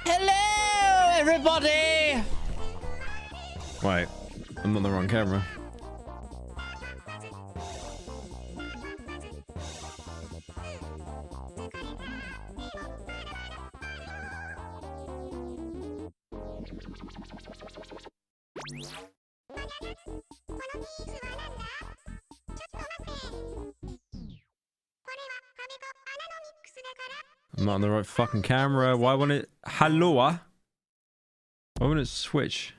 Hello, everybody! Wait, I'm on the wrong camera. I'm not on the right fucking camera. Why won't it... Hello? Why won't it switch?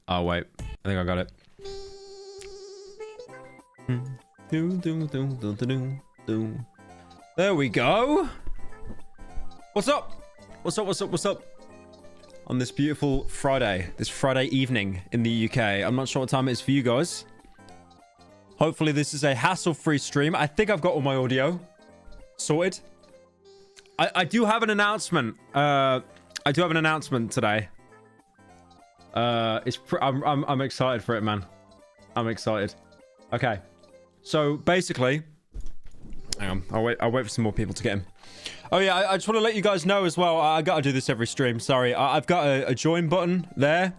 Oh, wait. I think I got it. There we go. What's up? What's up? What's up? What's up? On this beautiful Friday, this Friday evening in the UK. I'm not sure what time it is for you guys. Hopefully this is a hassle-free stream. I think I've got all my audio sorted. I do have an announcement. I do have an announcement today. I'm excited for it, man. I'm excited. Okay. So basically, hang on. I'll wait for some more people to get in. Oh yeah, I just want to let you guys know as well. I gotta do this every stream. Sorry, I've got a join button there,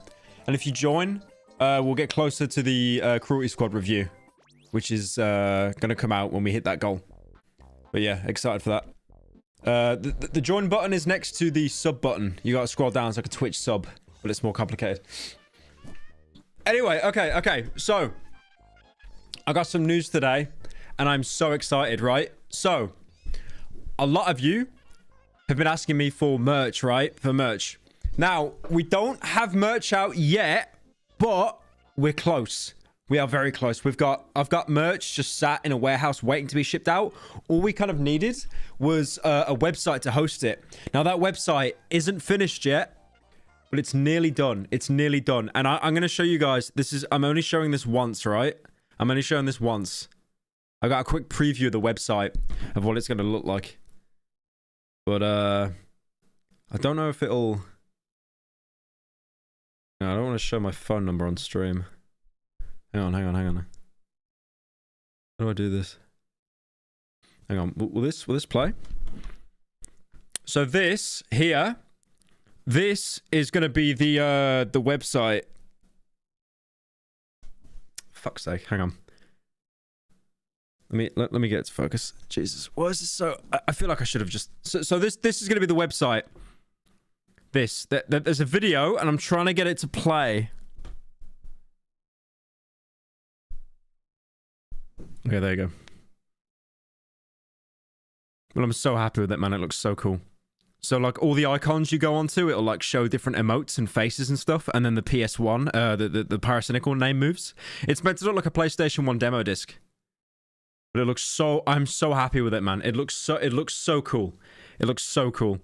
and if you join, we'll get closer to the Cruelty Squad review, which is gonna come out when we hit that goal. But yeah, excited for that. The join button is next to the sub button. You gotta scroll down. It's like a Twitch sub, but it's more complicated. Anyway, okay. So I got some news today, and I'm so excited. Right, so. A lot of you have been asking me for merch, right? For merch. Now, we don't have merch out yet, but we're close. We are very close. I've got merch just sat in a warehouse waiting to be shipped out. All we kind of needed was a website to host it. Now, that website isn't finished yet, but it's nearly done. It's nearly done. And I'm going to show you guys. I'm only showing this once, right? I'm only showing this once. I got a quick preview of the website of what it's going to look like. But, I don't know if it'll... No, I don't want to show my phone number on stream. Hang on. How do I do this? Hang on. Will this play? So this here, this is going to be the website. Fuck's sake. Hang on. Let me get it to focus. Jesus, why is this so... I feel like I should have just... So this is going to be the website. There's a video, and I'm trying to get it to play. Okay, there you go. Well, I'm so happy with it, man. It looks so cool. So, like, all the icons you go onto, it'll, like, show different emotes and faces and stuff. And then the PS1, the Pyrocynical name moves. It's meant to look like a PlayStation 1 demo disc. But it looks so... I'm so happy with it, man. It looks so cool. It looks so cool.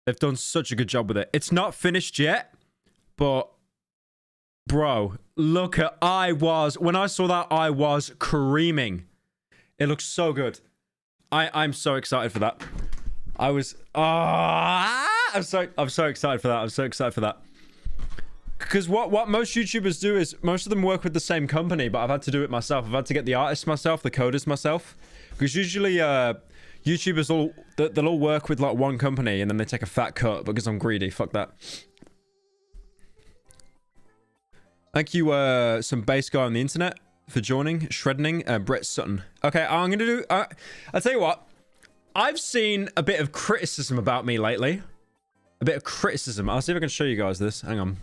They've done such a good job with it. It's not finished yet, but... Bro, look at... When I saw that, I was creaming. It looks so good. I'm so excited for that. I'm so excited for that. I'm so excited for that. Because what most YouTubers do is most of them work with the same company, but I've had to do it myself. I've had to get the artists myself, the coders myself. Because usually YouTubers they'll all work with like one company and then they take a fat cut because I'm greedy. Fuck that. Thank you, some bass guy on the internet for joining. Shredding, Brett Sutton. Okay, I'm gonna do. I'll tell you what. I've seen a bit of criticism about me lately. A bit of criticism. I'll see if I can show you guys this. Hang on.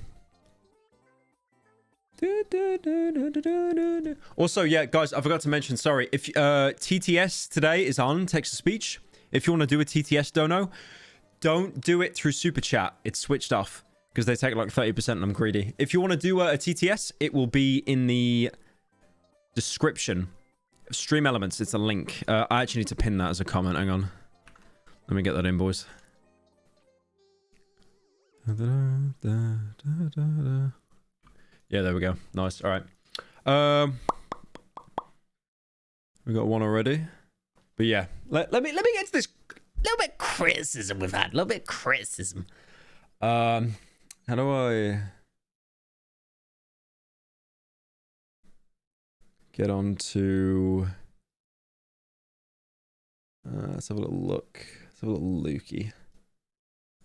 Also, yeah, guys, I forgot to mention. Sorry, if TTS today is on text to speech. If you want to do a TTS dono, don't do it through super chat. It's switched off because they take like 30% and I'm greedy. If you want to do a TTS, it will be in the description. Stream Elements, it's a link. I actually need to pin that as a comment. Hang on. Let me get that in, boys. Yeah, there we go. Nice. All right. We got one already. But yeah, let me get to this little bit of criticism we've had. A little bit of criticism. How do I get on to... let's have a little look. Let's have a little looky.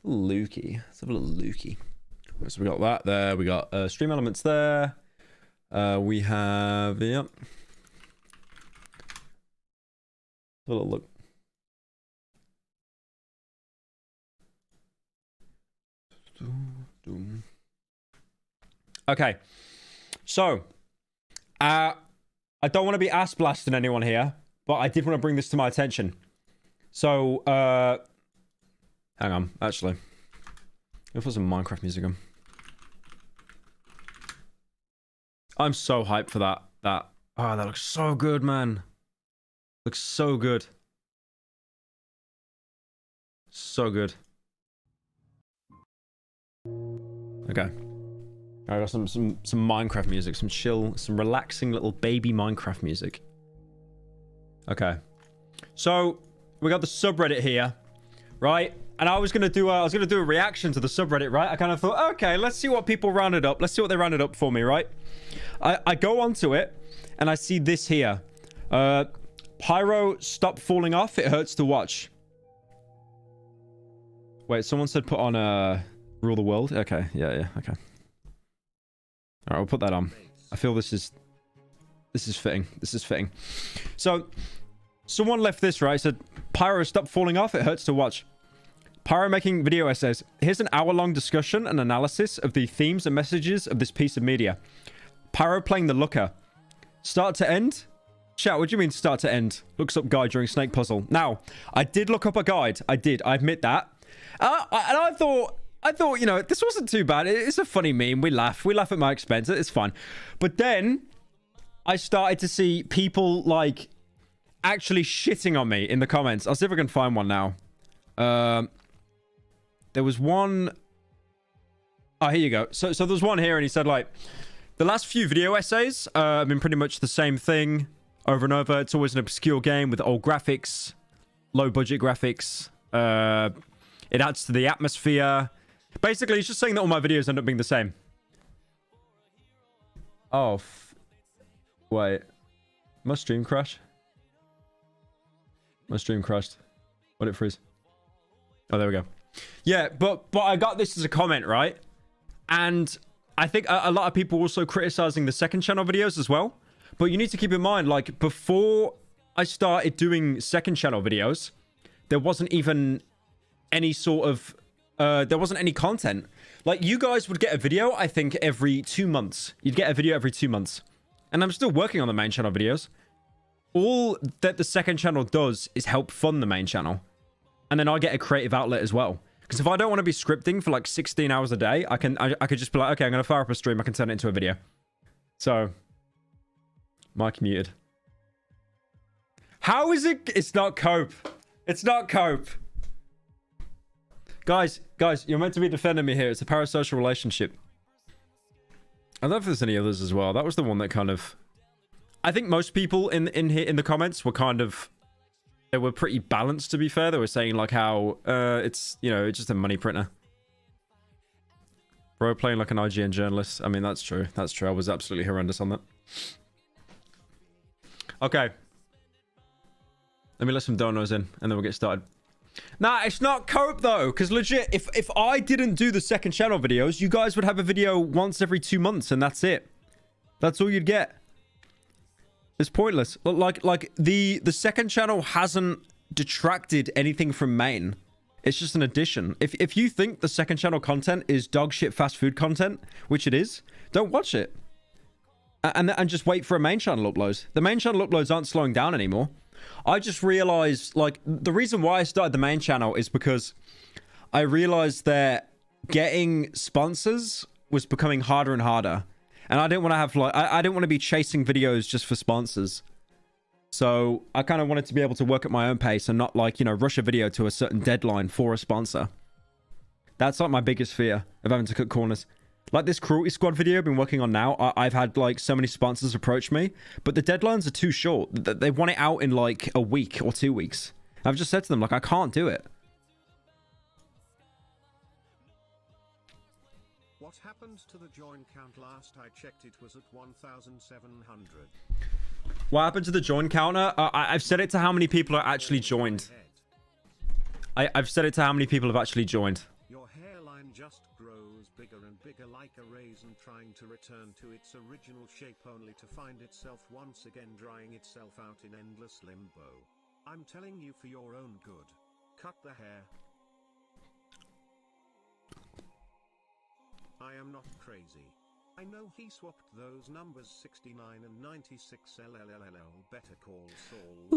Let's have a little looky. So we got that there. We got Stream Elements there. We have... Yep. Have a little look. Okay. So, I don't want to be ass blasting anyone here, but I did want to bring this to my attention. So, hang on, actually. I'll put some Minecraft music on. I'm so hyped for that. Oh, that looks so good, man. Looks so good. So good. Okay. I got some Minecraft music, some chill, some relaxing little baby Minecraft music. Okay. So we got the subreddit here, right? And I was gonna do a reaction to the subreddit, right? I kind of thought, okay, let's see what people rounded up. Let's see what they rounded up for me, right? I go onto it and I see this here. Pyro, stop falling off. It hurts to watch. Wait, someone said put on rule the world. Okay, yeah, okay. All right, we'll put that on. I feel this is fitting. This is fitting. So, someone left this, right? Said, Pyro, stop falling off. It hurts to watch. Pyro making video essays. Here's an hour-long discussion and analysis of the themes and messages of this piece of media. Pyro playing the looker. Start to end? Chat, what do you mean start to end? Looks up guide during snake puzzle. Now, I did look up a guide. I did. I admit that. And I thought, you know, this wasn't too bad. It's a funny meme. We laugh. We laugh at my expense. It's fun. But then I started to see people like actually shitting on me in the comments. I'll see if I can find one now. There was one. Oh, here you go. So there's one here and he said like, the last few video essays have been pretty much the same thing over and over. It's always an obscure game with old graphics, low budget graphics. It adds to the atmosphere. Basically, he's just saying that all my videos end up being the same. Oh, wait. My stream crash? My stream crashed. What did it freeze? Oh, there we go. Yeah, but I got this as a comment, right? And I think a lot of people also criticizing the second channel videos as well. But you need to keep in mind, like, before I started doing second channel videos, there wasn't even any sort of... there wasn't any content. Like, you guys would get a video, I think, every 2 months. You'd get a video every 2 months. And I'm still working on the main channel videos. All that the second channel does is help fund the main channel. And then I get a creative outlet as well. Because if I don't want to be scripting for like 16 hours a day, I could just be like, okay, I'm going to fire up a stream. I can turn it into a video. So, mic muted. How is it? It's not cope. It's not cope. Guys, you're meant to be defending me here. It's a parasocial relationship. I don't know if there's any others as well. That was the one that kind of... I think most people in the comments were kind of, they were pretty balanced, to be fair. They were saying like how it's, you know, it's just a money printer. Bro, playing like an IGN journalist. I mean, that's true. That's true. I was absolutely horrendous on that. Okay. Let me let some donos in, and then we'll get started. Nah, it's not cope, though, because legit, if I didn't do the second channel videos, you guys would have a video once every 2 months, and that's it. That's all you'd get. It's pointless. Like the second channel hasn't detracted anything from main. It's just an addition. If you think the second channel content is dog shit fast food content, which it is, don't watch it. And just wait for a main channel upload. The main channel uploads aren't slowing down anymore. I just realized, like, the reason why I started the main channel is because I realized that getting sponsors was becoming harder and harder. And I didn't want to have, like, I didn't want to be chasing videos just for sponsors. So I kind of wanted to be able to work at my own pace and not, like, you know, rush a video to a certain deadline for a sponsor. That's like my biggest fear of having to cut corners. Like this Cruelty Squad video I've been working on now, I've had like so many sponsors approach me, but the deadlines are too short. They want it out in like a week or 2 weeks. I've just said to them, like, I can't do it. What happened to the join count? Last I checked it was at 1,700. What happened to the join counter? I've set it to how many people are actually joined. I've set it to how many people have actually joined. Your hairline just grows bigger and bigger like a raisin trying to return to its original shape only to find itself once again drying itself out in endless limbo. I'm telling you for your own good. Cut the hair. I am not crazy. I know he swapped those numbers 69 and 96 LLLL. Better call Saul.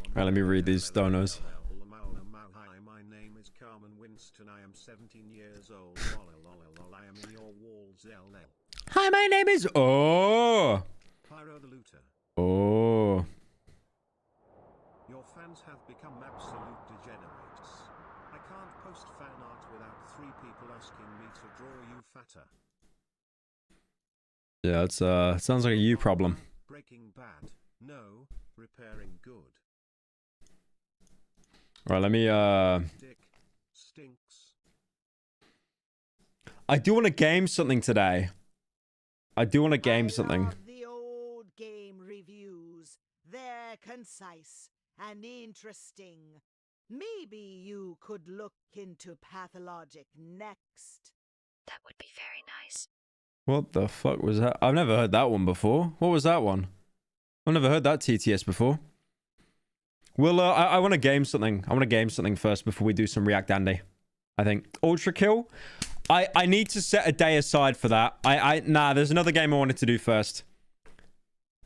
Alright, let me read these donos. Hi, my name is Carmen Winston. I am 17 years old. I am in your walls. Hi, my name is Pyro the Looter. Oh. Your fans have become absolute degenerates. I can't post fan art without 3 people asking me to draw you fatter. Yeah, it's sounds like a you problem. Breaking Bad. No. Repairing good. Alright, let me Dick stinks. I do want to game something today. I do want to game something. Love the old game reviews. They're concise and interesting. Maybe you could look into Pathologic next. That would be very nice. What the fuck was that? I've never heard that one before. What was that one? I've never heard that TTS before. Well, I want to game something. I want to game something first before we do some React Andy. I think. Ultra Kill. I need to set a day aside for that. Nah, there's another game I wanted to do first.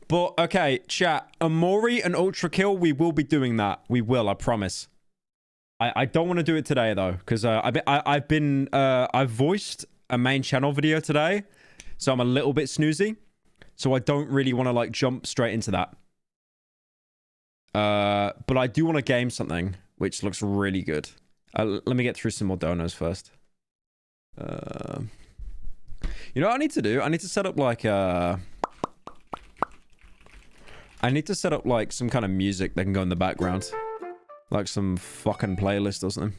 But, okay, chat. Amori and Ultra Kill, we will be doing that. We will, I promise. I don't want to do it today, though. Because I've voiced a main channel video today. So I'm a little bit snoozy. So I don't really want to, like, jump straight into that. But I do want to game something, which looks really good. Let me get through some more donos first. You know what I need to do? I need to set up, like, I need to set up, like, some kind of music that can go in the background. Like some fucking playlist or something.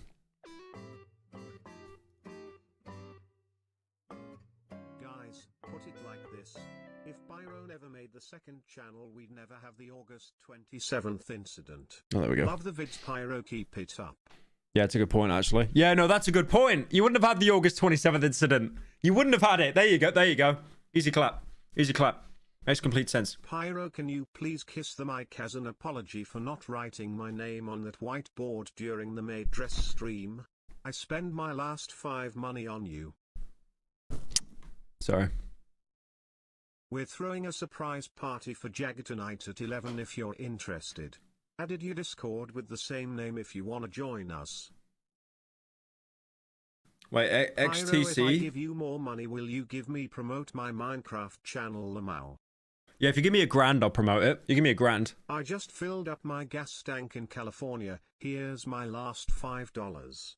Guys, put it like this. If Byron ever made the second channel, we'd never have the August 27th incident. Oh, there we go. Love the vids, Pyro. Keep it up. Yeah, it's a good point, actually. Yeah, no, that's a good point. You wouldn't have had the August 27th incident. You wouldn't have had it. There you go. There you go. Easy clap. Easy clap. Makes complete sense. Pyro, can you please kiss the mic as an apology for not writing my name on that whiteboard during the maid dress stream? I spend my last 5 money on you. Sorry. We're throwing a surprise party for Jagger tonight at 11 if you're interested. Added your Discord with the same name if you want to join us. Wait, Pyro, if I XTC? give you more money, will you give me promote my Minecraft channel, Lamau? Yeah, if you give me $1,000, I'll promote it. You give me $1,000. I just filled up my gas tank in California. Here's my last $5.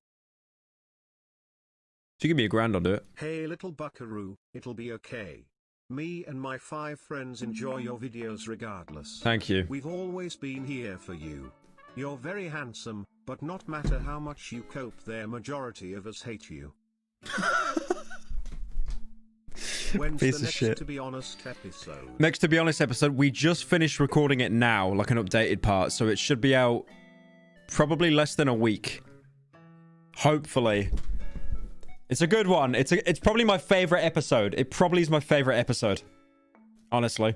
If you give me a grand, I'll do it. Hey little buckaroo, it'll be okay. Me and my 5 friends enjoy your videos regardless. Thank you. We've always been here for you. You're very handsome, but not matter how much you cope there, majority of us hate you. When's Piece the of next shit. To Be Honest episode? Next To Be Honest episode, we just finished recording it now, like an updated part, so it should be out probably less than a week. Hopefully. It's a good one. It's probably my favorite episode. It probably is my favorite episode. Honestly.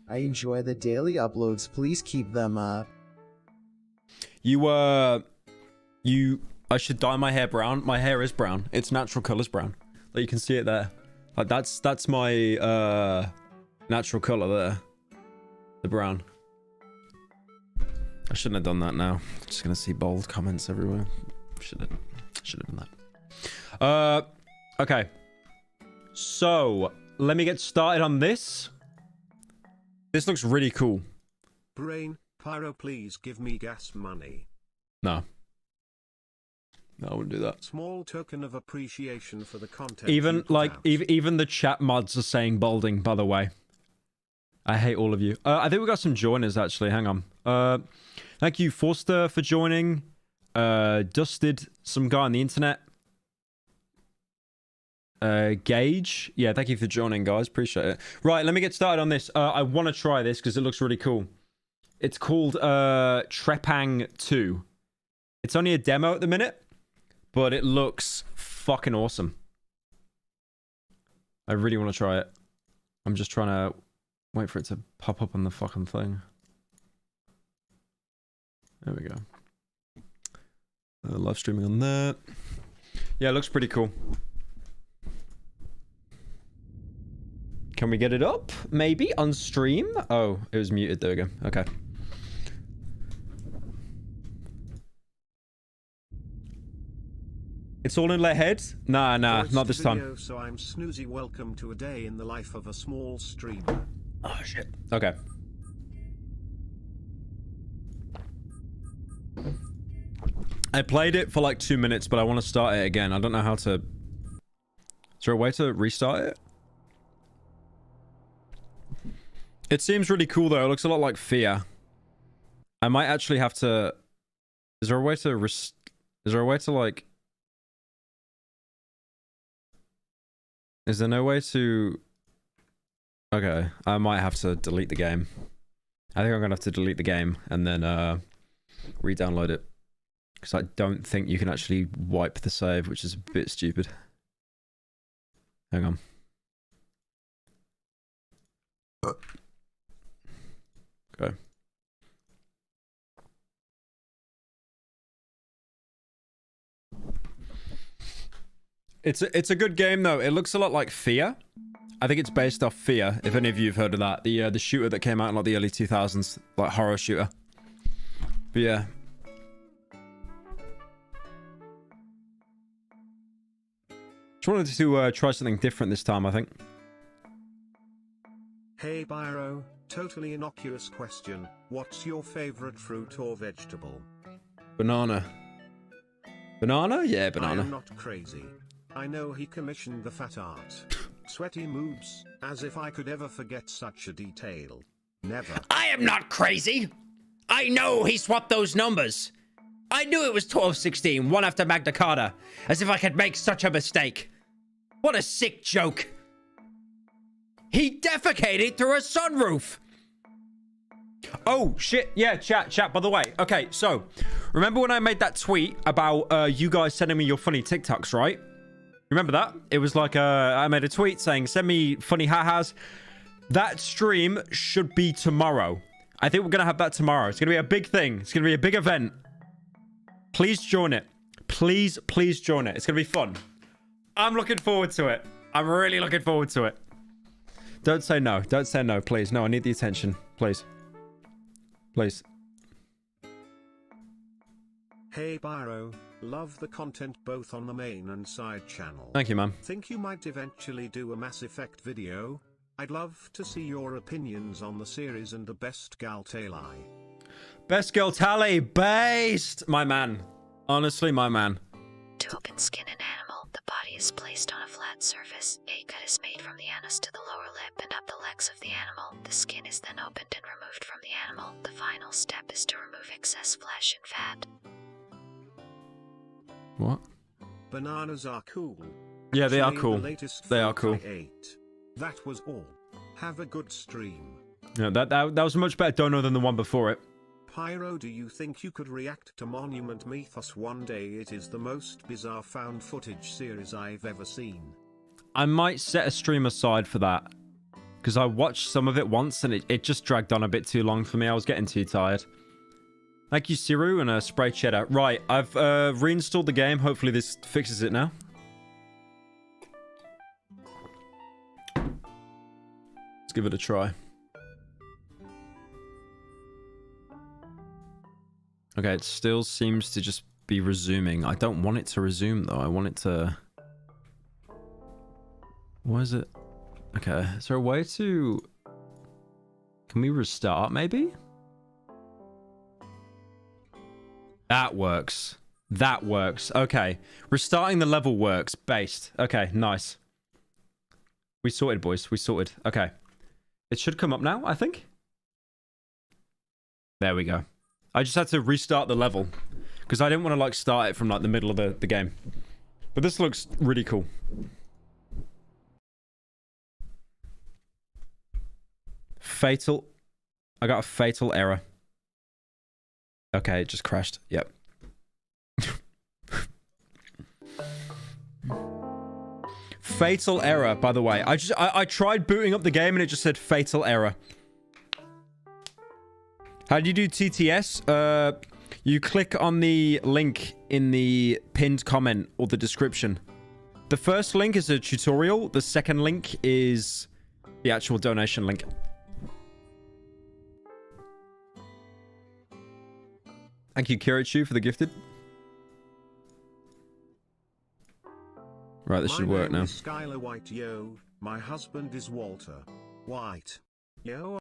I enjoy the daily uploads. Please keep them up. I should dye my hair brown. My hair is brown. Its natural color's brown. Like, you can see it there. Like, that's my natural color there. The brown. I shouldn't have done that now. Just gonna see bold comments everywhere. Should have done that. Okay. So, let me get started on this. This looks really cool. Brain, Pyro, please give me gas money. No. No, I wouldn't do that. Small token of appreciation for the content. Even you put like out. even the chat mods are saying balding, by the way. I hate all of you. I think we got some joiners actually. Hang on. Thank you, Forster, for joining. Dusted, some guy on the internet. Gage. Yeah, thank you for joining, guys. Appreciate it. Right, let me get started on this. I want to try this because it looks really cool. It's called Trepang 2. It's only a demo at the minute, but it looks fucking awesome. I really want to try it. I'm just trying to wait for it to pop up on the fucking thing. There we go. Live streaming on that. Yeah, it looks pretty cool. Can we get it up? Maybe on stream? Oh, it was muted. There we go. Okay. It's all in their head? Nah, First not this time. video, so I'm Snoozy. Welcome to a day in the life of a small streamer. Oh, shit. Okay. I played it for like 2 minutes, but I want to start it again. I don't know how to... Is there a way to restart it? It seems really cool, though. It looks a lot like Fear. I might actually have to... Is there a way to... Is there a way to, like... Is there no way to... Okay, I might have to delete the game. I think I'm gonna have to delete the game and then re-download it. Because I don't think you can actually wipe the save, which is a bit stupid. Hang on. Okay. It's a good game though. It looks a lot like Fear. I think it's based off Fear, if any of you have heard of that. The shooter that came out in like the early 2000s, like horror shooter. But yeah. Just wanted to try something different this time, I think. Hey Byro, totally innocuous question. What's your favorite fruit or vegetable? Banana. Banana? Yeah, I banana. am not crazy. I know he commissioned the fat art. Sweaty moves, as if I could ever forget such a detail. Never. I am not crazy. I know he swapped those numbers. I knew it was 1216, one after Magna Carta. As if I could make such a mistake. What a sick joke. He defecated through a sunroof. Oh, shit. Yeah, chat, by the way. Okay, so, remember when I made that tweet about you guys sending me your funny TikToks, right? Remember that? It was like, I made a tweet saying, send me funny ha-has. That stream should be tomorrow. I think we're going to have that tomorrow. It's going to be a big thing. It's going to be a big event. Please join it. Please join it. It's going to be fun. I'm looking forward to it. I'm really looking forward to it. Don't say no. Don't say no, please. No, I need the attention. Please. Please. Hey Byro, love the content both on the main and side channel. Thank you, man. Think you might eventually do a Mass Effect video? I'd love to see your opinions on the series and the best gal tally. Best girl tally based, my man. Honestly, my man. To open skin an animal, the body is placed on a flat surface. A cut is made from the anus to the lower lip and up the legs of the animal. The skin is then opened and removed from the animal. The final step is to remove excess flesh and fat. What? Bananas are cool. Yeah, they are Actually, cool. the latest They are fruit cool. I ate. That was all. Have a good stream. Yeah, that was a much better dono than the one before it. Pyro, do you think you could react to Monument Mythos one day? It is the most bizarre found footage series I've ever seen. I might set a stream aside for that. Because I watched some of it once and it just dragged on a bit too long for me. I was getting too tired. Thank you, Siru, and Spray Cheddar. Right, I've reinstalled the game. Hopefully this fixes it now. Let's give it a try. Okay, it still seems to just be resuming. I don't want it to resume, though. I want it to... What is it? Okay, is there a way to... Can we restart, maybe? That works. That works. Okay. Restarting the level works. Based. Okay, nice. We sorted, boys. We sorted. Okay. It should come up now, I think. There we go. I just had to restart the level. Because I didn't want to, like, start it from, like, the middle of the game. But this looks really cool. Fatal. I got a fatal error. Okay, it just crashed. Yep. Fatal error, by the way. I tried booting up the game and it just said fatal error. How do you do TTS? You click on the link in the pinned comment or the description. The first link is a tutorial. The second link is the actual donation link. Thank you, Kirichu, for the gifted. Right, this should work now. My name is Skylar White, yo. My husband is Walter White. Yo.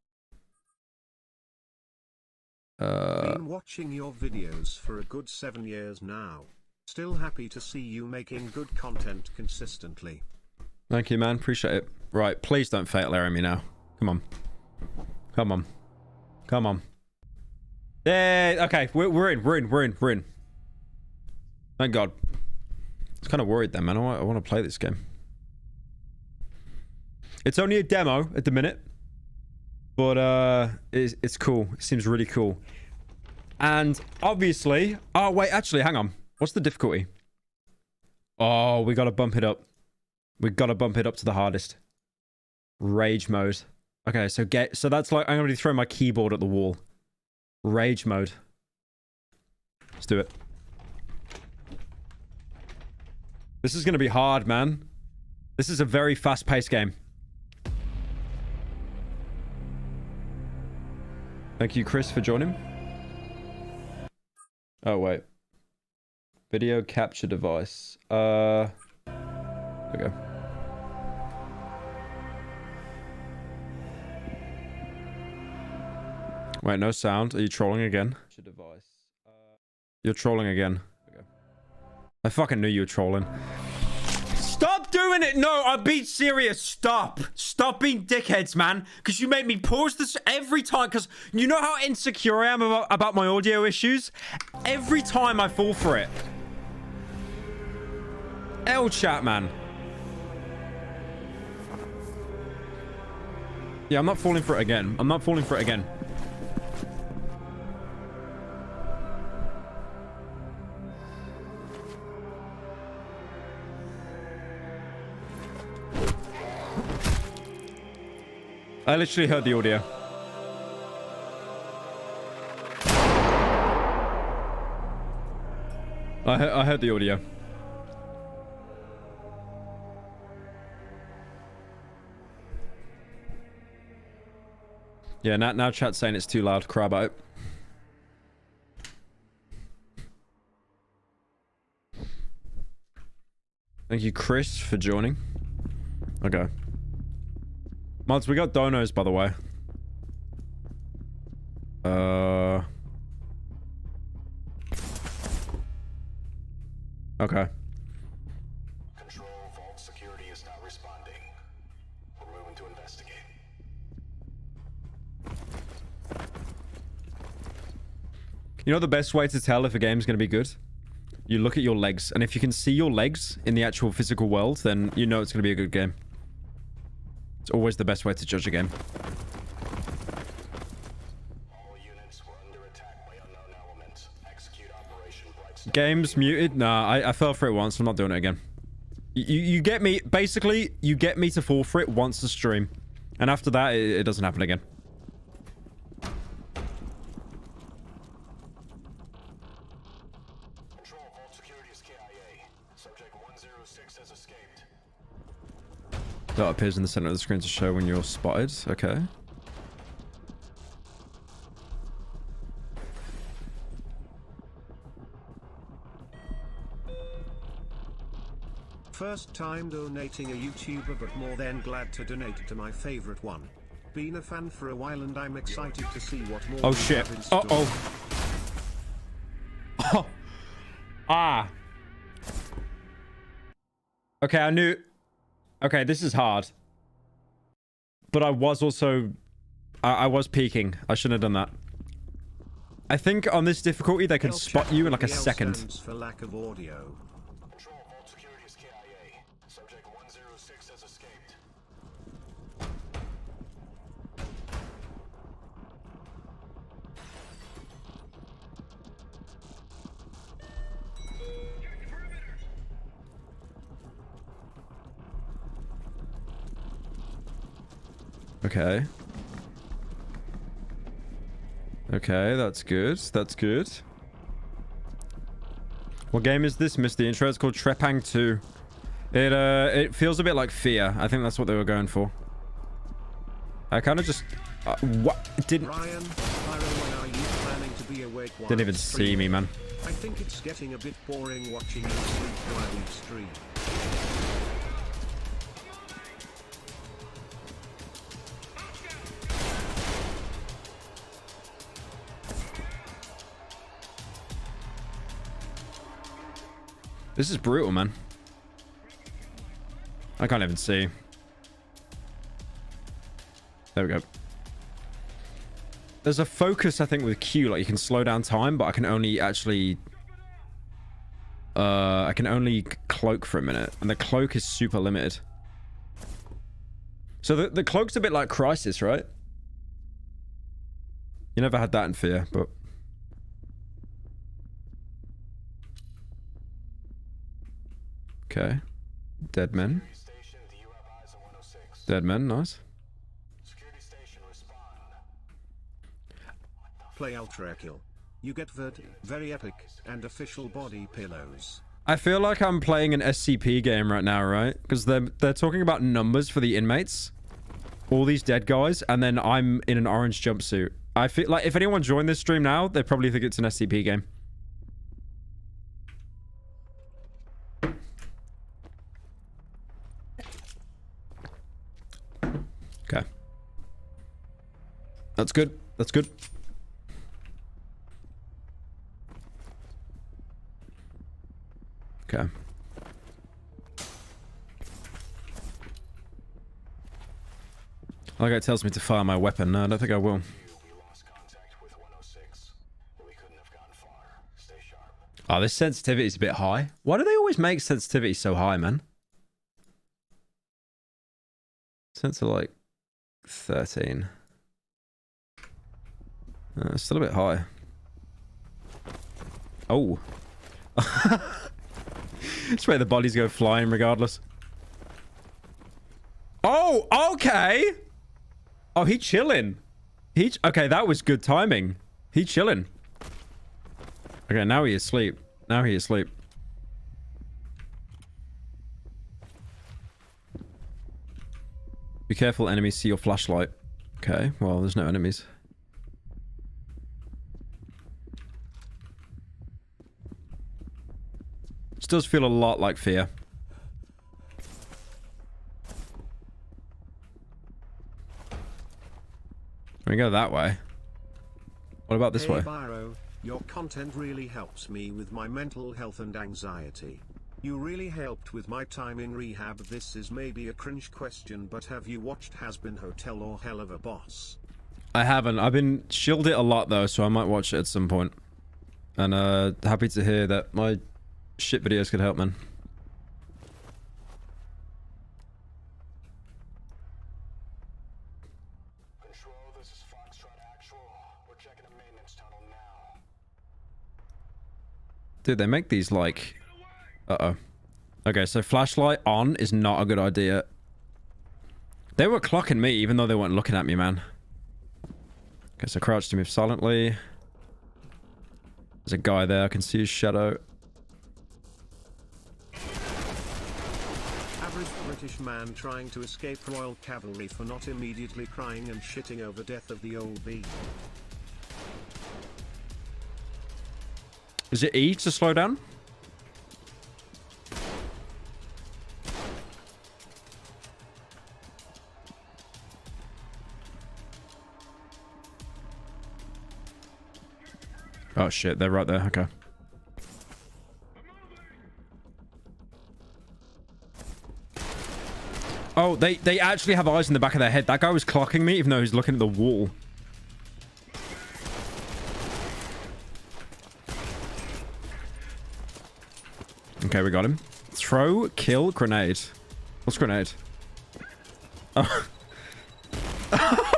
Been watching your videos for a good 7 years now. Still happy to see you making good content consistently. Thank you, man. Appreciate it. Right, please don't fatal error me now. Come on. Come on. Come on. Yeah, okay. We're in. Thank God. I was kind of worried then, man. I want to play this game. It's only a demo at the minute. But, it's cool. It seems really cool. And, obviously... Oh, wait, actually, hang on. What's the difficulty? Oh, we gotta bump it up. We gotta bump it up to the hardest. Rage mode. Okay, so that's like... I'm gonna throw my keyboard at the wall. Rage mode. Let's do it. This is gonna be hard, man. This is a very fast-paced game. Thank you, Chris, for joining. Oh, wait. Video capture device. There we go. Wait, no sound. Are you trolling again? Device. You're trolling again. Okay. I fucking knew you were trolling. Stop doing it! No, I'm being serious. Stop. Stop being dickheads, man. Because you make me pause this every time. Because you know how insecure I am about my audio issues? Every time I fall for it. Chat, man. Yeah, I'm not falling for it again. I'm not falling for it again. I literally heard the audio. I heard the audio. Yeah, now chat's saying it's too loud. Cry about it. Thank you, Chris, for joining. Okay. Mods, we got donos, by the way. Okay. Control, vault security is not responding. We're moving to investigate. You know the best way to tell if a game's going to be good? You look at your legs, and if you can see your legs in the actual physical world, then you know it's going to be a good game. It's always the best way to judge a game. All units were under attack by unknown elements. Execute Operation Bright. Game's muted? Nah, I fell for it once. I'm not doing it again. You get me. Basically, you get me to fall for it once a stream. And after that, it doesn't happen again. Control, vault security is KIA. Subject 106 has escaped. That appears in the center of the screen to show when you're spotted. Okay. First time donating a YouTuber, but more than glad to donate to my favorite one. Been a fan for a while and I'm excited to see what more. Oh we shit. have in store. Uh-oh. Oh. Ah. Okay, I knew... Okay, this is hard. But I was also... I was peeking. I shouldn't have done that. I think on this difficulty, they can spot you in like a second. For lack of audio. Control, vault security is KIA. Subject 106 has escaped. Okay. Okay, that's good. That's good. What game is this? Missed the intro. It's called Trepang 2. It feels a bit like Fear. I think that's what they were going for. I kind of just... what? Didn't... Ryan, Pyro, when are you planning to be awake while Didn't even you see stream? me, man. I think it's getting a bit boring watching you sleep while you stream. This is brutal, man. I can't even see. There we go. There's a focus, I think, with Q. Like, you can slow down time, but I can only actually... I can only cloak for a minute. And the cloak is super limited. So the cloak's a bit like Crisis, right? You never had that in Fear, but... Okay. Dead men. Station, do you have eyes on 106? Dead men, nice. Security station, respond. Play Ultra Kill. You get very epic and official body pillows. I feel like I'm playing an SCP game right now, right? Because they're talking about numbers for the inmates. All these dead guys, and then I'm in an orange jumpsuit. I feel like if anyone joined this stream now, they probably think it's an SCP game. Okay. That's good. That's good. Okay. Like it tells me to fire my weapon. No, I don't think I will. We lost contact with 106. We couldn't have gone far. Stay sharp. Oh, this sensitivity is a bit high. Why do they always make sensitivity so high, man? Sensor like 13. It's still a bit high. Oh. It's where the bodies go flying regardless. Oh, okay. Oh, he chilling. Okay, that was good timing. He chilling. Okay, now he is asleep. Now he is asleep. Be careful, enemies see your flashlight. Okay, well, there's no enemies. This does feel a lot like Fear. We go that way. What about this way? Byro, your content really helps me with my mental health and anxiety. You really helped with my time in rehab. This is maybe a cringe question, but have you watched Has Been Hotel or Hell of a Boss? I haven't. I've been shilled it a lot though, so I might watch it at some point. And happy to hear that my shit videos could help, man. Control, this is Foxtrot Actual. We're checking a maintenance tunnel now. Dude, they make these like... Uh-oh. Okay, so flashlight on is not a good idea. They were clocking me even though they weren't looking at me, man. Okay, so crouch to move silently. There's a guy there. I can see his shadow. Average British man trying to escape Royal Cavalry for not immediately crying and shitting over death of the old bee. Is it E to slow down? Oh shit, they're right there. Okay. Oh, they actually have eyes in the back of their head. That guy was clocking me even though he's looking at the wall. Okay, we got him. Throw, kill, grenade. What's grenade? Oh.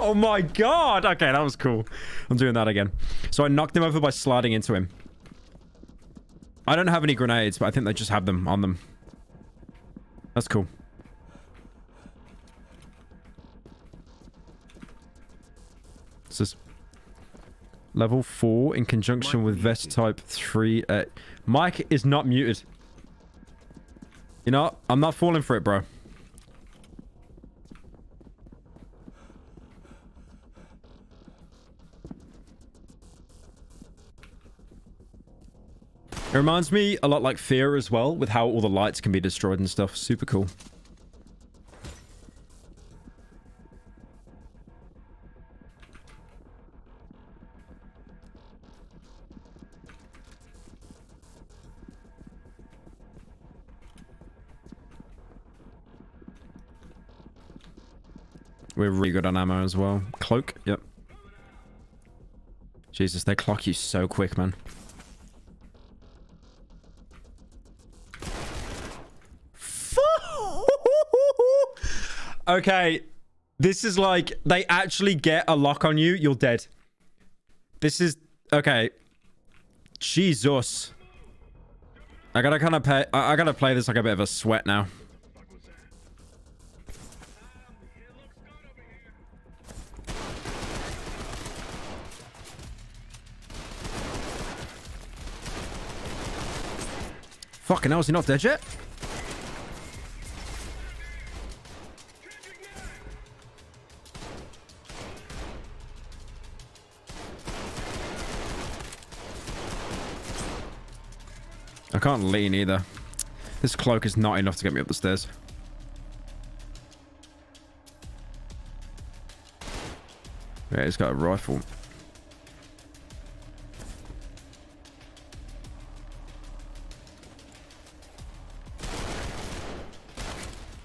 Oh my god! Okay, that was cool. I'm doing that again. So I knocked him over by sliding into him. I don't have any grenades, but I think they just have them on them. That's cool. This is level 4 in conjunction with vest type 3. Mike is not muted. You know, I'm not falling for it, bro. It reminds me a lot like Fear as well, with how all the lights can be destroyed and stuff. Super cool. We're really good on ammo as well. Cloak, yep. Jesus, they clock you so quick, man. Okay, this is like, they actually get a lock on you, you're dead. This is, okay. Jesus. I gotta kind of pay, I gotta play this like a bit of a sweat now. Fucking hell, is he not dead yet? I can't lean either. This cloak is not enough to get me up the stairs. Yeah, he's got a rifle.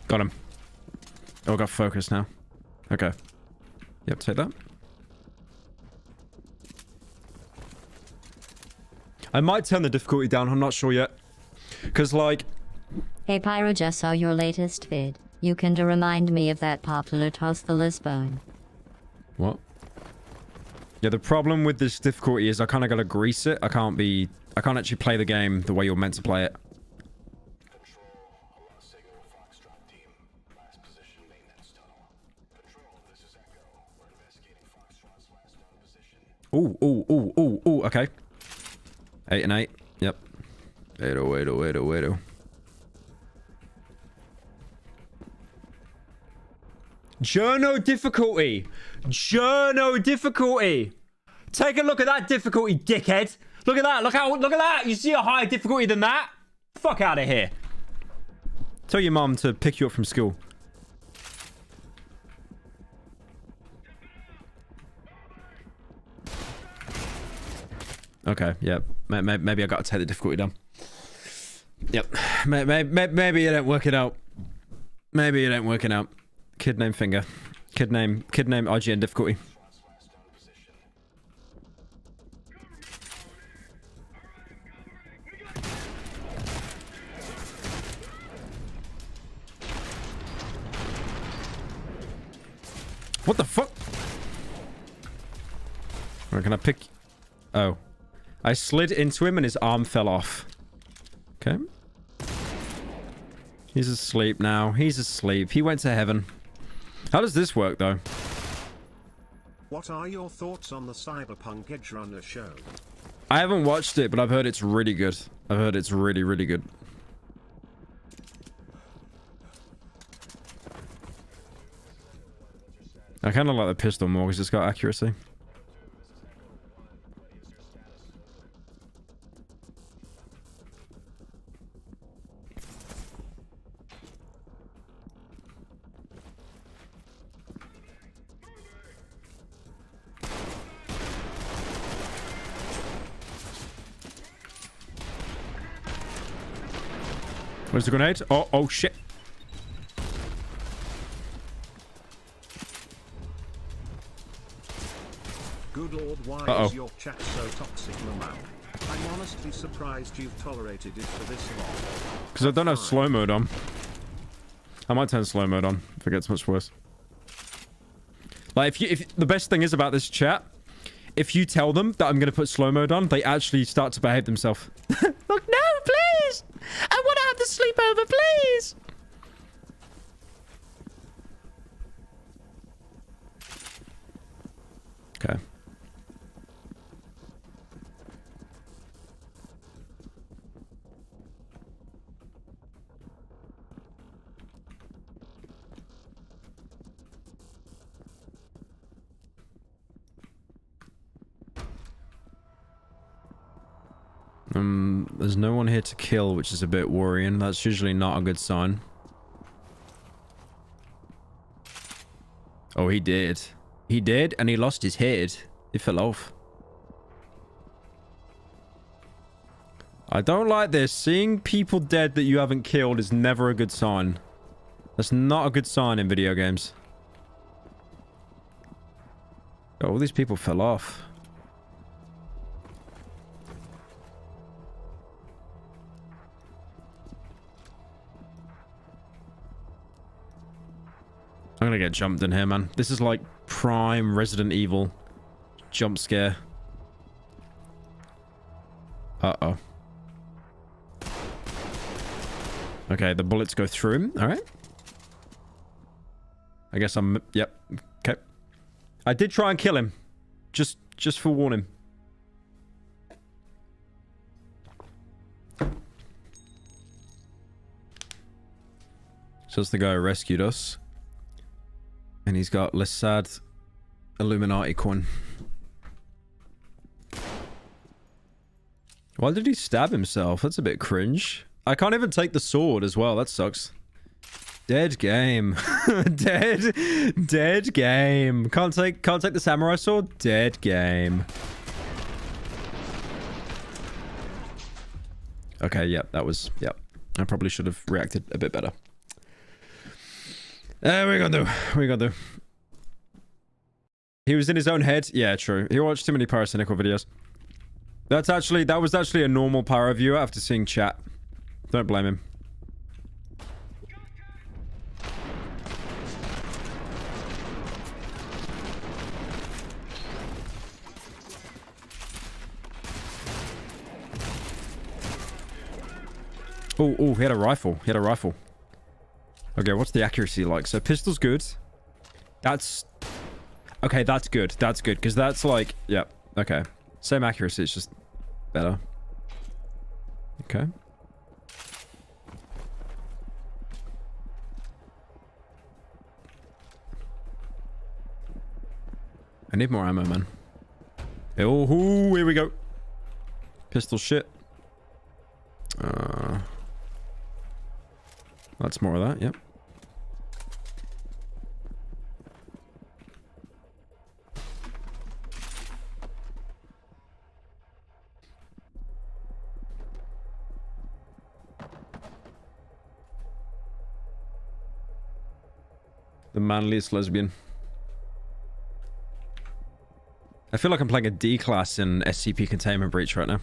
Got him. Oh, got focus now. Okay. Yep, take that. I might turn the difficulty down. I'm not sure yet. Because, like... Hey, Pyro, just saw your latest vid. You can remind me of that popular Toss the Lisbon. What? Yeah, the problem with this difficulty is I kind of got to grease it. I can't actually play the game the way you're meant to play it. Ooh, ooh, ooh, ooh, ooh, okay. 8 and 8. Yep. 80, 80, 80, 80. Journo difficulty. Journo difficulty. Take a look at that difficulty, dickhead. Look at that. Look at that. You see a higher difficulty than that? Fuck out of here. Tell your mom to pick you up from school. Okay, yeah. Maybe I got to take the difficulty down. Yep. Maybe it ain't working out. Maybe it ain't working out. Kid name Finger. Kid name IGN difficulty. What the fuck? Where can I pick? Oh. I slid into him and his arm fell off. Okay. He's asleep now. He's asleep. He went to heaven. How does this work, though? What are your thoughts on the Cyberpunk Edge Runner show? I haven't watched it, but I've heard it's really good. I've heard it's really, really good. I kind of like the pistol more because it's got accuracy. Where's the grenade? Oh shit. Good lord, why is your chat so toxic, Lamau? I'm honestly surprised you've tolerated it for this long. Because I don't have slow mode on. I might turn slow mode on if it gets much worse. Like, if the best thing is about this chat, if you tell them that I'm going to put slow mode on, they actually start to behave themselves. Look, no, please! I want to have the sleepover, please! Okay. There's no one here to kill, which is a bit worrying. That's usually not a good sign. Oh, he did. He did, and he lost his head. He fell off. I don't like this. Seeing people dead that you haven't killed is never a good sign. That's not a good sign in video games. Oh, all these people fell off. I'm gonna get jumped in here, man. This is like prime Resident Evil jump scare. Uh-oh. Okay, the bullets go through him. All right. I guess I'm... Yep. Okay. I did try and kill him. Just for warning. So that's the guy who rescued us. And he's got Lissad Illuminati coin. Why did he stab himself? That's a bit cringe. I can't even take the sword as well. That sucks. Dead game. Dead game. Can't take the samurai sword. Dead game. Okay, yep, that was... Yep. I probably should have reacted a bit better. What are we gonna do? What are we gonna do? He was in his own head. Yeah, true. He watched too many Pyrocynical videos. That was actually a normal Pyro viewer after seeing chat. Don't blame him. Oh, he had a rifle. He had a rifle. Okay, what's the accuracy like? So pistol's good. That's... Okay, that's good. That's good, because that's like... Yep, okay. Same accuracy, it's just better. Okay. I need more ammo, man. Oh, here we go. Pistol shit. That's more of that, yep. The manliest lesbian. I feel like I'm playing a D class in SCP Containment Breach right now.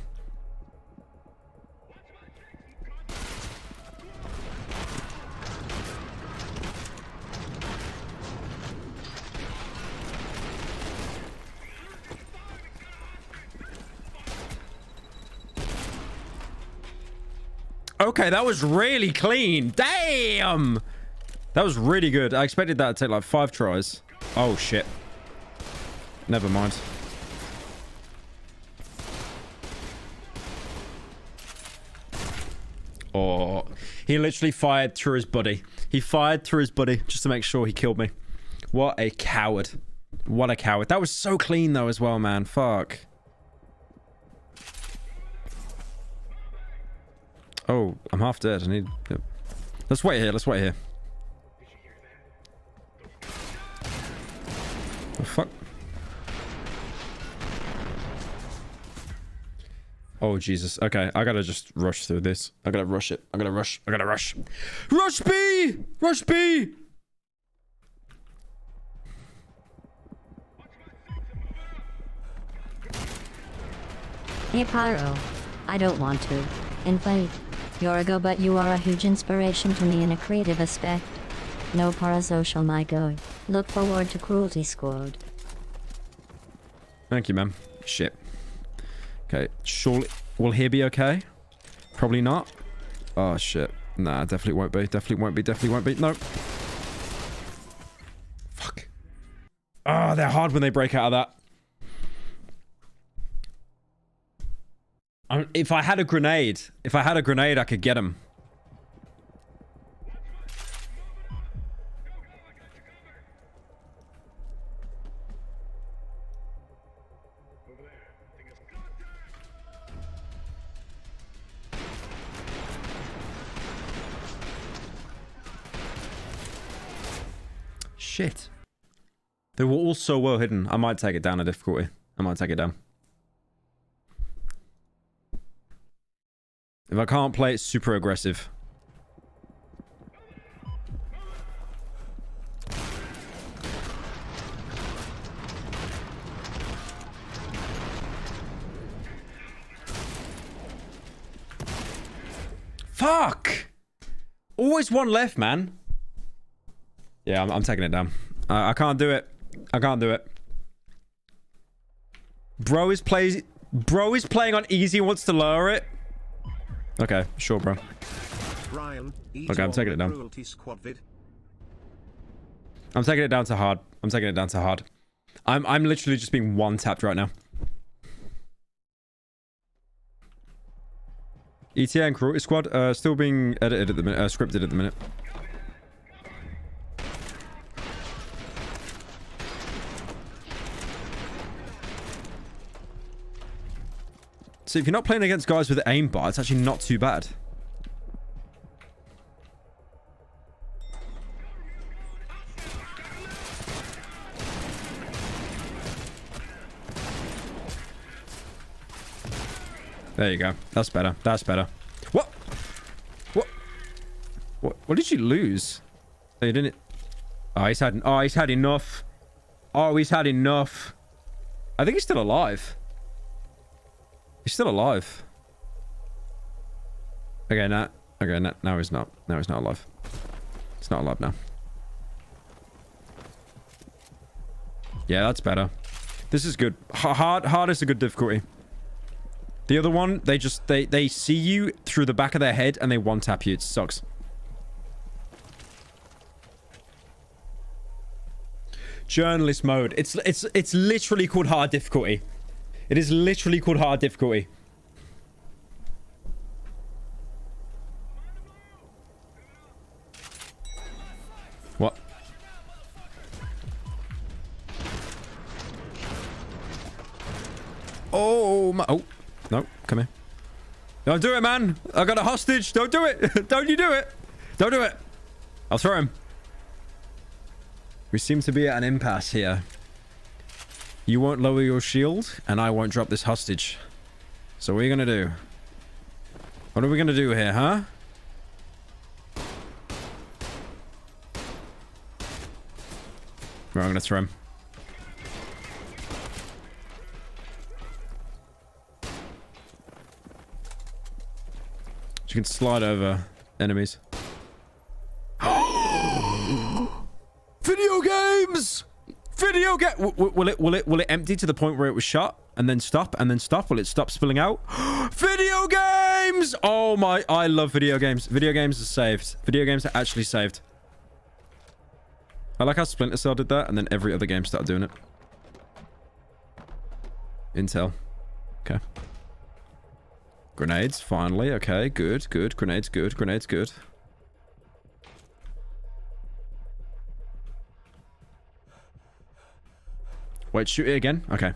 Okay, that was really clean. Damn! That was really good. I expected that to take like 5 tries. Oh, shit. Never mind. Oh, he literally fired through his body. He fired through his body just to make sure he killed me. What a coward. What a coward. That was so clean though as well, man. Fuck. Oh, I'm half dead. I need... Let's wait here. Let's wait here. Oh, fuck. Oh, Jesus. Okay, I gotta just rush through this. I gotta rush it. I gotta rush. I gotta rush. Rush B! Rush B! Hey Pyro. I don't want to invade your ego, but you are a huge inspiration to me in a creative aspect. No parasocial my go. Look forward to Cruelty Squad. Thank you, man. Shit. Okay, surely... Will here be okay? Probably not. Oh, shit. Nah, definitely won't be. Definitely won't be. Definitely won't be. No. Fuck. Oh, they're hard when they break out of that. If I had a grenade, I could get him. Shit. They were all so well hidden. I might take it down a difficulty. I might take it down. If I can't play it super aggressive. Fuck! Always one left, man. Yeah, I'm taking it down. I can't do it. I can't do it. Bro is playing on easy and wants to lower it. Okay, sure, bro. Brian, okay, I'm taking it down. I'm taking it down to hard. I'm taking it down to hard. I'm literally just being one-tapped right now. ETA and Cruelty Squad still being edited at the minute, scripted at the minute. So if you're not playing against guys with aimbot, it's actually not too bad. There you go. That's better. That's better. What? What? What did you lose? Oh, you didn't... Oh, he's had enough. Oh, he's had enough. I think he's still alive. He's still alive. Okay, now he's not. Now he's not alive. He's not alive now. Yeah, that's better. This is good. Hard is a good difficulty. The other one, they see you through the back of their head and they one-tap you. It sucks. Journalist mode. It's literally called hard difficulty. It is literally called hard difficulty. What? Oh my... Oh. No, come here. Don't do it, man. I got a hostage. Don't do it. Don't you do it. Don't do it. I'll throw him. We seem to be at an impasse here. You won't lower your shield, and I won't drop this hostage. So what are you gonna do? What are we gonna do here, huh? Right, I'm gonna throw him. You can slide over enemies. Video games! Video game! Will it empty to the point where it was shot? And then stop? And then stop? Will it stop spilling out? Video games! Oh my... I love video games. Video games are saved. Video games are actually saved. I like how Splinter Cell did that, and then every other game started doing it. Intel. Okay. Grenades, finally. Okay, good, good. Grenades, good. Grenades, good. Wait, shoot it again? Okay.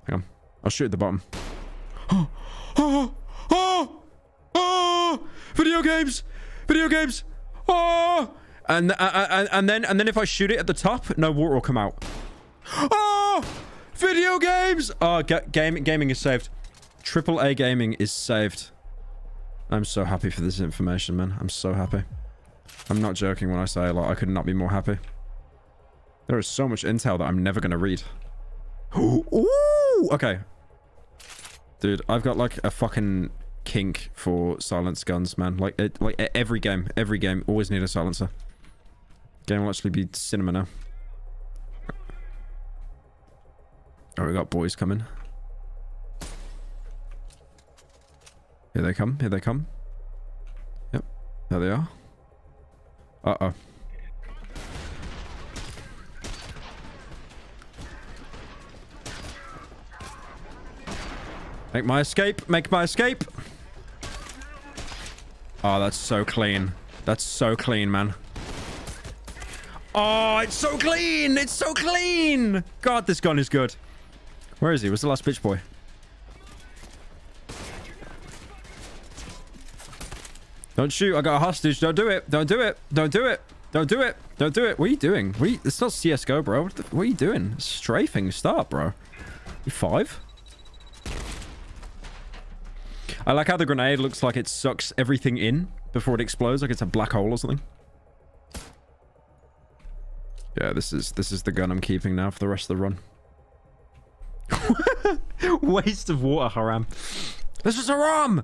Hang on. I'll shoot at the bottom. Video games! Video games! Oh! And then if I shoot it at the top, no water will come out. Oh! Video games! Oh, gaming is saved. AAA gaming is saved. I'm so happy for this information, man. I'm so happy. I'm not joking when I say, like, I could not be more happy. There is so much intel that I'm never going to read. Ooh! Okay. Dude, I've got, like, a fucking kink for silenced guns, man. Like every game, always need a silencer. Game will actually be cinema now. Oh, we got boys coming. Here they come. Here they come. Yep. There they are. Uh-oh. Make my escape. Make my escape. Oh, that's so clean. That's so clean, man. Oh, it's so clean. It's so clean. God, this gun is good. Where is he? Where's the last bitch boy? Don't shoot. I got a hostage. Don't do it. Don't do it. Don't do it. Don't do it. Don't do it. What are you doing? It's not CSGO, bro. What are you doing? Strafing. Stop, bro. You 5? I like how the grenade looks like it sucks everything in before it explodes, like it's a black hole or something. Yeah, this is the gun I'm keeping now for the rest of the run. Waste of water, Haram. This is Haram!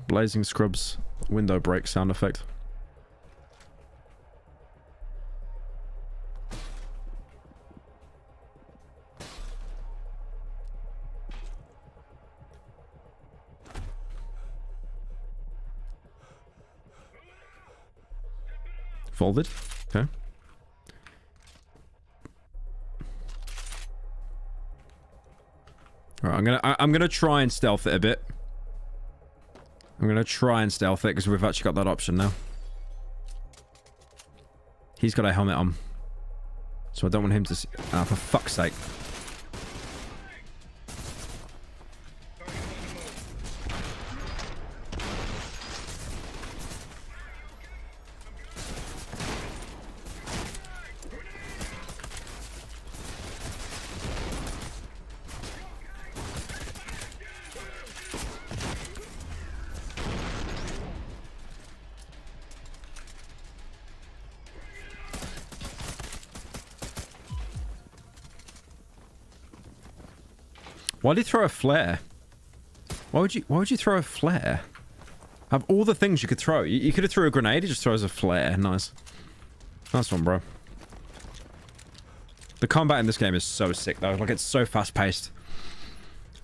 Blazing Scrubs window break sound effect. Folded. Okay. Alright, I'm gonna try and stealth it a bit. I'm gonna try and stealth it because we've actually got that option now. He's got a helmet on, so I don't want him to see. Ah, for fuck's sake. Why did he throw a flare? Why would you throw a flare? Of all the things you could throw, you could have threw a grenade. He just throws a flare. Nice. Nice one, bro. The combat in this game is so sick, though. Like, it's so fast-paced.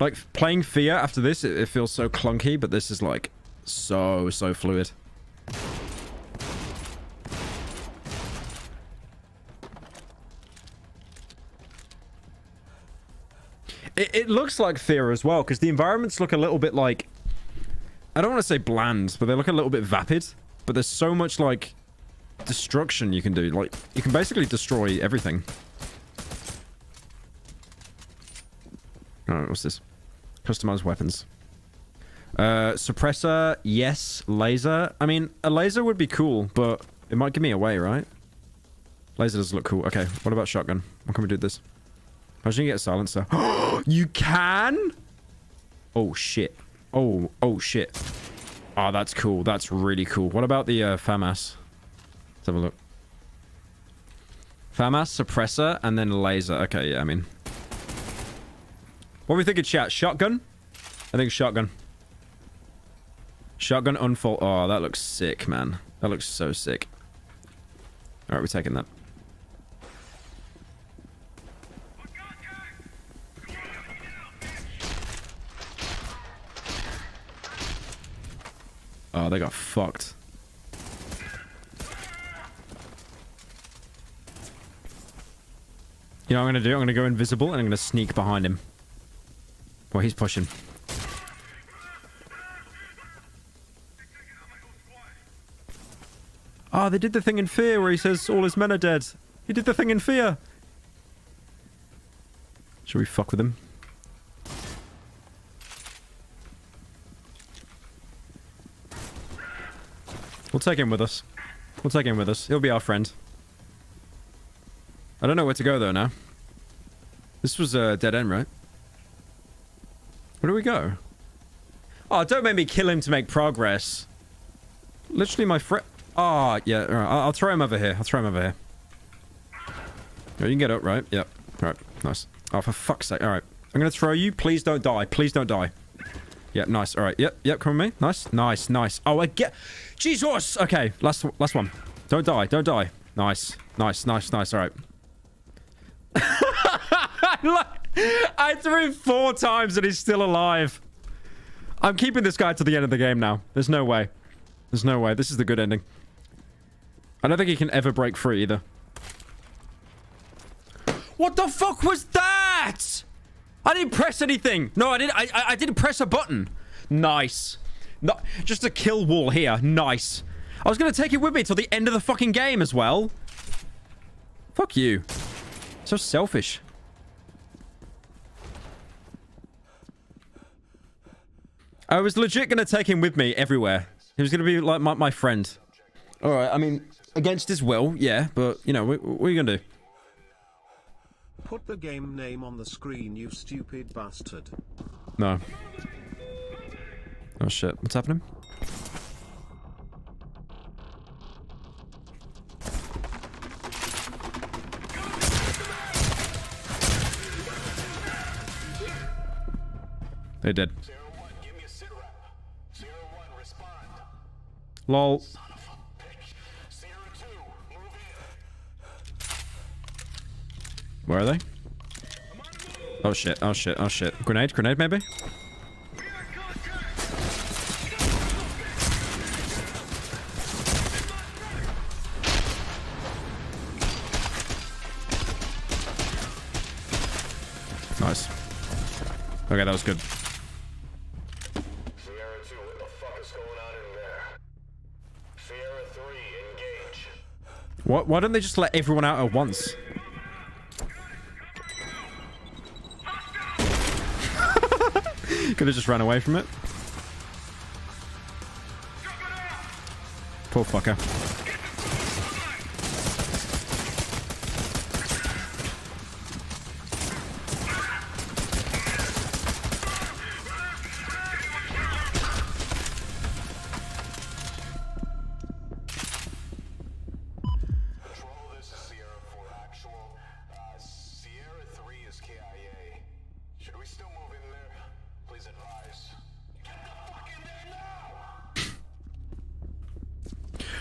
Like, playing Fear after this, it feels so clunky, but this is, like, so fluid. It looks like Fear as well, because the environments look a little bit like... I don't want to say bland, but they look a little bit vapid. But there's so much, like, destruction you can do. Like, you can basically destroy everything. Alright, what's this? Customized weapons. Suppressor, yes. Laser. I mean, a laser would be cool, but it might give me away, right? Laser does look cool. Okay, what about shotgun? What can we do with this? Imagine you get a silencer. You can? Oh, shit. Oh, shit. Oh, that's cool. That's really cool. What about the FAMAS? have a look. FAMAS, suppressor, and then laser. Okay, yeah, I mean. What are we thinking, chat? Shotgun? I think shotgun. Shotgun unfold. Oh, that looks sick, man. That looks so sick. Alright, we're taking that. Oh, they got fucked. You know what I'm going to do? I'm going to go invisible and I'm going to sneak behind him. Well, he's pushing. Oh, they did the thing in Fear where he says all his men are dead. He did the thing in Fear. Should we fuck with him? We'll take him with us. We'll take him with us. He'll be our friend. I don't know where to go though now. This was a dead end, right? Where do we go? Oh, don't make me kill him to make progress. Literally my friend. Oh, yeah. All right. I'll throw him over here. I'll throw him over here. Oh, you can get up, right? Yep. All right. Nice. Oh, for fuck's sake. All right. I'm going to throw you. Please don't die. Please don't die. Yep. Nice. All right. Yep. Yep. Come with me. Nice. Nice. Nice. Oh, I get... Jesus. Okay. Last one. Don't die. Don't die. Nice. Nice. Nice. Nice. All right. I threw him 4 times and he's still alive. I'm keeping this guy to the end of the game now. There's no way. There's no way. This is the good ending. I don't think he can ever break free either. What the fuck was that? I didn't press anything. No, I didn't. I didn't press a button. Nice. No, just a kill wall here. Nice. I was going to take it with me till the end of the fucking game as well. Fuck you. So selfish. I was legit going to take him with me everywhere. He was going to be like my friend. Alright, I mean, against his will, yeah, but, you know, what are you going to do? Put the game name on the screen, you stupid bastard. No. Oh shit, what's happening? They did. Lol. Where are they? Oh shit, oh shit, oh shit. Grenade, grenade maybe? Nice. Okay, that was good. What? Why don't they just let everyone out at once? Could have just ran away from it. Poor fucker.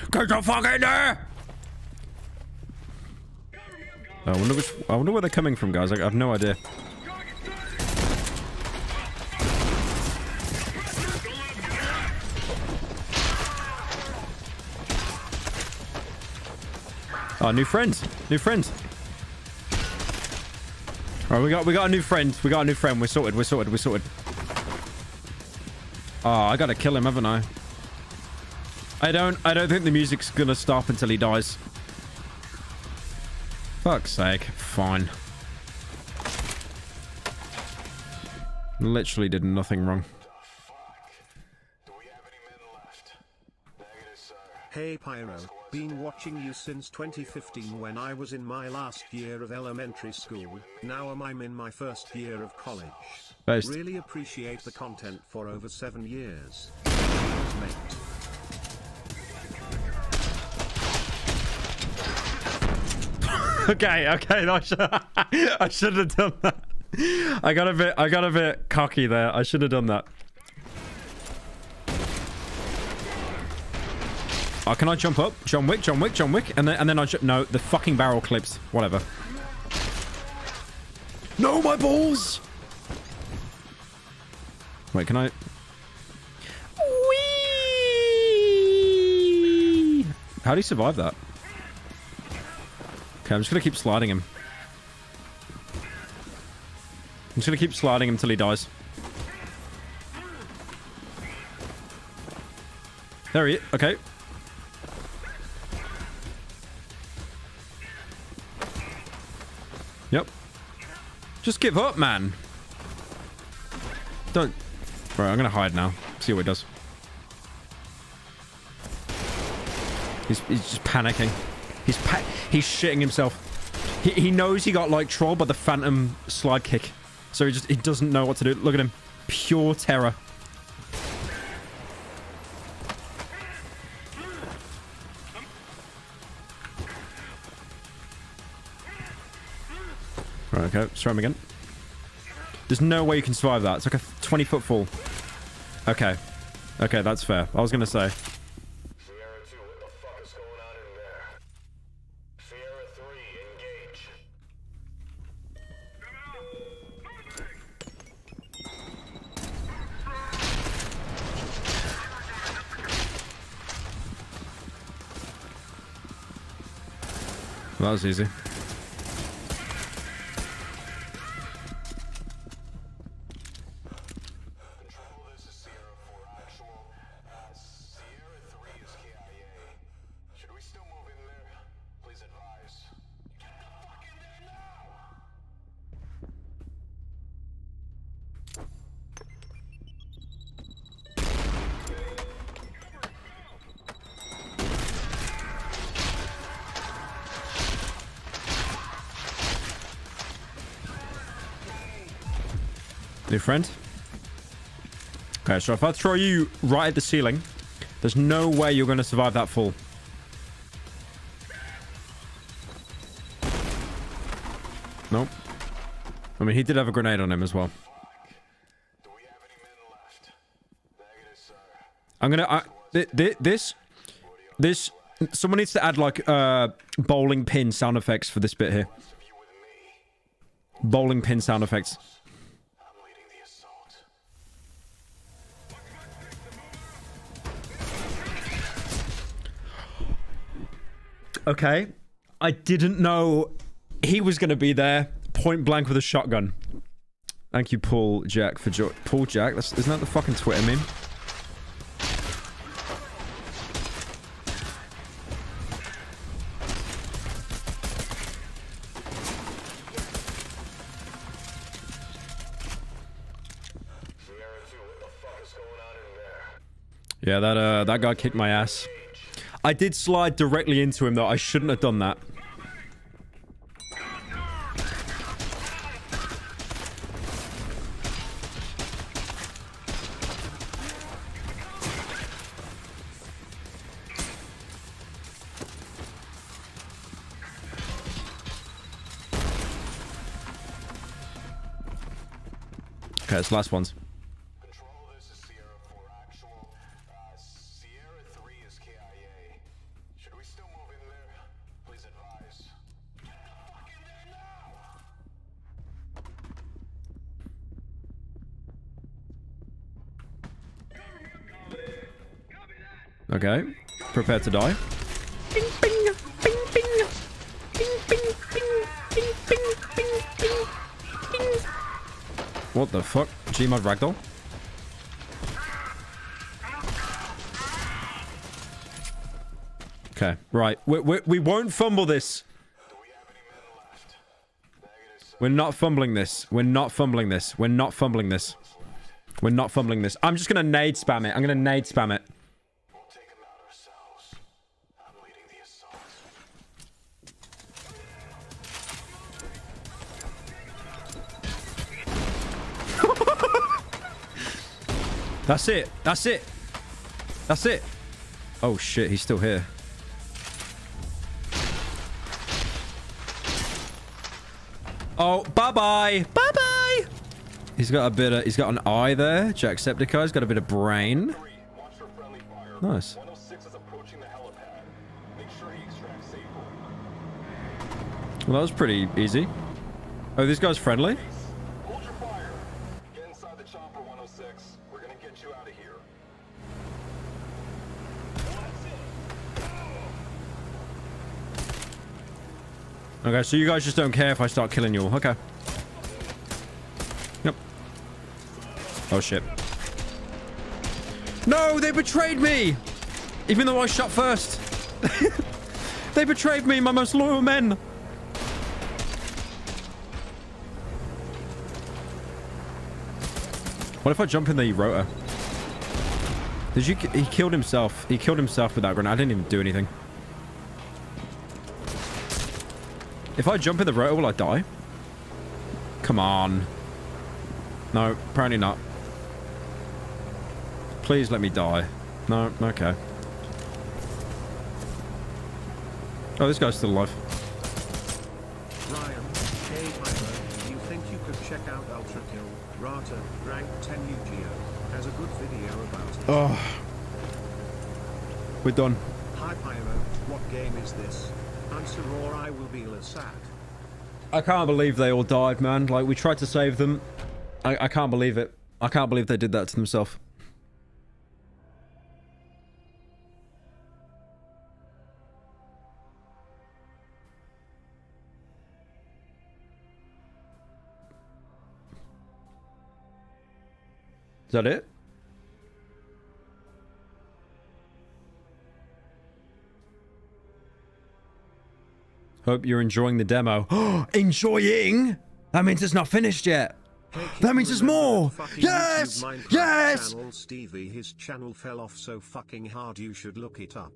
Get the fuck in there! I wonder where they're coming from, guys. I have no idea. Oh, new friend. New friend. Alright, we got a new friend. We got a new friend. We're sorted. We're sorted. We're sorted. Oh, I gotta kill him, haven't I? I don't think the music's gonna stop until he dies. Fuck's sake. Fine. Literally did nothing wrong. Hey Pyro, been watching you since 2015 when I was in my last year of elementary school. Now I'm in my first year of college. Based. Really appreciate the content for over 7 years. Mate. Okay. I should have done that. I got a bit cocky there. I should have done that. Oh, can I jump up? John Wick, and then I no, the fucking barrel clips. Whatever. No, my balls. Wait, can I? Whee! How do you survive that? Okay, I'm just gonna keep sliding him. I'm just gonna keep sliding him until he dies. There he is. Okay. Yep. Just give up, man. Don't. Right, I'm gonna hide now. See what he does. He's just panicking. He's shitting himself. He knows he got like trolled by the phantom slide kick, so he doesn't know what to do. Look at him, pure terror. Right, okay, let's try him again. There's no way you can survive that. It's like a 20-foot fall. Okay. Okay, that's fair. I was gonna say. Sierra 2, what the fuck is going on in there? Sierra 3, engage. Well, that was easy. New friend. Okay, so if I throw you right at the ceiling, there's no way you're going to survive that fall. Nope. I mean, he did have a grenade on him as well. I'm gonna... This... Someone needs to add, like, bowling pin sound effects for this bit here. Bowling pin sound effects. Okay. I didn't know he was going to be there point blank with a shotgun. Thank you, Paul Jack, for Paul Jack? Isn't that the fucking Twitter meme? Yeah, that guy kicked my ass. I did slide directly into him, though. I shouldn't have done that. Okay, it's the last ones. Okay, prepare to die. Bing, bing, bing, bing, bing, bing, bing, bing, bing, bing, bing, bing. What the fuck? Gmod ragdoll? Okay, right. We won't fumble this. We're not fumbling this. We're not fumbling this. We're not fumbling this. We're not fumbling this. I'm just gonna nade spam it. I'm gonna nade spam it. That's it. That's it. That's it. Oh shit, he's still here. Oh, bye-bye. Bye-bye. He's got an eye there. Jacksepticeye's got a bit of brain. Watch for friendly fire. Nice. 106 is approaching the helipad. Make sure he extracts safely. Well, that was pretty easy. Oh, this guy's friendly? Hold your fire. Get inside the chopper, 106. We're gonna get you out of here. Okay, so you guys just don't care if I start killing you all. Okay. Yep. Oh, shit. No, they betrayed me! Even though I shot first. They betrayed me, my most loyal men. What if I jump in the rotor? He killed himself. He killed himself with that grenade. I didn't even do anything. If I jump in the rotor, will I die? Come on. No, apparently not. Please let me die. No, okay. Oh, this guy's still alive. Ryan, hey Pyro, you think you could check out Ultra Kill, Rata, Rank 10 UGO, has a good video about it. Oh. We're done. Hi Pyro, what game is this? Answer or I will be sad. I can't believe they all died, man. Like, we tried to save them. I can't believe it. I can't believe they did that to themselves. Is that it? Hope you're enjoying the demo. Enjoying? That means it's not finished yet. That means there's more. Yes! Yes! Channel, Stevie, his channel fell off so fucking hard you should look it up.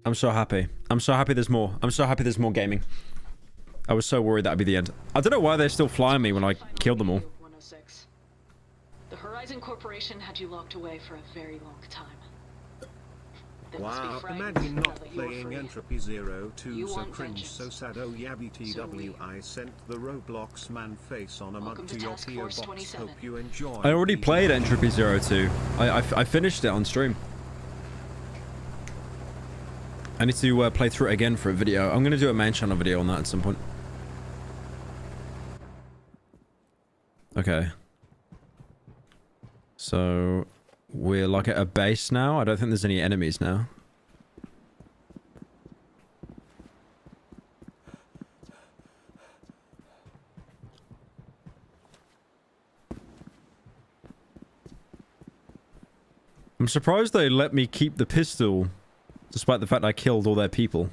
I'm so happy. I'm so happy there's more. I'm so happy there's more gaming. I was so worried that'd be the end. I don't know why they're still flying me when I killed them all. 106. The Horizon Corporation had you locked away for a very long time. They must be Wow, frightened imagine now not that you are playing free. Entropy 02 You so want cringe vengeance. so sad oh yabby TW I sent the Roblox man face on a Welcome mug to to your Task PO Force box 27. hope you enjoy. I already the- played Entropy 02. I finished it on stream. I need to play through it again for a video. I'm going to do a main channel video on that at some point. Okay. So, we're like at a base now. I don't think there's any enemies now. I'm surprised they let me keep the pistol, despite the fact I killed all their people.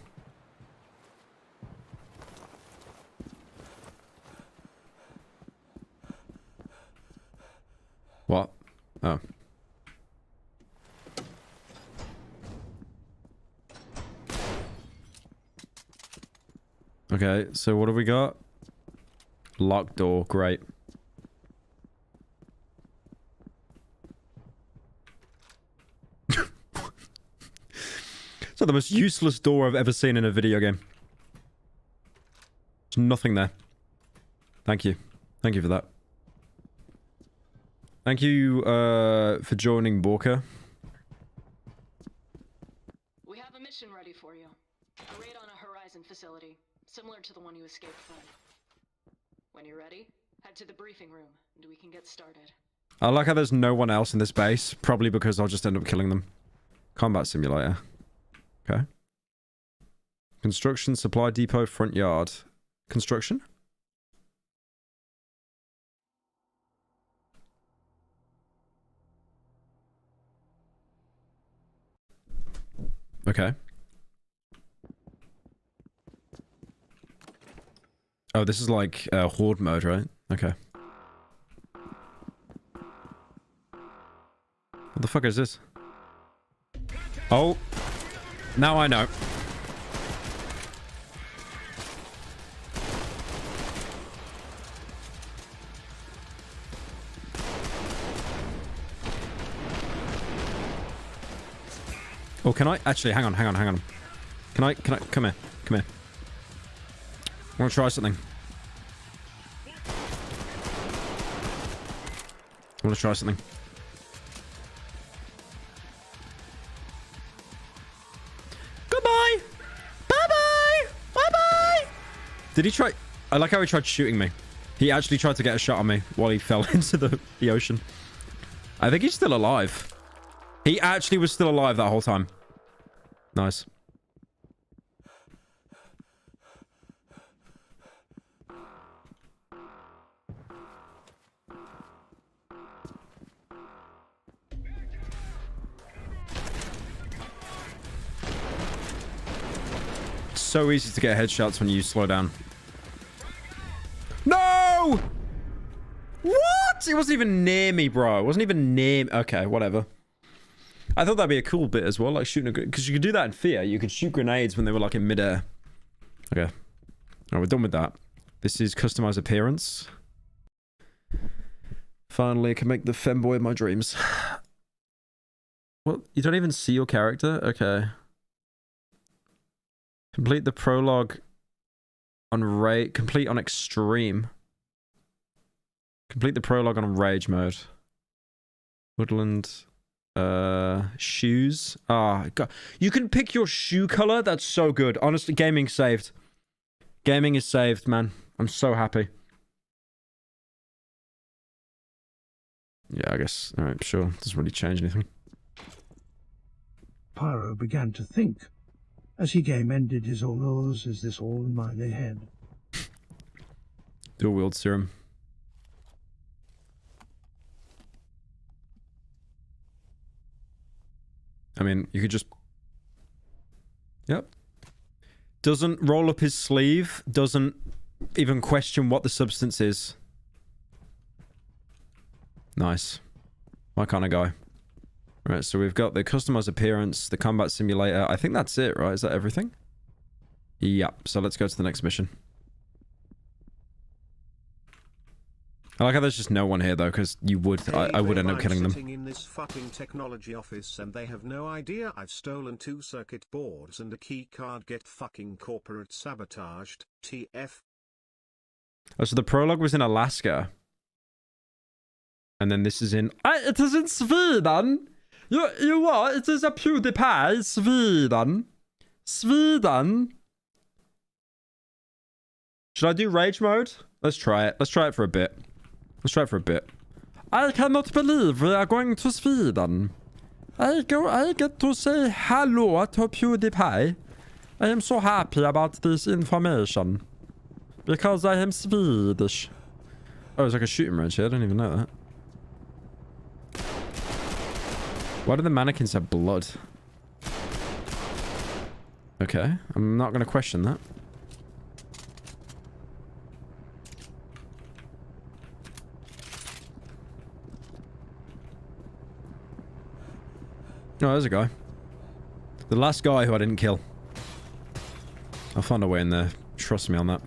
What? Oh. Okay, so what have we got? Locked door, great. It's like the most useless door I've ever seen in a video game. There's nothing there. Thank you. Thank you for that. Thank you for joining, Borka. We have a mission ready for you. A raid on a Horizon facility, similar to the one you escaped from. When you're ready, head to the briefing room, and we can get started. I like how there's no one else in this base, probably because I'll just end up killing them. Combat simulator. Okay. Construction, supply depot, front yard. Construction? Okay. Oh, this is like horde mode, right? Okay. What the fuck is this? Oh. Now I know. Oh, can I? Actually, hang on. Can I, come here. I want to try something. I want to try something. Goodbye! Bye-bye! Bye-bye! Did he try... I like how he tried shooting me. He actually tried to get a shot on me while he fell into the ocean. I think he's still alive. He actually was still alive that whole time. Nice. So easy to get headshots when you slow down. No! What? It wasn't even near me, bro. It wasn't even near me. Okay, whatever. I thought that'd be a cool bit as well, like shooting a... Because you could do that in Fear. You could shoot grenades when they were like in midair. Okay. Alright, we're done with that. This is customize appearance. Finally, I can make the femboy of my dreams. What? You don't even see your character? Okay. Complete the prologue on complete on extreme. Complete the prologue on rage mode. Woodland. Shoes. Ah, God. You can pick your shoe color. That's so good. Honestly, gaming saved. Gaming is saved, man. I'm so happy. Yeah, I guess. All right, sure. Doesn't really change anything. Pyro began to think. As he game-ended his oils, is this all in my head? Dual wield serum. I mean, you could just... Yep. Doesn't roll up his sleeve. Doesn't even question what the substance is. Nice. My kind of guy. Right, so we've got the customized appearance, the combat simulator. I think that's it, right? Is that everything? Yep. So let's go to the next mission. I like how there's just no one here, though, because you would... I would end up killing them. Sitting in this fucking technology office and they have no idea I've stolen 2 circuit boards and a key card. Get fucking corporate sabotaged. TF. Oh, so the prologue was in Alaska. And then this is in... it is in Sweden! You what? It is a PewDiePie, Sweden. Sweden. Should I do rage mode? Let's try it. Let's try it for a bit. Let's try it for a bit. I cannot believe we are going to Sweden. I get to say hello to PewDiePie. I am so happy about this information. Because I am Swedish. Oh, it's like a shooting range here. I didn't even know that. Why do the mannequins have blood? Okay, I'm not going to question that. Oh, there's a guy. The last guy who I didn't kill. I'll find a way in there. Trust me on that.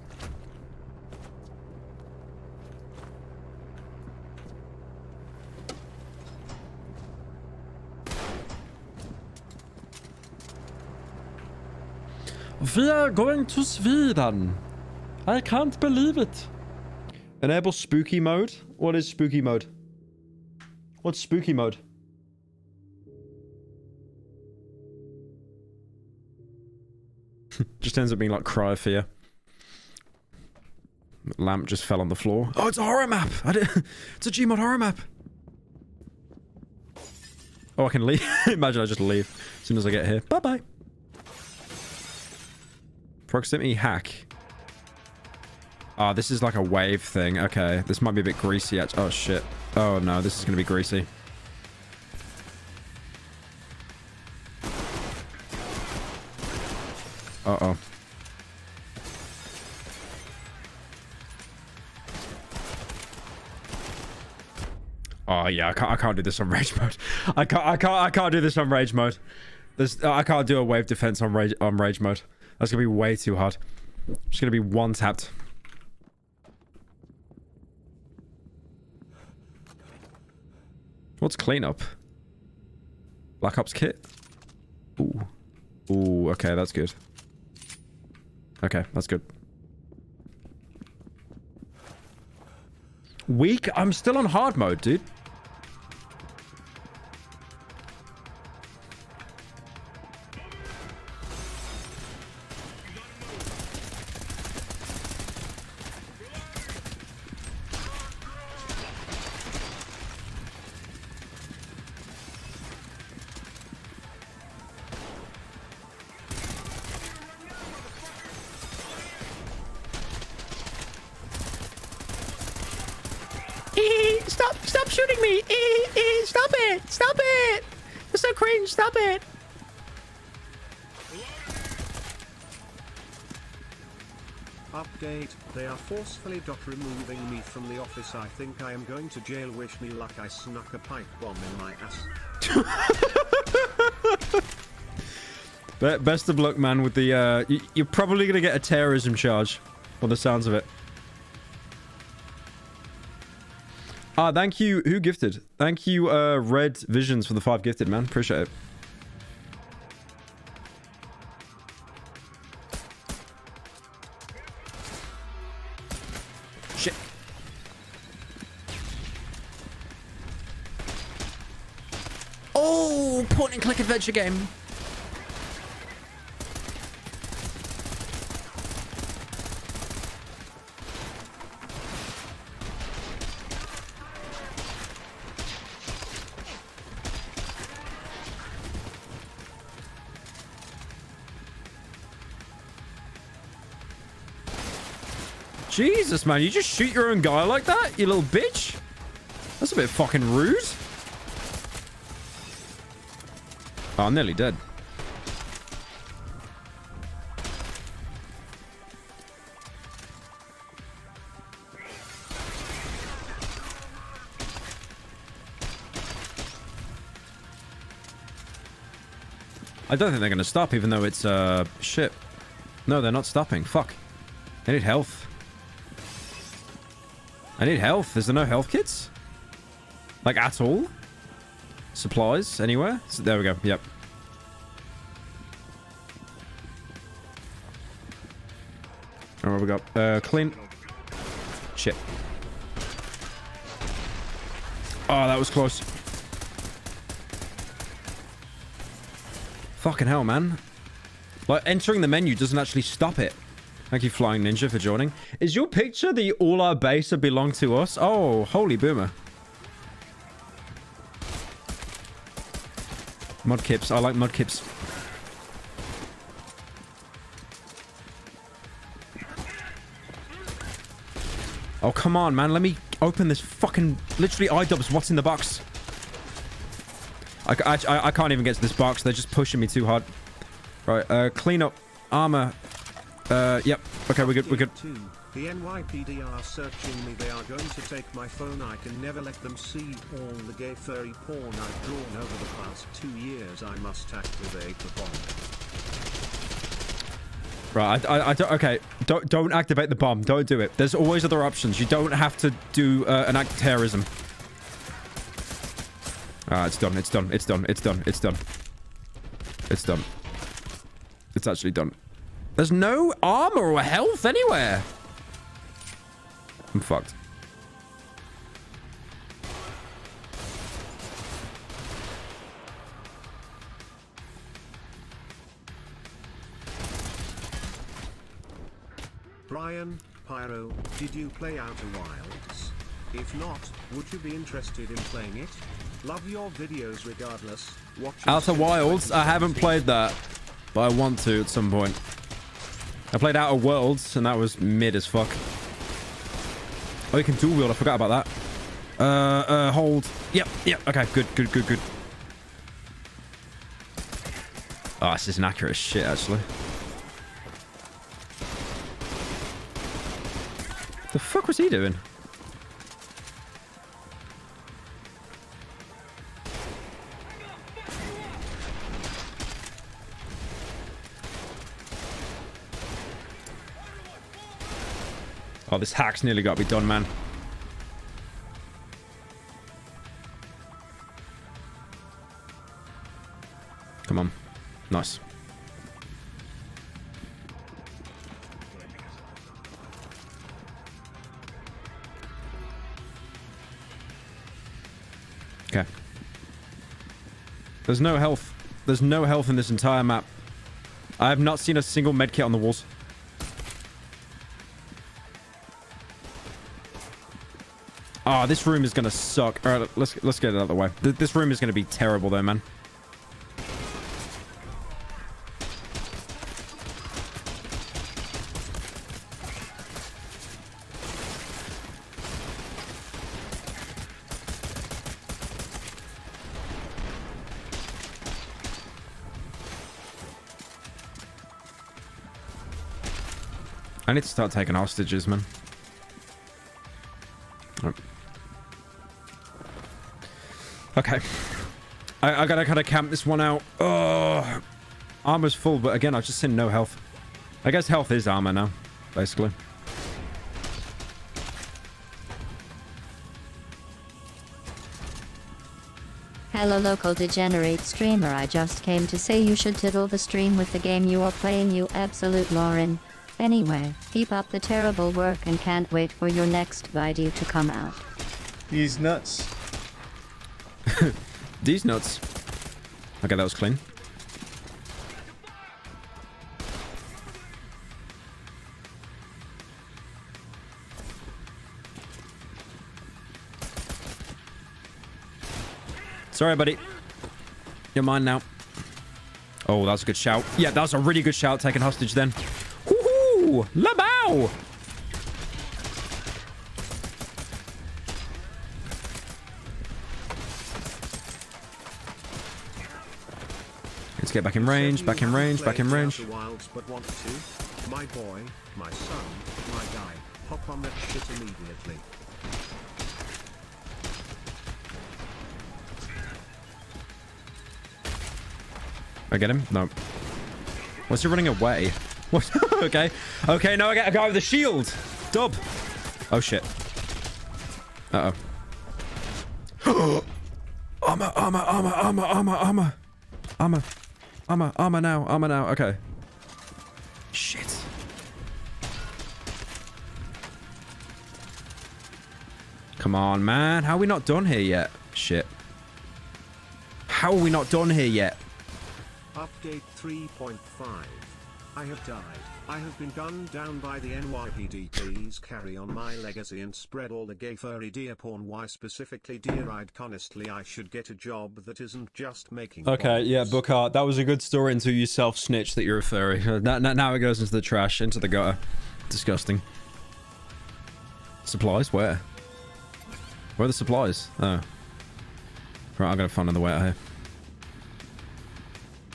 We are going to Sweden. I can't believe it. Enable spooky mode? What is spooky mode? What's spooky mode? Just ends up being like cry of fear. Lamp just fell on the floor. Oh, it's a horror map! It's a Gmod horror map! Oh, I can leave. Imagine I just leave as soon as I get here. Bye-bye. Proximity hack. Oh, this is like a wave thing. Okay, this might be a bit greasy. Oh, shit. Oh, no, this is going to be greasy. Uh-oh. Oh, yeah, I can't do this on rage mode. I can't do this on rage mode. I can't do a wave defense on rage mode. That's gonna be way too hard. Just gonna be one tapped. What's cleanup? Black Ops kit? Ooh. Ooh, okay, that's good. Okay, that's good. Weak? I'm still on hard mode, dude. Stop shooting me! Stop it! Stop it! It's so cringe. Stop it! Update, they are forcefully removing me from the office. I think I am going to jail. Wish me luck. I snuck a pipe bomb in my ass. Best of luck, man, with the, you're probably gonna get a terrorism charge, by the sounds of it. Ah, thank you. Who gifted? Thank you, Red Visions, for the 5 gifted, man. Appreciate it. Shit. Oh, point and click adventure game. Jesus, man, you just shoot your own guy like that, you little bitch? That's a bit fucking rude. Oh, I'm nearly dead. I don't think they're going to stop, even though it's, shit. No, they're not stopping. Fuck. I need health. I need health. Is there no health kits? Like, at all? Supplies? Anywhere? So, there we go. Yep. Oh, what we got? Clean. Shit. Oh, that was close. Fucking hell, man. Like, entering the menu doesn't actually stop it. Thank you, Flying Ninja, for joining. Is your picture the all our base that belong to us? Oh, holy boomer. Mudkips. I like mudkips. Oh, come on, man. Let me open this fucking... Literally, iDubbbz. What's in the box? I can't even get to this box. They're just pushing me too hard. Right, clean up. Armor. Yep. Okay, we're good. We're good. The NYPD are searching me. They are going to take my phone. I can never let them see all the gay furry porn I've drawn over the past 2 years. I must activate the bomb. Right, I don't... Okay, don't activate the bomb. Don't do it. There's always other options. You don't have to do an act of terrorism. Ah, it's done. It's done. It's done. It's done. It's done. It's done. It's actually done. There's no armor or health anywhere. I'm fucked. Brian, Pyro, did you play Outer Wilds? If not, would you be interested in playing it? Love your videos regardless. Outer Wilds? I haven't played that, but I want to at some point. I played Outer Worlds, and that was mid as fuck. Oh, you can dual wield. I forgot about that. Hold. Yep, yep. Okay, good, good, good, good. Oh, this is inaccurate as shit, actually. The fuck was he doing? Oh, this hack's nearly got to be done, man. Come on. Nice. Okay. There's no health. There's no health in this entire map. I have not seen a single medkit on the walls. Oh, this room is gonna suck. All right, let's get it out of the way. This room is gonna be terrible, though, man. I need to start taking hostages, man. Oh. Okay. I gotta kind of camp this one out. Oh, armor's full, but again, I've just seen no health. I guess health is armor now, basically. Hello local degenerate streamer, I just came to say you should title the stream with the game you are playing, you absolute Lauren. Anyway, keep up the terrible work and can't wait for your next video to come out. These nuts. These nuts. Okay, that was clean. Sorry, buddy. You're mine now. Oh, that was a good shout. Yeah, that was a really good shout, taking hostage then. Woohoo! Labao! Let's get back in range, back in range, back in range. Wilds, but want to? My boy, my son, my guy, hop on that shit immediately. I get him? No. What's he running away? What? Okay. Okay, now I get a guy with a shield. Dub. Oh, shit. Uh-oh. Armor. Armor now. Okay. Shit. Come on, man. How are we not done here yet? Shit. How are we not done here yet? Update 3.5. I have died. I have been gunned down by the NYPD. Please carry on my legacy and spread all the gay furry deer porn. Why specifically deer? Honestly, I should get a job that isn't just making Okay, bombs. yeah, Bookart, that was a good story until you self-snitched that you're a furry. Now it goes into the trash, into the gutter. Disgusting. Supplies? Where? Where are the supplies? Oh. Right, I'm gonna find another way out here.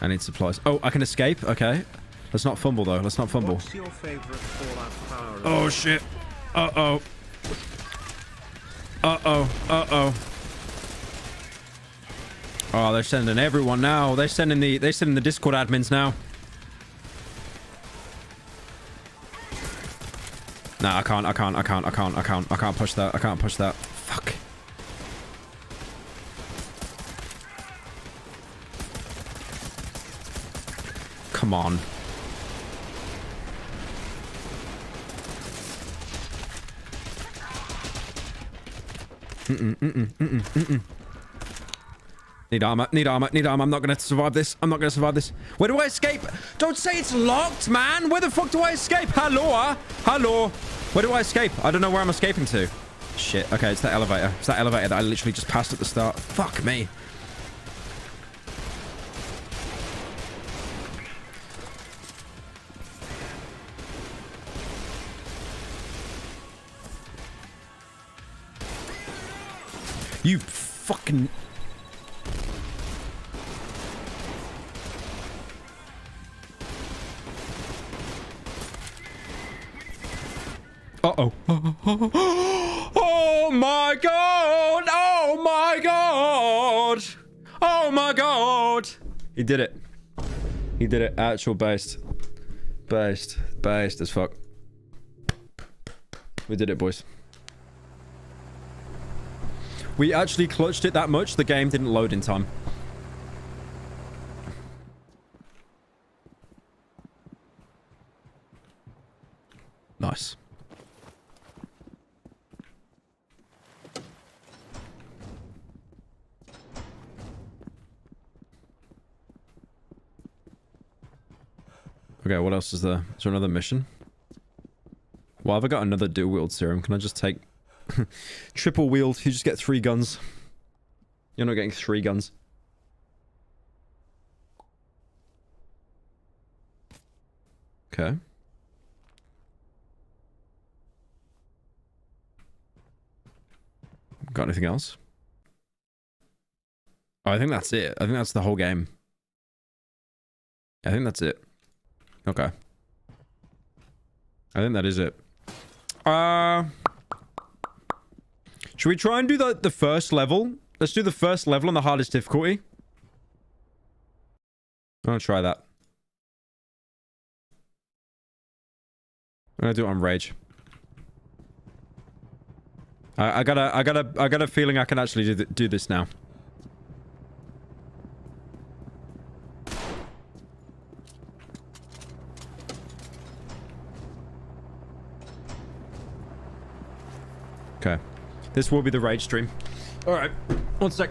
I need supplies. Oh, I can escape? Okay. Let's not fumble, though. Let's not fumble. What's your favorite Fallout power? Oh, shit. Uh-oh. Oh, they're sending everyone now. They're sending the Discord admins now. Nah, I can't push that. I can't push that. Fuck. Come on. Need armor. I'm not gonna survive this. Where do I escape? Don't say it's locked, man. Where the fuck do I escape? Hello? Where do I escape? I don't know where I'm escaping to. Shit. Okay, it's that elevator. It's that elevator that I literally just passed at the start. Fuck me. You fucking... Uh-oh. Oh my god! Oh my god! Oh my god! He did it. He did it. Actual based. Based as fuck. We did it, boys. We actually clutched it that much, the game didn't load in time. Nice. Okay, what else is there? Is there another mission? Well, have I got another dual wield serum? Can I just take triple wield? You just get 3 guns. You're not getting 3 guns. Okay. Got anything else? Oh, I think that's it. I think that's the whole game. I think that's it. Okay. I think that is it. Should we try and do the first level? Let's do the first level on the hardest difficulty. I'm gonna try that. I'm gonna do it on rage. I got a feeling I can actually do this now. Okay. This will be the rage stream. Alright. 1 sec.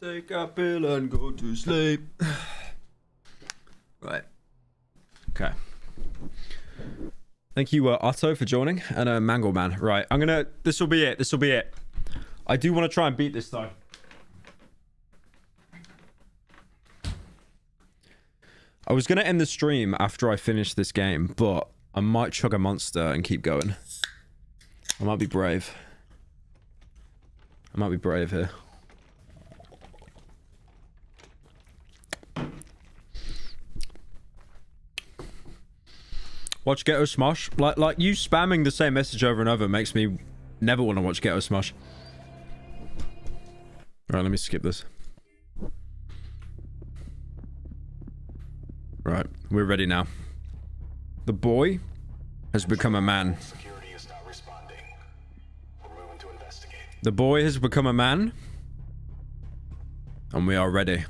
Take a pill and go to sleep. Right. Okay. Thank you, Otto, for joining, and Mangle Man. Right, I'm gonna... This will be it. This will be it. I do want to try and beat this, though. I was gonna end the stream after I finish this game, but I might chug a monster and keep going. I might be brave. I might be brave here. Watch Ghetto Smosh. Like you spamming the same message over and over makes me never want to watch Ghetto Smosh. Alright, let me skip this. Right, we're ready now. The boy has become a man. The boy has become a man. And we are ready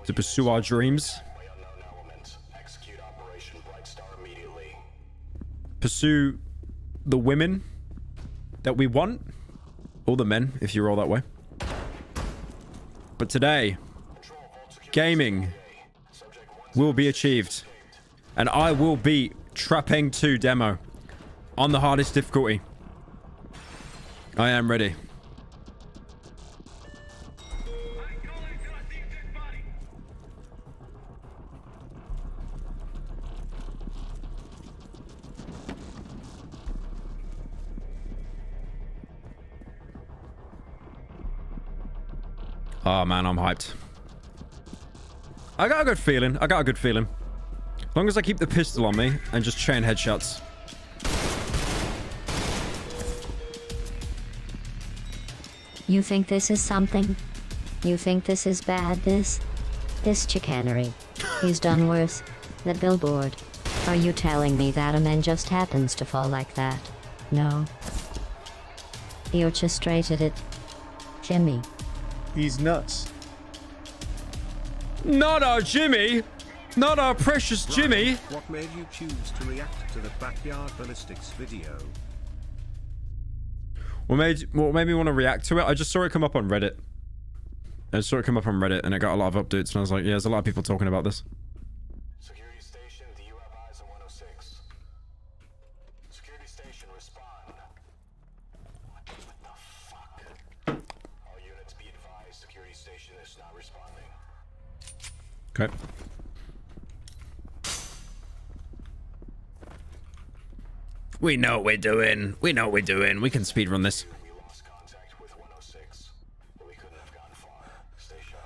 to pursue our dreams. Pursue the women that we want. Or the men, if you roll that way. But today, gaming will be achieved. And I will beat Trapeng 2 demo on the hardest difficulty. I am ready. Oh man, I'm hyped. I got a good feeling. I got a good feeling. As long as I keep the pistol on me and just chain headshots. You think this is something? You think this is bad, this chicanery? He's done worse. The billboard. Are you telling me that a man just happens to fall like that? No. He orchestrated it. Jimmy. He's nuts. Not our Jimmy! Not our precious Jimmy! What made you choose to react to the backyard ballistics video? What made me want to react to it? I just saw it come up on Reddit. I saw it come up on Reddit and it got a lot of updates and I was like, yeah, there's a lot of people talking about this. Security station, do you have eyes on 106? Security station, respond. What the fuck? All units be advised, security station is not responding. Okay. We know what we're doing. We know what we're doing. We can speedrun this. We lost contact with 106, but we couldn't have gone far. Stay sharp.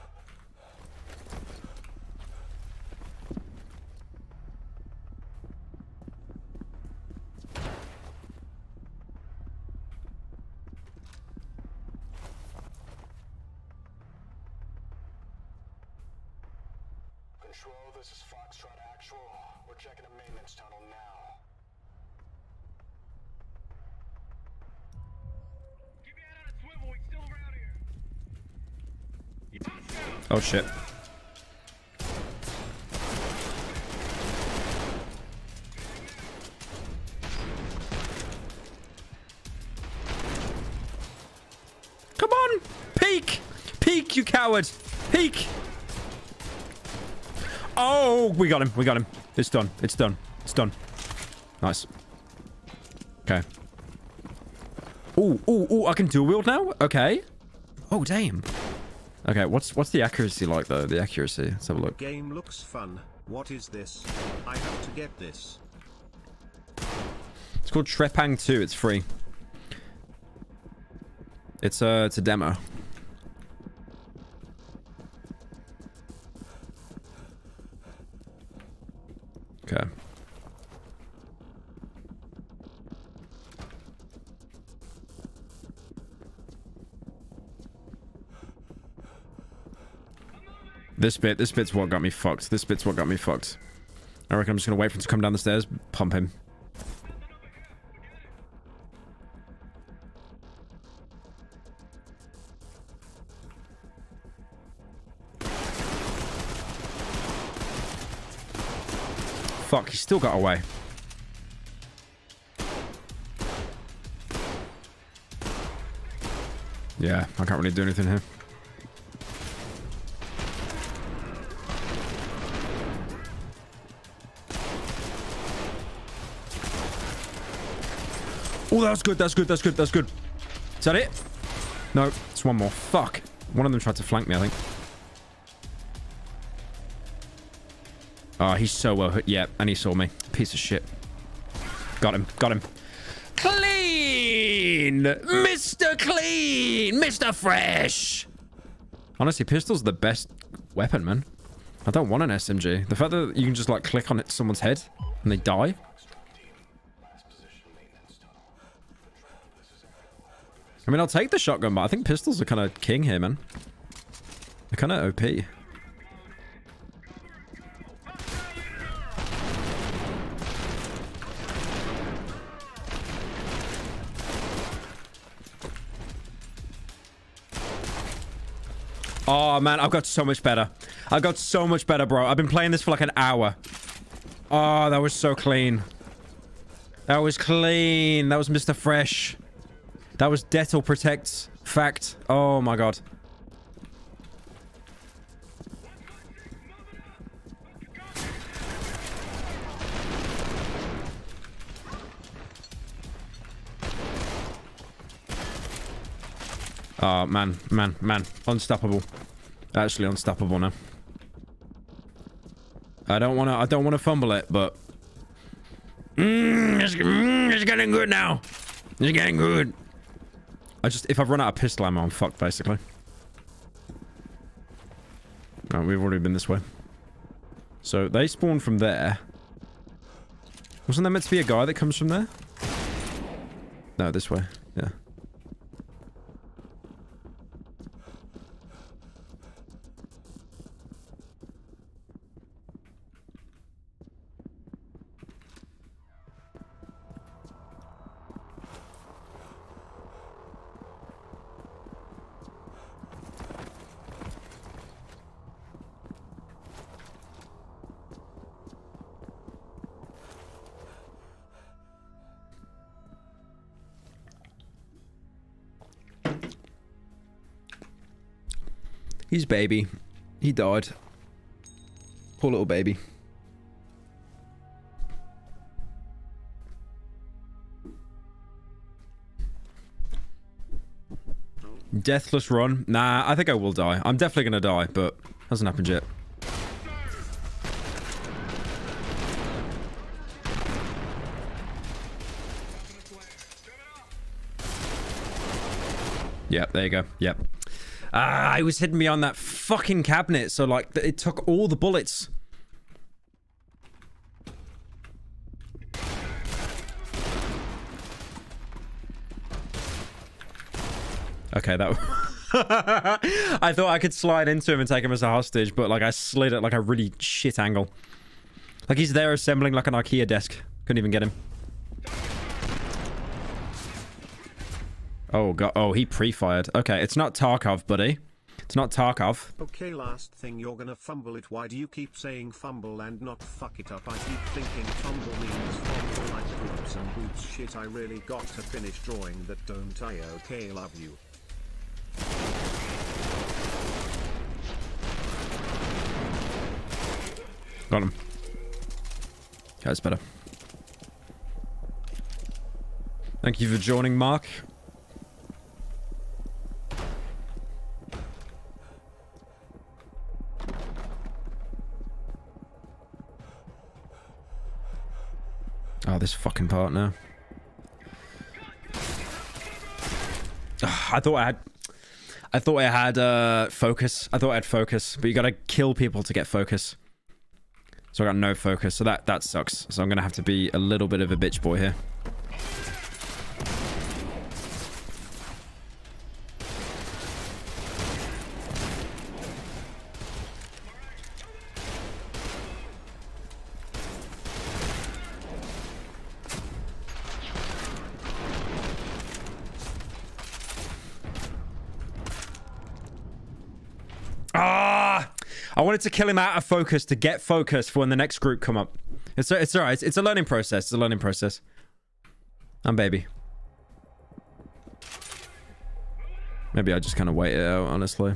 Control, this is Foxtrot Actual. We're checking a maintenance tunnel now. Oh shit. Come on! Peek! Peek, you coward! Peek! Oh, we got him. We got him. It's done. It's done. It's done. Nice. Okay. Ooh, I can dual wield now? Okay. Oh, damn. Okay, what's the accuracy like, though? The accuracy. Let's have a look. Game looks fun. What is this? I have to get this. It's called Trepang 2. It's free. It's a demo. Okay. This bit's what got me fucked. This bit's what got me fucked. I reckon I'm just gonna wait for him to come down the stairs, pump him. Fuck, he still got away. Yeah, I can't really do anything here. Oh, that was good. That's good. That's good. That's good. Is that it? No, it's one more. Fuck. One of them tried to flank me, I think. Oh, he's so well hit. Yeah, and he saw me. Piece of shit. Got him. Got him. Clean! Mr. Clean! Mr. Fresh! Honestly, pistol's the best weapon, man. I don't want an SMG. The fact that you can just, like, click on it to someone's head and they die. I mean, I'll take the shotgun, but I think pistols are kind of king here, man. They're kind of OP. Oh, man, I've got so much better. I got so much better, bro. I've been playing this for like an hour. Oh, that was so clean. That was clean. That was Mr. Fresh. That was Dettel Protect fact. Oh, my God. Oh, man. Unstoppable. Actually unstoppable now. I don't want to fumble it, but it's getting good now. It's getting good. If I've run out of pistol ammo, I'm fucked, basically. Oh, we've already been this way. So they spawn from there. Wasn't there meant to be a guy that comes from there? No, this way. Yeah. His baby. He died. Poor little baby. Deathless run? Nah, I think I will die. I'm definitely gonna die, but hasn't happened yet. Yep, there you go. Yep. It was hidden behind that fucking cabinet, so like it took all the bullets. Okay, that... I thought I could slide into him and take him as a hostage, but like I slid at like a really shit angle. Like he's there assembling like an IKEA desk. Couldn't even get him. Oh god, oh he pre-fired. Okay, it's not Tarkov, buddy. It's not Tarkov. Okay, last thing, you're gonna fumble it. Why do you keep saying fumble and not fuck it up? I keep thinking fumble means fumble like boobs and boobs shit. I really got to finish drawing that, don't I? Okay, love you. Got him. That's better. Thank you for joining, Mark. Oh, this fucking part now. I thought I had focus. I thought I had focus, but you gotta kill people to get focus. So I got no focus, so that sucks. So I'm gonna have to be a little bit of a bitch boy here. I wanted to kill him out of focus to get focus for when the next group come up. It's alright. It's a learning process. It's a learning process. I'm baby. Maybe I just kind of wait it out, honestly.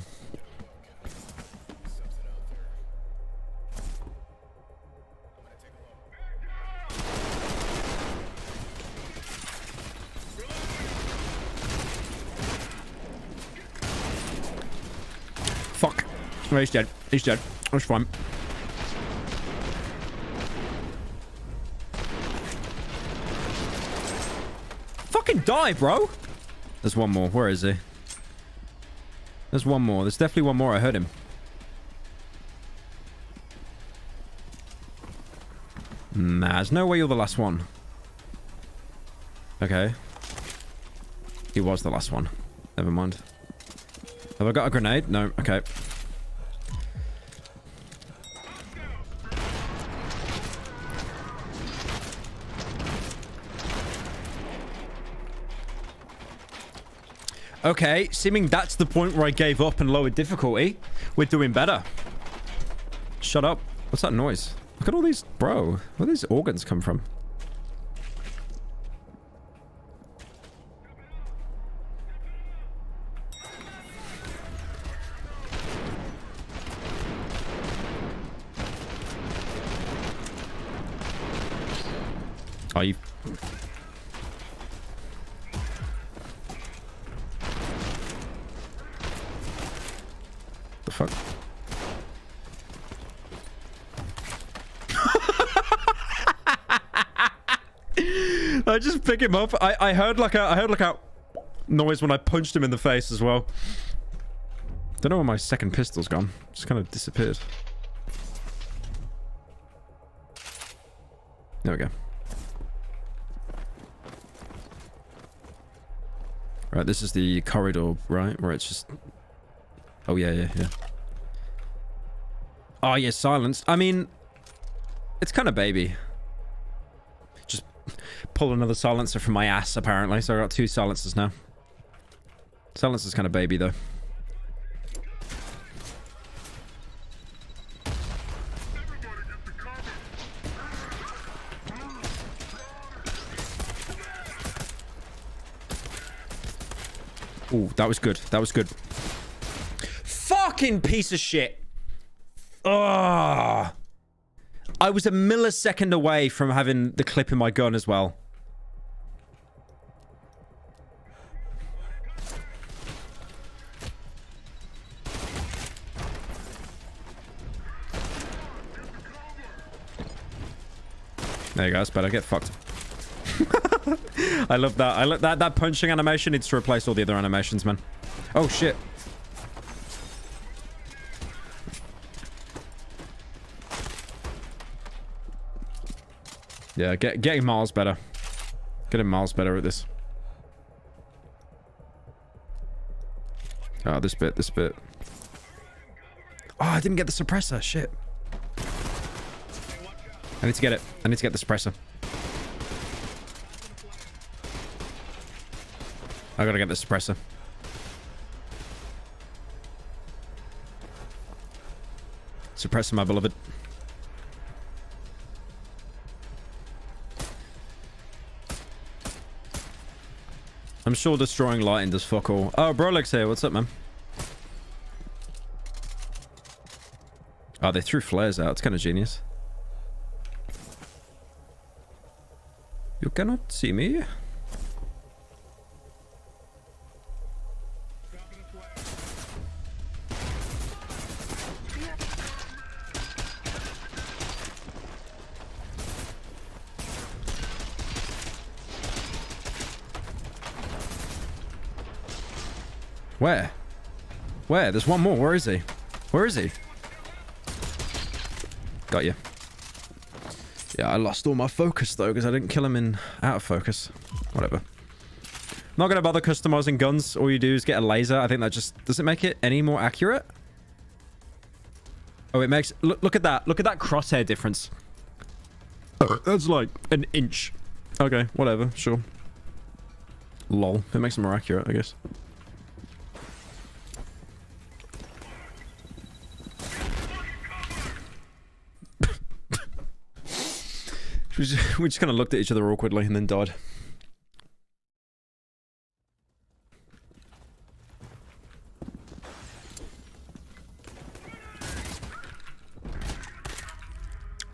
Fuck. Oh, he's dead. He's dead. That's fine. Fucking die, bro. There's one more. Where is he? There's one more. There's definitely one more. I heard him. Nah, there's no way you're the last one. Okay. He was the last one. Never mind. Have I got a grenade? No. Okay. Okay, seeming that's the point where I gave up and lowered difficulty. We're doing better. Shut up. What's that noise? Look at all these... Bro, where do these organs come from? Are you... The fuck? I just pick him up. I heard like a noise when I punched him in the face as well. Don't know where my second pistol's gone. Just kind of disappeared. There we go. Right, this is the corridor, right? Where it's just... Oh, yeah. Oh, yeah, silence. I mean, it's kind of baby. Just pull another silencer from my ass, apparently. So I got 2 silencers now. Silencer's kind of baby, though. Ooh, that was good. That was good. Fucking piece of shit. Ugh. I was a millisecond away from having the clip in my gun as well. There you go. That's better. Get fucked. I love that. I love that. That punching animation needs to replace all the other animations, man. Oh, shit. Yeah, getting Miles better. Getting Miles better at this. Oh, this bit. Oh, I didn't get the suppressor. Shit. I need to get it. I need to get the suppressor. I gotta get the suppressor. Suppressor, my beloved. I'm sure destroying lighting does fuck all. Oh, Broleg's here. What's up, man? Oh, they threw flares out. It's kind of genius. You cannot see me. Where? Where? There's one more. Where is he? Where is he? Got you. Yeah, I lost all my focus though because I didn't kill him in out of focus. Whatever. Not gonna bother customizing guns. All you do is get a laser. I think that just... Does it make it any more accurate? Oh, it makes... Look at that. Look at that crosshair difference. That's like an inch. Okay, whatever. Sure. Lol. It makes it more accurate, I guess. We just kind of looked at each other awkwardly and then died.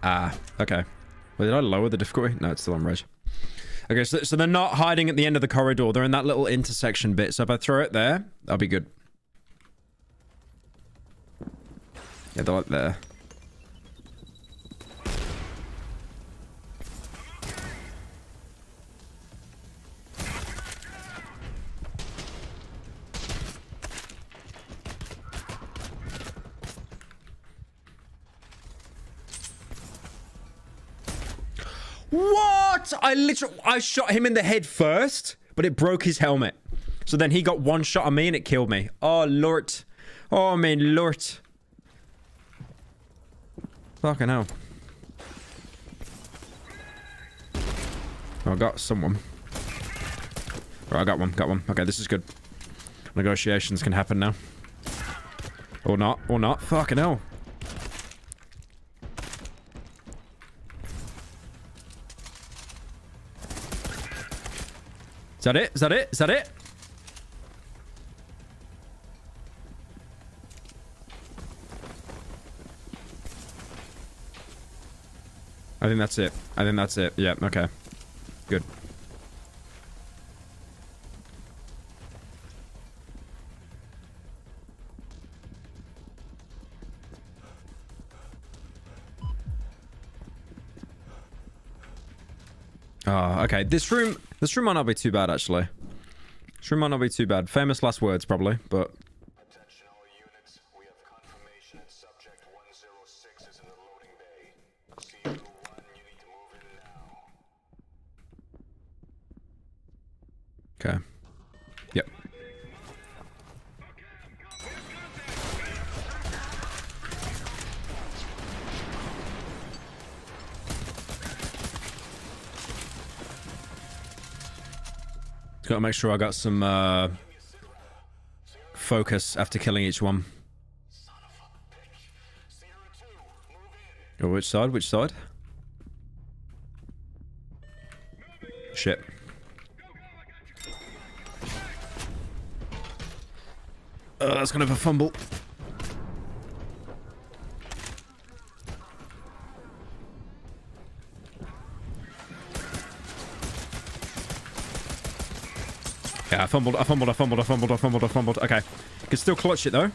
Ah, okay. Well, did I lower the difficulty? No, it's still on reg. Okay, so they're not hiding at the end of the corridor. They're in that little intersection bit. So if I throw it there, that'll be good. Yeah, they're like there. What? I shot him in the head first, but it broke his helmet. So then he got one shot on me and it killed me. Oh, Lord. Oh, man, Lord. Fucking hell. Oh, I got someone. Right, I got one. Okay, this is good. Negotiations can happen now. Or not. Fucking hell. Is that it? Is that it? Is that it? I think that's it. I think that's it. Yeah, okay. Good. Oh, okay. This room might not be too bad, actually. This room might not be too bad. Famous last words, probably, but... Attention all units. We have confirmation that subject 106 is in the loading bay. CO1, you need to move in now. Okay. Yep. Gotta make sure I got some focus after killing each one. Oh, which side? Which side? Shit. That's kind of a fumble. Yeah, I fumbled. Okay. Can still clutch it, though.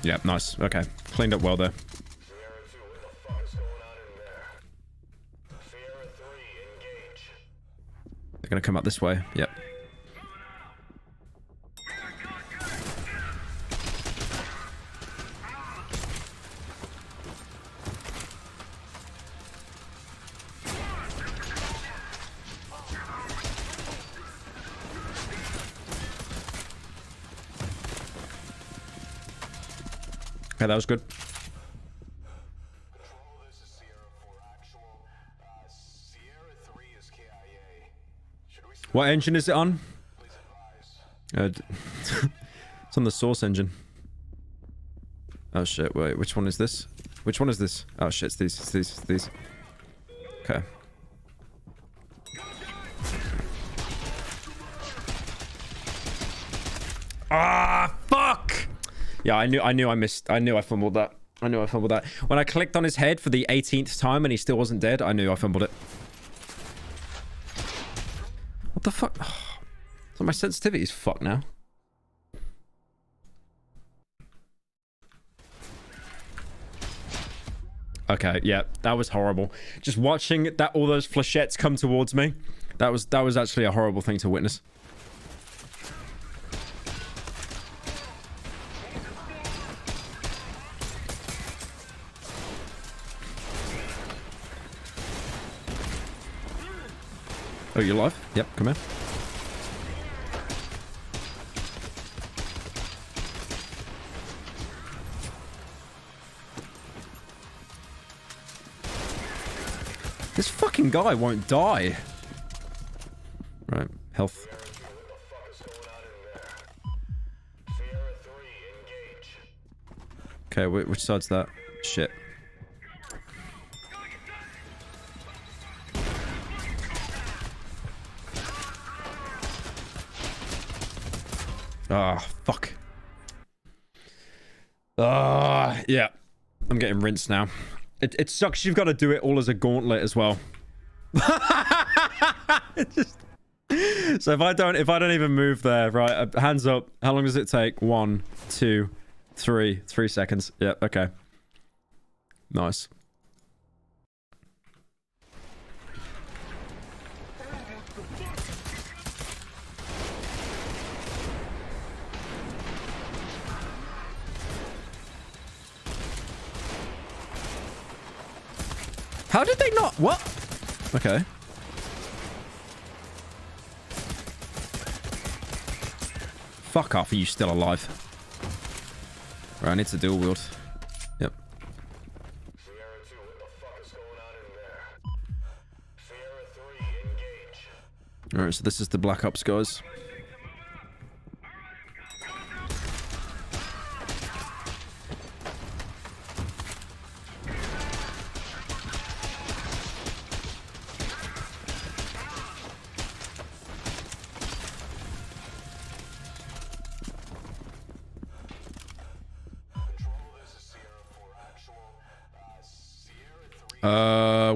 Yeah, nice. Okay. Cleaned up well there. Sierra 2, what the fuck is going on in there? Sierra 3, engage. They're gonna come up this way. Yep. Okay, that was good. Control, this is Sierra 4 actual. Sierra 3 is KIA. Should we What engine is it on? please advise? It's on the source engine. Oh shit, wait, which one is this? Which one is this? Oh shit, it's these, it's these, it's these. Okay. Ah, fuck! Yeah, I knew I fumbled that. I knew I fumbled that. When I clicked on his head for the 18th time and he still wasn't dead, I knew I fumbled it. What the fuck? Oh, so my sensitivity's fucked now. Okay, yeah, that was horrible. Just watching that all those flechettes come towards me, that was actually a horrible thing to witness. Oh, you're live? Yep, come here. This fucking guy won't die. Right, health. Okay, which side's that? Shit. Ah, fuck. Ah, yeah. I'm getting rinsed now. It sucks you've got to do it all as a gauntlet as well. So if I don't even move there, right? Hands up. How long does it take? 1, 2, 3. 3 seconds. Yep, okay. Nice. How did they not? What? Okay. Fuck off, are you still alive? Right, I need to dual wield. Yep. Sierra 2, what the fuck is going on in there? Sierra 3, engage. Alright, so this is the Black Ops, guys.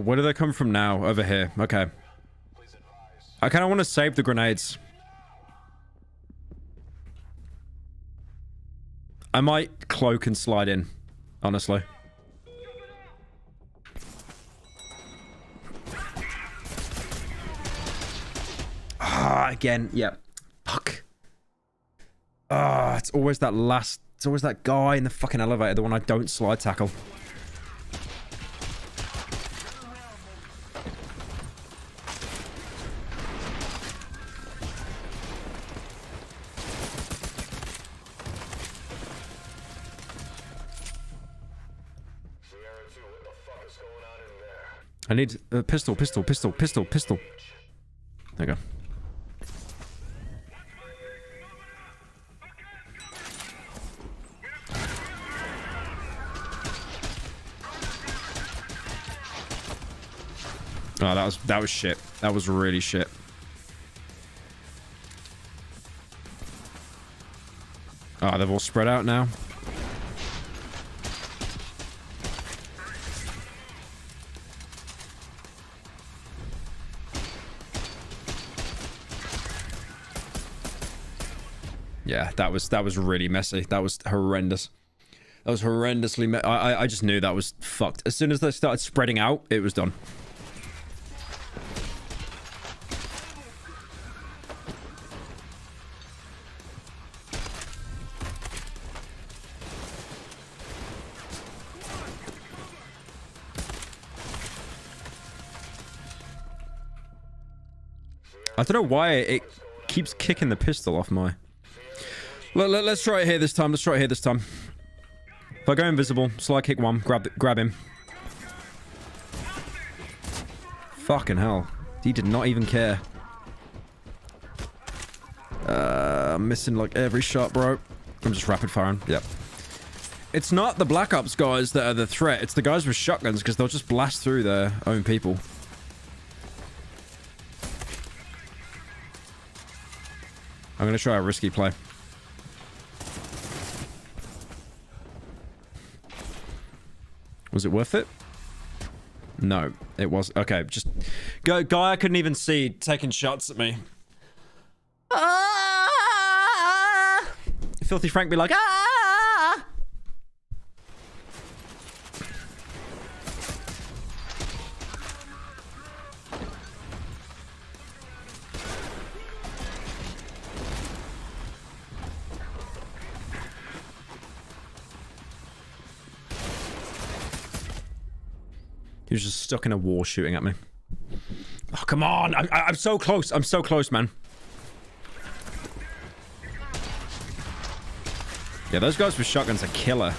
Where do they come from now? Over here. Okay. I kind of want to save the grenades. I might cloak and slide in, honestly. Ah, again. Yep. Fuck. Ah, it's always that last... It's always that guy in the fucking elevator, the one I don't slide tackle. I need a pistol. There you go. Oh, that was shit. That was really shit. Oh, they've all spread out now. Yeah, that was really messy. That was horrendous. That was horrendously... I just knew that was fucked. As soon as they started spreading out, it was done. I don't know why it keeps kicking the pistol off my... Let's try it here this time. Let's try it here this time. If I go invisible, slide kick one, grab him. Fucking hell. He did not even care. I'm missing like every shot, bro. I'm just rapid firing. Yep. It's not the Black Ops guys that are the threat. It's the guys with shotguns because they'll just blast through their own people. I'm going to try a risky play. Was it worth it? No, it was. Okay, just... Guy I couldn't even see taking shots at me. Ah! Filthy Frank be like, ah! He was just stuck in a wall shooting at me. Oh, come on. I'm so close. I'm so close, man. Yeah, those guys with shotguns are killer.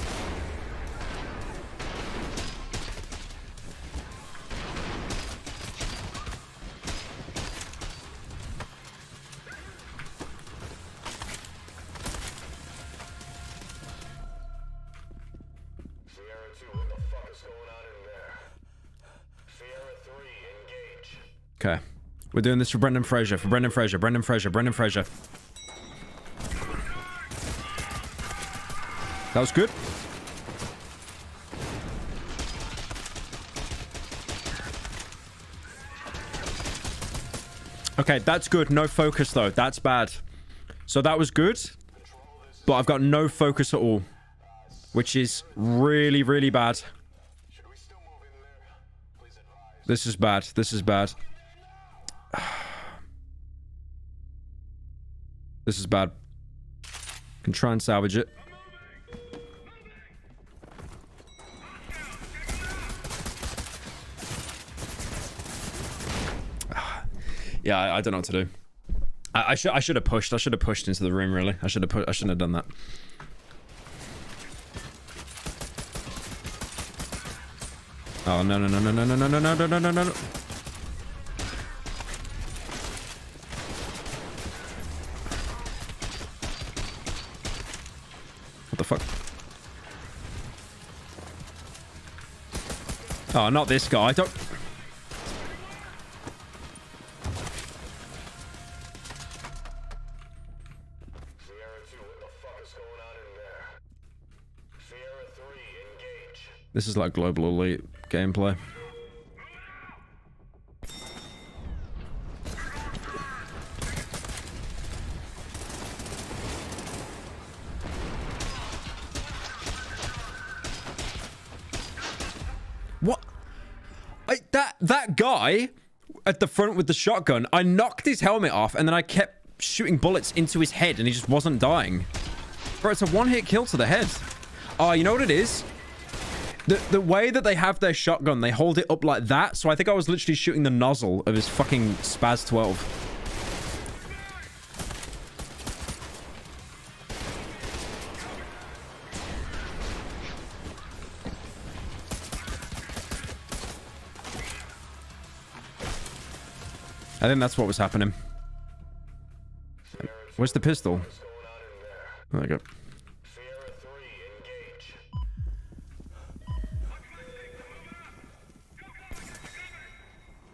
Okay. We're doing this for Brendan Fraser. For Brendan Fraser. Brendan Fraser. Brendan Fraser. That was good. Okay, that's good. No focus, though. That's bad. So that was good. But I've got no focus at all. Which is really, really bad. This is bad. This is bad. This is bad. Can try and salvage it. Yeah, I don't know what to do. I should have pushed. I should have pushed into the room. Really, I shouldn't have done that. Oh no no no no no no no no no no no no. What the fuck? Oh, not this guy. Don't. This is like global elite gameplay. What? That guy at the front with the shotgun, I knocked his helmet off and then I kept shooting bullets into his head and he just wasn't dying. Bro, it's a one-hit kill to the head. Oh, you know what it is? The way that they have their shotgun, they hold it up like that. So I think I was literally shooting the nozzle of his fucking Spaz 12. I think that's what was happening. Where's the pistol? There we go.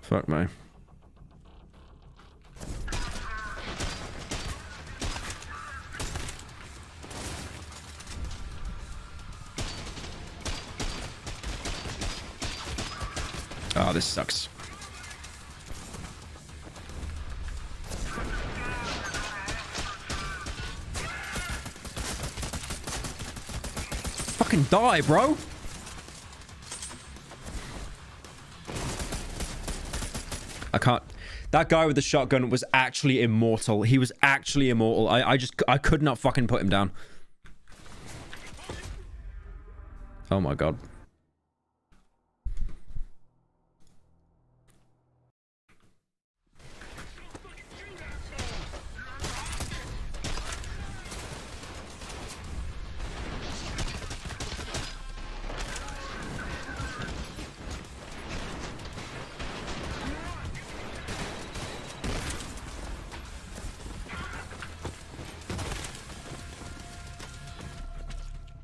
Fuck me. Oh, this sucks. fucking die, bro. I can't. That guy with the shotgun was actually immortal. He was actually immortal. I could not fucking put him down. Oh my god.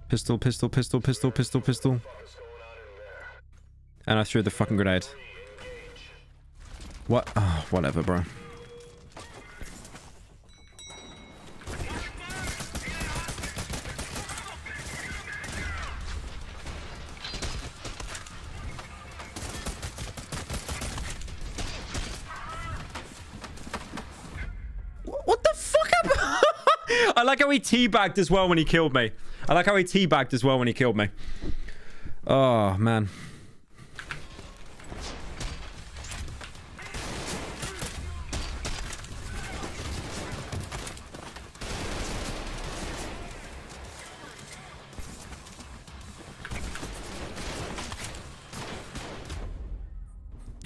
Pistol, pistol, pistol, pistol, pistol, pistol. And I threw the fucking grenade. What? Oh, whatever, bro. What the fuck happened? I like how he teabagged as well when he killed me. I like how he teabagged as well when he killed me. Oh, man.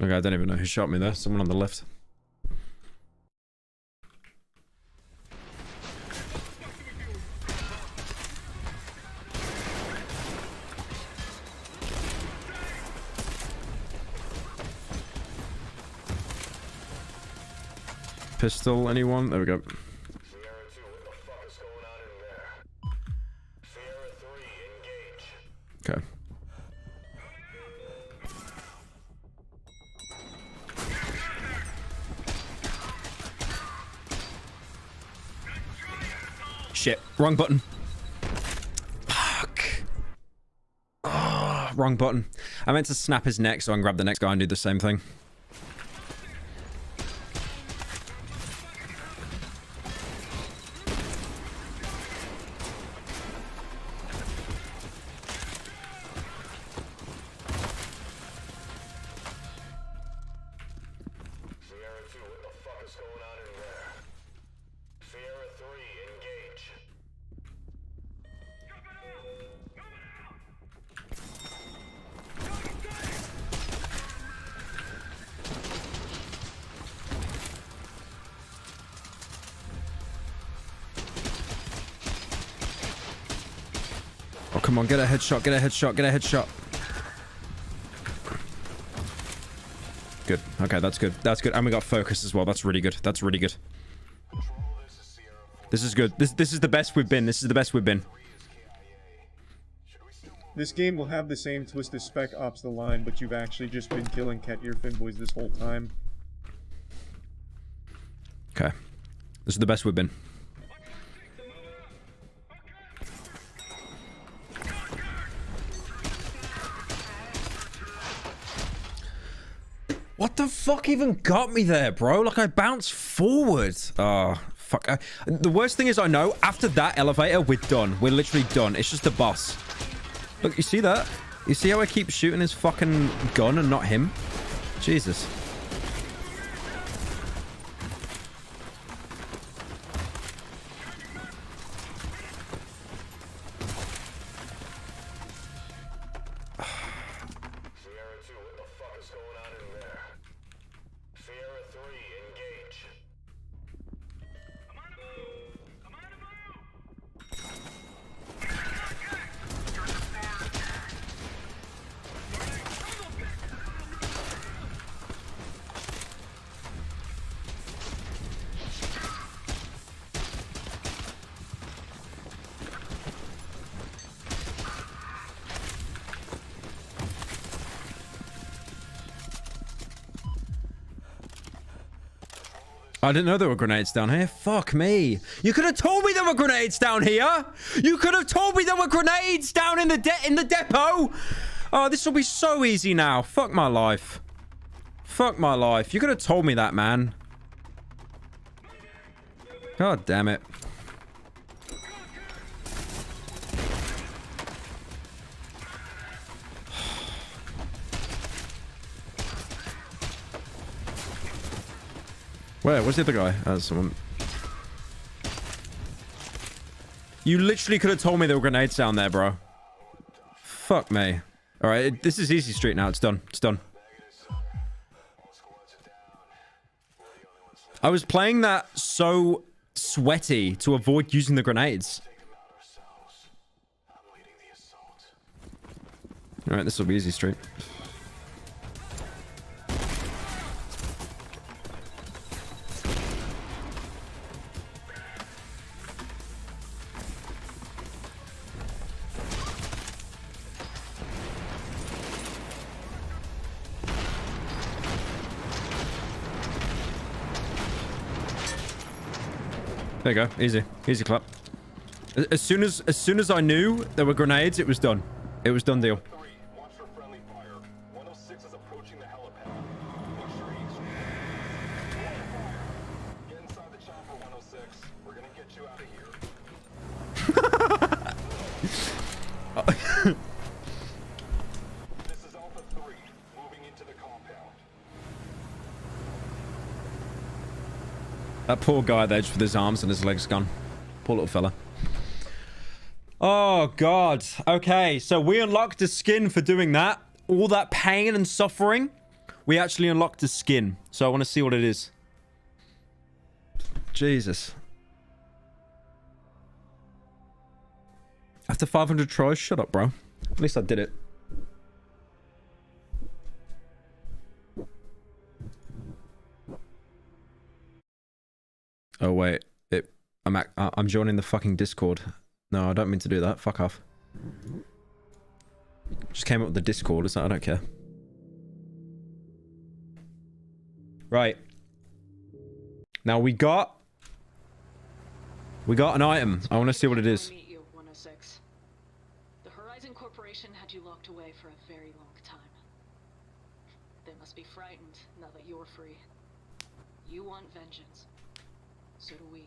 Okay, I don't even know who shot me there. Someone on the left. Pistol, anyone? There we go. Sierra 2, what the fuck is going on in there? Sierra 3, engage. Okay. Shit. Wrong button. Fuck. Oh, wrong button. I meant to snap his neck so I can grab the next guy and do the same thing. Oh, come on, get a headshot, get a headshot, get a headshot. Good. Okay, that's good. That's good. And we got focus as well. That's really good. That's really good. This is good. This is the best we've been. This is the best we've been. This game will have the same twist as Spec Ops The Line, but you've actually just been killing cat ear finboys this whole time. Okay. This is the best we've been. What the fuck even got me there, bro? Like, I bounced forward. Oh, fuck. The worst thing is I know, after that elevator, we're done. We're literally done. It's just the boss. Look, you see that? You see how I keep shooting his fucking gun and not him? Jesus. I didn't know there were grenades down here. Fuck me. You could have told me there were grenades down here. You could have told me there were grenades down in the depot. Oh, this will be so easy now. Fuck my life. Fuck my life. You could have told me that, man. God damn it. Where? Where's the other guy? Someone. You literally could have told me there were grenades down there, bro. Fuck me. Alright, this is easy street now. It's done. It's done. I was playing that so sweaty to avoid using the grenades. Alright, this will be easy street. There you go. Easy. Easy clap. As soon as I knew there were grenades, it was done. It was done deal. Watch for friendly fire. 106 is approaching the helipad. Make sure he's get inside the chopper, 106. We're gonna get you out of here. This is Alpha 3, moving into the compound. That poor guy there, just with his arms and his legs gone. Poor little fella. Oh, God. Okay, so we unlocked a skin for doing that. All that pain and suffering. We actually unlocked a skin. So I want to see what it is. Jesus. After 500 tries? Shut up, bro. At least I did it. Oh, wait. I'm joining the fucking Discord. No, I don't mean to do that. Fuck off. Just came up with the Discord. I don't care. Right. Now we got an item. I want to see what it is. Meet you, 106. The Horizon Corporation had you locked away for a very long time. They must be frightened now that you're free. You want vengeance. So do we.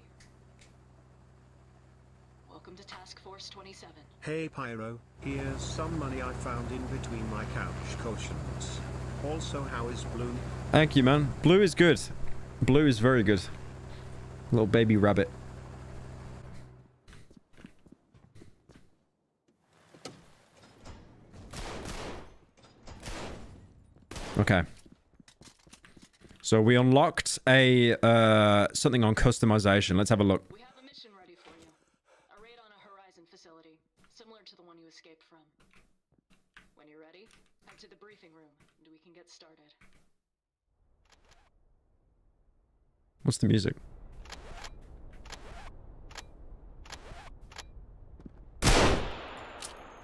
Welcome to Task Force 27. Hey Pyro, here's some money I found in between my couch cushions. Also, how is Blue? Thank you, man. Blue is good. Blue is very good. Little baby rabbit. Okay. So we unlocked a something on customization. Let's have a look. We have a mission ready for you. A raid on a Horizon facility, similar to the one you escaped from. When you're ready, head to the briefing room, and we can get started. What's the music?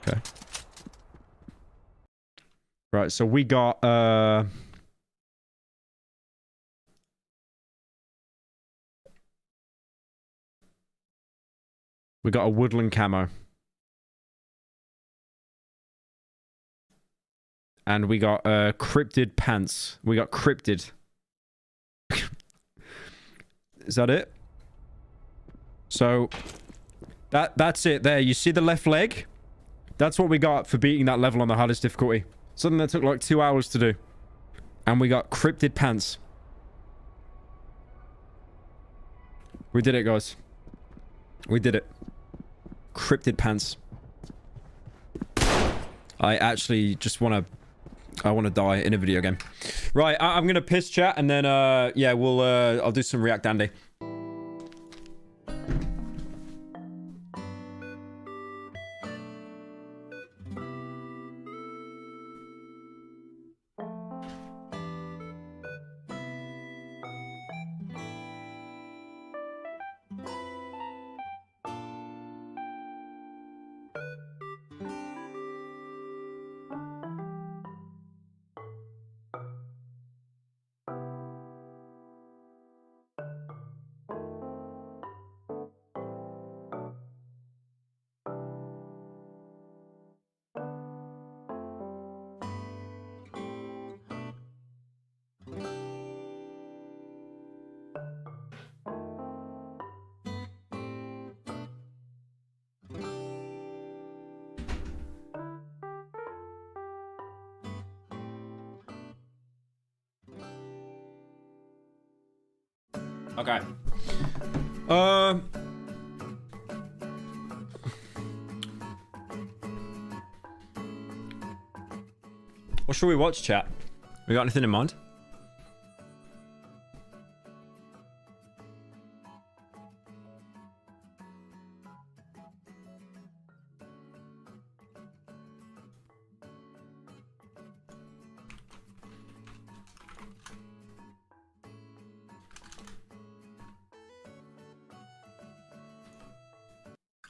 Okay. Right, so we got a woodland camo. And we got cryptid pants. We got cryptid. Is that it? So that's it there. You see the left leg? That's what we got for beating that level on the hardest difficulty. Something that took like 2 hours to do. And we got cryptid pants. We did it, guys. We did it. Cryptid pants. I actually just want to die in a video game. Right, I'm gonna piss chat and then yeah, I'll do some React Andy. Okay. What should we watch, chat? We got anything in mind?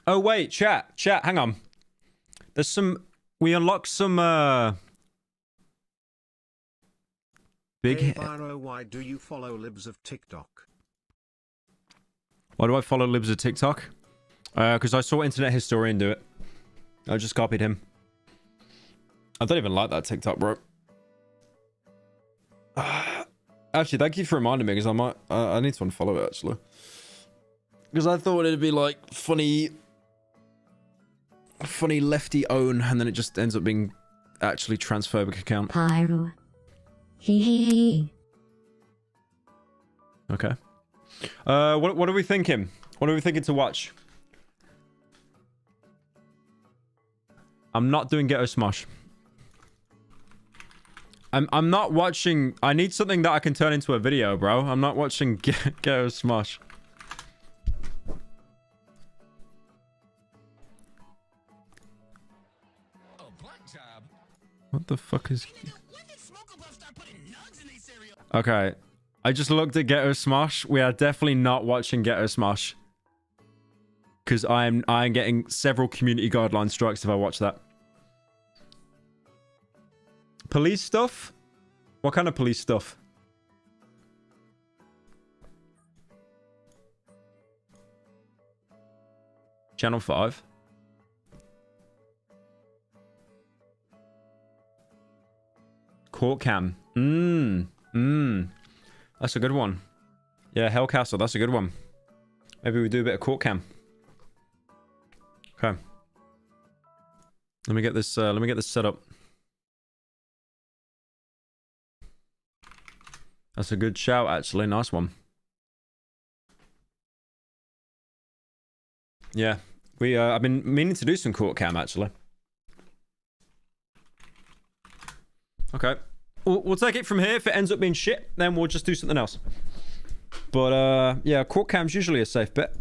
Oh wait, chat, hang on. There's some. We unlocked some. Big. Hey Pyro, why do you follow libs of TikTok? Why do I follow libs of TikTok? Because I saw Internet Historian do it. I just copied him. I don't even like that TikTok, bro. Actually, thank you for reminding me, because I need to unfollow it, actually. Because I thought it'd be like funny lefty own, and then it just ends up being actually transphobic account. Pyro. Hee. Okay. What are we thinking? What are we thinking to watch? I'm not doing Ghetto Smosh. I'm not watching. I need something that I can turn into a video, bro. I'm not watching Ghetto Smosh. What the fuck is... Okay. I just looked at Ghetto Smosh. We are definitely not watching Ghetto Smosh. Because I'm getting several community guideline strikes if I watch that. Police stuff? What kind of police stuff? Channel 5. Court cam. That's a good one. Yeah, Hellcastle, that's a good one. Maybe we do a bit of court cam. Okay. Let me get this set up. That's a good shout, actually. Nice one. Yeah. I've been meaning to do some court cam, actually. Okay. We'll take it from here. If it ends up being shit, then we'll just do something else. But, yeah, court cam's usually a safe bet.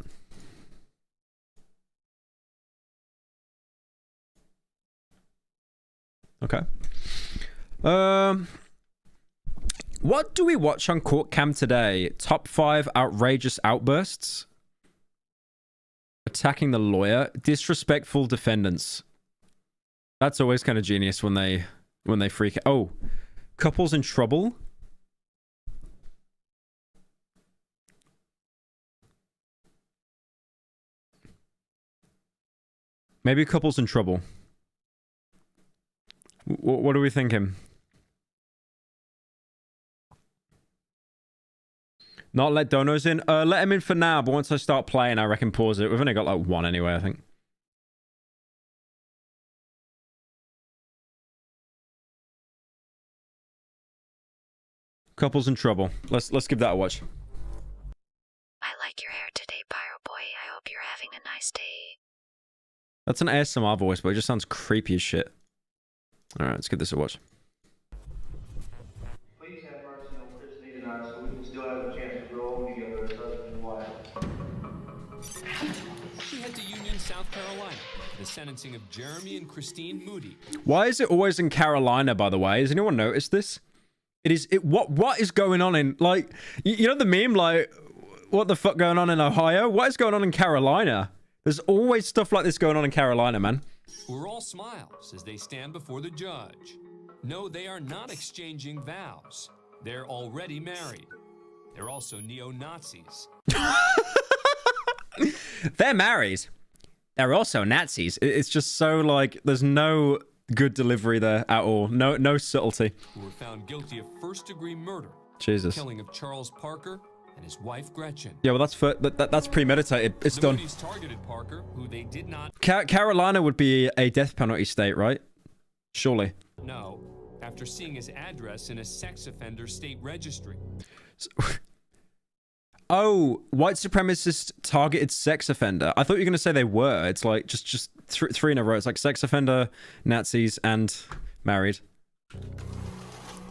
Okay. What do we watch on court cam today? Top 5 outrageous outbursts. Attacking the lawyer. Disrespectful defendants. That's always kind of genius when they freak out. Oh, couples in trouble. Maybe couples in trouble. What are we thinking? Not let donos in? Let him in for now, but once I start playing, I reckon pause it. We've only got like one anyway, I think. Couples in trouble. Let's give that a watch. I like your hair today, Pyro Boy. I hope you're having a nice day. That's an ASMR voice, but it just sounds creepy as shit. Alright, let's give this a watch. Please have mercy on Christine and I so we can still have a chance to grow old together as husband and wife. We head to Union, South Carolina, the sentencing of Jeremy and Christine Moody. Why is it always in Carolina, by the way? Has anyone noticed this? What is going on in, like, you know the meme, like, what the fuck going on in Ohio? What is going on in Carolina? There's always stuff like this going on in Carolina, man. We're all smiles as they stand before the judge. No, they are not exchanging vows. They're already married. They're also neo-Nazis. They're married. They're also Nazis. It's just so, like, there's no good delivery there at all. No subtlety. Who were found guilty of first-degree murder. Jesus. Killing of Charles Parker and his wife Gretchen. Yeah, well, that's premeditated. It's done. Moody's targeted Parker, who they did not... Carolina would be a death penalty state, right? Surely. No, after seeing his address in a sex offender state registry. Oh, white supremacist targeted sex offender. I thought you were going to say they were. It's like just three in a row. It's like sex offender, Nazis, and married.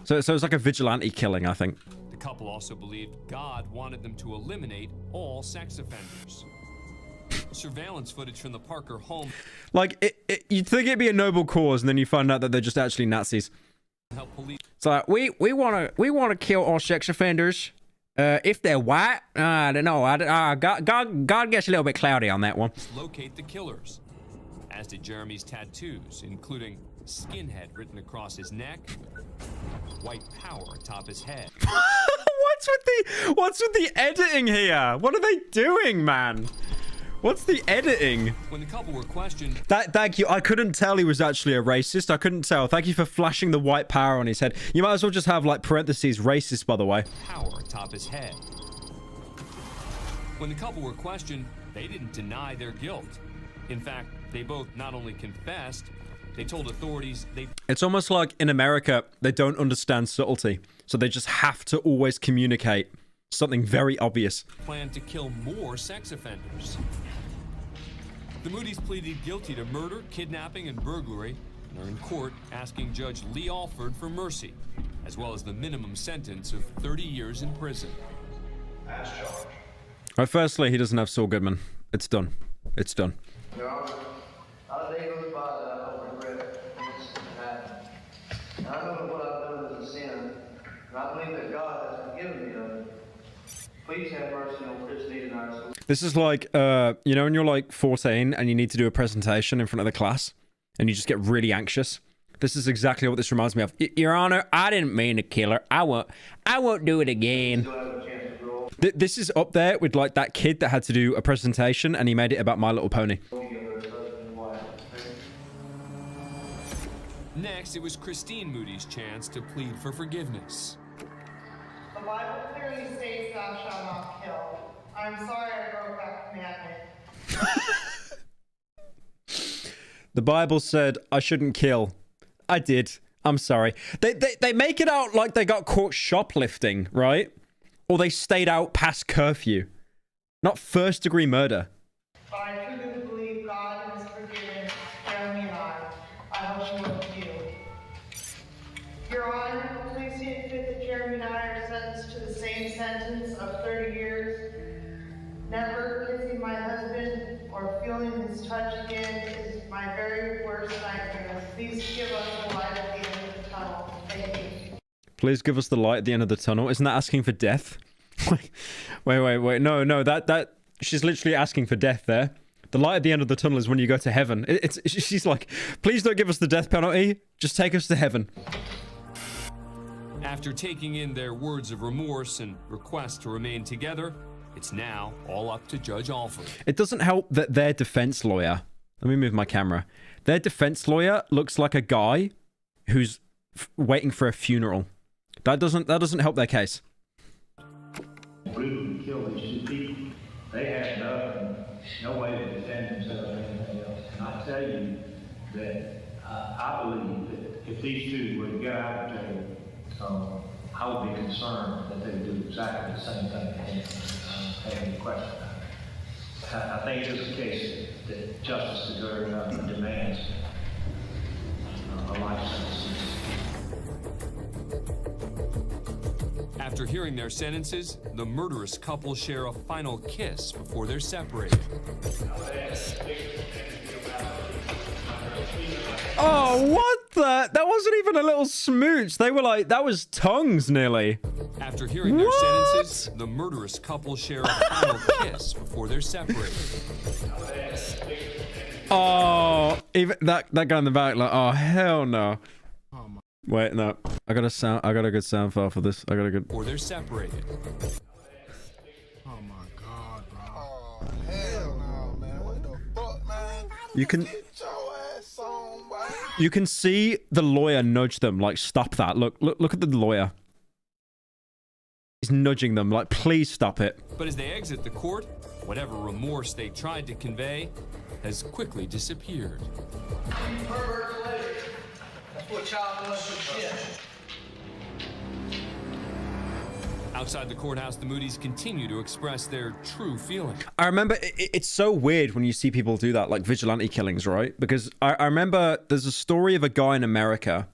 So it's like a vigilante killing, I think. The couple also believed God wanted them to eliminate all sex offenders. Surveillance footage from the Parker home. Like, you'd think it'd be a noble cause, and then you find out that they're just actually Nazis. It's like, we want to kill all sex offenders. If they're white, I don't know. God gets a little bit cloudy on that one. Locate the killers, as did Jeremy's tattoos, including skinhead written across his neck, white power atop his head. What's with the editing here? What are they doing, man? What's the editing? When the couple were questioned... Thank you. I couldn't tell he was actually a racist. I couldn't tell. Thank you for flashing the white power on his head. You might as well just have, like, parentheses, racist, by the way. Power atop his head. When the couple were questioned, they didn't deny their guilt. In fact, they both not only confessed, they told authorities they... It's almost like in America, they don't understand subtlety. So they just have to always communicate something very obvious. ...planned to kill more sex offenders. The Moody's pleaded guilty to murder, kidnapping, and burglary, and are in court asking Judge Lee Alford for mercy, as well as the minimum sentence of 30 years in prison. Right, firstly, he doesn't have Saul Goodman. It's done. It's done. Your Honor, a day goes by that I don't regret this happened. And I know that what I've done is a sin, and I believe that God has forgiven me of it. Please have mercy on Christine and I. This is like, you know, when you're like 14 and you need to do a presentation in front of the class and you just get really anxious. This is exactly what this reminds me of. Your Honor, I didn't mean to kill her. I won't do it again. This is up there with like that kid that had to do a presentation and he made it about My Little Pony. Next, it was Christine Moody's chance to plead for forgiveness. The Bible clearly states thou shalt not kill. I'm sorry I broke that commandment. The Bible said I shouldn't kill. I did. I'm sorry. They make it out like they got caught shoplifting, right? Or they stayed out past curfew. Not first-degree murder. But I truly believe God has forgiven Jeremy and I. I hope you will too. Your Honor, please see it fit that Jeremy and I are sentenced to the same sentence of 30 years. Never kissing my husband or feeling his touch again is my very worst nightmare. Please give us the light at the end of the tunnel. Thank you. Please give us the light at the end of the tunnel. Isn't that asking for death? wait. No. That she's literally asking for death there. The light at the end of the tunnel is when you go to heaven. She's like, please don't give us the death penalty. Just take us to heaven. After taking in their words of remorse and request to remain together, it's now all up to Judge Alford. It doesn't help that their defense lawyer... Let me move my camera. Their defense lawyer looks like a guy who's waiting for a funeral. That doesn't help their case. Brutally killed these two people. They had no way to defend themselves or anything else. And I tell you that I believe that if these two were to get out of jail, I would be concerned that they would do exactly the same thing to him. I don't have any question about it. I think it's a case that justice demands a life sentence. After hearing their sentences, the murderous couple share a final kiss before they're separated. Oh, what the? That wasn't even a little smooch. They were like, that was tongues nearly. After hearing their sentences, the murderous couple share a final kiss before they're separated. Oh, even that guy in the back, like, oh hell no. Wait, no. I got a good sound file for this. Or they're separated. Oh my god, bro. Oh hell no, man. What the fuck, man? You can see the lawyer nudge them, like, stop that. Look at the lawyer. He's nudging them, like, please stop it. But as they exit the court, whatever remorse they tried to convey has quickly disappeared. That's what child molestation is. Outside the courthouse, the Moody's continue to express their true feeling. I remember it's so weird when you see people do that, like vigilante killings, right? Because I remember there's a story of a guy in America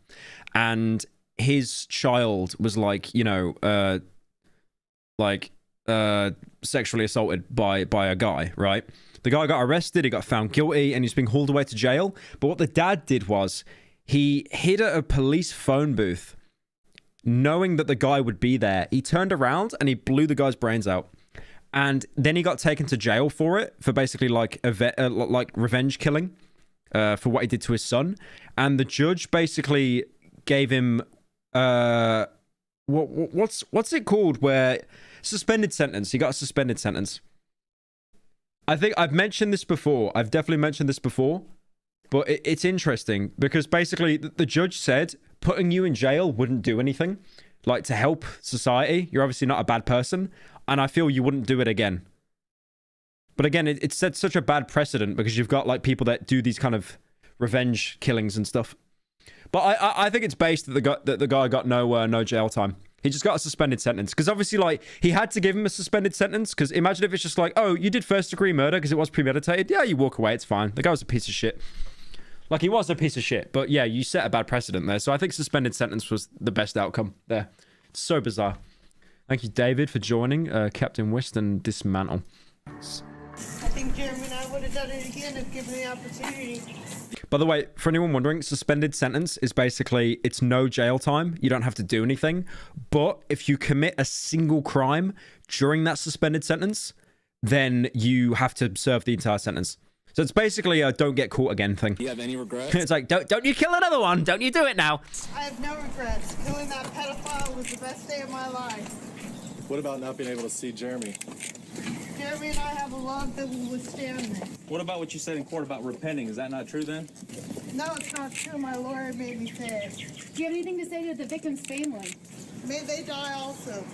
and his child was like, you know, sexually assaulted by a guy, right? The guy got arrested, he got found guilty, and he's being hauled away to jail. But what the dad did was he hid at a police phone booth, knowing that the guy would be there. He turned around and he blew the guy's brains out. And then he got taken to jail for it, for basically like like revenge killing, for what he did to his son. And the judge basically gave him what's it called, where suspended sentence. He got a suspended sentence. I think I've mentioned this before. I've definitely mentioned this before, but it's interesting because basically the judge said putting you in jail wouldn't do anything, like to help society. You're obviously not a bad person, and I feel you wouldn't do it again. But again, it set such a bad precedent because you've got like people that do these kind of revenge killings and stuff. But I think it's based that the guy got no jail time. He just got a suspended sentence because obviously, like, he had to give him a suspended sentence. Because imagine if it's just like, oh, you did first degree murder because it was premeditated. Yeah, you walk away, it's fine. The guy was a piece of shit. Like, he was a piece of shit, but yeah, you set a bad precedent there. So I think suspended sentence was the best outcome there. It's so bizarre. Thank you, David, for joining. Captain Weston Dismantle. I think Jeremy and I would have done it again if given the opportunity. By the way, for anyone wondering, suspended sentence is basically, it's no jail time. You don't have to do anything. But if you commit a single crime during that suspended sentence, then you have to serve the entire sentence. So it's basically a don't get caught again thing. Do you have any regrets? It's like, don't you kill another one. Don't you do it now. I have no regrets. Killing that pedophile was the best day of my life. What about not being able to see Jeremy? Jeremy and I have a love that will withstand this. What about what you said in court about repenting? Is that not true then? No, it's not true. My lawyer made me say it. Do you have anything to say to the victim's family? May they die also.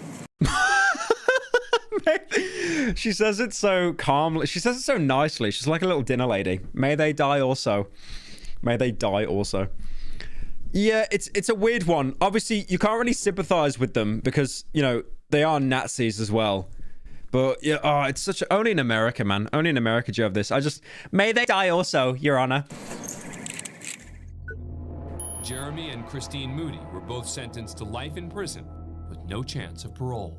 She says it so calmly. She says it so nicely. She's like a little dinner lady. May they die also. May they die also. Yeah, it's a weird one. Obviously, you can't really sympathize with them because, you know, they are Nazis as well. But yeah, oh, it's such only in America, man. Only in America do you have this. May they die also, Your Honor. Jeremy and Christine Moody were both sentenced to life in prison with no chance of parole.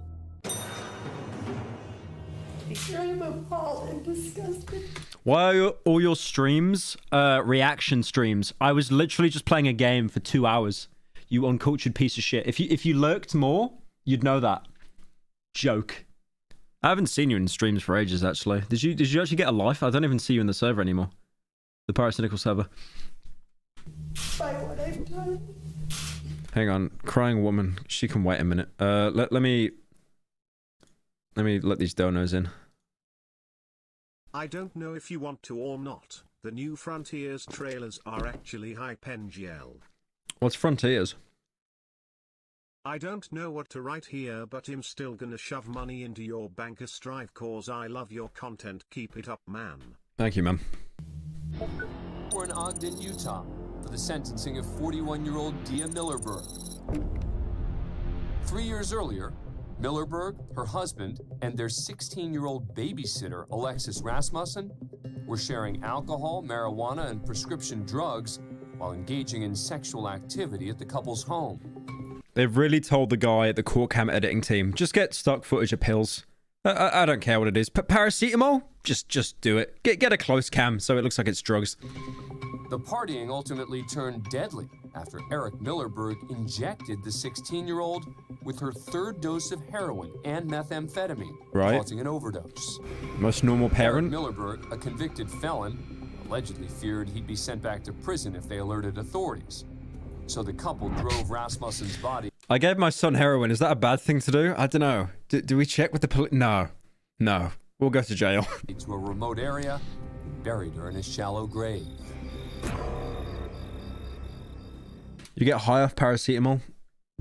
I'm appalled and disgusted. Why are all your streams reaction streams? I was literally just playing a game for 2 hours. You uncultured piece of shit. If you lurked more, you'd know that. Joke. I haven't seen you in streams for ages, actually. Did you actually get a life? I don't even see you in the server anymore. The Pyrocynical server. By what I've done. Hang on. Crying woman. She can wait a minute. Let me let these donos in. I don't know if you want to or not. The new Frontiers trailers are actually hype NGL. What's Frontiers? I don't know what to write here, but I'm still gonna shove money into your banker strive cause I love your content. Keep it up, man. Thank you, man. We're in Ogden, Utah, for the sentencing of 41-year-old Dia Millerberg. 3 years earlier, Millerberg, her husband, and their 16-year-old babysitter, Alexis Rasmussen, were sharing alcohol, marijuana, and prescription drugs while engaging in sexual activity at the couple's home. They've really told the guy at the court cam editing team, just get stock footage of pills. I don't care what it is. Paracetamol? Just do it. Get a close cam so it looks like it's drugs. The partying ultimately turned deadly after Eric Millerberg injected the 16-year-old with her third dose of heroin and methamphetamine, causing an overdose. Most normal parent. Eric Millerberg, a convicted felon, allegedly feared he'd be sent back to prison if they alerted authorities. So the couple drove Rasmussen's body. I gave my son heroin. Is that a bad thing to do? I don't know. Do we check with the police? No. We'll go to jail. To a remote area, buried her in a shallow grave. You get high off paracetamol.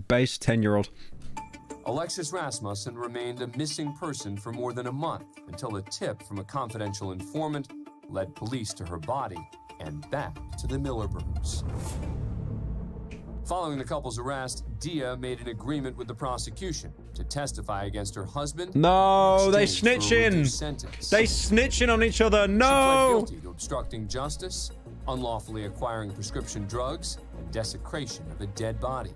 Base 10-year-old. Alexis Rasmussen remained a missing person for more than a month until a tip from a confidential informant led police to her body and back to the Millerbergs. Following the couple's arrest, Dia made an agreement with the prosecution to testify against her husband. No, they in exchange for a snitching. reduced sentence. They snitching on each other. She pled No. guilty to obstructing justice, unlawfully acquiring prescription drugs, and desecration of a dead body.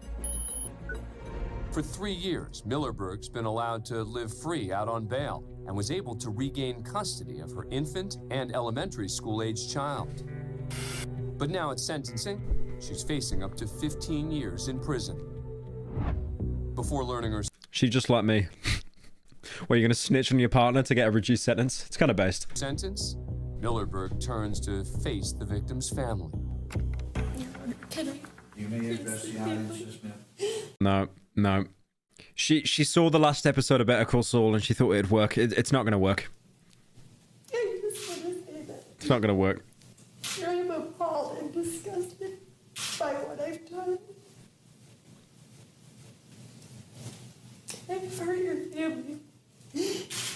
For 3 years, Millerberg's been allowed to live free out on bail and was able to regain custody of her infant and elementary school-aged child. But now at sentencing, she's facing up to 15 years in prison. Before learning her She just like me. Where you're gonna snitch on your partner to get a reduced sentence? It's kind of based. sentence, Millerberg turns to face the victim's family. Can I? You may address the audience, ma'am. No, no. She saw the last episode of Better Call Saul and she thought it'd work. It's not gonna work. I just want to say that It's not gonna work. I am appalled and disgusted by what I've done. I've hurt your family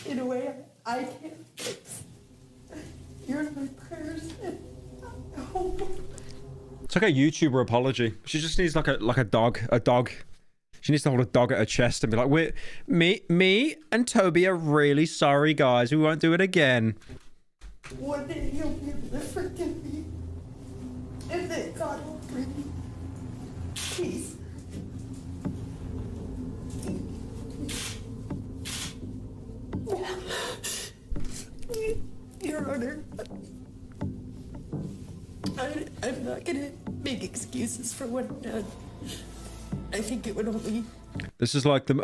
in a way I can't fix. You're in my prayers, and I hope. It's like a YouTuber apology. She just needs like a dog. She needs to hold a dog at her chest and be like, me and Toby are really sorry, guys. We won't do it again. One day he'll be able to forgive me, and then God will bring me peace. Your Honor, I'm not gonna make excuses for what I've done. I think it would only. This is like the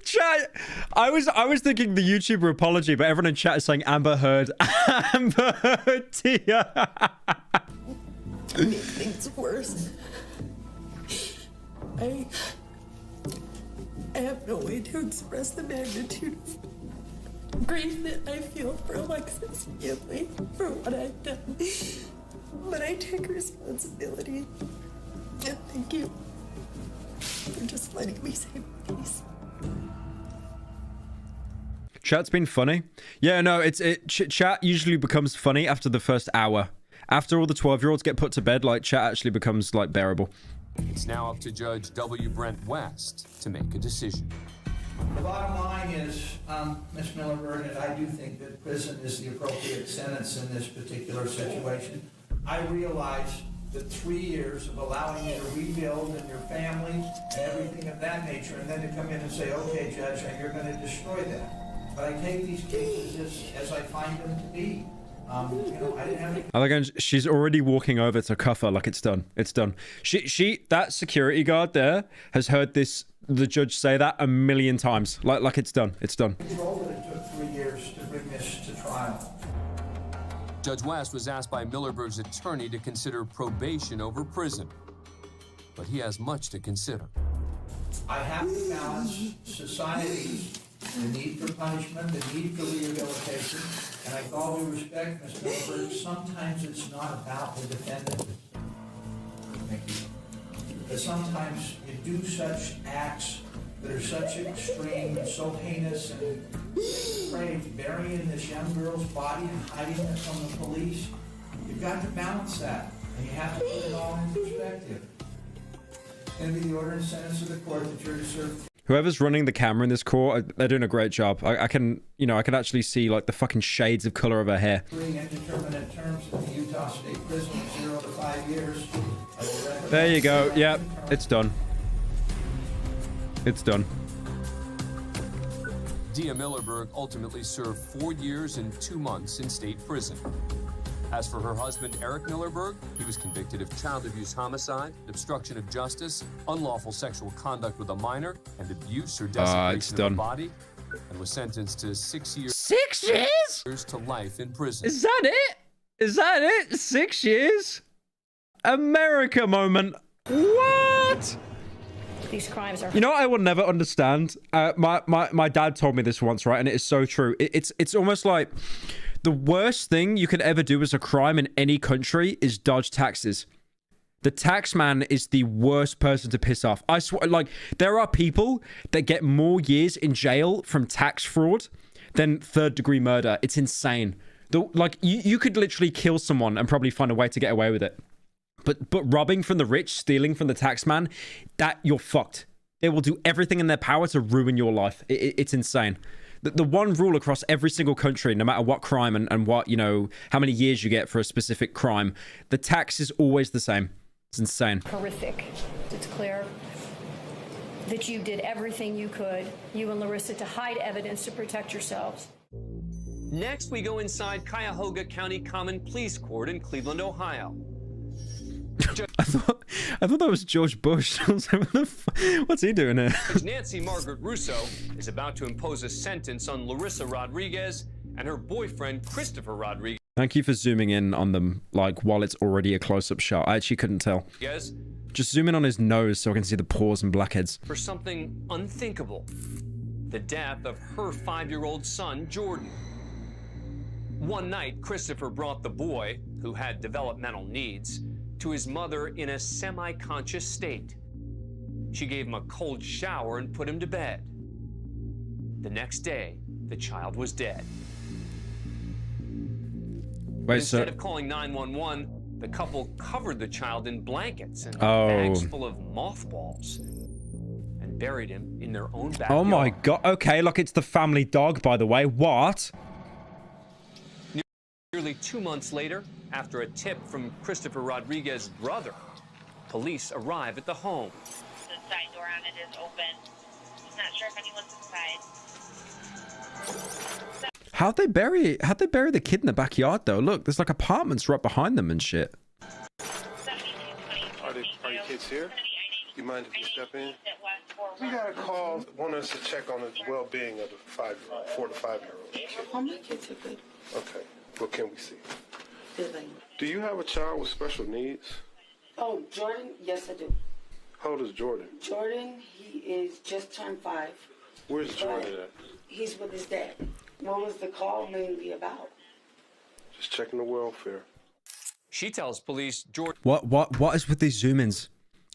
chat. I was thinking the YouTuber apology, but everyone in chat is saying Amber Heard. Amber Heard, Tia. Make things worse. I have no way to express the magnitude of grief that I feel for Alexis' family for what I've done. But I take responsibility. And thank you for just letting me say my piece. Chat's been funny. Yeah, no, chat usually becomes funny after the first hour. After all the 12-year-olds get put to bed, like, chat actually becomes, like, bearable. It's now up to Judge W. Brent West to make a decision. The bottom line is, Ms. Millerberg, and I do think that prison is the appropriate sentence in this particular situation. I realize that 3 years of allowing you to rebuild and your family and everything of that nature, and then to come in and say, okay, Judge, and you're going to destroy that. But I take these cases as I find them to be. I didn't have any... I like she's already walking over to cuff her like it's done. It's done. That security guard there has heard the judge say that a million times. Like it's done. It's done. It took 3 years to bring this to trial. Judge West was asked by Millerberg's attorney to consider probation over prison, but he has much to consider. I have to balance society's the need for punishment, the need for rehabilitation, and with all due respect, Ms. Millerberg, sometimes it's not about the defendant. Thank you. But sometimes you do such acts that are such extreme and so heinous and depraved, burying this young girl's body and hiding it from the police. You've got to balance that, and you have to put it all in perspective. It's going to be the order and sentence of the court that you're to serve. Whoever's running the camera in this court, they're doing a great job. I can actually see like the fucking shades of color of her hair. Three indeterminate terms in the Utah State Prison, 0 to 5 years. There you go. Yep, it's done. It's done. Dia Millerberg ultimately served 4 years and 2 months in state prison. As for her husband, Eric Millerberg, he was convicted of child abuse homicide, obstruction of justice, unlawful sexual conduct with a minor, and abuse or desecration of a body, and was sentenced to 6 years. 6 years? To life in prison. Is that it? Is that it? 6 years? America moment. What? These crimes are... You know what I will never understand? My dad told me this once, right? And it is so true. It's almost like... The worst thing you could ever do as a crime in any country is dodge taxes. The tax man is the worst person to piss off. I swear, like, there are people that get more years in jail from tax fraud than third-degree murder. It's insane. You could literally kill someone and probably find a way to get away with it. But robbing from the rich, stealing from the tax man, that you're fucked. They will do everything in their power to ruin your life. It's insane. The one rule across every single country, no matter what crime and what, you know, how many years you get for a specific crime, the tax is always the same. It's insane. Horrific. It's clear that you did everything you could, you and Larissa, to hide evidence to protect yourselves. Next, we go inside Cuyahoga County Common Pleas Court in Cleveland, Ohio. I thought that was George Bush. What's he doing here? Nancy Margaret Russo is about to impose a sentence on Larissa Rodriguez and her boyfriend Christopher Rodriguez. Thank you for zooming in on them, like, while it's already a close-up shot. I actually couldn't tell. Yes. Just zoom in on his nose so I can see the pores and blackheads. For something unthinkable. The death of her 5-year-old son, Jordan. One night, Christopher brought the boy, who had developmental needs, to his mother in a semi-conscious state. She gave him a cold shower and put him to bed. The next day, the child was dead. Wait, Instead of calling 911, the couple covered the child in blankets and bags full of mothballs and buried him in their own backyard. Oh my god. Okay, look, it's the family dog, by the way. What? Nearly 2 months later, after a tip from Christopher Rodriguez's brother, police arrive at the home. The side door on it is open. Not sure if anyone's inside. How'd they bury the kid in the backyard though? Look, there's like apartments right behind them and shit. Are your kids here? You mind if you step in? We got a call, want us to check on the well-being of the 4 to 5-year-old kid. All my kids are good. Okay, what can we see? Good thing. Do you have a child with special needs? Oh, Jordan? Yes, I do. How old is Jordan? Jordan, he is just turned 5. Where's Jordan at? He's with his dad. What was the call mainly about? Just checking the welfare. She tells police Jordan... What is with these zoom-ins?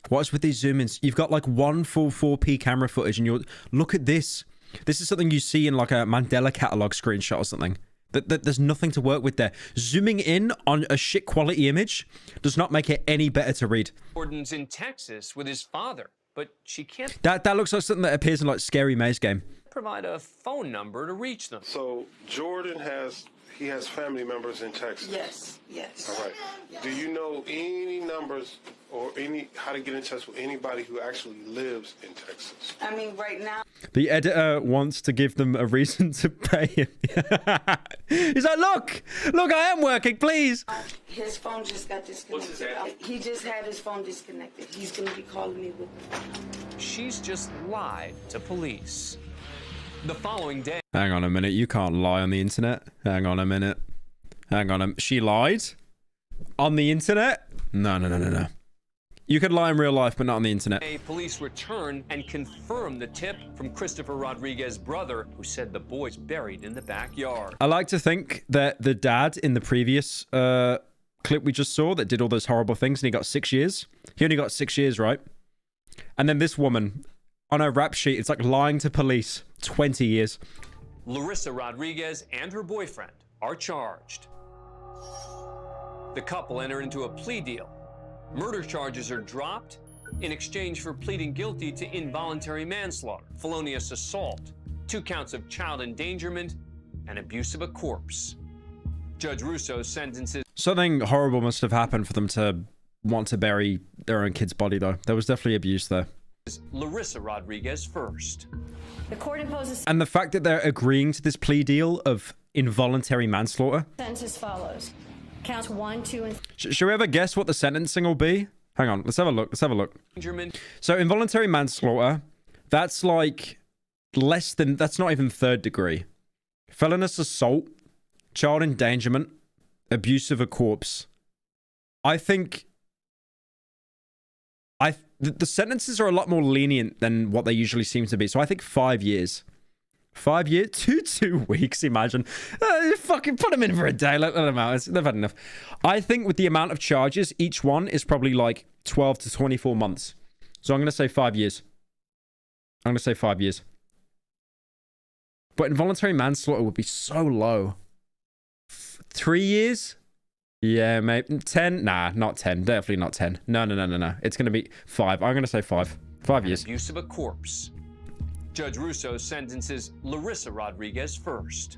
What is with these zoom-ins? You've got like one full 4P camera footage and you're... Look at this. This is something you see in like a Mandela catalog screenshot or something. There's nothing to work with there. Zooming in on a shit quality image does not make it any better to read. Jordan's in Texas with his father, but she can't... That looks like something that appears in like Scary Maze game. ...provide a phone number to reach them. So Jordan has family members in Texas? Yes. All right. Do you know any numbers or how to get in touch with anybody who actually lives in Texas? I mean, right now... The editor wants to give them a reason to pay him. He's like, look, I am working, please. His phone just got disconnected. He just had his phone disconnected. He's going to be calling me with the phone number. She's just lied to police. The following day... Hang on a minute. You can't lie on the internet. Hang on a minute. She lied? On the internet? No. You could lie in real life, but not on the internet. Police return and confirm the tip from Christopher Rodriguez's brother, who said the boy's buried in the backyard. I like to think that the dad in the previous clip we just saw that did all those horrible things and he got 6 years. He only got 6 years, right? And then this woman, on her rap sheet, it's like lying to police. 20 years. Larissa Rodriguez and her boyfriend are charged. The couple enter into a plea deal. Murder charges are dropped in exchange for pleading guilty to involuntary manslaughter, felonious assault, 2 counts of child endangerment, and abuse of a corpse. Judge Russo sentences... Something horrible must have happened for them to want to bury their own kid's body, though. There was definitely abuse there. Larissa Rodriguez first. The court imposes... And the fact that they're agreeing to this plea deal of involuntary manslaughter. Sentence as follows. Counts 1, 2, and... Should we ever guess what the sentencing will be? Hang on, let's have a look. So involuntary manslaughter, that's like less than... That's not even 3rd degree. Felonious assault, child endangerment, abuse of a corpse. I think... The sentences are a lot more lenient than what they usually seem to be. So I think 5 years. 5 years? 2 weeks, imagine. Fucking put them in for a day. Let them out. They've had enough. I think with the amount of charges, each one is probably like 12 to 24 months. So I'm going to say 5 years. I'm going to say 5 years. But involuntary manslaughter would be so low. 3 years? Yeah, mate. 10? Nah, not 10. Definitely not 10. No. It's going to be 5. I'm going to say 5. 5 years. Abuse of a corpse. Judge Russo sentences Larissa Rodriguez first.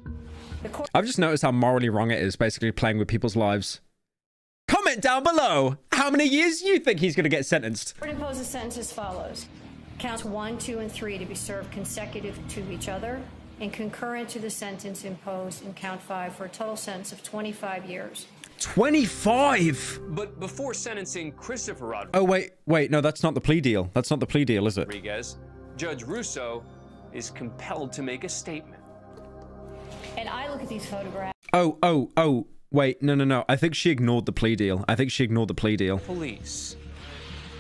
I've just noticed how morally wrong it is, basically playing with people's lives. Comment down below how many years you think he's going to get sentenced. Court imposes sentence as follows. Counts 1, 2, and 3 to be served consecutive to each other and concurrent to the sentence imposed in count 5 for a total sentence of 25 years. 25? But before sentencing Christopher Rodriguez... Oh, wait. No, that's not the plea deal. That's not the plea deal, is it? Rodriguez, Judge Russo is compelled to make a statement. And I look at these photographs... Oh. Wait, no. I think she ignored the plea deal. Police.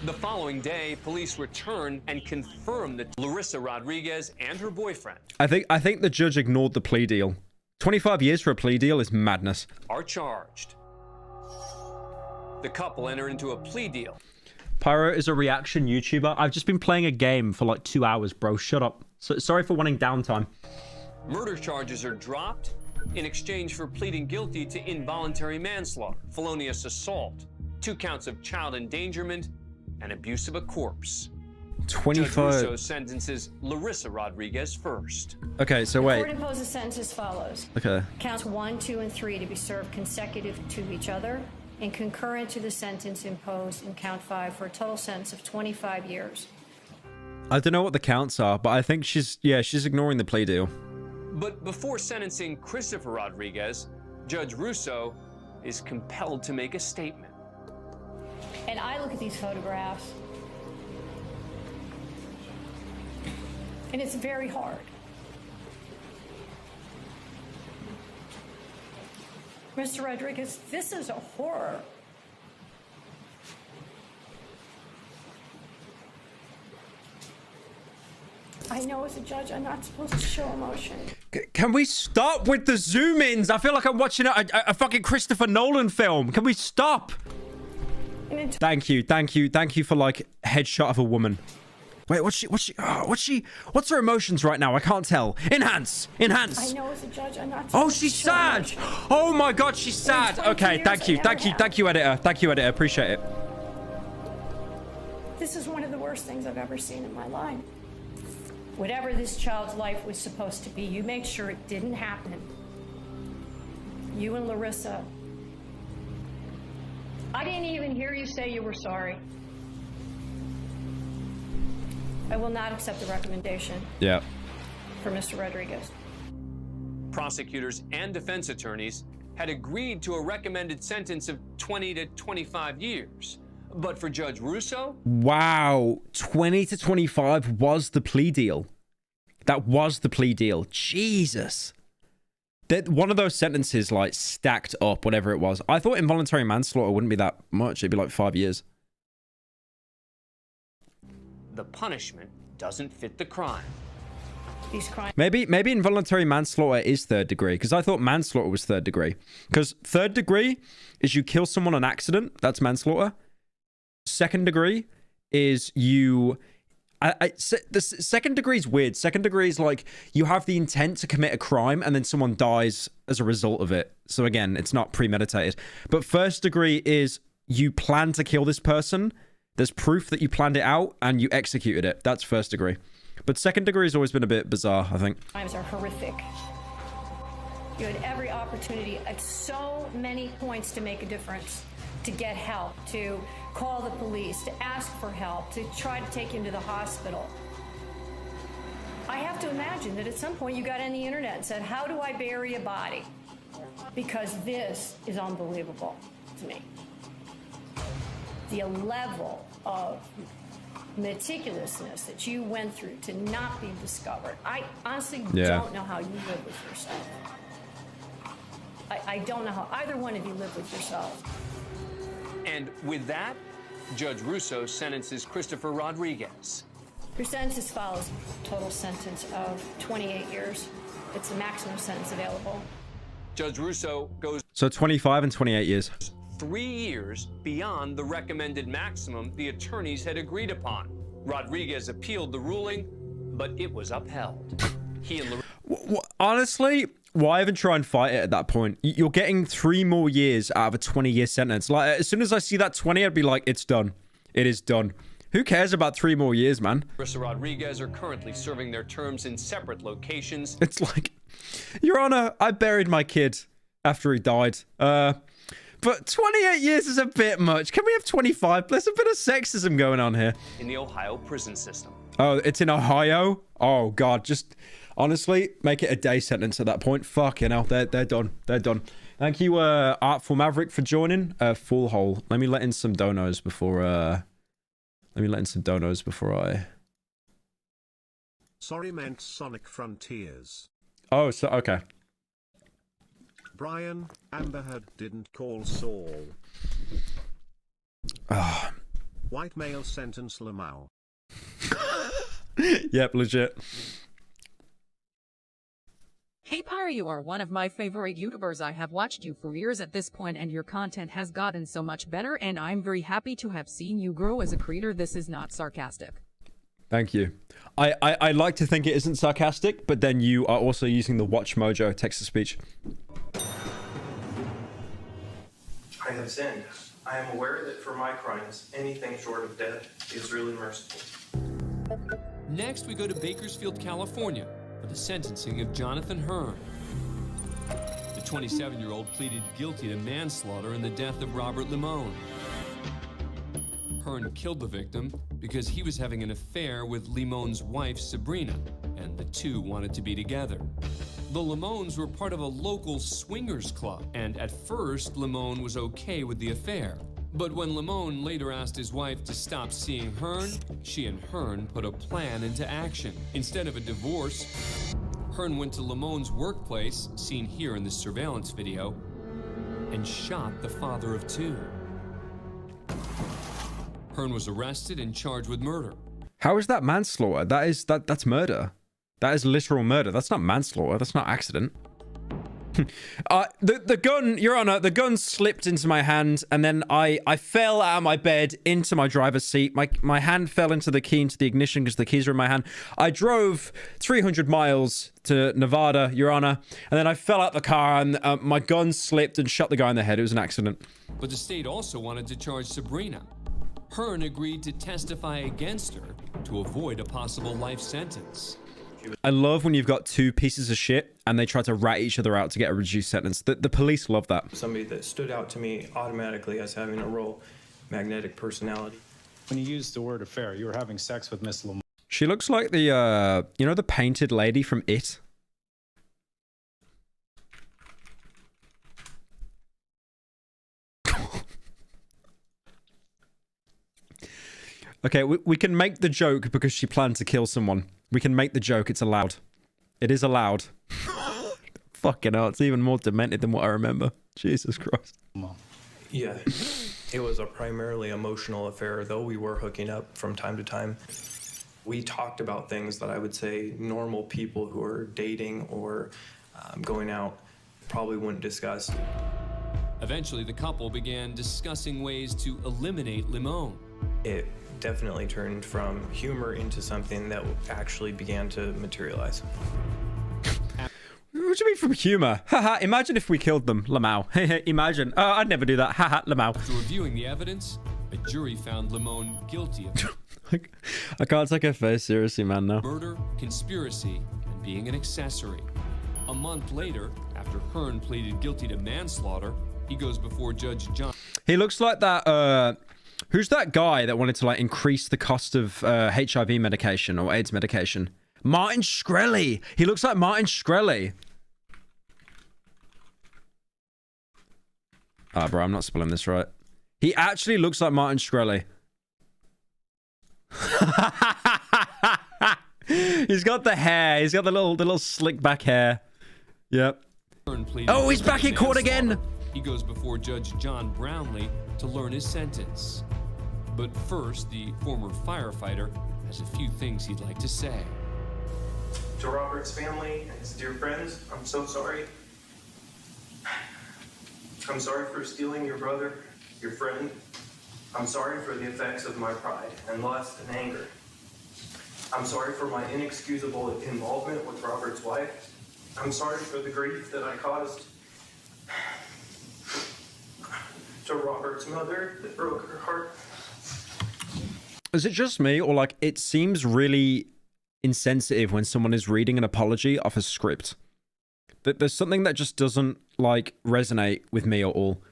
The following day, police return and confirm that Larissa Rodriguez and her boyfriend... I think the judge ignored the plea deal. 25 years for a plea deal is madness. ...are charged. The couple enter into a plea deal. Pyro is a reaction YouTuber. I've just been playing a game for like 2 hours, bro. Shut up. Sorry for wanting downtime. Murder charges are dropped in exchange for pleading guilty to involuntary manslaughter, felonious assault, 2 counts of child endangerment, and abuse of a corpse. 25. Judge Russo sentences Larissa Rodriguez first. Okay, so wait. The court imposes sentence as follows. Okay. Counts 1, 2, and 3 to be served consecutive to each other and concurrent to the sentence imposed in count 5 for a total sentence of 25 years. I don't know what the counts are, but I think she's ignoring the plea deal. But before sentencing Christopher Rodriguez, Judge Russo is compelled to make a statement. And I look at these photographs, and it's very hard. Mr. Rodriguez, this is a horror. I know as a judge I'm not supposed to show emotion. Can we stop with the zoom-ins? I feel like I'm watching a fucking Christopher Nolan film. Can we stop? Thank you for like headshot of a woman. Wait, what's her emotions right now? I can't tell. Enhance. I know as a judge I'm not supposed Oh, she's sad. Oh my god, she's sad. Okay, thank you, editor. Appreciate it. This is one of the worst things I've ever seen in my life. Whatever this child's life was supposed to be, you make sure it didn't happen. You and Larissa. I didn't even hear you say you were sorry. I will not accept the recommendation. Yeah. For Mr. Rodriguez. Prosecutors and defense attorneys had agreed to a recommended sentence of 20 to 25 years. But for Judge Russo? Wow, 20 to 25 was the plea deal. That was the plea deal. Jesus. One of those sentences, like, stacked up, whatever it was. I thought involuntary manslaughter wouldn't be that much. It'd be like 5 years. The punishment doesn't fit the crime. Maybe involuntary manslaughter is 3rd degree, because I thought manslaughter was 3rd degree. Because 3rd degree is you kill someone on accident. That's manslaughter. 2nd degree is you... the 2nd degree is weird. 2nd degree is like you have the intent to commit a crime and then someone dies as a result of it. So again, it's not premeditated. But 1st degree is you plan to kill this person. There's proof that you planned it out and you executed it. That's 1st degree. But 2nd degree has always been a bit bizarre, I think. Crimes are horrific. You had every opportunity at so many points to make a difference, to get help, to call the police, to ask for help, to try to take him to the hospital. I have to imagine that at some point you got on the internet and said, how do I bury a body? Because this is unbelievable to me. The level of meticulousness that you went through to not be discovered. I honestly don't know how you live with yourself. I don't know how either one of you live with yourself. And with that, Judge Russo sentences Christopher Rodriguez. Your sentence as follows. Total sentence of 28 years. It's the maximum sentence available. Judge Russo goes... So 25 and 28 years. 3 years beyond the recommended maximum the attorneys had agreed upon. Rodriguez appealed the ruling, but it was upheld. He and Honestly, why even try and fight it at that point? You're getting 3 more years out of a 20-year sentence. Like, as soon as I see that 20, I'd be like, it's done. It is done. Who cares about 3 more years, man? Marissa Rodriguez are currently serving their terms in separate locations. It's like, Your Honor, I buried my kid after he died. But 28 years is a bit much. Can we have 25? There's a bit of sexism going on here. In the Ohio prison system. Oh, it's in Ohio? Oh, God. Just, honestly, make it a day sentence at that point. Fucking hell. They're done. They're done. Thank you, Artful Maverick, for joining. Full hole. Let me let in some donos before, I... Sorry, meant Sonic Frontiers. Oh, so, okay. Brian, Amber Heard didn't call Saul. White male sentence Lamau. Yep, legit. Hey Pyro, you are one of my favorite YouTubers. I have watched you for years at this point and your content has gotten so much better and I'm very happy to have seen you grow as a creator. This is not sarcastic. Thank you. I like to think it isn't sarcastic, but then you are also using the Watch Mojo text-to-speech. I have sinned. I am aware that for my crimes, anything short of death is really merciful. Next, we go to Bakersfield, California, for the sentencing of Jonathan Hearn. The 27-year-old pleaded guilty to manslaughter in the death of Robert Limone. Hearn killed the victim because he was having an affair with Limone's wife, Sabrina, and the two wanted to be together. The Limones were part of a local swingers club, and at first, Limone was okay with the affair. But when Limone later asked his wife to stop seeing Hearn, she and Hearn put a plan into action. Instead of a divorce, Hearn went to Limone's workplace, seen here in this surveillance video, and shot the father of 2. Hearn was arrested and charged with murder. How is that manslaughter? That's murder. That is literal murder. That's not manslaughter. That's not accident. The gun, Your Honor, the gun slipped into my hand and then I fell out of my bed into my driver's seat. My hand fell into the key into the ignition because the keys were in my hand. I drove 300 miles to Nevada, Your Honor, and then I fell out the car and my gun slipped and shot the guy in the head. It was an accident. But the state also wanted to charge Sabrina. Hearn agreed to testify against her to avoid a possible life sentence. I love when you've got 2 pieces of shit and they try to rat each other out to get a reduced sentence. The police love that. Somebody that stood out to me automatically as having a real magnetic personality. When you used the word affair, you were having sex with Miss Lamar. She looks like the, you know, the painted lady from It? Okay, we can make the joke because she planned to kill someone. We can make the joke. It's allowed. It is allowed. Fucking hell, it's even more demented than what I remember. Jesus Christ. Yeah, it was a primarily emotional affair, though we were hooking up from time to time. We talked about things that I would say normal people who are dating or going out probably wouldn't discuss. Eventually, the couple began discussing ways to eliminate Limone. It definitely turned from humor into something that actually began to materialize. What do you mean from humor? Haha, imagine if we killed them, Lamau. Imagine. Oh, I'd never do that. Haha, Lamau. After reviewing the evidence, a jury found Limone guilty of I can't take her face seriously, man, no. murder, conspiracy, and being an accessory. A month later, after Hearn pleaded guilty to manslaughter, he goes before Judge John. He looks like that, who's that guy that wanted to, like, increase the cost of HIV medication or AIDS medication? Martin Shkreli. He looks like Martin Shkreli. Ah, bro, I'm not spelling this right. He actually looks like Martin Shkreli. He's got the hair. He's got the little slick back hair. Yep. Oh, he's back in court again. He goes before Judge John Brownlee to learn his sentence. But first, the former firefighter has a few things he'd like to say. To Robert's family and his dear friends, I'm so sorry. I'm sorry for stealing your brother, your friend. I'm sorry for the effects of my pride and lust and anger. I'm sorry for my inexcusable involvement with Robert's wife. I'm sorry for the grief that I caused to Robert's mother that broke her heart. Is it just me, or like it seems really insensitive when someone is reading an apology off a script? That there's something that just doesn't like resonate with me at all.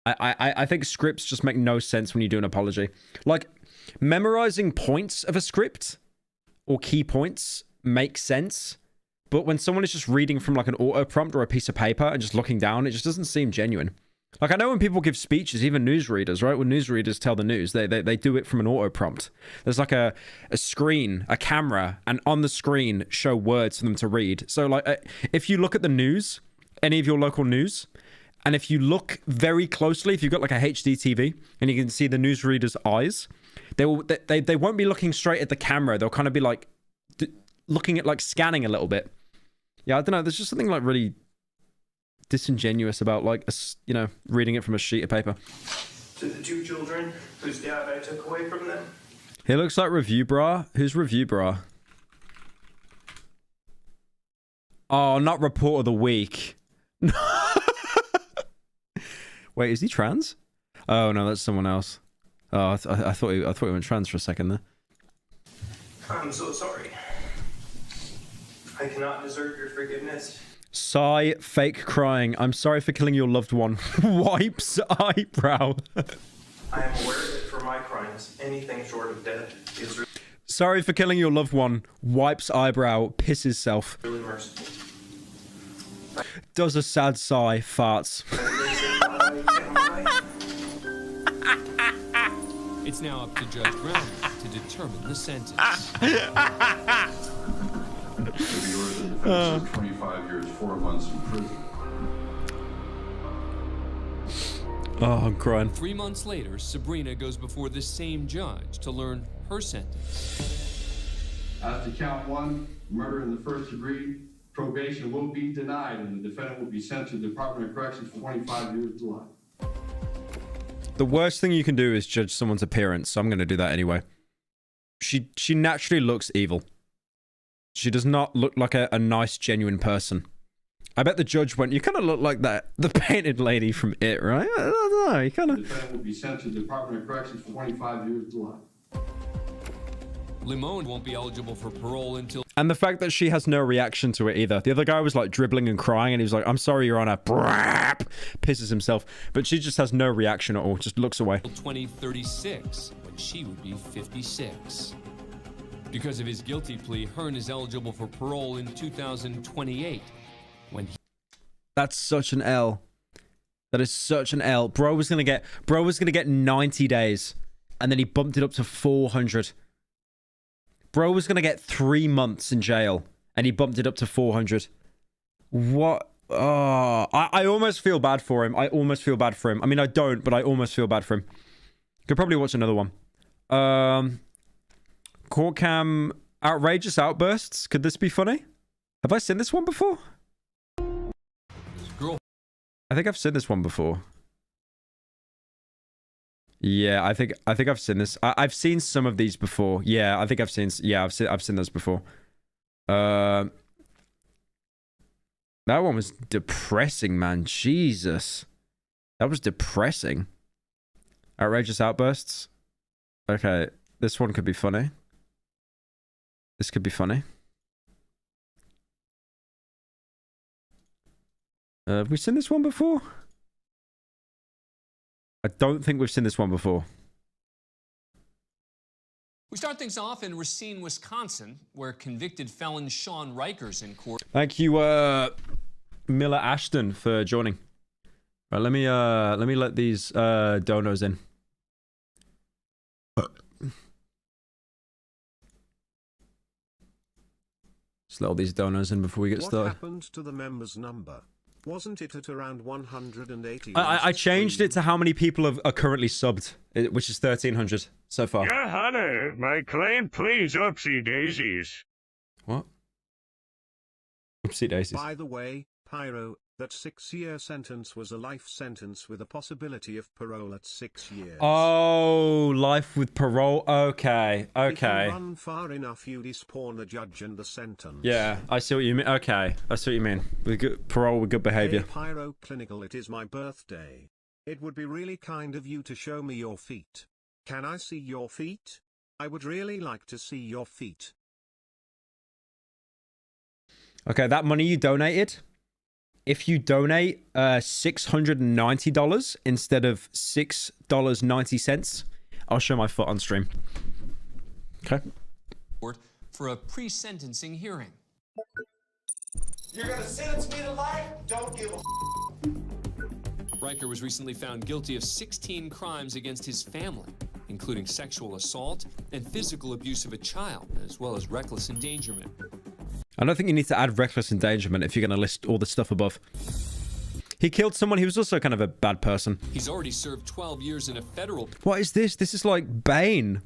I think scripts just make no sense when you do an apology. Like memorizing points of a script or key points makes sense, but when someone is just reading from like an auto prompt or a piece of paper and just looking down, it just doesn't seem genuine. Like I know when people give speeches, even newsreaders, right? When newsreaders tell the news, they do it from an auto prompt. There's like a screen, a camera, and on the screen show words for them to read. So like if you look at the news, any of your local news, and if you look very closely, if you've got like a HD TV and you can see the newsreader's eyes, they won't be looking straight at the camera. They'll kind of be like looking at like scanning a little bit. Yeah, I don't know. There's just something like really disingenuous about like you know, reading it from a sheet of paper. To the two children whose dad I took away from them. He looks like Review Bra. Who's Review Bra? Oh, not Report of the Week. Wait, is he trans? Oh no, that's someone else. Oh, I thought he went trans for a second there. I'm so sorry. I cannot deserve your forgiveness. Sigh, fake crying. I'm sorry for killing your loved one. Wipes eyebrow. I am aware that for my crimes, anything short of death is sorry for killing your loved one. Wipes eyebrow. Pisses self. really merciful. Does a sad sigh. Farts. It's now up to Judge Brown to determine the sentence. Yours and defense 25 years, 4 months in prison. Oh, I'm crying. 3 months later, Sabrina goes before the same judge to learn her sentence. As to count 1, murder in the first degree, probation will be denied and the defendant will be sent to the Department of Corrections for 25 years to life. The worst thing you can do is judge someone's appearance, so I'm going to do that anyway. She naturally looks evil. She does not look like a nice, genuine person. I bet the judge went, you kind of look like the painted lady from It, right? I don't know, you kind of... The defendant will be sent to the Department of Corrections for 25 years to life. Limon won't be eligible for parole until... And the fact that she has no reaction to it either. The other guy was like dribbling and crying and he was like, I'm sorry, Your Honor. Brap! Pisses himself. But she just has no reaction at all. Just looks away. 2036, when she would be 56. Because of his guilty plea, Hearn is eligible for parole in 2028. When he... That's such an L. That is such an L. Bro was gonna get 90 days. And then he bumped it up to 400. Bro was gonna get 3 months in jail, and he bumped it up to 400. What? Oh, I almost feel bad for him. I mean, I don't, but I almost feel bad for him. Could probably watch another one. Court cam outrageous outbursts. Could this be funny? Have I seen this one before? Girl. I think I've seen this one before. Yeah, I think I've seen this. I've seen some of these before. Yeah, I think I've seen those before. That one was depressing, man. Jesus. That was depressing. Outrageous outbursts. Okay, this one could be funny. This could be funny. Have we seen this one before? I don't think we've seen this one before. We start things off in Racine, Wisconsin, where convicted felon Sean Rikers in court. Thank you, Miller Ashton, for joining. Right, let me let these donos in. Just let all these donos in before we get started. What happened to the members' number? Wasn't it at around 180? I changed it to how many people are currently subbed, which is 1,300 so far. Yeah, honey, my client please, oopsie daisies. What? Oopsie daisies. By the way, Pyro, That 6-year sentence was a life sentence with a possibility of parole at 6 years. Oh, life with parole. Okay, If you okay. run far enough, you despawn the judge and the sentence. Yeah, I see what you mean. Okay, I see what you mean. With good parole with good behavior. Hey, Pyrocynical, it is my birthday. It would be really kind of you to show me your feet. Can I see your feet? I would really like to see your feet. Okay, that money you donated, if you donate $690 instead of $6.90, I'll show my foot on stream. Okay. For a pre-sentencing hearing. You're gonna sentence me to life? Don't give a Riker was recently found guilty of 16 crimes against his family, including sexual assault and physical abuse of a child, as well as reckless endangerment. I don't think you need to add reckless endangerment if you're going to list all the stuff above. He killed someone. He was also kind of a bad person. He's already served 12 years in a federal What is this? This is like Bane.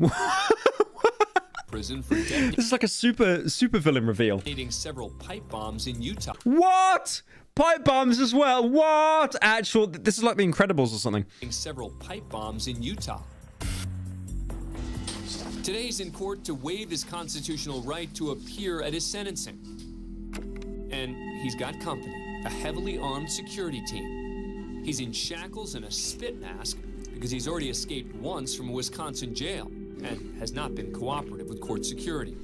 prison for This is like a super villain reveal. detonating several pipe bombs in Utah. What? Pipe bombs as well. What? Actual. This is like The Incredibles or something. Several pipe bombs in Utah. Today he's in court to waive his constitutional right to appear at his sentencing. And he's got company, a heavily armed security team. He's in shackles and a spit mask because he's already escaped once from a Wisconsin jail and has not been cooperative with court security.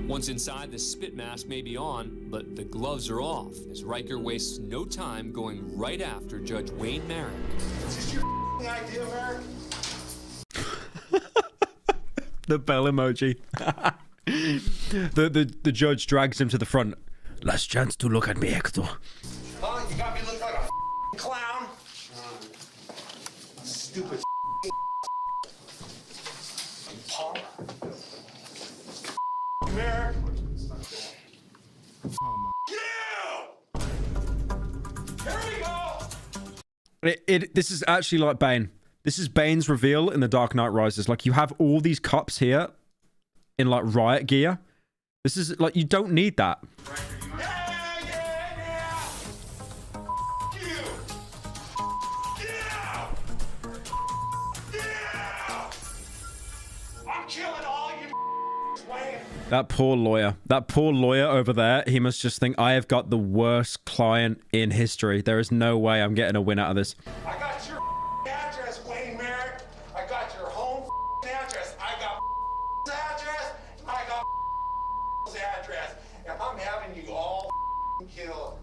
Once inside, the spit mask may be on, but the gloves are off as Riker wastes no time going right after Judge Wayne Merrick. Is this your idea, Merrick? The bell emoji. the judge drags him to the front. Last chance to look at me, Hector. Huh? You got me looking like a clown? Stupid punk. Merrick. Here we go! This is actually like Bane. This is Bane's reveal in The Dark Knight Rises. Like, you have all these cops here in, like, riot gear. This is, like, you don't need that. I'm killing all you Wayne. That poor lawyer over there, he must just think, I have got the worst client in history. There is no way I'm getting a win out of this. I got your address, Wayne Merrick. I got your home address. I got address. I got address. And I'm having you all killed.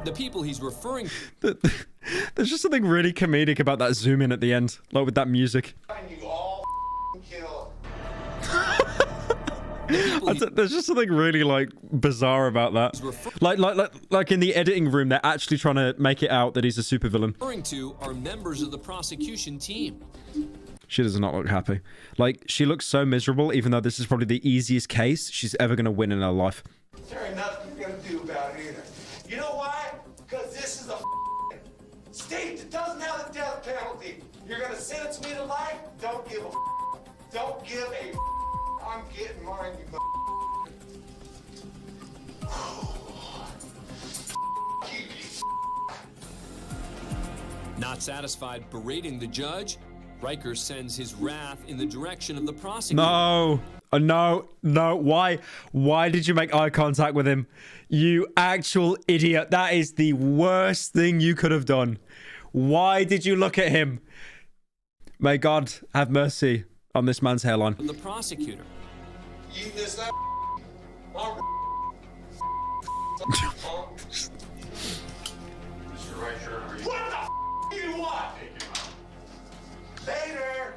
The people he's referring There's just something really comedic about that zoom in at the end, like with that music. Having you all killed. There's just something really like bizarre about that. Like in the editing room, they're actually trying to make it out that he's a supervillain. referring to are members of the prosecution team. She does not look happy. Like, she looks so miserable, even though this is probably the easiest case she's ever going to win in her life. There ain't nothing you're gonna do about it either. You know why? Because this is a state that doesn't have the death penalty. You're gonna sentence me to life? Don't give a Don't give a I'm getting mine, you Not satisfied berating the judge, Riker sends his wrath in the direction of the prosecutor. No. No. Why did you make eye contact with him? You actual idiot. That is the worst thing you could have done. Why did you look at him? May God have mercy on this man's hairline. The prosecutor. You this that What the do you want? Later.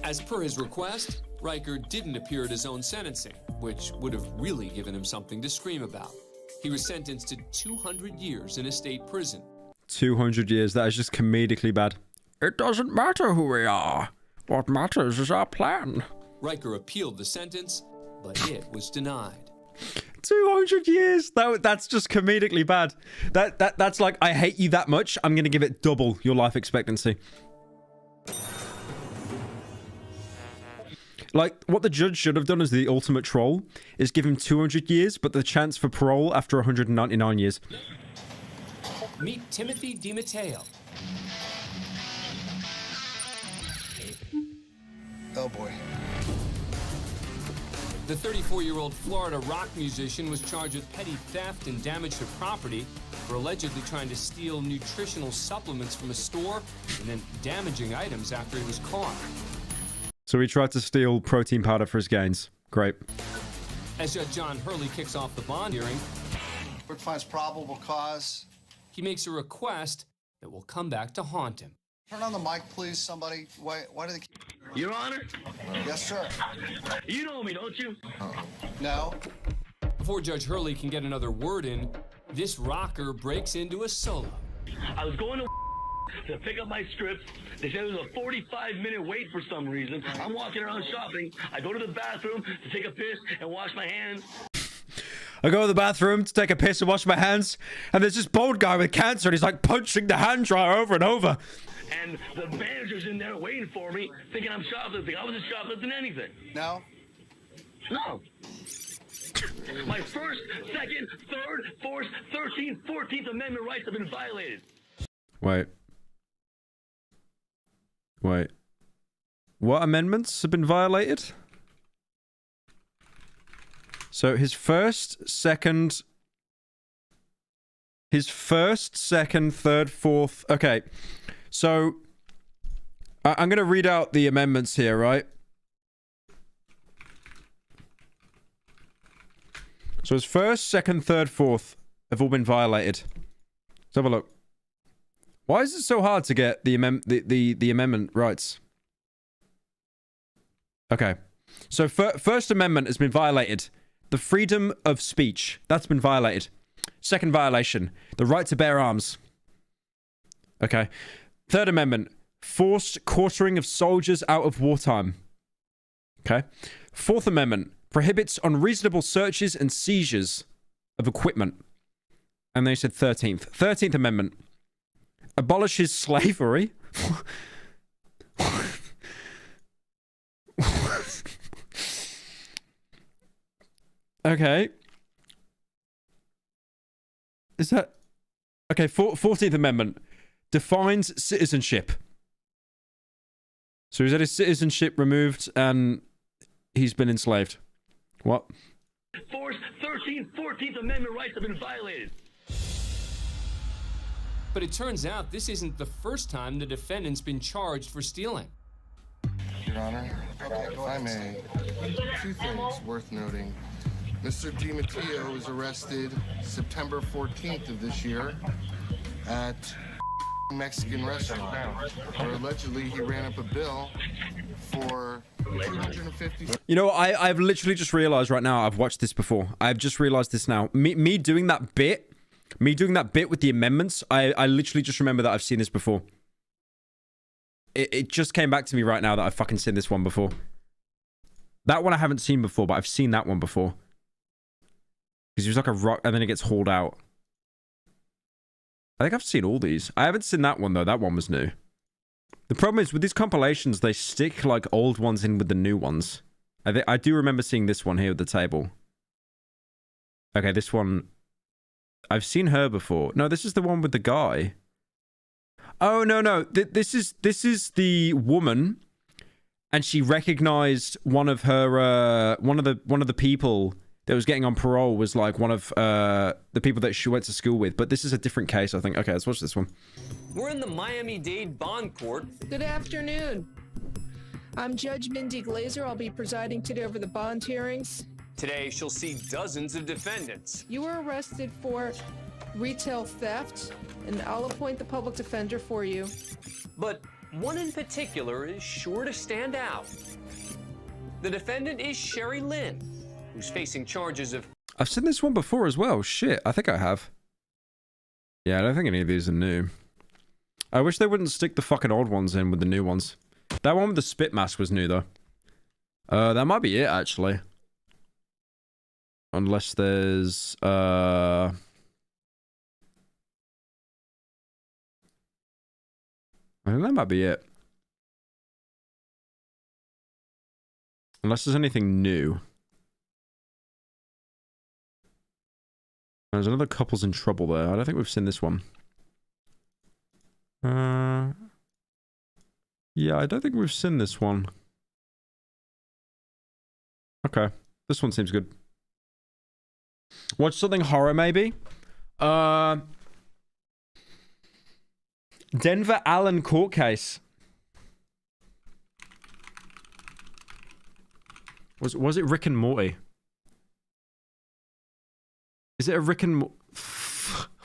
As per his request, Riker didn't appear at his own sentencing, which would have really given him something to scream about. He was sentenced to 200 years in a state prison. 200 years. That is just comedically bad. It doesn't matter who we are. What matters is our plan. Riker appealed the sentence, but it was denied. 200 years. That's just comedically bad. That's like, I hate you that much, I'm gonna give it double your life expectancy. Like, what the judge should have done as the ultimate troll is give him 200 years, but the chance for parole after 199 years. Meet Timothy DiMatteo. Oh boy. The 34-year-old Florida rock musician was charged with petty theft and damage to property for allegedly trying to steal nutritional supplements from a store and then damaging items after he was caught. So he tried to steal protein powder for his gains. Great. As Judge John Hurley kicks off the bond hearing, Court finds probable cause. he makes a request that will come back to haunt him. Turn on the mic, please, somebody. Why do they keep... Your Honor? Yes, sir. You know me, don't you? No. Before Judge Hurley can get another word in, this rocker breaks into a solo. I was going to pick up my script. They said it was a 45-minute wait for some reason. I'm walking around shopping. I go to the bathroom to take a piss and wash my hands. I go to the bathroom to take a piss and wash my hands, and there's this bald guy with cancer, and he's like punching the hand dryer over and over. And the manager's in there waiting for me, thinking I'm shoplifting. I wasn't shoplifting anything. No? No. My first, second, third, fourth, 13th, 14th Amendment rights have been violated. Wait. What amendments have been violated? So his first, second, third, fourth. Okay. So I'm going to read out the amendments here, right? So his first, second, third, fourth have all been violated. Let's have a look. Why is it so hard to get the amendment rights? Okay. So First Amendment has been violated. The freedom of speech, that's been violated. Second violation, the right to bear arms. Okay. Third Amendment, forced quartering of soldiers out of wartime. Okay. Fourth Amendment, prohibits unreasonable searches and seizures of equipment. And they said 13th. 13th Amendment, abolishes slavery. Okay. Is that... Okay, 14th Amendment defines citizenship. So he's had his citizenship removed and he's been enslaved. What? Fourth, 13th, 14th Amendment rights have been violated. But it turns out this isn't the first time the defendant's been charged for stealing. Your Honor, if I may, two things worth noting. Mr. DiMatteo was arrested September 14th of this year at a Mexican restaurant, where allegedly he ran up a bill for $250. You know, I've literally just realized right now, I've watched this before. I've just realized this now. Me doing that bit with the amendments, I literally just remember that I've seen this before. It just came back to me right now that I've fucking seen this one before. That one I haven't seen before, but I've seen that one before. Because he was like a rock, and then it gets hauled out. I think I've seen all these. I haven't seen that one, though. That one was new. The problem is, with these compilations, they stick, like, old ones in with the new ones. I do remember seeing this one here at the table. Okay, this one... I've seen her before. No, this is the one with the guy. Oh, no. This is the woman, and she recognized one of her, one of the people that was getting on parole was like one of the people that she went to school with. But this is a different case, I think. Okay, let's watch this one. We're in the Miami-Dade Bond Court. Good afternoon. I'm Judge Mindy Glazer. I'll be presiding today over the bond hearings. Today, she'll see dozens of defendants. You were arrested for retail theft, and I'll appoint the public defender for you. But one in particular is sure to stand out. The defendant is Sherry Lynn, who's facing charges of... I've seen this one before as well. Shit, I think I have. Yeah, I don't think any of these are new. I wish they wouldn't stick the fucking old ones in with the new ones. That one with the spit mask was new, though. That might be it, actually. Unless there's, I think that might be it. Unless there's anything new. There's another couple's in trouble there. I don't think we've seen this one. Yeah, I don't think we've seen this one. Okay. This one seems good. Watch something horror, maybe? Denver Allen court case. Was it Rick and Morty? Is it a Rick and I'm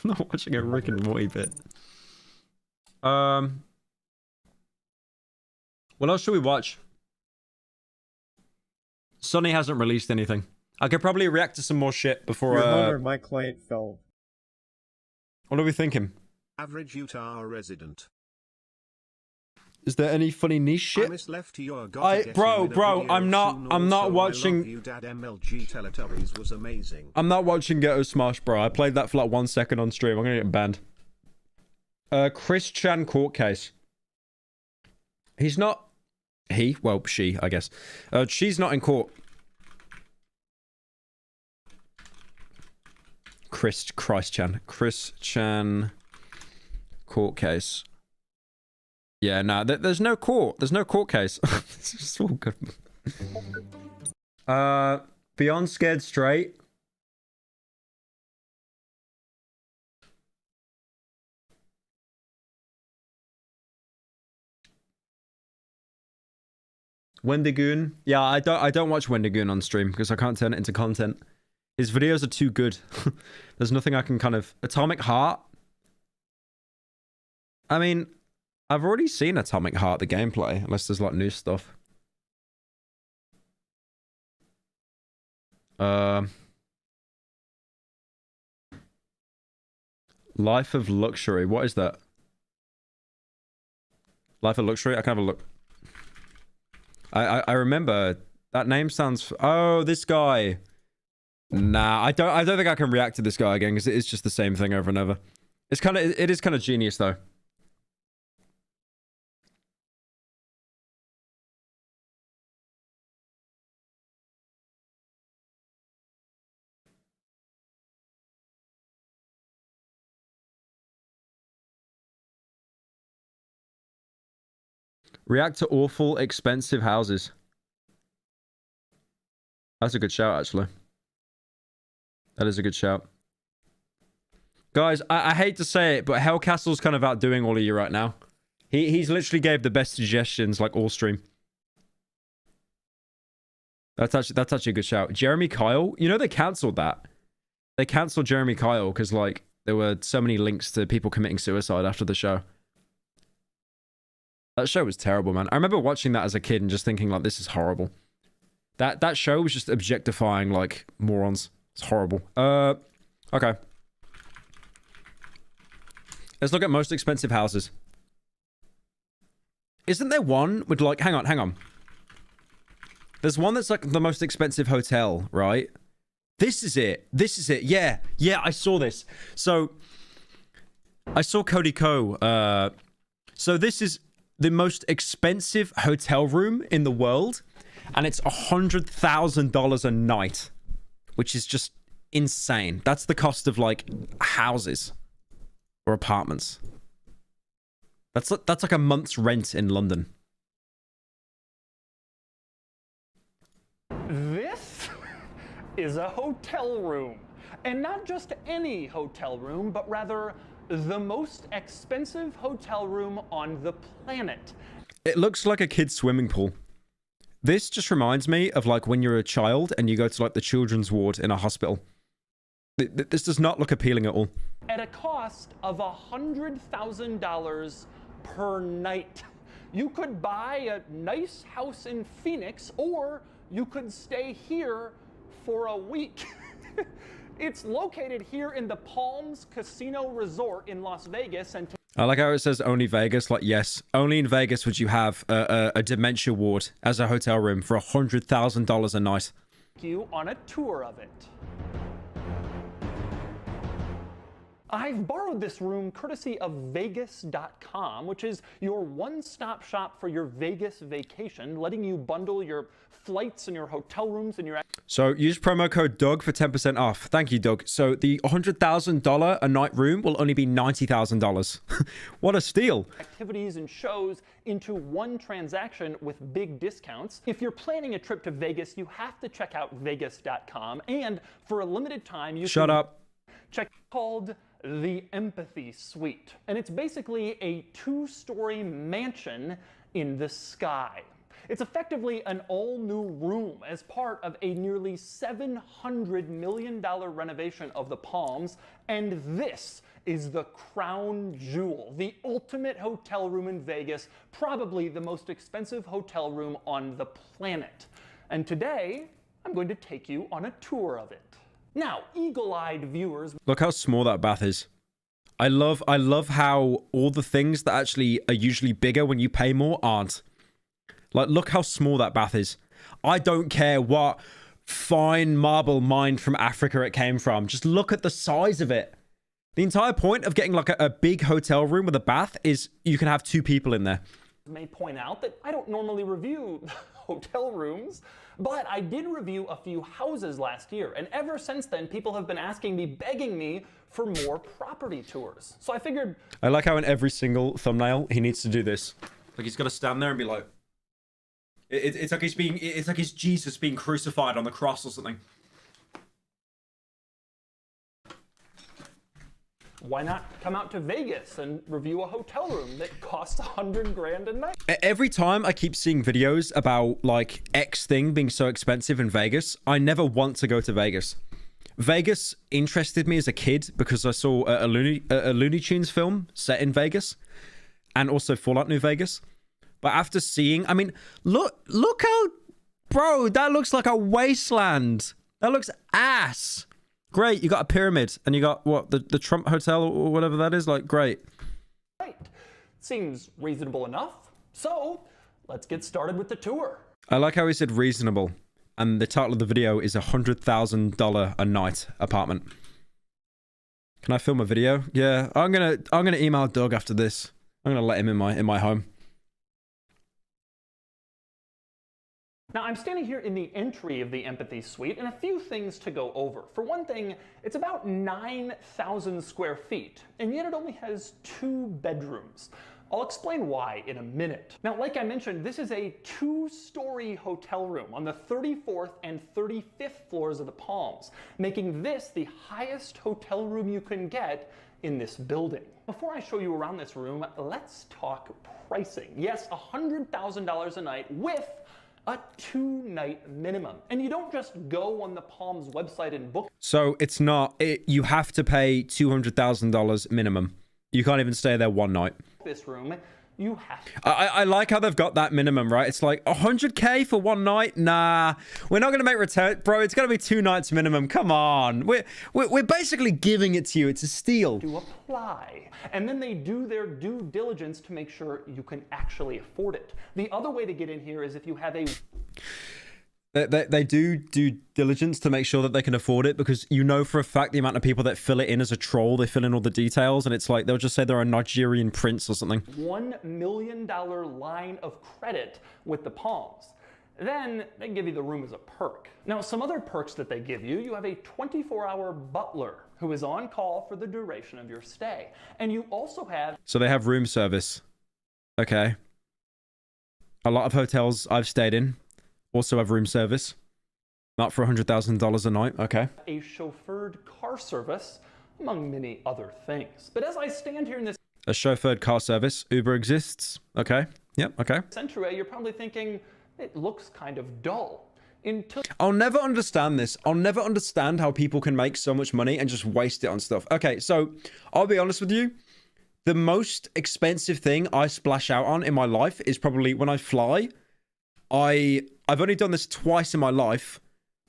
not watching a Rick and Morty bit. What else should we watch? Sonny hasn't released anything. I could probably react to some more shit before. Your my client fell. What are we thinking? Average Utah resident. Is there any funny niche shit? Bro, I'm not watching. You, Dad, MLG Teletubbies was amazing. I'm not watching Ghetto Smash, bro. I played that for like 1 second on stream. I'm gonna get banned. Chris Chan court case. He's not. Well, she, I guess. She's not in court. Chris Chan court case. Yeah, no, there's no court. There's no court case. It's just all good. Beyond Scared Straight. Wendigoon. Yeah, I don't watch Wendigoon on stream because I can't turn it into content. His videos are too good. There's nothing I can kind of... Atomic Heart? I mean, I've already seen Atomic Heart, the gameplay, unless there's like new stuff. Life of Luxury. What is that? Life of Luxury? I can have a look. I remember that name sounds... Oh, this guy. Nah, I don't think I can react to this guy again because it is just the same thing over and over. It is kind of genius though. React to awful, expensive houses. That's a good shout, actually. That is a good shout. Guys, I hate to say it, but Hellcastle's kind of outdoing all of you right now. He's literally gave the best suggestions, like, all stream. That's actually a good shout. Jeremy Kyle? You know they cancelled that. They cancelled Jeremy Kyle because, like, there were so many links to people committing suicide after the show. That show was terrible, man. I remember watching that as a kid and just thinking, like, this is horrible. That show was just objectifying, like, morons. It's horrible. Okay. Let's look at most expensive houses. Isn't there one with, like... Hang on. There's one that's, like, the most expensive hotel, right? This is it. Yeah, I saw this. So, I saw Cody Ko. So, this is the most expensive hotel room in the world, and it's $100,000 a night, which is just insane. That's the cost of like houses or apartments. That's like a month's rent in London. This is a hotel room, and not just any hotel room, but rather the most expensive hotel room on the planet. It looks like a kid's swimming pool. This just reminds me of like when you're a child and you go to like the children's ward in a hospital. This does not look appealing at all. At a cost of $100,000 per night. You could buy a nice house in Phoenix, or you could stay here for a week. It's located here in the Palms Casino Resort in Las Vegas. And I like how it says only Vegas. Like, yes, only in Vegas would you have a dementia ward as a hotel room for $100,000 a night. You on a tour of it. I've borrowed this room courtesy of Vegas.com, which is your one-stop shop for your Vegas vacation, letting you bundle your flights and your hotel rooms and your... So use promo code Doug for 10% off. Thank you, Doug. So the $100,000 a night room will only be $90,000. What a steal. Activities and shows into one transaction with big discounts. If you're planning a trip to Vegas, you have to check out Vegas.com. And for a limited time, you Shut up. Check called the Empathy Suite. And it's basically a 2-story mansion in the sky. It's effectively an all-new room as part of a nearly $700 million renovation of the Palms, and this is the crown jewel, the ultimate hotel room in Vegas, probably the most expensive hotel room on the planet. And today, I'm going to take you on a tour of it. Now, eagle-eyed viewers... Look how small that bath is. I love how all the things that actually are usually bigger when you pay more aren't. Like, look how small that bath is. I don't care what fine marble mine from Africa it came from. Just look at the size of it. The entire point of getting like a big hotel room with a bath is you can have 2 people in there. May point out that I don't normally review hotel rooms, but I did review a few houses last year, and ever since then, people have been asking me, begging me for more property tours. So I figured... I like how in every single thumbnail, he needs to do this. Like, he's got to stand there and be like... It's like he's Jesus being crucified on the cross or something. Why not come out to Vegas and review a hotel room that costs $100,000 a night? Every time I keep seeing videos about like X thing being so expensive in Vegas, I never want to go to Vegas. Vegas interested me as a kid because I saw a Looney Tunes film set in Vegas and also Fallout New Vegas. But after seeing, I mean, look how, bro, that looks like a wasteland. That looks ass. Great, you got a pyramid, and you got, what, the Trump Hotel or whatever that is? Like, great. Right. Seems reasonable enough. So, let's get started with the tour. I like how he said reasonable, and the title of the video is $100,000 a night apartment. Can I film a video? Yeah, I'm gonna email Doug after this. I'm gonna let him in my home. Now, I'm standing here in the entry of the Empathy Suite, and a few things to go over. For one thing, it's about 9,000 square feet, and yet it only has 2 bedrooms. I'll explain why in a minute. Now, like I mentioned, this is a 2-story hotel room on the 34th and 35th floors of the Palms, making this the highest hotel room you can get in this building. Before I show you around this room, let's talk pricing. Yes, $100,000 a night with a 2-night minimum. And you don't just go on the Palms website and book. So it's not, you have to pay $200,000 minimum. You can't even stay there one night. This room, you have I like how they've got that minimum, right? It's like $100K for one night. Nah, we're not gonna make return, bro. It's gonna be 2 nights minimum. Come on, we're basically giving it to you. It's a steal. To apply, and then they do their due diligence to make sure you can actually afford it. The other way to get in here is if you have a They do due diligence to make sure that they can afford it, because you know for a fact the amount of people that fill it in as a troll, they fill in all the details, and it's like they'll just say they're a Nigerian prince or something. $1 million line of credit with the Palms. Then they give you the room as a perk. Now, some other perks that they give you, you have a 24-hour butler who is on call for the duration of your stay. And you also have... So they have room service. Okay. A lot of hotels I've stayed in also have room service. Not for $100,000 a night. Okay. A chauffeured car service, among many other things. But as I stand here in this... A chauffeured car service. Uber exists. Okay. Yep. Okay. Entryway, you're probably thinking, it looks kind of dull. I'll never understand this. I'll never understand how people can make so much money and just waste it on stuff. Okay, so I'll be honest with you. The most expensive thing I splash out on in my life is probably when I fly. I've only done this twice in my life,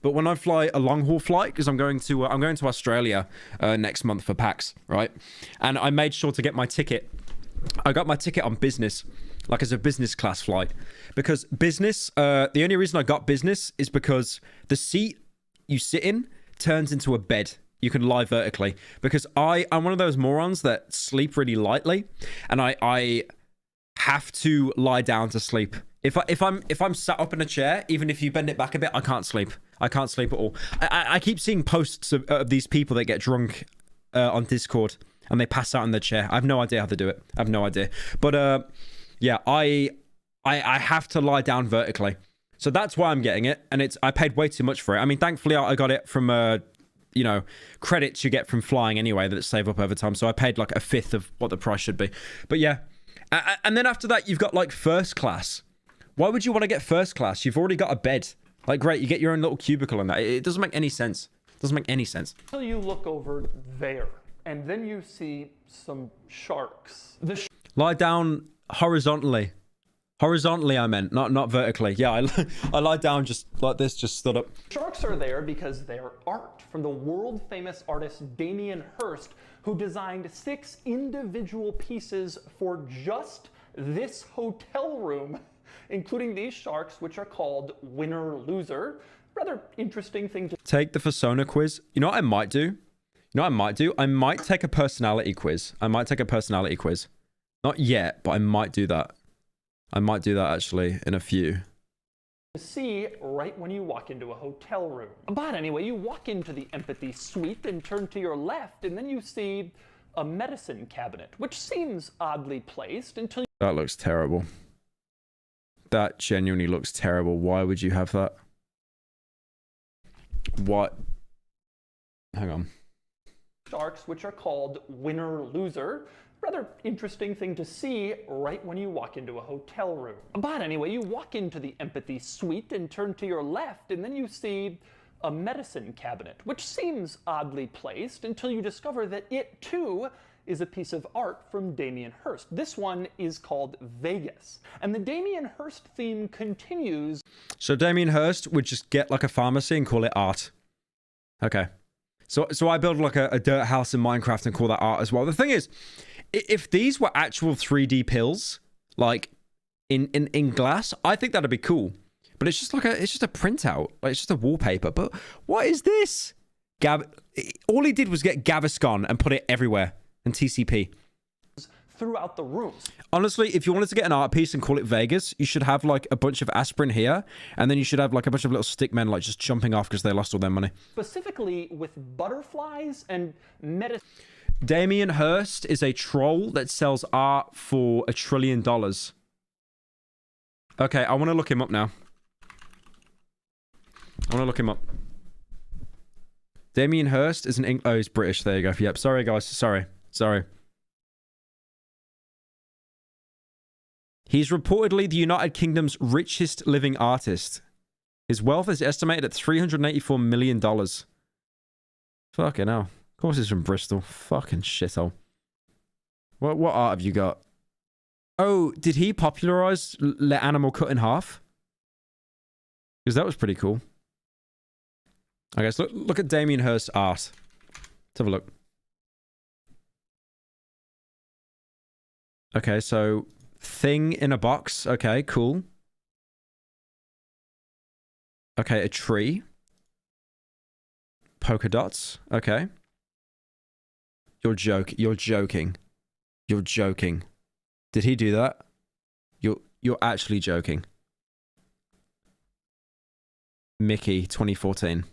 but when I fly a long haul flight, because I'm going to Australia next month for PAX, right? And I made sure to get my ticket. I got my ticket on business, like as a business class flight, because business. The only reason I got business is because the seat you sit in turns into a bed. you can lie vertically, because I'm one of those morons that sleep really lightly, and I have to lie down to sleep. If I'm sat up in a chair, even if you bend it back a bit, I can't sleep. I can't sleep at all. I keep seeing posts of these people that get drunk on Discord and they pass out in their chair. I have no idea how to do it. I have no idea. But yeah, I have to lie down vertically. So that's why I'm getting it, and I paid way too much for it. I mean, thankfully I got it from you know, credits you get from flying anyway that save up over time. So I paid like a fifth of what the price should be. But yeah, and then after that you've got like first class. Why would you want to get first class? You've already got a bed. Like, great, you get your own little cubicle in that. It doesn't make any sense. It doesn't make any sense. Until you look over there, and then you see some sharks. Lie down horizontally. Horizontally, I meant, not vertically. Yeah, I lie down just like this, just stood up. Sharks are there because they're art from the world-famous artist Damien Hirst, who designed 6 individual pieces for just this hotel room, including these sharks, which are called winner-loser. Rather interesting thing to take the persona quiz. You know what I might do? You know what I might do? I might take a personality quiz. I might take a personality quiz. Not yet, but I might do that. I might do that actually in a few. See right when you walk into a hotel room. But anyway, you walk into the empathy suite and turn to your left, and then you see a medicine cabinet, which seems oddly placed until you... That looks terrible. That genuinely looks terrible. Why would you have that? What? Hang on. Sharks, which are called winner-loser. Rather interesting thing to see right when you walk into a hotel room. But anyway, you walk into the empathy suite and turn to your left, and then you see a medicine cabinet, which seems oddly placed until you discover that it too is a piece of art from Damien Hirst. This one is called Vegas. And the Damien Hirst theme continues. So Damien Hirst would just get like a pharmacy and call it art. Okay. So I build like a dirt house in Minecraft and call that art as well. The thing is, if these were actual 3D pills, like in glass, I think that'd be cool. But it's just like it's just a printout. Like it's just a wallpaper. But what is this? All he did was get Gaviscon and put it everywhere. And TCP. Throughout the rooms. Honestly, if you wanted to get an art piece and call it Vegas, you should have like a bunch of aspirin here, and then you should have like a bunch of little stick men like just jumping off because they lost all their money. Specifically with butterflies and medicine. Damien Hirst is a troll that sells art for $1 trillion. Okay, I want to look him up now. I want to look him up. Damien Hirst is an oh, he's British. There you go. Yep. Sorry, guys. Sorry. He's reportedly the United Kingdom's richest living artist. His wealth is estimated at $384 million. Fucking hell. Of course he's from Bristol. Fucking shithole. What art have you got? Oh, did he popularize Let Animal Cut in Half? Because that was pretty cool. Okay, so look at Damien Hirst's art. Let's have a look. Okay, so thing in a box. Okay, cool. Okay, a tree. Polka dots. Okay. You're joking. You're joking. Did he do that? You're actually joking. Mickey, 2014.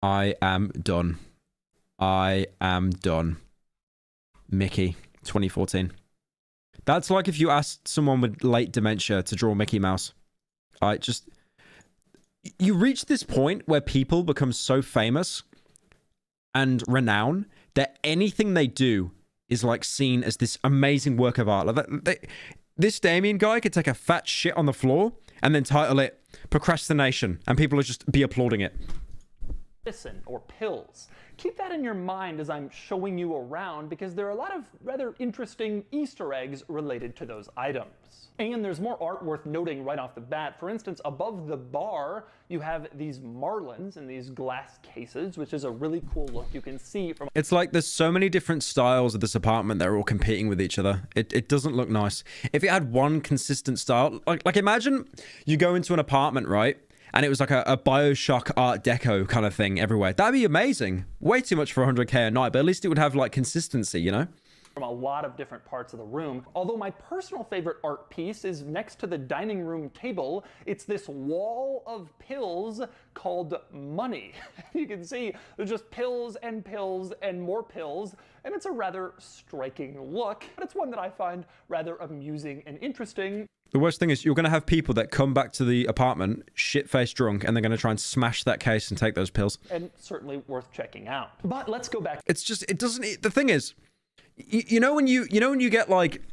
I am done. I am done. Mickey, 2014. That's like if you asked someone with late dementia to draw Mickey Mouse. You reach this point where people become so famous and renowned that anything they do is like seen as this amazing work of art. Like this Damien guy could take a fat shit on the floor and then title it Procrastination, and people will just be applauding it. Medicine or pills. Keep that in your mind as I'm showing you around, because there are a lot of rather interesting Easter eggs related to those items. And there's more art worth noting right off the bat. For instance, above the bar, you have these marlins in these glass cases, which is a really cool look you can see from... It's like there's so many different styles of this apartment that are all competing with each other. It doesn't look nice. If it had one consistent style, like imagine you go into an apartment, right? and it was like a Bioshock Art Deco kind of thing everywhere. That'd be amazing. Way too much for 100K a night, but at least it would have like consistency, you know? From a lot of different parts of the room. Although my personal favorite art piece is next to the dining room table. It's this wall of pills called money. You can see there's just pills and more pills, and it's a rather striking look, but it's one that I find rather amusing and interesting. The worst thing is you're going to have people that come back to the apartment shit-faced drunk, and they're going to try and smash that case and take those pills. And certainly worth checking out. But let's go back. It's just, it doesn't, the thing is, you know when you get like,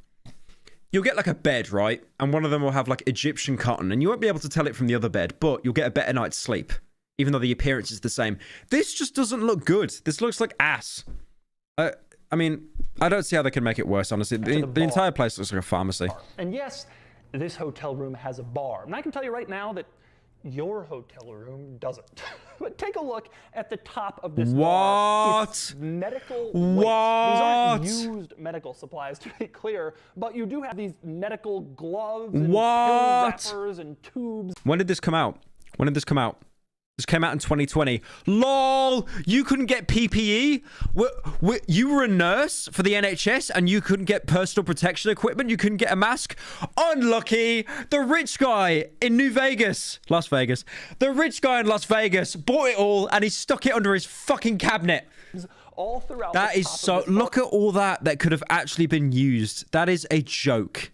you'll get like a bed, right? And one of them will have like Egyptian cotton, and you won't be able to tell it from the other bed, but you'll get a better night's sleep, even though the appearance is the same. This just doesn't look good. This looks like ass. I mean, I don't see how they can make it worse, honestly. The entire place looks like a pharmacy. And yes, this hotel room has a bar. And I can tell you right now that your hotel room doesn't. But take a look at the top of this bar. It's medical waste. These aren't used medical supplies, to be clear, but you do have these medical gloves and pill wrappers and tubes. When did this come out? When did this come out? This came out in 2020. LOL! You couldn't get PPE? You were a nurse for the NHS and you couldn't get personal protection equipment? You couldn't get a mask? Unlucky! The rich guy in Las Vegas. The rich guy in Las Vegas bought it all and he stuck it under his fucking cabinet. All throughout that is so... Look at all that could have actually been used. That is a joke.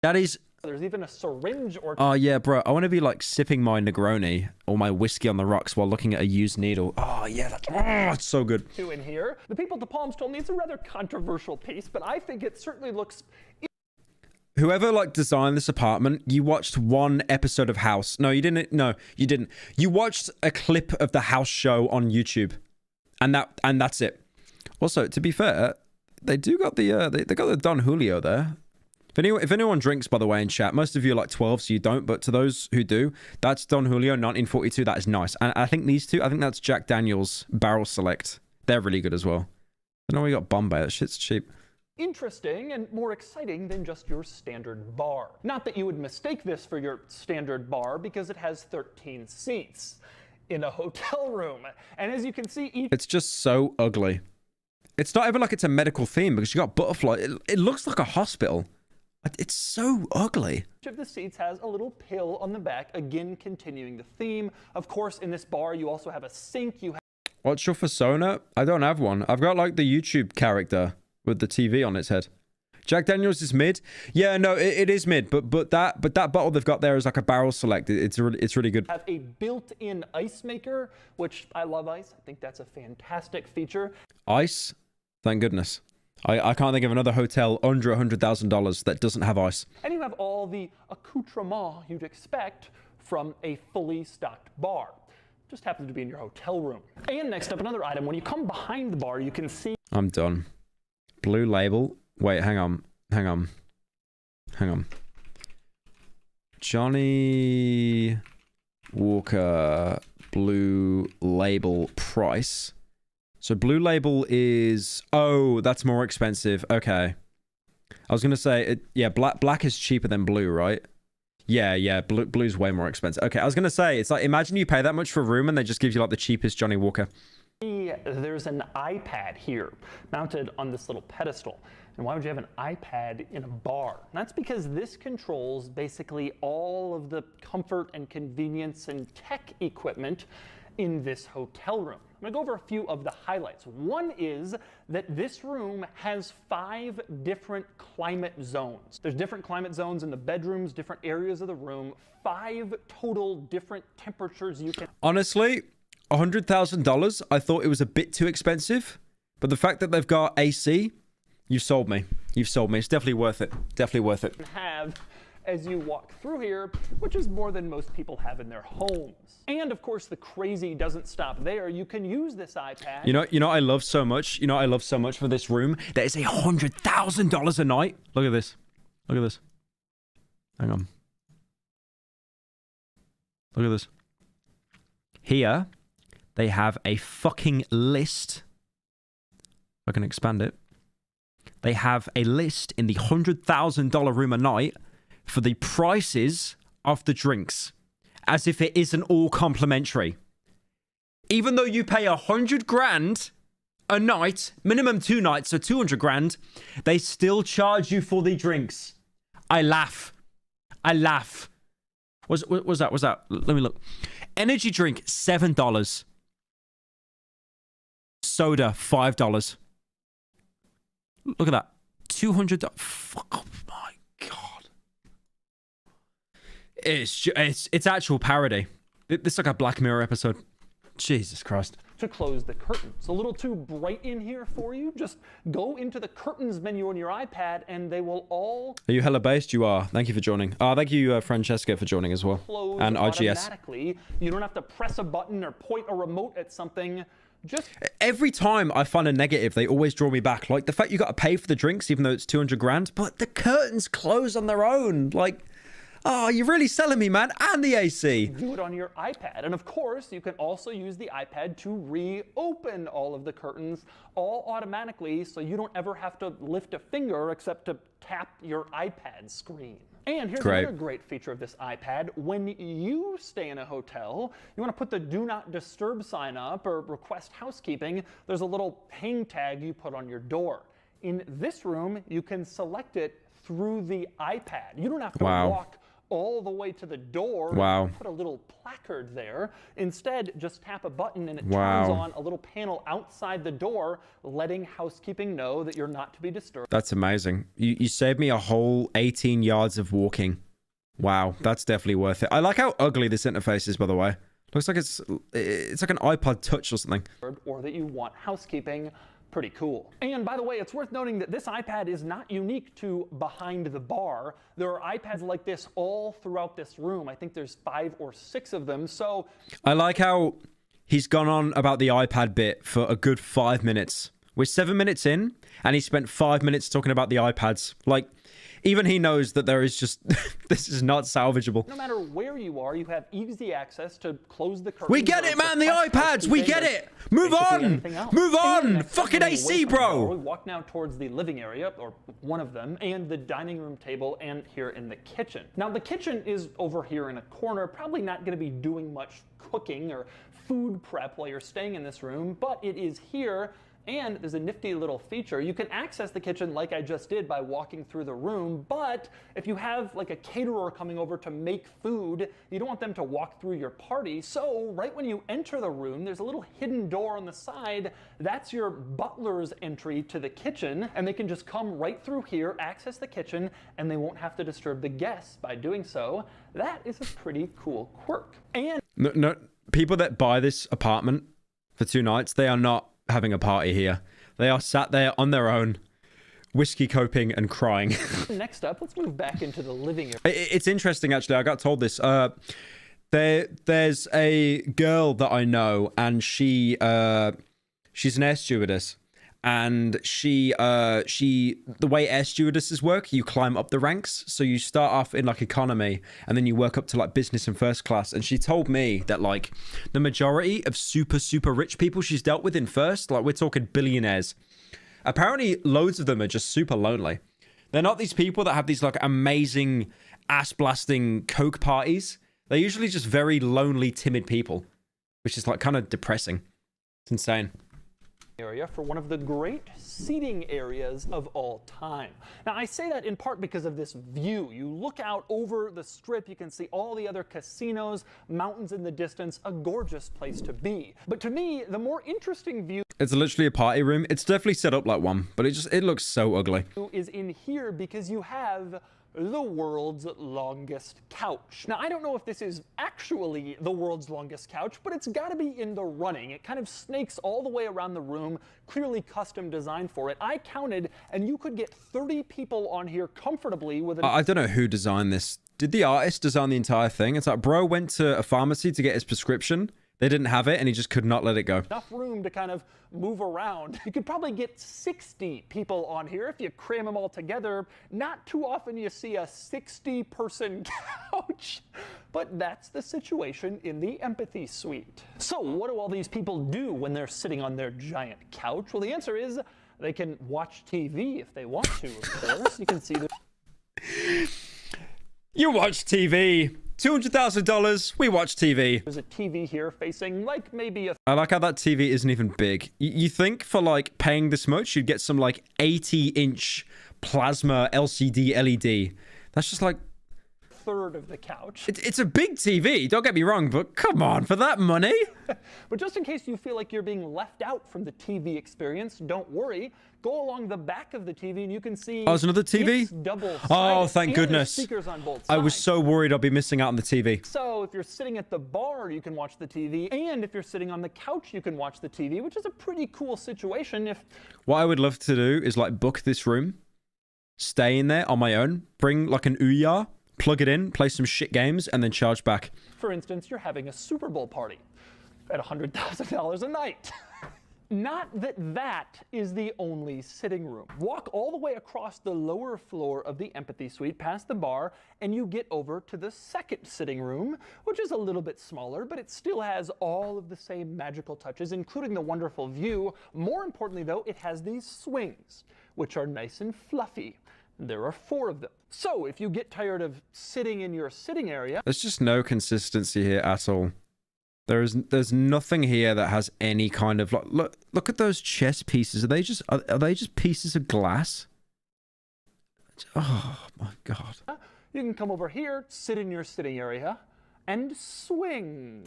That is... There's even a syringe or... Oh, yeah, bro. I want to be, like, sipping my Negroni or my whiskey on the rocks while looking at a used needle. Oh, yeah. It's so good. Two in here. The people at the Palms told me it's a rather controversial piece, but I think it certainly looks... Whoever, like, designed this apartment, you watched one episode of House. No, you didn't. No, you didn't. You watched a clip of the House show on YouTube. And that's it. Also, to be fair, they do got the... they got the Don Julio there. If anyone drinks, by the way, in chat, most of you are like 12, so you don't. But to those who do, that's Don Julio, 1942. That is nice. And I think these two, I think that's Jack Daniels Barrel Select. They're really good as well. I know we got Bombay. That shit's cheap. Interesting and more exciting than just your standard bar. Not that you would mistake this for your standard bar, because it has 13 seats in a hotel room. And as you can see, it's just so ugly. It's not even like it's a medical theme, because you got butterfly. It looks like a hospital. It's so ugly. Each of the seats has a little pill on the back, again continuing the theme. Of course, in this bar, you also have a sink. You have... What's your persona? I don't have one. I've got like the YouTube character with the TV on its head. Jack Daniels is mid. Yeah, no, it is mid. But that bottle they've got there is like a Barrel Select. It's really good. Have a built-in ice maker, which I love ice. I think that's a fantastic feature. Ice? Thank goodness. I can't think of another hotel under $100,000 that doesn't have ice. And you have all the accoutrement you'd expect from a fully stocked bar. Just happens to be in your hotel room. And next up, another item. When you come behind the bar, you can see... I'm done. Blue Label. Wait, hang on. Johnny Walker Blue Label price. So Blue Label is... Oh, that's more expensive. Okay. I was going to say, yeah, black is cheaper than blue, right? Yeah, blue's way more expensive. Okay, I was going to say, it's like, imagine you pay that much for a room and they just give you like the cheapest Johnny Walker. There's an iPad here mounted on this little pedestal. And why would you have an iPad in a bar? And that's because this controls basically all of the comfort and convenience and tech equipment in this hotel room. I'm gonna go over a few of the highlights. One is that this room has 5 different climate zones. There's different climate zones in the bedrooms, different areas of the room, 5 total different temperatures you can... Honestly, $100,000, I thought it was a bit too expensive, but the fact that they've got AC, you've sold me. You've sold me. It's definitely worth it. Definitely worth it. Have as you walk through here, which is more than most people have in their homes. And of course, the crazy doesn't stop there. You can use this iPad. You know I love so much. You know I love so much for this room. That is $100,000 a night. Look at this. Look at this. Hang on. Look at this. Here, they have a fucking list. I can expand it. They have a list in the $100,000 room a night for the prices of the drinks. as if it isn't all complimentary. Even though you pay 100 grand a night, minimum 2 nights, so 200 grand, they still charge you for the drinks. I laugh. What's that? Let me look. Energy drink, $7. Soda, $5. Look at that. $200. Oh my God. It's actual parody. It's like a Black Mirror episode. Jesus Christ. To close the curtains. A little too bright in here for you? Just go into the curtains menu on your iPad and they will all Are you hella based? You are. Thank you for joining. Thank you, Francesca, for joining as well. close And IGS. automatically. You don't have to press a button or point a remote at something. Just Every time I find a negative, they always draw me back. Like the fact you got to pay for the drinks, even though it's 200 grand, but the curtains close on their own. Like, oh, you're really selling me, man. And the AC. do it on your iPad. And of course, you can also use the iPad to reopen all of the curtains all automatically, so you don't ever have to lift a finger except to tap your iPad screen. And here's another great feature of this iPad. When you stay in a hotel, you want to put the do not disturb sign up or request housekeeping, there's a little hang tag you put on your door. In this room, you can select it through the iPad. You don't have to walk all the way to the door. Put a little placard there. Instead, just tap a button and it turns on a little panel outside the door, letting housekeeping know that you're not to be disturbed. That's amazing. You saved me a whole 18 yards of walking. Wow, that's definitely worth it. I like how ugly this interface is, by the way. Looks like it's like an iPod Touch or something. Or that you want housekeeping. Pretty cool. And by the way, it's worth noting that this iPad is not unique to behind the bar. There are iPads like this all throughout this room. I think there's 5 or 6 of them. So I like how he's gone on about the iPad bit for a good 5 minutes. We're 7 minutes in, and he spent 5 minutes talking about the iPads. Like, even he knows that there is just, this is not salvageable. no matter where you are, you have easy access to close the curtains. We get it, man. The iPads. We get it. Move on. Move on. Fucking AC, bro. We walk now towards the living area, or one of them, and the dining room table, and here in the kitchen. Now, the kitchen is over here in a corner, probably not going to be doing much cooking or food prep while you're staying in this room, but it is here. And there's a nifty little feature. You can access the kitchen like I just did by walking through the room, but if you have like a caterer coming over to make food, you don't want them to walk through your party. So right when you enter the room, there's a little hidden door on the side. That's your butler's entry to the kitchen, and they can just come right through here, access the kitchen, and they won't have to disturb the guests by doing so. That is a pretty cool quirk. And No, people that buy this apartment for 2 nights, they are not having a party here. They are sat there on their own, whiskey coping and crying. Next up, let's move back into the living area. It's interesting, actually. I got told this. There's a girl that I know, and she's an air stewardess. And the way air stewardesses work, you climb up the ranks. So you start off in like economy, and then you work up to like business and first class. And she told me that like the majority of super rich people she's dealt with in first, like we're talking billionaires, apparently loads of them are just super lonely. They're not these people that have these like amazing ass blasting coke parties. They're usually just very lonely, timid people, which is like kind of depressing. It's insane. Area for one of the great seating areas of all time. Now, I say that in part because of this view. You look out over the strip, you can see all the other casinos, mountains in the distance, a gorgeous place to be. But to me, the more interesting view It's literally a party room. It's definitely set up like one, but it looks so ugly. is in here because you have the world's longest couch. Now, I don't know if this is actually the world's longest couch, but it's got to be in the running. It kind of snakes all the way around the room, clearly custom designed for it. I counted, and you could get 30 people on here comfortably with I don't know who designed this. Did the artist design the entire thing? It's like, bro went to a pharmacy to get his prescription. They didn't have it, and he just could not let it go. enough room to kind of move around. You could probably get 60 people on here if you cram them all together. Not too often you see a 60-person couch, but that's the situation in the Empathy Suite. So what do all these people do when they're sitting on their giant couch? Well, the answer is they can watch TV if they want to, of course. You can see the... You watch TV. $200,000. We watch TV. There's a TV here facing like maybe a... I like how that TV isn't even big. You think for like paying this much, you'd get some like 80-inch plasma LCD LED. That's just like... third of the couch. It's a big TV, don't get me wrong, but come on, for that money? But just in case you feel like you're being left out from the TV experience, don't worry. Go along the back of the TV and you can see... Oh, there's another TV? It's double-sided. Oh, thank goodness. Speakers on both sides. I was so worried I'd be missing out on the TV. So if you're sitting at the bar, you can watch the TV. And if you're sitting on the couch, you can watch the TV, which is a pretty cool situation if... What I would love to do is like book this room, stay in there on my own, bring like an Ouya, plug it in, play some shit games, and then charge back. For instance, you're having a Super Bowl party at $100,000 a night. Not that that is the only sitting room. Walk all the way across the lower floor of the Empathy Suite, past the bar, and you get over to the second sitting room, which is a little bit smaller, but it still has all of the same magical touches, including the wonderful view. More importantly, though, it has these swings, which are nice and fluffy. There are 4 of them. So if you get tired of sitting in your sitting area... There's just no consistency here at all. There's nothing here that has any kind of... like, look at those chess pieces. Are they just pieces of glass? Oh, my God. You can come over here, sit in your sitting area, and swing.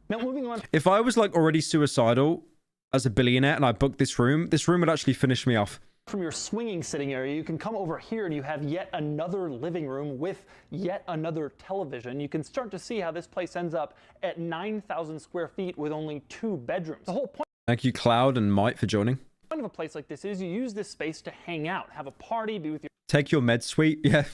Now, moving on... If I was, like, already suicidal as a billionaire and I booked this room would actually finish me off. From your swinging sitting area, you can come over here and you have yet another living room with yet another television. You can start to see how this place ends up at 9,000 square feet with only 2 bedrooms. The whole point... Thank you, Cloud and Mike, for joining. Of a place like this is you use this space to hang out, have a party, be with your... Take your med suite. Yeah,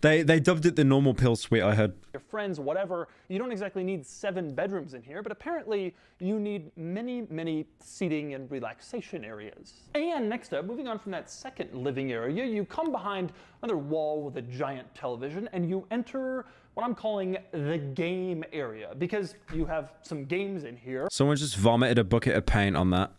they dubbed it the normal pill suite, I heard. Your friends, whatever. You don't exactly need 7 bedrooms in here, but apparently you need many, many seating and relaxation areas. And next up, moving on from that second living area, you come behind another wall with a giant television and you enter what I'm calling the game area, because you have some games in here. Someone just vomited a bucket of paint on that.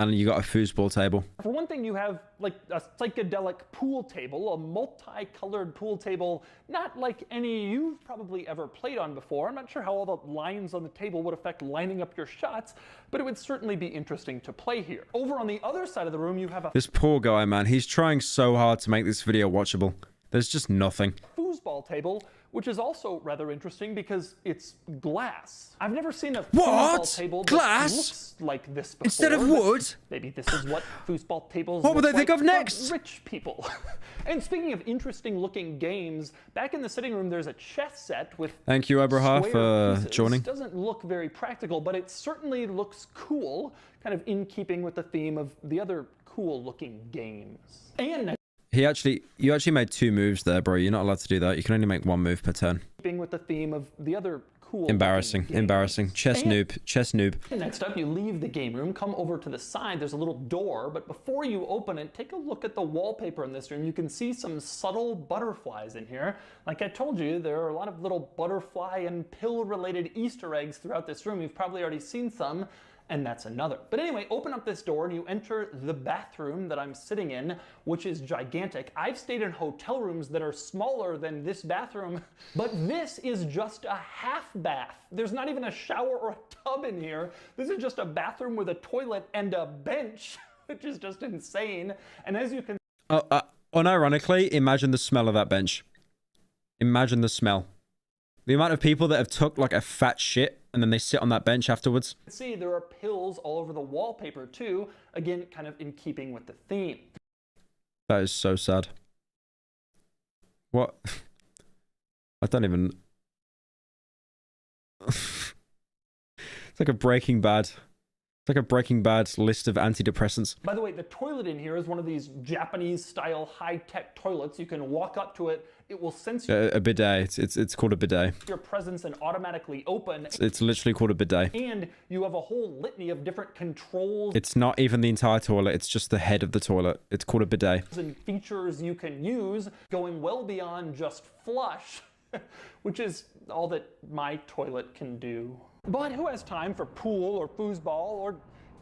And you got a foosball table. For one thing, you have like a psychedelic pool table, a multicolored pool table, not like any you've probably ever played on before. I'm not sure how all the lines on the table would affect lining up your shots, but it would certainly be interesting to play here. Over on the other side of the room, you have a... This poor guy, man, he's trying so hard to make this video watchable. There's just nothing. Foosball table, which is also rather interesting because it's glass. I've never seen a what? foosball table glass? that looks like this before. Instead of wood? Maybe this is what foosball tables What would they look think of for next? Rich people. And speaking of interesting looking games, back in the sitting room there's a chess set with Thank you, Abraha, for joining. It doesn't look very practical, but it certainly looks cool, kind of in keeping with the theme of the other cool looking games. And you actually made 2 moves there, bro. You're not allowed to do that. You can only make 1 move per turn. keeping with the theme of the other cool... Embarrassing. Chess noob. Next up, you leave the game room, come over to the side. There's a little door, but before you open it, take a look at the wallpaper in this room. You can see some subtle butterflies in here. Like I told you, there are a lot of little butterfly and pill-related Easter eggs throughout this room. You've probably already seen some. And that's another. But anyway, open up this door and you enter the bathroom that I'm sitting in, which is gigantic. I've stayed in hotel rooms that are smaller than this bathroom, but this is just a half bath. There's not even a shower or a tub in here. This is just a bathroom with a toilet and a bench, which is just insane. And as you can... Unironically, imagine the smell of that bench. Imagine the smell. The amount of people that have took like a fat shit and then they sit on that bench afterwards. See, there are pills all over the wallpaper too. Again, kind of in keeping with the theme. That is so sad. What? I don't even... It's like a Breaking Bad. It's like a Breaking Bad list of antidepressants. By the way, the toilet in here is one of these Japanese-style high-tech toilets. You can walk up to it. It will sense a bidet. It's called a bidet. Your presence and automatically open. It's literally called a bidet. And you have a whole litany of different controls. It's not even the entire toilet. It's just the head of the toilet. It's called a bidet. And features you can use going well beyond just flush, which is all that my toilet can do. But who has time for pool or foosball or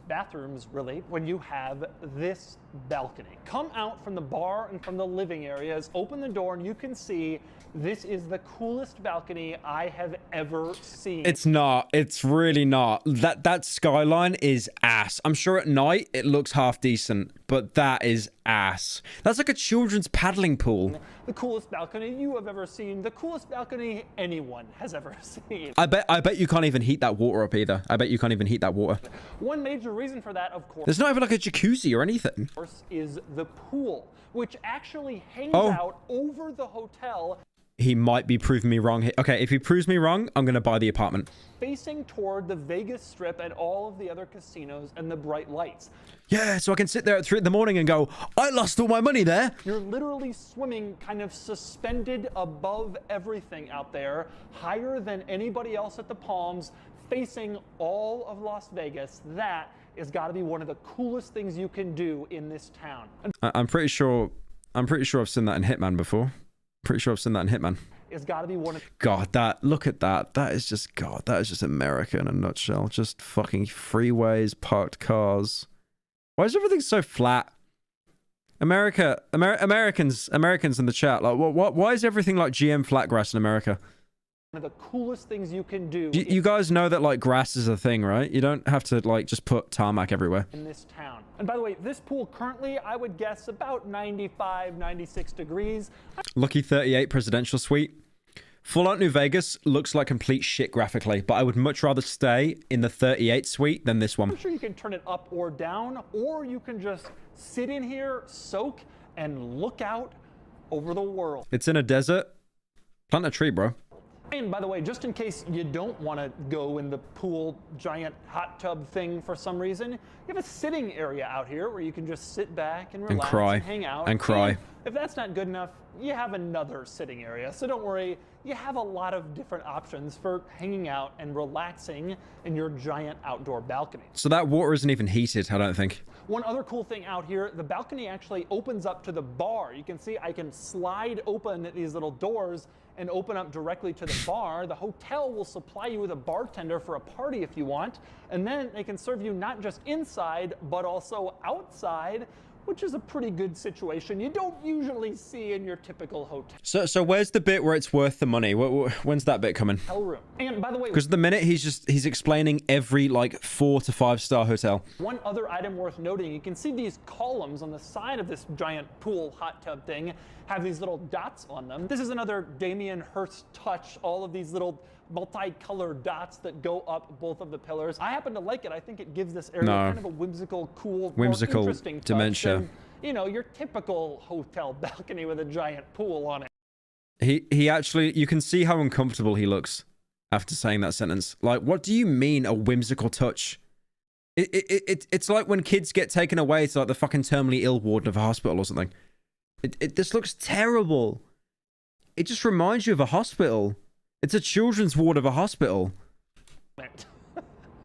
bathrooms, really, when you have this balcony. Come out from the bar and from the living areas, open the door, and you can see this is the coolest balcony I have ever seen. It's not. It's really not. That skyline is ass. I'm sure at night it looks half decent, but that is ass. That's like a children's paddling pool. The coolest balcony you have ever seen. The coolest balcony anyone has ever seen. I bet you can't even heat that water up either. I bet you can't even heat that water. One major reason for that, of course, there's not even like a jacuzzi or anything. Is the pool, which actually hangs Oh. out over the hotel. He might be proving me wrong here. Okay, if he proves me wrong, I'm going to buy the apartment. Facing toward the Vegas Strip and all of the other casinos and the bright lights. Yeah, so I can sit there at 3 in the morning and go, I lost all my money there. You're literally swimming kind of suspended above everything out there, higher than anybody else at the Palms, facing all of Las Vegas. That has got to be one of the coolest things you can do in this town. I'm pretty sure I've seen that in Hitman before. Pretty sure I've seen that in Hitman. It's got to be one of God, look at that. That is just America in a nutshell. Just fucking freeways, parked cars. Why is everything so flat? Americans in the chat. Like, why is everything like GM flat grass in America? one of the coolest things you can do. You guys know that like grass is a thing, right? You don't have to like just put tarmac everywhere. In this town. And by the way, this pool currently, I would guess about 95, 96 degrees. Lucky 38 presidential suite. Fallout New Vegas looks like complete shit graphically, but I would much rather stay in the 38 suite than this one. I'm sure you can turn it up or down, or you can just sit in here, soak, and look out over the world. It's in a desert. Plant a tree, bro. And by the way, just in case you don't want to go in the pool giant hot tub thing for some reason, you have a sitting area out here where you can just sit back and relax And cry. and hang out. And cry. And if that's not good enough, you have another sitting area. So don't worry, you have a lot of different options for hanging out and relaxing in your giant outdoor balcony. So that water isn't even heated, I don't think. One other cool thing out here, the balcony actually opens up to the bar. You can see I can slide open these little doors and open up directly to the bar. The hotel will supply you with a bartender for a party if you want, and then they can serve you not just inside, but also outside, which is a pretty good situation you don't usually see in your typical hotel. So where's the bit where it's worth the money? When's that bit coming? Hotel room. And by the way, because at the minute he's explaining every like 4 to 5 star hotel. One other item worth noting, you can see these columns on the side of this giant pool hot tub thing have these little dots on them. This is another Damien Hirst touch, all of these little multicolored dots that go up both of the pillars. I happen to like it. I think it gives this area kind of a whimsical, cool, more interesting touch dementia. than, you know, your typical hotel balcony with a giant pool on it. He actually, you can see how uncomfortable he looks after saying that sentence. Like, what do you mean a whimsical touch? It's like when kids get taken away to like the fucking terminally ill ward of a hospital or something. This looks terrible. It just reminds you of a hospital. It's a children's ward of a hospital.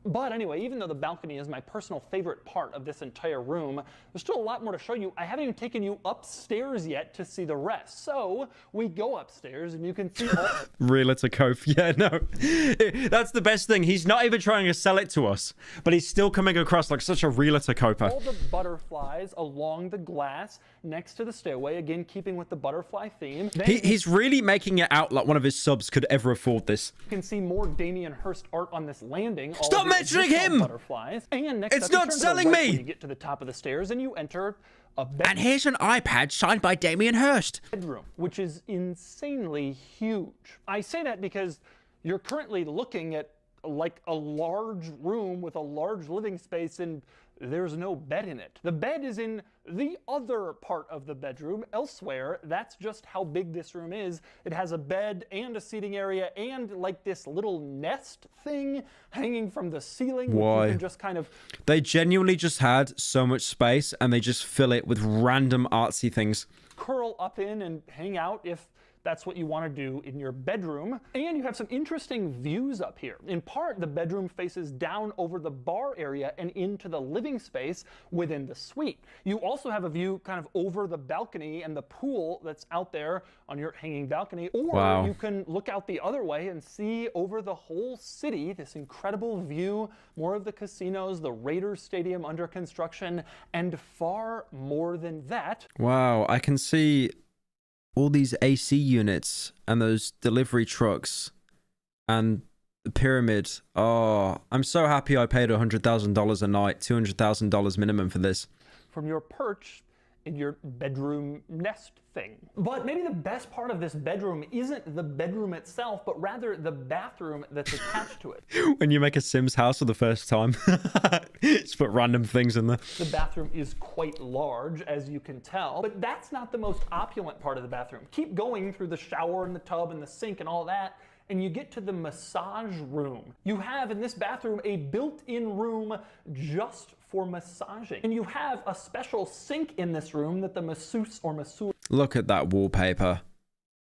But anyway, even though the balcony is my personal favorite part of this entire room, there's still a lot more to show you. I haven't even taken you upstairs yet to see the rest. So we go upstairs and you can see all... Realtor Kof. Yeah, no. That's the best thing. He's not even trying to sell it to us, but he's still coming across like such a realtor coper. All the butterflies along the glass next to the stairway, again, keeping with the butterfly theme. He's really making it out like one of his subs could ever afford this. You can see more Damien Hirst art on this landing. Stop mentioning him! Butterflies. And next it's up, not selling me! You get to the top of the stairs and you enter a bedroom. And here's an iPad signed by Damien Hirst. Bedroom, which is insanely huge. I say that because you're currently looking at like a large room with a large living space and there's no bed in it. The bed is in the other part of the bedroom elsewhere. That's just how big this room is. It has a bed and a seating area and like this little nest thing hanging from the ceiling. Why? You can just kind of... They genuinely just had so much space and they just fill it with random artsy things. Curl up in and hang out if that's what you want to do in your bedroom. And you have some interesting views up here. In part, the bedroom faces down over the bar area and into the living space within the suite. You also have a view kind of over the balcony and the pool that's out there on your hanging balcony. Or you can look out the other way and see over the whole city, this incredible view, more of the casinos, the Raiders Stadium under construction, and far more than that. Wow, I can see all these AC units and those delivery trucks and the pyramid. Oh, I'm so happy I paid $100,000 a night, $200,000 minimum for this. From your perch in your bedroom nest thing. But maybe the best part of this bedroom isn't the bedroom itself, but rather the bathroom that's attached to it. When you make a Sims house for the first time, just put random things in there. The bathroom is quite large, as you can tell, but that's not the most opulent part of the bathroom. Keep going through the shower and the tub and the sink and all that, and you get to the massage room. You have in this bathroom a built-in room just for massaging. And you have a special sink in this room that the masseuse or masseur... Look at that wallpaper.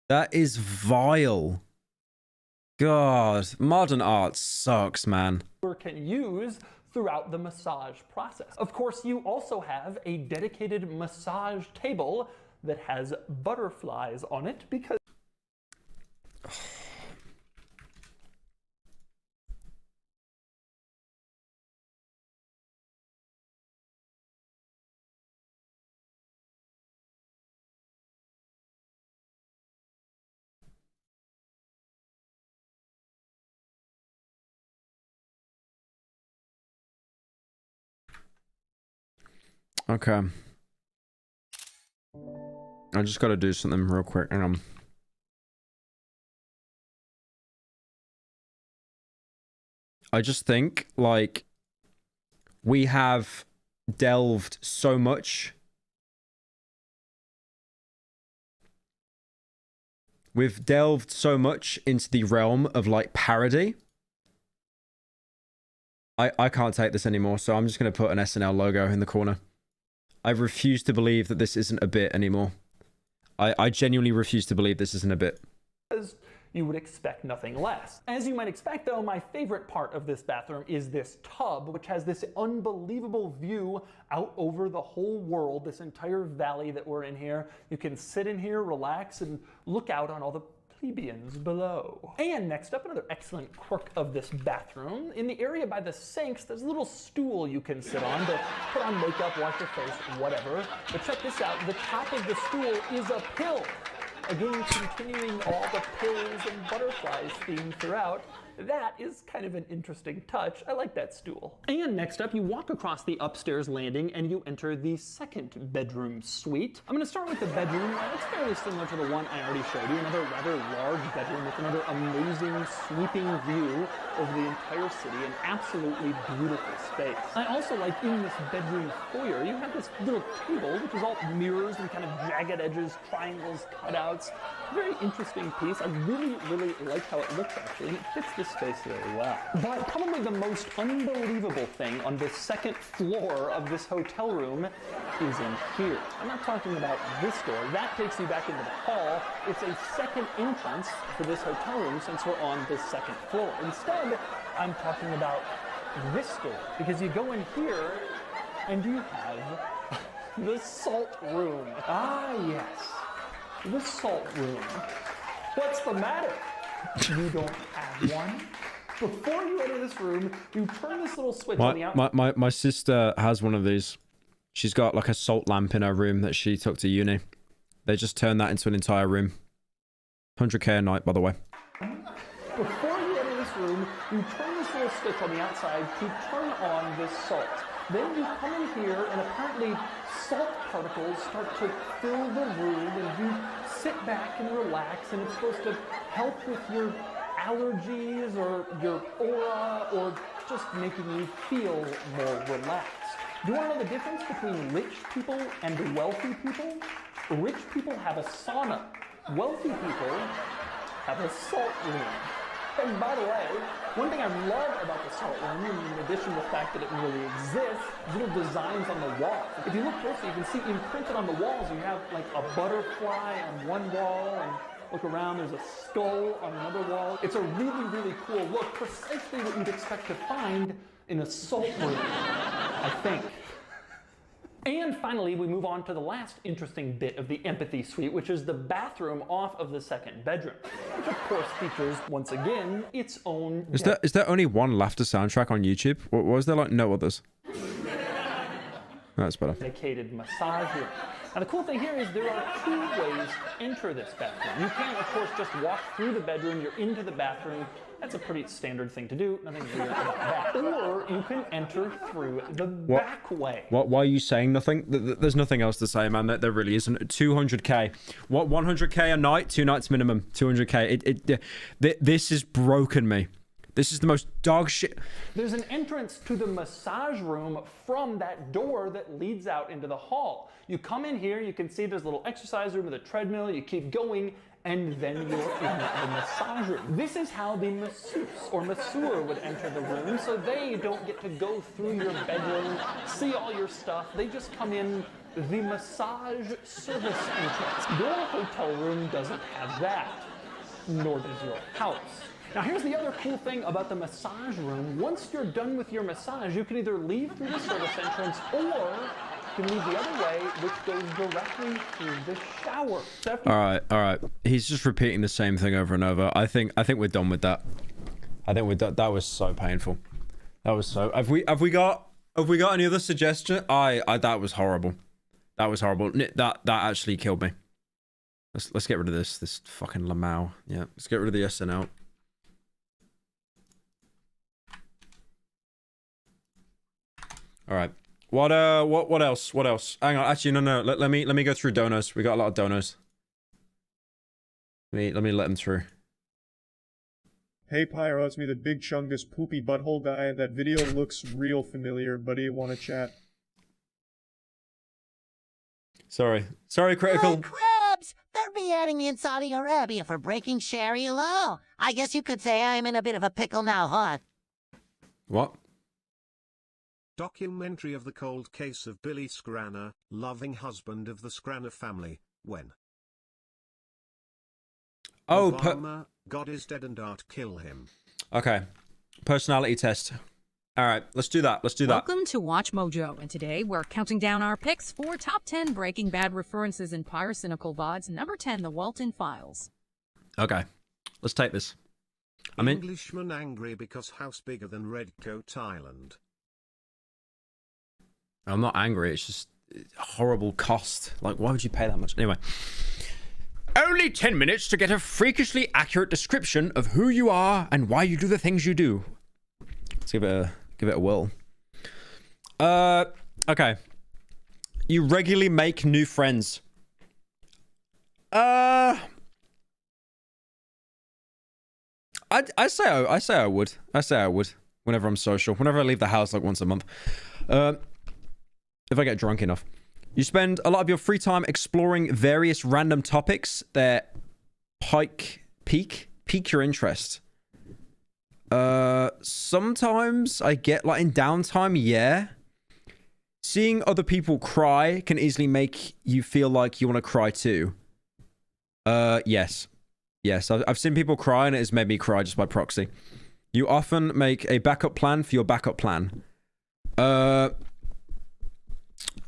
That is vile. God, modern art sucks, man. ...can use throughout the massage process. Of course, you also have a dedicated massage table that has butterflies on it because... Okay. I just gotta do something real quick. Hang on. I just think, like, we have delved so much. We've delved so much into the realm of, like, parody. I can't take this anymore, so I'm just gonna put an SNL logo in the corner. I refuse to believe that this isn't a bit anymore. I genuinely refuse to believe this isn't a bit. You would expect nothing less. As you might expect, though, my favorite part of this bathroom is this tub, which has this unbelievable view out over the whole world, this entire valley that we're in here. You can sit in here, relax, and look out on all the plebeians below. And next up, another excellent quirk of this bathroom. In the area by the sinks, there's a little stool you can sit on to put on makeup, wash your face, whatever. But check this out, the top of the stool is a pill. Again, continuing all the pills and butterflies theme throughout. That is kind of an interesting touch. I like that stool. And next up, you walk across the upstairs landing and you enter the second bedroom suite. I'm gonna start with the bedroom. It's fairly similar to the one I already showed you. Another rather large bedroom with another amazing sweeping view over the entire city. An absolutely beautiful space. I also like in this bedroom foyer, you have this little table, which is all mirrors and kind of jagged edges, triangles, cutouts. Very interesting piece. I really, really like how it looks, actually, and it fits this space very well. But probably the most unbelievable thing on the second floor of this hotel room is in here. I'm not talking about this door. That takes you back into the hall. It's a second entrance for this hotel room since we're on the second floor. Instead, I'm talking about this door, because you go in here and you have the salt room. Ah, yes. The salt room. What's the matter? You don't have one? Before you enter this room, you turn this little switch on the outside. My sister has one of these. She's got like a salt lamp in her room that she took to uni. They just turned that into an entire room. 100K a night, by the way. Before you enter this room, you turn this little switch on the outside to turn on this salt. Then you come in here and apparently salt particles start to fill the room and you sit back and relax, and it's supposed to help with your allergies or your aura or just making you feel more relaxed. Do you want to know the difference between rich people and wealthy people? Rich people have a sauna. Wealthy people have a salt room. And by the way, one thing I love about the salt room, in addition to the fact that it really exists, is little designs on the walls. If you look closely, you can see imprinted on the walls, you have like a butterfly on one wall and Look around, there's a skull on another wall. It's a really, really cool look, precisely what you'd expect to find in a salt room, I think. And finally, we move on to the last interesting bit of the empathy suite, which is the bathroom off of the second bedroom, which of course features, once again, its own... Is there only one laughter soundtrack on YouTube? Or was there like no others? That's better. Dedicated massage room. Now the cool thing here is there are 2 ways to enter this bathroom. You can, of course, just walk through the bedroom, you're into the bathroom. That's a pretty standard thing to do, nothing weird about that. Or you can enter through the back way. Why are you saying nothing? There's nothing else to say, man. There really isn't. 200k. What, 100k a night? 2 nights minimum. 200k. This has broken me. This is the most dog shit. There's an entrance to the massage room from that door that leads out into the hall. You come in here, you can see there's a little exercise room with a treadmill, you keep going, and then you're in the massage room. This is how the masseuse or masseur would enter the room, so they don't get to go through your bedroom, see all your stuff. They just come in the massage service entrance. Your hotel room doesn't have that, nor does your house. Now here's the other cool thing about the massage room. Once you're done with your massage, you can either leave through the service entrance or you can leave the other way, which goes directly through the shower. All right. He's just repeating the same thing over and over. I think we're done with that. I think we're done. That was so painful. That was so. Have we got any other suggestion? That was horrible. That was horrible. That actually killed me. Let's get rid of this fucking Lamau. Yeah, let's get rid of the SNL. All right. What else? What else? Hang on. Actually, no. Let me go through donos. We got a lot of donos. Let me let them through. Hey Pyro, it's me, the big chungus poopy butthole guy. That video looks real familiar, buddy. Want to chat? Sorry, Critical. Crabs! They're beheading me in Saudi Arabia for breaking Sharia law. I guess you could say I'm in a bit of a pickle now, huh? What? Documentary of the cold case of Billy Scranner, loving husband of the Scranner family, when Obama, God is dead and art kill him. Okay. Personality test. All right, let's do that. Welcome to Watch Mojo, and today we're counting down our picks for top 10 Breaking Bad references in Pyrocynical VODs. Number 10, The Walton Files. Okay, let's take this. Englishman angry because house bigger than Redcoat Island. I'm not angry, it's just horrible cost. Like, why would you pay that much? Anyway. Only 10 minutes to get a freakishly accurate description of who you are and why you do the things you do. Let's give it a whirl. Okay. You regularly make new friends. I say I would. Whenever I'm social. Whenever I leave the house like once a month. If I get drunk enough. You spend a lot of your free time exploring various random topics that pique your interest. Sometimes I get, like, in downtime, yeah. Seeing other people cry can easily make you feel like you want to cry too. Yes. I've seen people cry and it has made me cry just by proxy. You often make a backup plan for your backup plan.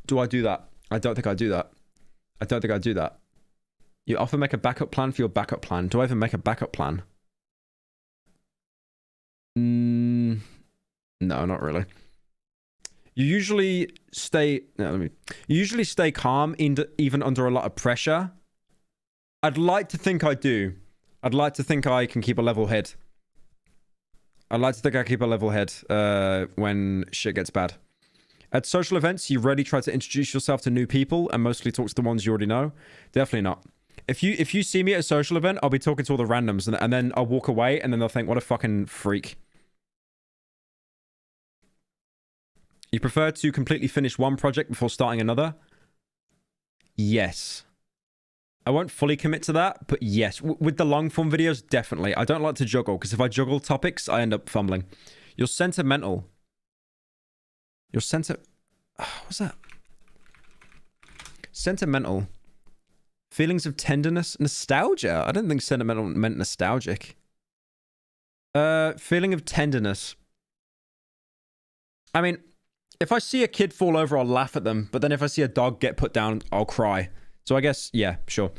Do I do that? I don't think I do that. You often make a backup plan for your backup plan. Do I even make a backup plan? No, not really. You usually stay calm even under a lot of pressure. I'd like to think I do. I'd like to think I can keep a level head. When shit gets bad. At social events, you rarely try to introduce yourself to new people and mostly talk to the ones you already know. Definitely not. If you see me at a social event, I'll be talking to all the randoms and then I'll walk away and then they'll think, what a fucking freak. You prefer to completely finish one project before starting another? Yes. I won't fully commit to that, but yes. With the long form videos, definitely. I don't like to juggle because if I juggle topics, I end up fumbling. You're sentimental. What's that? Sentimental. Feelings of tenderness, nostalgia. I don't think sentimental meant nostalgic. Feeling of tenderness. I mean, if I see a kid fall over, I'll laugh at them. But then if I see a dog get put down, I'll cry. So I guess, yeah, sure.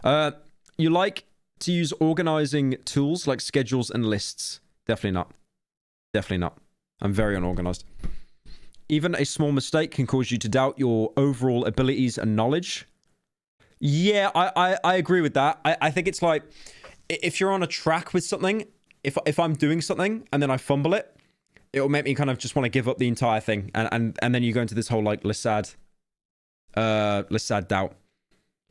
You like to use organizing tools like schedules and lists. Definitely not. Definitely not. I'm very unorganized. Even a small mistake can cause you to doubt your overall abilities and knowledge. Yeah, I agree with that. I think it's like, if you're on a track with something, if I'm doing something and then I fumble it, it'll make me kind of just want to give up the entire thing. And then you go into this whole like Lissad doubt.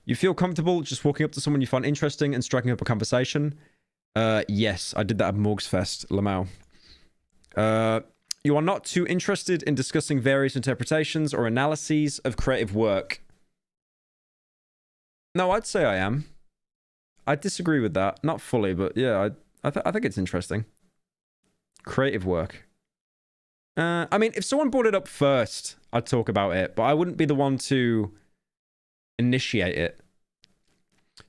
You feel comfortable just walking up to someone you find interesting and striking up a conversation? Yes, I did that at Morgs Fest, Lamau. You are not too interested in discussing various interpretations or analyses of creative work. No, I'd say I am. I disagree with that. Not fully, but yeah, I think it's interesting. Creative work. I mean, if someone brought it up first, I'd talk about it, but I wouldn't be the one to initiate it.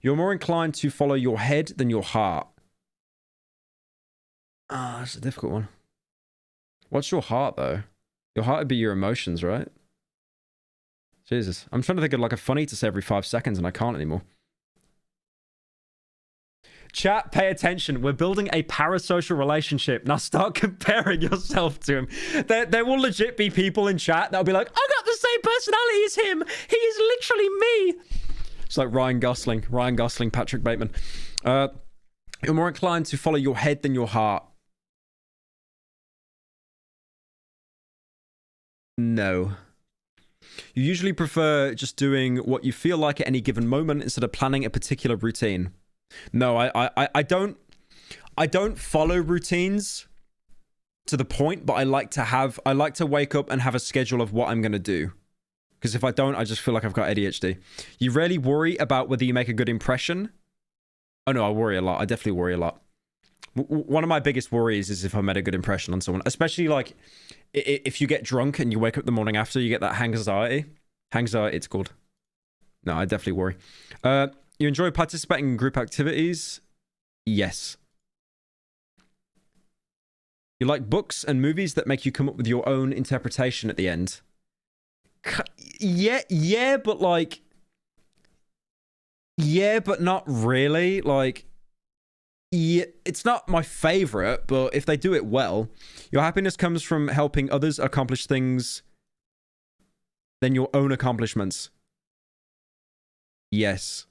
You're more inclined to follow your head than your heart. Ah, that's a difficult one. What's your heart, though? Your heart would be your emotions, right? Jesus. I'm trying to think of like a funny to say every 5 seconds and I can't anymore. Chat, pay attention. We're building a parasocial relationship. Now start comparing yourself to him. There will legit be people in chat that'll be like, I got the same personality as him. He is literally me. It's like Ryan Gosling, Patrick Bateman. You're more inclined to follow your head than your heart. No. You usually prefer just doing what you feel like at any given moment instead of planning a particular routine. No, I don't follow routines to the point, but I like to wake up and have a schedule of what I'm going to do. Because if I don't, I just feel like I've got ADHD. You rarely worry about whether you make a good impression. Oh no, I worry a lot. I definitely worry a lot. One of my biggest worries is if I made a good impression on someone, especially like if you get drunk and you wake up the morning after, you get that hangxiety. Hangxiety, it's called. No, I definitely worry. You enjoy participating in group activities? Yes. You like books and movies that make you come up with your own interpretation at the end? Yeah, but like... Yeah, but not really. Like... Yeah, it's not my favorite, but if they do it well, your happiness comes from helping others accomplish things than your own accomplishments. Yes.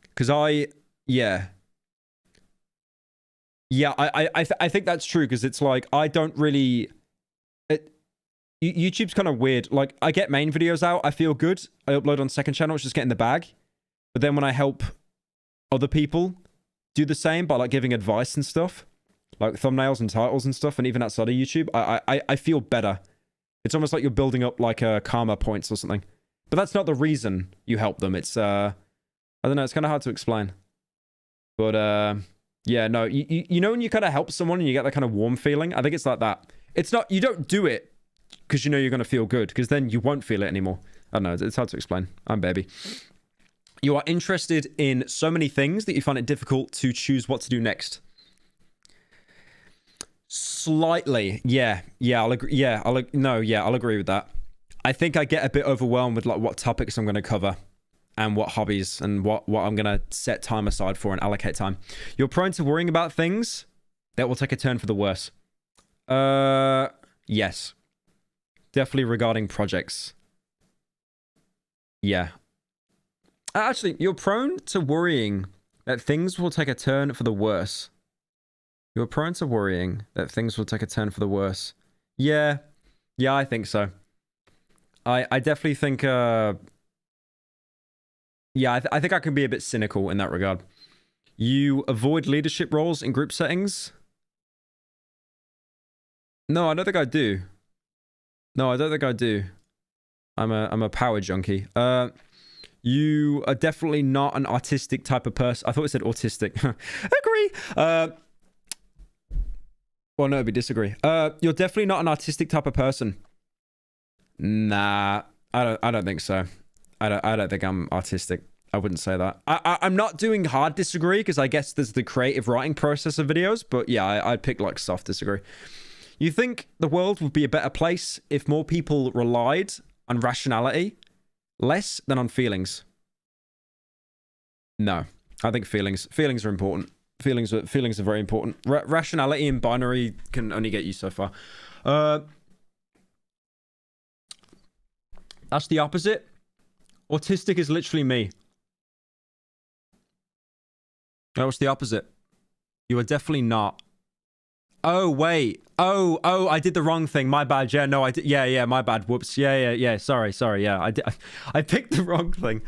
Because I think that's true, because it's like, I don't really... YouTube's kind of weird. Like, I get main videos out, I feel good. I upload on second channel, it's just getting the bag. But then when I help other people do the same by like giving advice and stuff, like thumbnails and titles and stuff, and even outside of YouTube, I feel better. It's almost like you're building up like karma points or something. But that's not the reason you help them. It's I don't know, it's kind of hard to explain. But yeah, no, you know when you kind of help someone and you get that kind of warm feeling? I think it's like that. It's not, you don't do it because you know you're going to feel good, because then you won't feel it anymore. I don't know, it's hard to explain. I'm baby. You are interested in so many things that you find it difficult to choose what to do next. Slightly. Yeah, I'll agree. Yeah, I'll agree with that. I think I get a bit overwhelmed with like what topics I'm going to cover and what hobbies and what I'm going to set time aside for and allocate time. You're prone to worrying about things that will take a turn for the worse. Yes. Definitely regarding projects. Yeah. Actually, you're prone to worrying that things will take a turn for the worse. You're prone to worrying that things will take a turn for the worse. Yeah, I think so. I definitely think, I think I can be a bit cynical in that regard. You avoid leadership roles in group settings? No, I don't think I do. I'm a power junkie. You are definitely not an artistic type of person. I thought it said autistic. Agree. Well, no, we disagree. You're definitely not an artistic type of person. Nah, I don't think so. I don't think I'm artistic. I wouldn't say that. I'm not doing hard disagree because I guess there's the creative writing process of videos, but yeah, I'd pick like soft disagree. You think the world would be a better place if more people relied on rationality less than on feelings? No, I think feelings are important. Feelings are very important. Rationality and binary can only get you so far. That's the opposite. Autistic is literally me. No, it's the opposite. You are definitely not. Oh, wait. Oh, I did the wrong thing. My bad. Yeah, no, I did. Yeah, my bad. Whoops. Yeah. Sorry. Yeah, I did. I picked the wrong thing.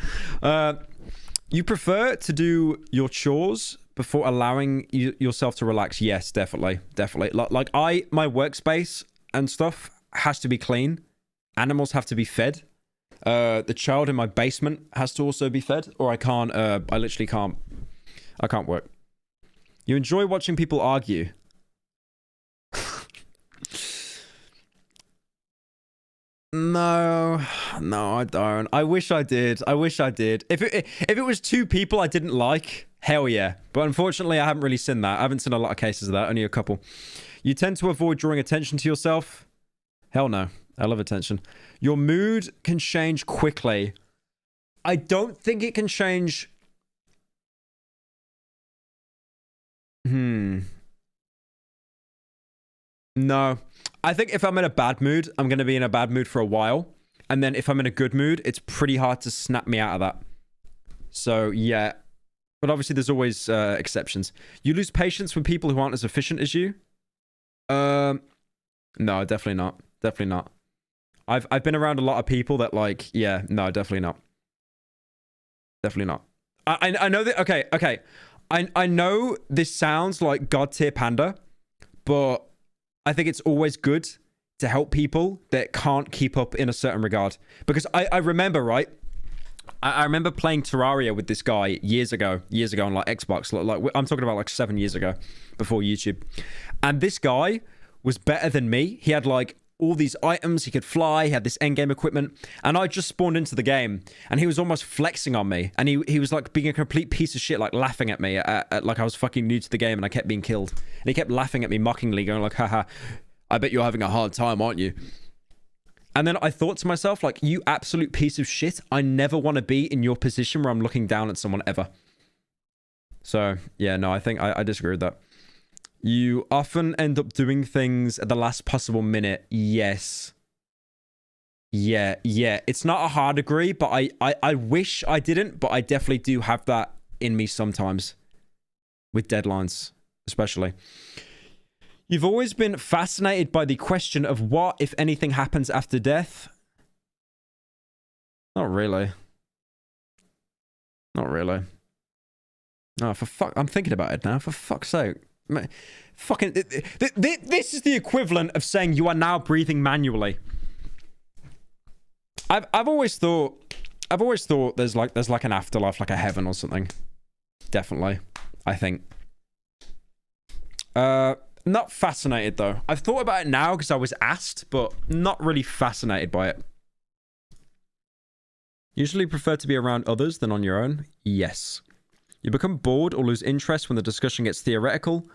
You prefer to do your chores before allowing yourself to relax? Yes, definitely. Like my workspace and stuff has to be clean. Animals have to be fed. The child in my basement has to also be fed, or I can't. I literally can't. I can't work. You enjoy watching people argue. No, I don't. I wish I did. If it was two people I didn't like, hell yeah. But unfortunately, I haven't really seen that. I haven't seen a lot of cases of that. Only a couple. You tend to avoid drawing attention to yourself. Hell no. I love attention. Your mood can change quickly. I don't think it can change. No. I think if I'm in a bad mood, I'm going to be in a bad mood for a while. And then if I'm in a good mood, it's pretty hard to snap me out of that. So, yeah. But obviously, there's always exceptions. You lose patience with people who aren't as efficient as you? No, definitely not. Definitely not. I've been around a lot of people that like, yeah, no, definitely not. Definitely not. I know that, okay. I know this sounds like God tier panda, but I think it's always good to help people that can't keep up in a certain regard. Because I remember, right? I remember playing Terraria with this guy years ago on like Xbox. Like I'm talking about like 7 years ago, before YouTube. And this guy was better than me. He had like all these items, he could fly, he had this endgame equipment, and I just spawned into the game, and he was almost flexing on me, and he was like being a complete piece of shit, like laughing at me, at like I was fucking new to the game and I kept being killed. And he kept laughing at me mockingly, going like, haha, I bet you're having a hard time, aren't you? And then I thought to myself, like, you absolute piece of shit, I never want to be in your position where I'm looking down at someone ever. So, yeah, no, I think I disagree with that. You often end up doing things at the last possible minute. Yes. Yeah. It's not a hard agree, but I wish I didn't, but I definitely do have that in me sometimes. With deadlines, especially. You've always been fascinated by the question of what, if anything, happens after death. Not really. Oh, for fuck. I'm thinking about it now. For fuck's sake. Fucking this is the equivalent of saying you are now breathing manually. I've always thought there's like an afterlife, like a heaven or something. Definitely, I think. Not fascinated though. I've thought about it now because I was asked, but not really fascinated by it. Usually prefer to be around others than on your own. Yes. You become bored or lose interest when the discussion gets theoretical.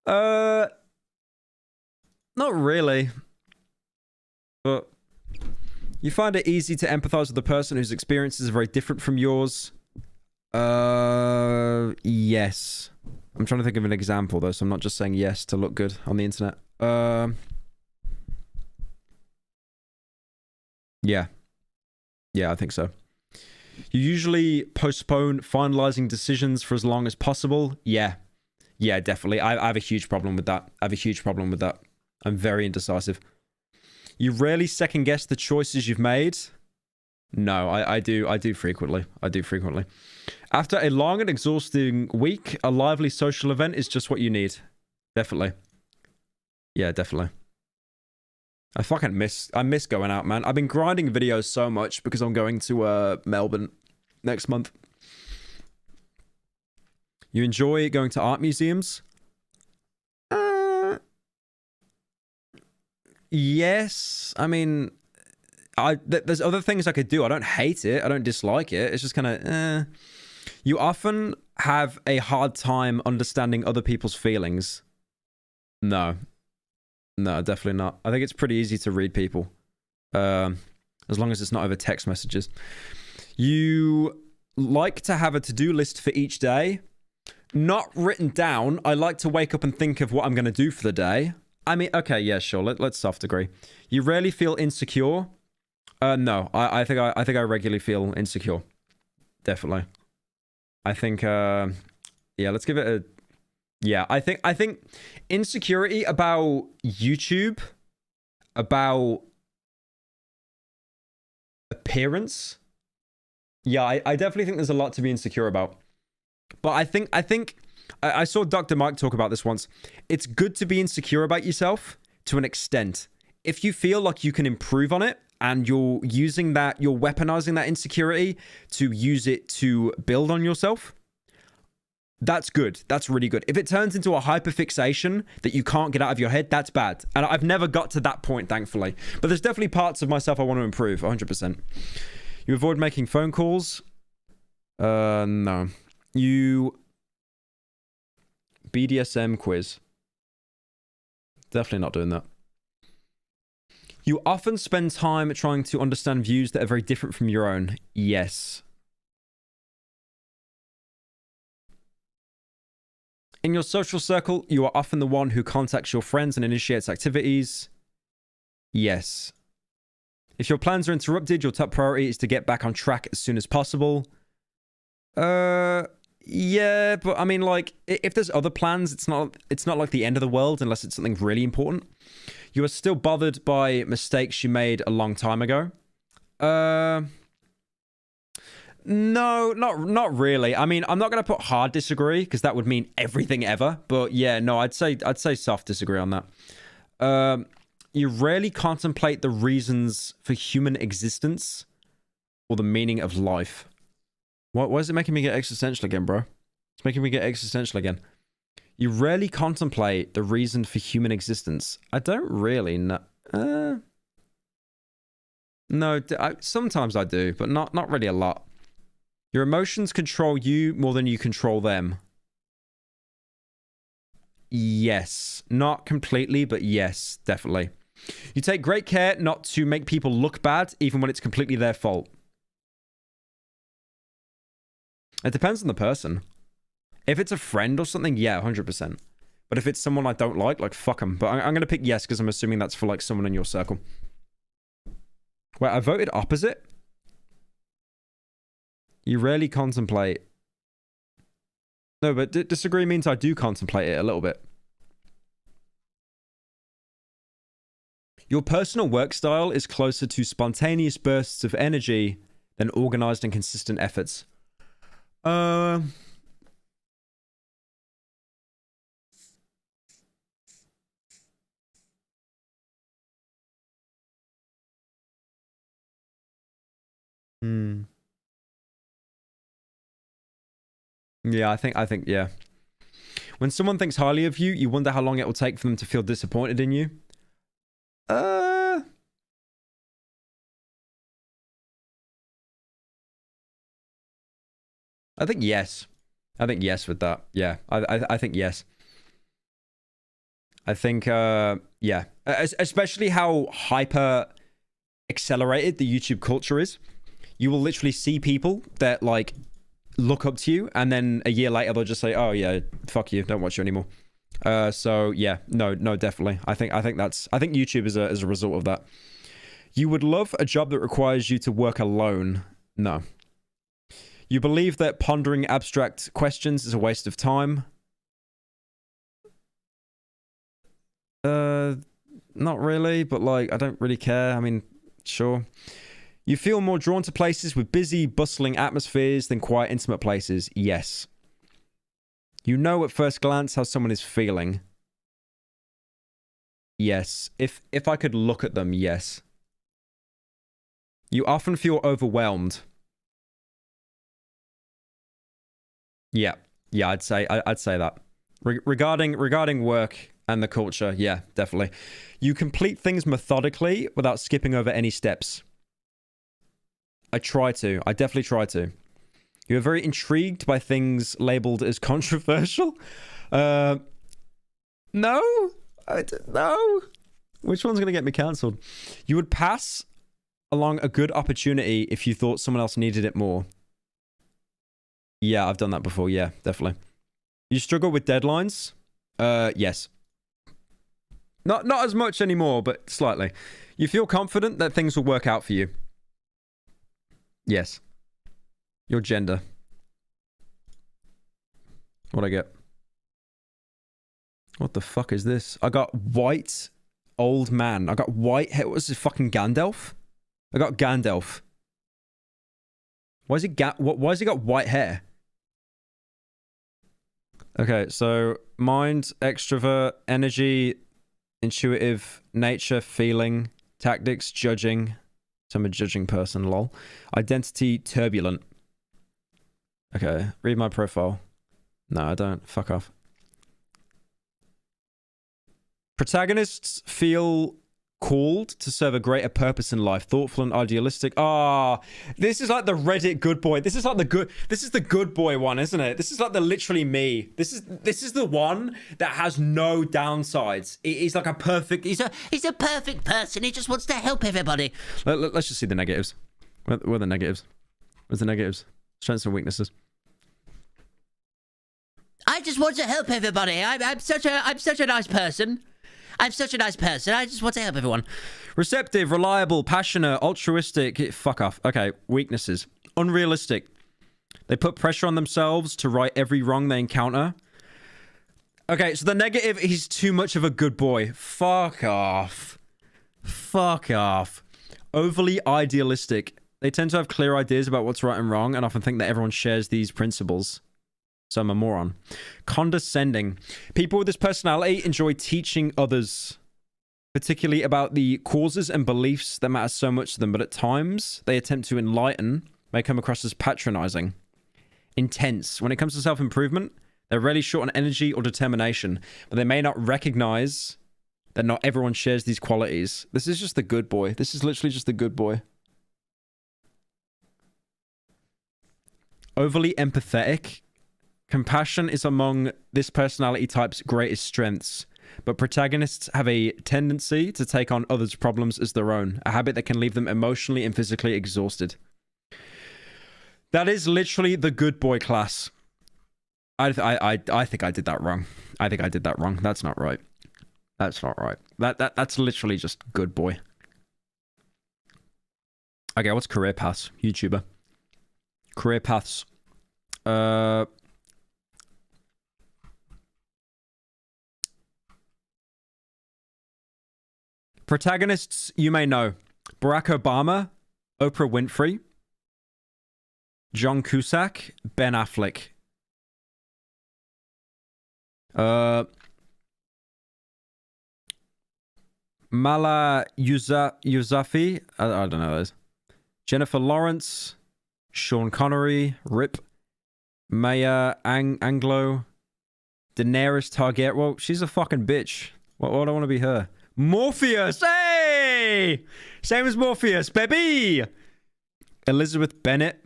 Not really. But you find it easy to empathize with the person whose experiences are very different from yours. Yes. I'm trying to think of an example though, so I'm not just saying yes to look good on the internet. Yeah. Yeah, I think so. You usually postpone finalizing decisions for as long as possible. Yeah, definitely. I have a huge problem with that. I'm very indecisive. You rarely second guess the choices you've made. No, I do frequently. After a long and exhausting week, a lively social event is just what you need. Definitely. Yeah, definitely. I miss going out, man. I've been grinding videos so much because I'm going to Melbourne next month. You enjoy going to art museums? Yes. I mean, there's other things I could do. I don't hate it. I don't dislike it. It's just kind of, You often have a hard time understanding other people's feelings. No, definitely not. I think it's pretty easy to read people, as long as it's not over text messages. You like to have a to-do list for each day, not written down. I like to wake up and think of what I'm going to do for the day. I mean, okay, yeah, sure. Let's soft agree. You rarely feel insecure. No, I think I regularly feel insecure. Definitely. I think, yeah, let's give it a, yeah, I think insecurity about YouTube, about appearance. Yeah, I definitely think there's a lot to be insecure about. But I think I saw Dr. Mike talk about this once. It's good to be insecure about yourself to an extent. If you feel like you can improve on it and you're using that, you're weaponizing that insecurity to use it to build on yourself, that's good. That's really good. If it turns into a hyperfixation that you can't get out of your head, that's bad. And I've never got to that point, thankfully. But there's definitely parts of myself I want to improve, 100%. You avoid making phone calls? No. You... BDSM quiz. Definitely not doing that. You often spend time trying to understand views that are very different from your own. Yes. In your social circle, you are often the one who contacts your friends and initiates activities. Yes. If your plans are interrupted, your top priority is to get back on track as soon as possible. Yeah, but I mean, like, if there's other plans, it's not like the end of the world unless it's something really important. You are still bothered by mistakes you made a long time ago. No, not really. I mean, I'm not going to put hard disagree because that would mean everything ever. But yeah, no, I'd say soft disagree on that. You rarely contemplate the reasons for human existence or the meaning of life. Why is it making me get existential again, bro? It's making me get existential again. You rarely contemplate the reason for human existence. I don't really know. No, sometimes I do, but not really a lot. Your emotions control you more than you control them. Yes. Not completely, but yes, definitely. You take great care not to make people look bad, even when it's completely their fault. It depends on the person. If it's a friend or something, yeah, 100%. But if it's someone I don't like fuck them. But I'm going to pick yes, because I'm assuming that's for, like, someone in your circle. Wait, I voted opposite? You rarely contemplate. No, but disagree means I do contemplate it a little bit. Your personal work style is closer to spontaneous bursts of energy than organized and consistent efforts. Yeah, I think, yeah. When someone thinks highly of you, you wonder how long it will take for them to feel disappointed in you. I think yes. I think yes with that. Yeah, I think yes. I think, yeah. Especially how hyper accelerated the YouTube culture is. You will literally see people that, like, look up to you, and then a year later they'll just say, oh yeah, fuck you, don't watch you anymore. So yeah, no, definitely. I think YouTube is a result of that. You would love a job that requires you to work alone. No. You believe that pondering abstract questions is a waste of time. Not really, but, like, I don't really care. I mean, sure. You feel more drawn to places with busy, bustling atmospheres than quiet, intimate places. Yes. You know at first glance how someone is feeling. Yes. If I could look at them, yes. You often feel overwhelmed. Yeah. Yeah, I'd say that. Regarding work and the culture, yeah, definitely. You complete things methodically without skipping over any steps. I try to. I definitely try to. You're very intrigued by things labeled as controversial? No? No? Which one's going to get me cancelled? You would pass along a good opportunity if you thought someone else needed it more. Yeah, I've done that before. Yeah, definitely. You struggle with deadlines? Yes. Not as much anymore, but slightly. You feel confident that things will work out for you? Yes. Your gender. What'd I get? What the fuck is this? I got white old man. I got white hair. What was this, fucking Gandalf? I got Gandalf. Why is he why has he got white hair? Okay, so mind, extrovert, energy, intuitive, nature, feeling, tactics, judging. So I'm a judging person, lol. Identity, turbulent. Okay, read my profile. No, I don't. Fuck off. Protagonists feel called to serve a greater purpose in life. Thoughtful and idealistic. Ah, this is like the Reddit good boy. This is like the good. This is the good boy one, isn't it? This is like the literally me. This is the one that has no downsides. He's like a perfect. He's a perfect person. He just wants to help everybody. Let's just see the negatives. Where are the negatives? Where's the negatives? Strengths and weaknesses. I just want to help everybody. I'm such a nice person. I'm such a nice person. I just want to help everyone. Receptive, reliable, passionate, altruistic. Fuck off. Okay, weaknesses. Unrealistic. They put pressure on themselves to right every wrong they encounter. Okay, so the negative, he's too much of a good boy. Fuck off. Fuck off. Overly idealistic. They tend to have clear ideas about what's right and wrong and often think that everyone shares these principles. So I'm a moron. Condescending. People with this personality enjoy teaching others, particularly about the causes and beliefs that matter so much to them, but at times they attempt to enlighten, may come across as patronizing. Intense. When it comes to self-improvement, they're rarely short on energy or determination, but they may not recognize that not everyone shares these qualities. This is just the good boy. This is literally just the good boy. Overly empathetic. Compassion is among this personality type's greatest strengths, but protagonists have a tendency to take on others' problems as their own, a habit that can leave them emotionally and physically exhausted. That is literally the good boy class. I think I did that wrong. I think I did that wrong. That's not right. That's not right. That's literally just good boy. Okay, what's career paths? YouTuber. Career paths. Protagonists you may know. Barack Obama, Oprah Winfrey, John Cusack, Ben Affleck. Mala Yousafzai, I don't know those. Jennifer Lawrence, Sean Connery, Rip, Maya Angelou, Daenerys Targaryen. Well, she's a fucking bitch. Why do I want to be her? Morpheus, hey! Same as Morpheus, baby! Elizabeth Bennet,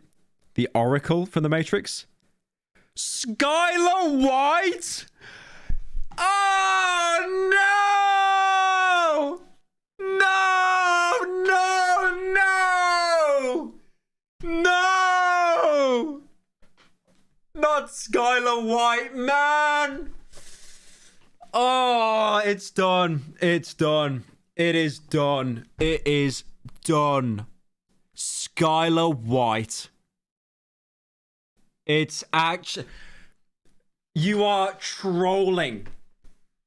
the Oracle from The Matrix. Skylar White! Oh, no! No! Not Skylar White, man! Oh, it's done. It's done. It is done. It is done. Skylar White. It's actually... You are trolling.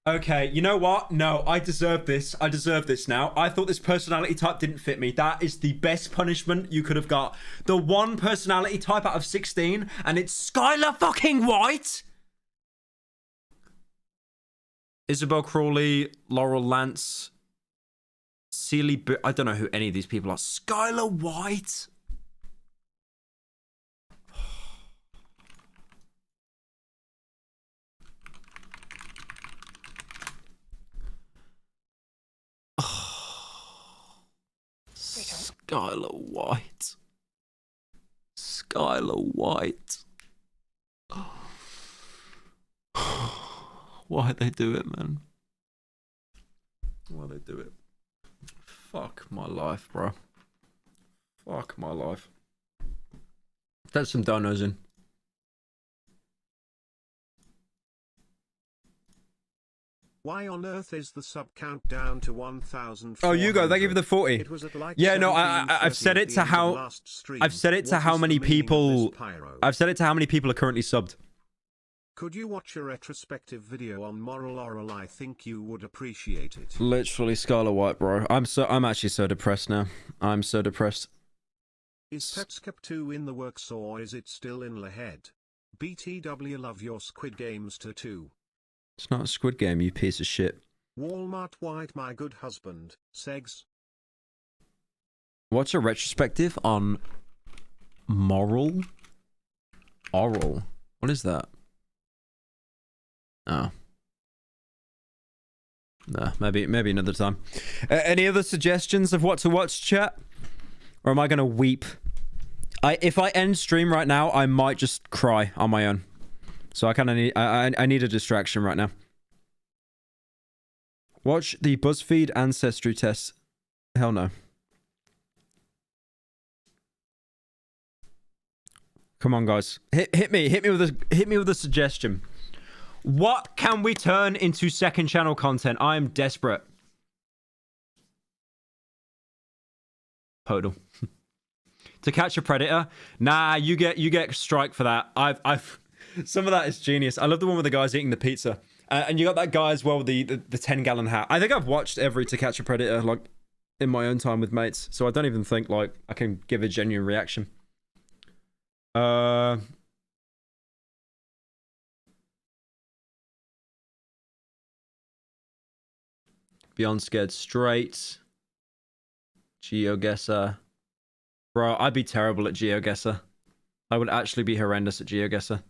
Okay, you know what? No, I deserve this. I deserve this now. I thought this personality type didn't fit me. That is the best punishment you could have got. The one personality type out of 16, and it's Skylar fucking White? Isabel Crawley, Laurel Lance, Celie... I don't know who any of these people are. Skylar White? Skylar White. Skylar White. Why'd they do it, man? Why'd they do it? Fuck my life, bro. Fuck my life. That's some donos in. Why on earth is the sub count down to 1,000? Oh, you go. They give you the 40. It was at like yeah, no, I've set it to how. I've set it to how many people. I've set it to how many people are currently subbed. Could you watch a retrospective video on Moral Oral? I think you would appreciate it. Literally, Scarlet White, bro. I'm actually so depressed now. I'm so depressed. Is Petscap 2 in the works or is it still in the head? BTW, love your Squid Games tattoo. It's not a Squid Game, you piece of shit. Walmart White, my good husband, Segs. What's a retrospective on Moral Oral? What is that? Oh. No, maybe another time. Any other suggestions of what to watch, chat? Or am I gonna weep? If I end stream right now, I might just cry on my own. So I kind of need I need a distraction right now. Watch the BuzzFeed ancestry test. Hell no. Come on, guys. Hit me with a suggestion. What can we turn into second channel content? I am desperate. Hodel. To Catch a Predator? Nah, you get strike for that. I've some of that is genius. I love the one with the guys eating the pizza. And you got that guy as well with the 10-gallon hat. I think I've watched every To Catch a Predator like in my own time with mates, so I don't even think like I can give a genuine reaction. Beyond Scared Straight. GeoGuessr. Bro, I'd be terrible at GeoGuessr. I would actually be horrendous at GeoGuessr.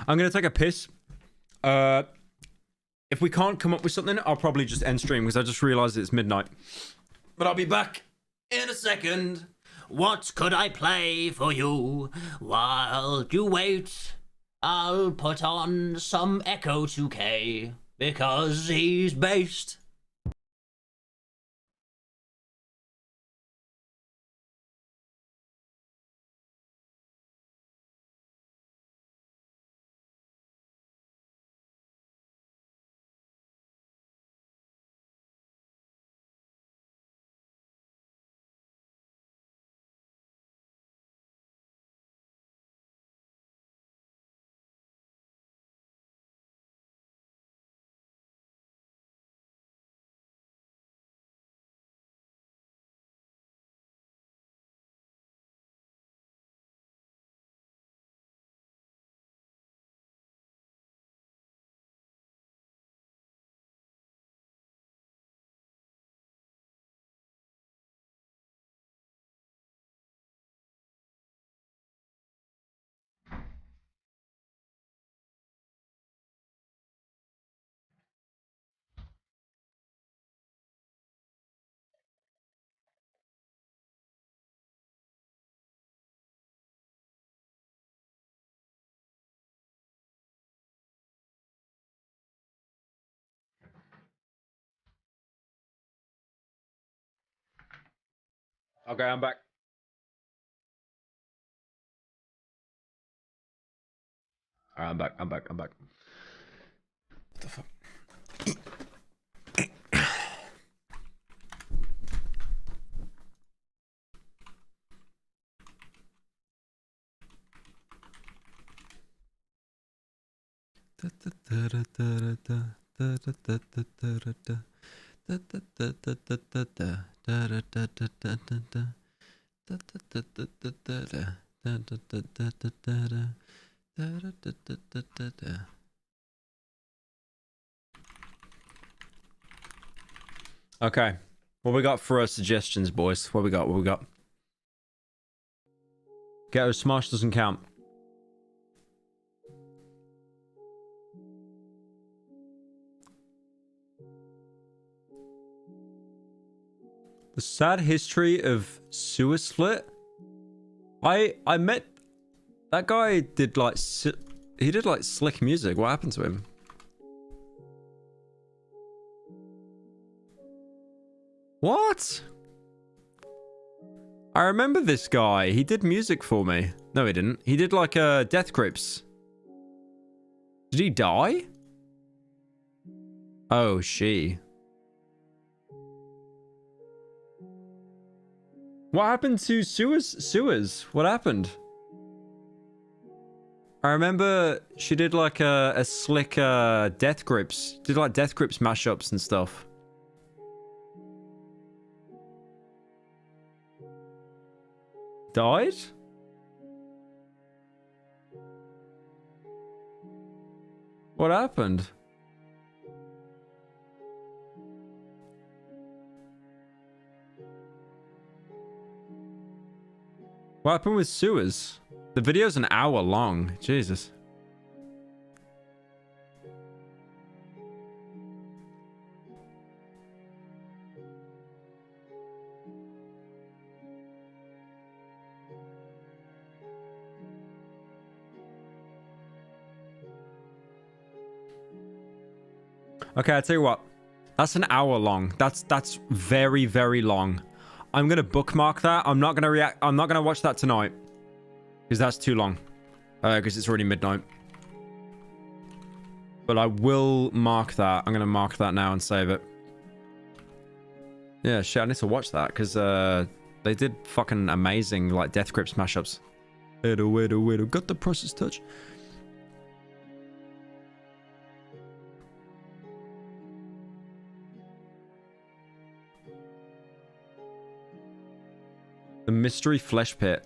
I'm going to take a piss. If we can't come up with something, I'll probably just end stream because I just realized it's midnight. But I'll be back in a second. What could I play for you while you wait? I'll put on some Echo 2K because he's based. Okay, I'm back. Alright, I'm back. What the fuck? Okay. What we got for suggestions, boys? What we got? What we got? Ghetto Smosh doesn't count. The sad history of Suicide. I met that guy. Did like he did like slick music. What happened to him? What? I remember this guy. He did music for me. No, he didn't. He did like Death Grips. Did he die? Oh, she. What happened to Sewers? What happened? I remember she did like a slick Death Grips. Did like Death Grips mashups and stuff. Died? What happened? What happened with Sewers? The video's an hour long. Jesus. Okay, I'll tell you what. That's an hour long. That's very, very long. I'm gonna bookmark that. I'm not gonna watch that tonight. Because that's too long. Because it's already midnight. But I will mark that. I'm gonna mark that now and save it. Yeah, shit, I need to watch that. Because they did fucking amazing, like, Death Grips mashups. Widow, got the process touch. The Mystery Flesh Pit.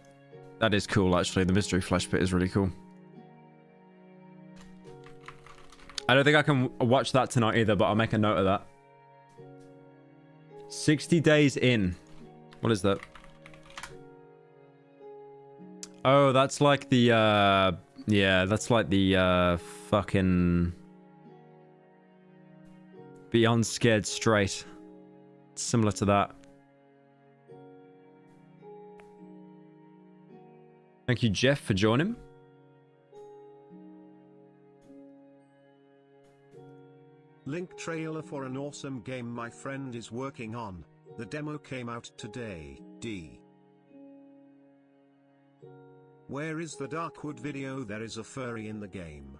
That is cool, actually. The Mystery Flesh Pit is really cool. I don't think I can watch that tonight either, but I'll make a note of that. 60 days in. What is that? Oh, that's like the, yeah, that's like the, fucking... Beyond Scared Straight. It's similar to that. Thank you, Jeff, for joining. Link trailer for an awesome game my friend is working on. The demo came out today. D. Where is the Darkwood video? There is a furry in the game.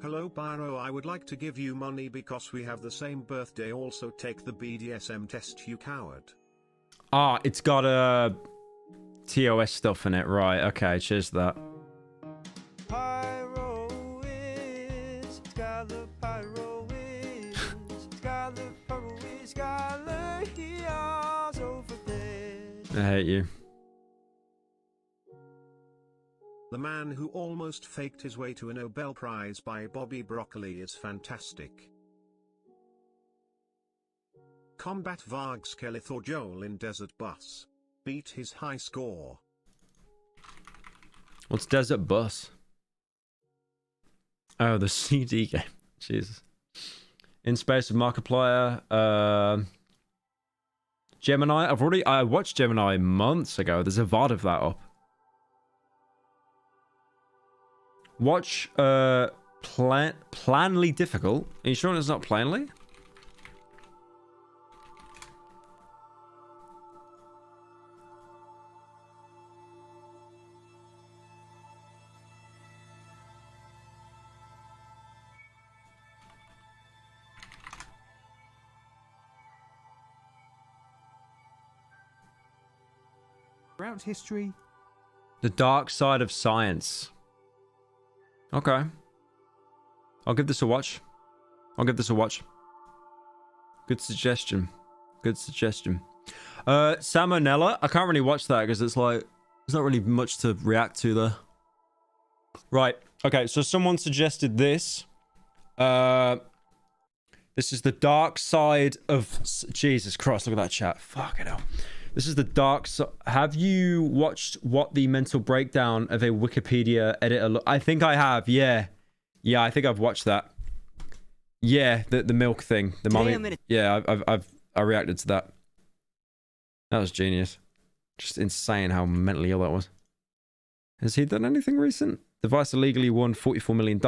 Hello Pyro, I would like to give you money because we have the same birthday. Also take the BDSM test, you coward. Ah, it's got a... TOS stuff in it, right? Okay, cheers to that. Pyro is Skylar, Pyro is Skylar, Pyro is Skylar, he is over there. I hate you. The man who almost faked his way to a Nobel Prize by Bobby Broccoli is fantastic. Combat Varg Skeleth or Joel in Desert Bus. Beat his high score. What's Desert Bus? Oh, the CD game. Jesus. In Space with Markiplier. Gemini. I watched Gemini months ago. There's a VOD of that up. Watch Planly Difficult. Are you sure it's not Planly? Throughout history. The Dark Side of Science. Okay. I'll give this a watch. I'll give this a watch. Good suggestion. Good suggestion. Salmonella. I can't really watch that because it's like... There's not really much to react to there. Right. Okay, so someone suggested this. This is the dark side of... Jesus Christ, look at that chat. Fucking hell. This is the dark side. Have you watched what the mental breakdown of a Wikipedia editor I think I have, yeah. Yeah, I think I've watched that. Yeah, the milk thing. The mommy. Yeah, I reacted to that. That was genius. Just insane how mentally ill that was. Has he done anything recent? Device illegally won $44 million.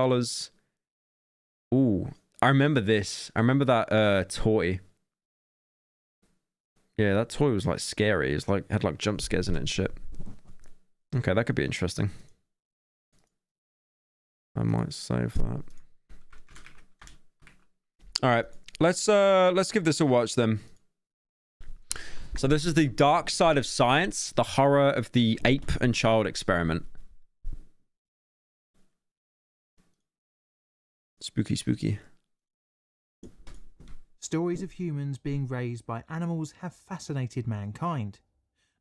Ooh, I remember this. I remember that toy. Yeah, that toy was like scary. It was like had like jump scares in it and shit. Okay, that could be interesting. I might save that. All right, let's give this a watch then. So this is the dark side of science, the horror of the ape and child experiment. Spooky, spooky. Stories of humans being raised by animals have fascinated mankind.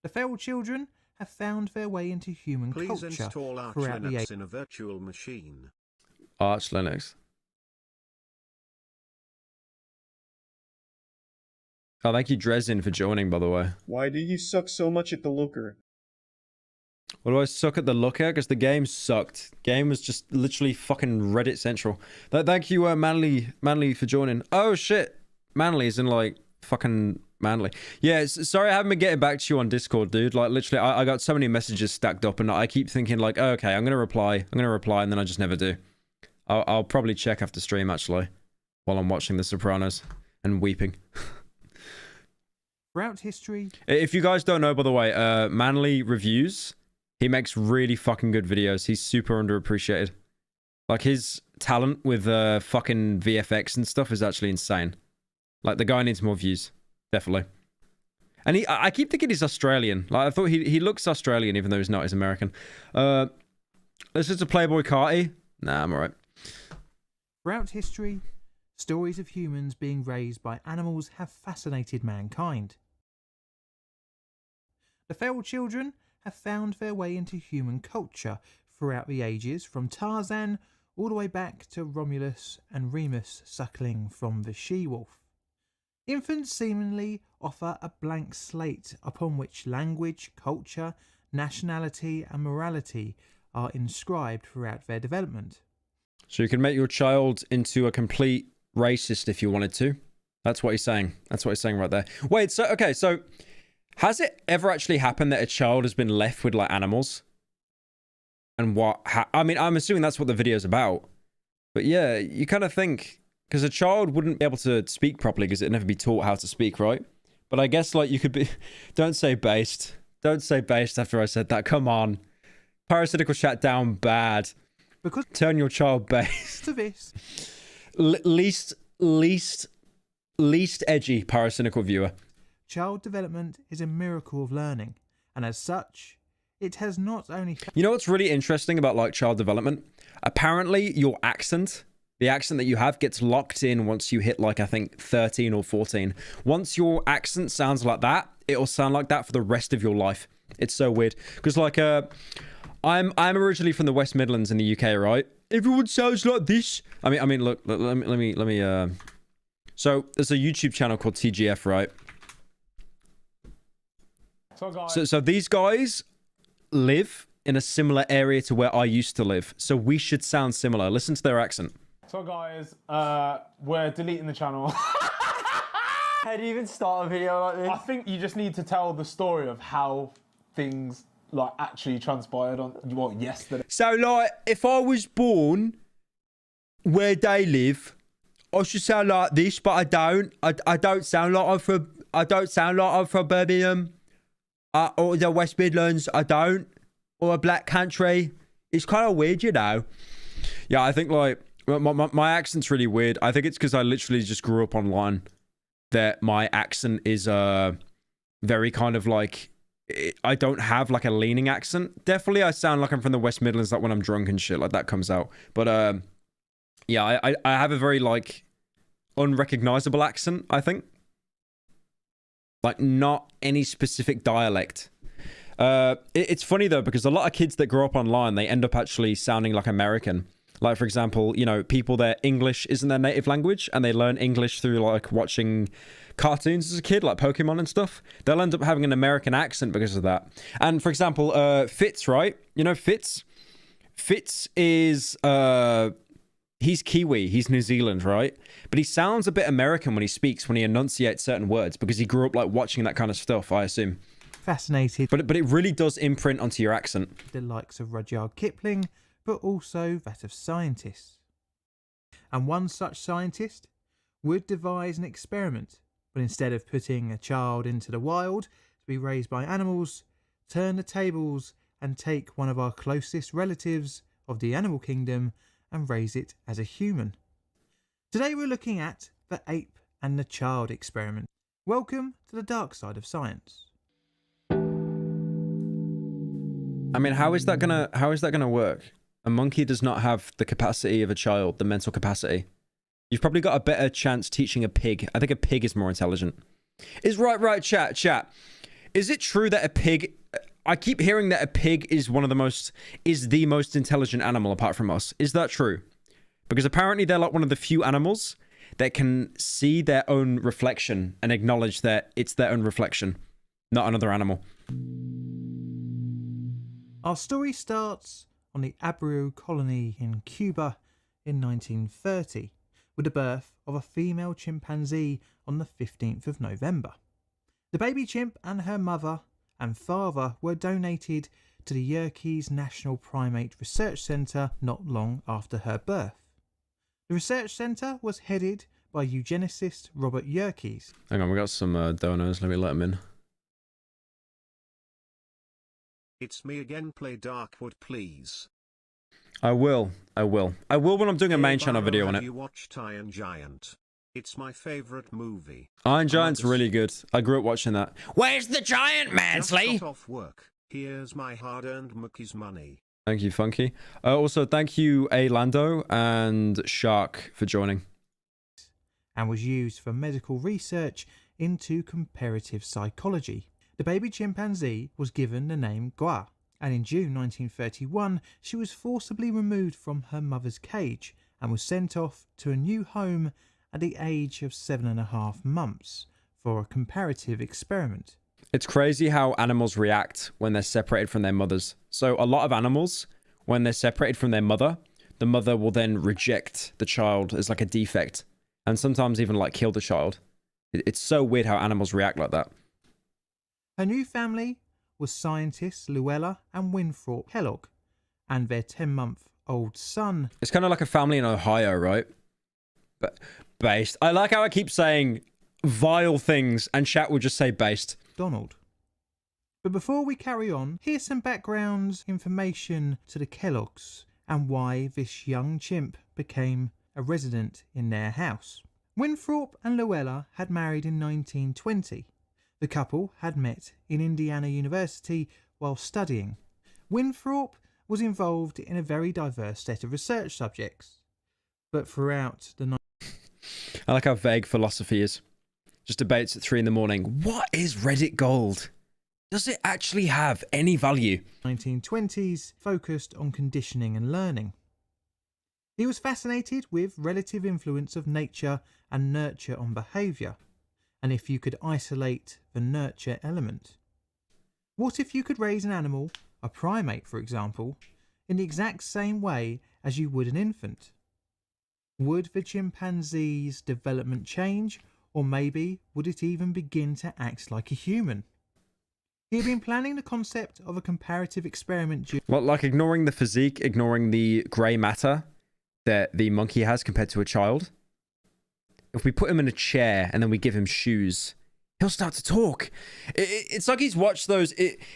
The feral children have found their way into human Please culture install Arch throughout the Linux in a virtual machine. Arch Linux. Oh, thank you, Dresden, for joining, by the way. Why do you suck so much at the looker? What do I suck at the looker? Because the game sucked. Game was just literally fucking Reddit Central. Thank you, Manly, for joining. Oh, shit. Manly is in, like, fucking Manly. Yeah, sorry I haven't been getting back to you on Discord, dude. Like, literally, I got so many messages stacked up, and I keep thinking, like, oh, okay, I'm going to reply, and then I just never do. I'll probably check after stream, actually, while I'm watching The Sopranos and weeping. Throughout history... If you guys don't know, by the way, Manly Reviews, he makes really fucking good videos. He's super underappreciated. Like, his talent with fucking VFX and stuff is actually insane. Like, the guy needs more views. Definitely. And I keep thinking he's Australian. Like, I thought he looks Australian, even though he's not. He's American. This is a Playboy Carti. Nah, I'm alright. Throughout history, stories of humans being raised by animals have fascinated mankind. The feral children have found their way into human culture throughout the ages, from Tarzan all the way back to Romulus and Remus suckling from the she-wolf. Infants seemingly offer a blank slate upon which language, culture, nationality and morality are inscribed throughout their development. So you can make your child into a complete racist if you wanted to. That's what he's saying. That's what he's saying right there. Wait, so, okay, so has it ever actually happened that a child has been left with, like, animals? And what, I mean, I'm assuming that's what the video's about. But yeah, you kind of think, because a child wouldn't be able to speak properly because it'd never be taught how to speak, right? But I guess, like, you could be, don't say based. Don't say based after I said that. Come on. Pyrocynical chat down bad. Because turn your child based. To this. Least edgy Pyrocynical viewer. Child development is a miracle of learning, and as such, it has not only... You know what's really interesting about, like, child development? Apparently, your accent, the accent that you have, gets locked in once you hit, like, I think 13 or 14. Once your accent sounds like that, it'll sound like that for the rest of your life. It's so weird. Because, like, I'm originally from the West Midlands in the UK, right? Everyone sounds like this. I mean, look, let me. So there's a YouTube channel called TGF, right? So these guys live in a similar area to where I used to live. So we should sound similar. Listen to their accent. So guys, we're deleting the channel. How do you even start a video like this? I think you just need to tell the story of how things, like, actually transpired on, well, yesterday. So, like, if I was born where they live, I should sound like this, but I don't. I don't sound like I'm from Birmingham or the West Midlands. I don't, or a black country. It's kind of weird, you know. Yeah, I think, like, my accent's really weird. I think it's because I literally just grew up online. That my accent is very kind of like, I don't have, like, a leaning accent. Definitely I sound like I'm from the West Midlands, like when I'm drunk and shit, like that comes out. But yeah, I have a very, like, unrecognizable accent, I think. Like, not any specific dialect. It's funny though, because a lot of kids that grow up online, they end up actually sounding like American. Like, for example, you know, people that English isn't their native language and they learn English through, like, watching cartoons as a kid, like Pokemon and stuff. They'll end up having an American accent because of that. And, for example, Fitz, right? You know Fitz? Fitz is, he's Kiwi. He's New Zealand, right? But he sounds a bit American when he speaks, when he enunciates certain words, because he grew up, like, watching that kind of stuff, I assume. Fascinated. But it really does imprint onto your accent. The likes of Rudyard Kipling, but also that of scientists. And one such scientist would devise an experiment, but instead of putting a child into the wild to be raised by animals, turn the tables and take one of our closest relatives of the animal kingdom and raise it as a human. Today we're looking at the ape and the child experiment. Welcome to the dark side of science. I mean, how is that gonna work? A monkey does not have the capacity of a child, the mental capacity. You've probably got a better chance teaching a pig. I think a pig is more intelligent. Right, chat. Is it true that a pig... I keep hearing that a pig is the most intelligent animal apart from us. Is that true? Because apparently they're like one of the few animals that can see their own reflection and acknowledge that it's their own reflection, not another animal. Our story starts on the Abreu colony in Cuba in 1930 with the birth of a female chimpanzee on the 15th of November. The baby chimp and her mother and father were donated to the Yerkes National Primate Research Center not long after her birth. The research center was headed by eugenicist Robert Yerkes. Hang on, we got some donors. Let me let them in. It's me again, play Darkwood, please. I will when I'm doing a main channel video on it. Have you watched Iron Giant? It's my favorite movie. Iron Giant's really good. I grew up watching that. Where's the giant, Mansley? Just got off work. Here's my hard-earned Mookie's money. Thank you, Funky. Also, thank you, A. Lando and Shark for joining. And was used for medical research into comparative psychology. The baby chimpanzee was given the name Gua, and in June 1931 she was forcibly removed from her mother's cage and was sent off to a new home at the age of 7.5 months for a comparative experiment. It's crazy how animals react when they're separated from their mothers. So a lot of animals, when they're separated from their mother, the mother will then reject the child as like a defect, and sometimes even like kill the child. It's so weird how animals react like that. Her new family was scientists Luella and Winthrop Kellogg and their 10-month-old son. It's kind of like a family in Ohio, right? But based. I like how I keep saying vile things and chat will just say based. Donald. But before we carry on, here's some background information to the Kelloggs and why this young chimp became a resident in their house. Winthrop and Luella had married in 1920. The couple had met in Indiana University while studying. Winthrop was involved in a very diverse set of research subjects, but throughout the I like how vague philosophy is. Just debates at 3 in the morning. What is Reddit gold? Does it actually have any value? 1920s focused on conditioning and learning. He was fascinated with relative influence of nature and nurture on behaviour, and if you could isolate the nurture element. What if you could raise an animal, a primate for example, in the exact same way as you would an infant? Would the chimpanzee's development change, or maybe would it even begin to act like a human? He had been planning the concept of a comparative experiment. Well, like ignoring the physique, ignoring the grey matter that the monkey has compared to a child. If we put him in a chair and then we give him shoes, he'll start to talk. It's like he's watched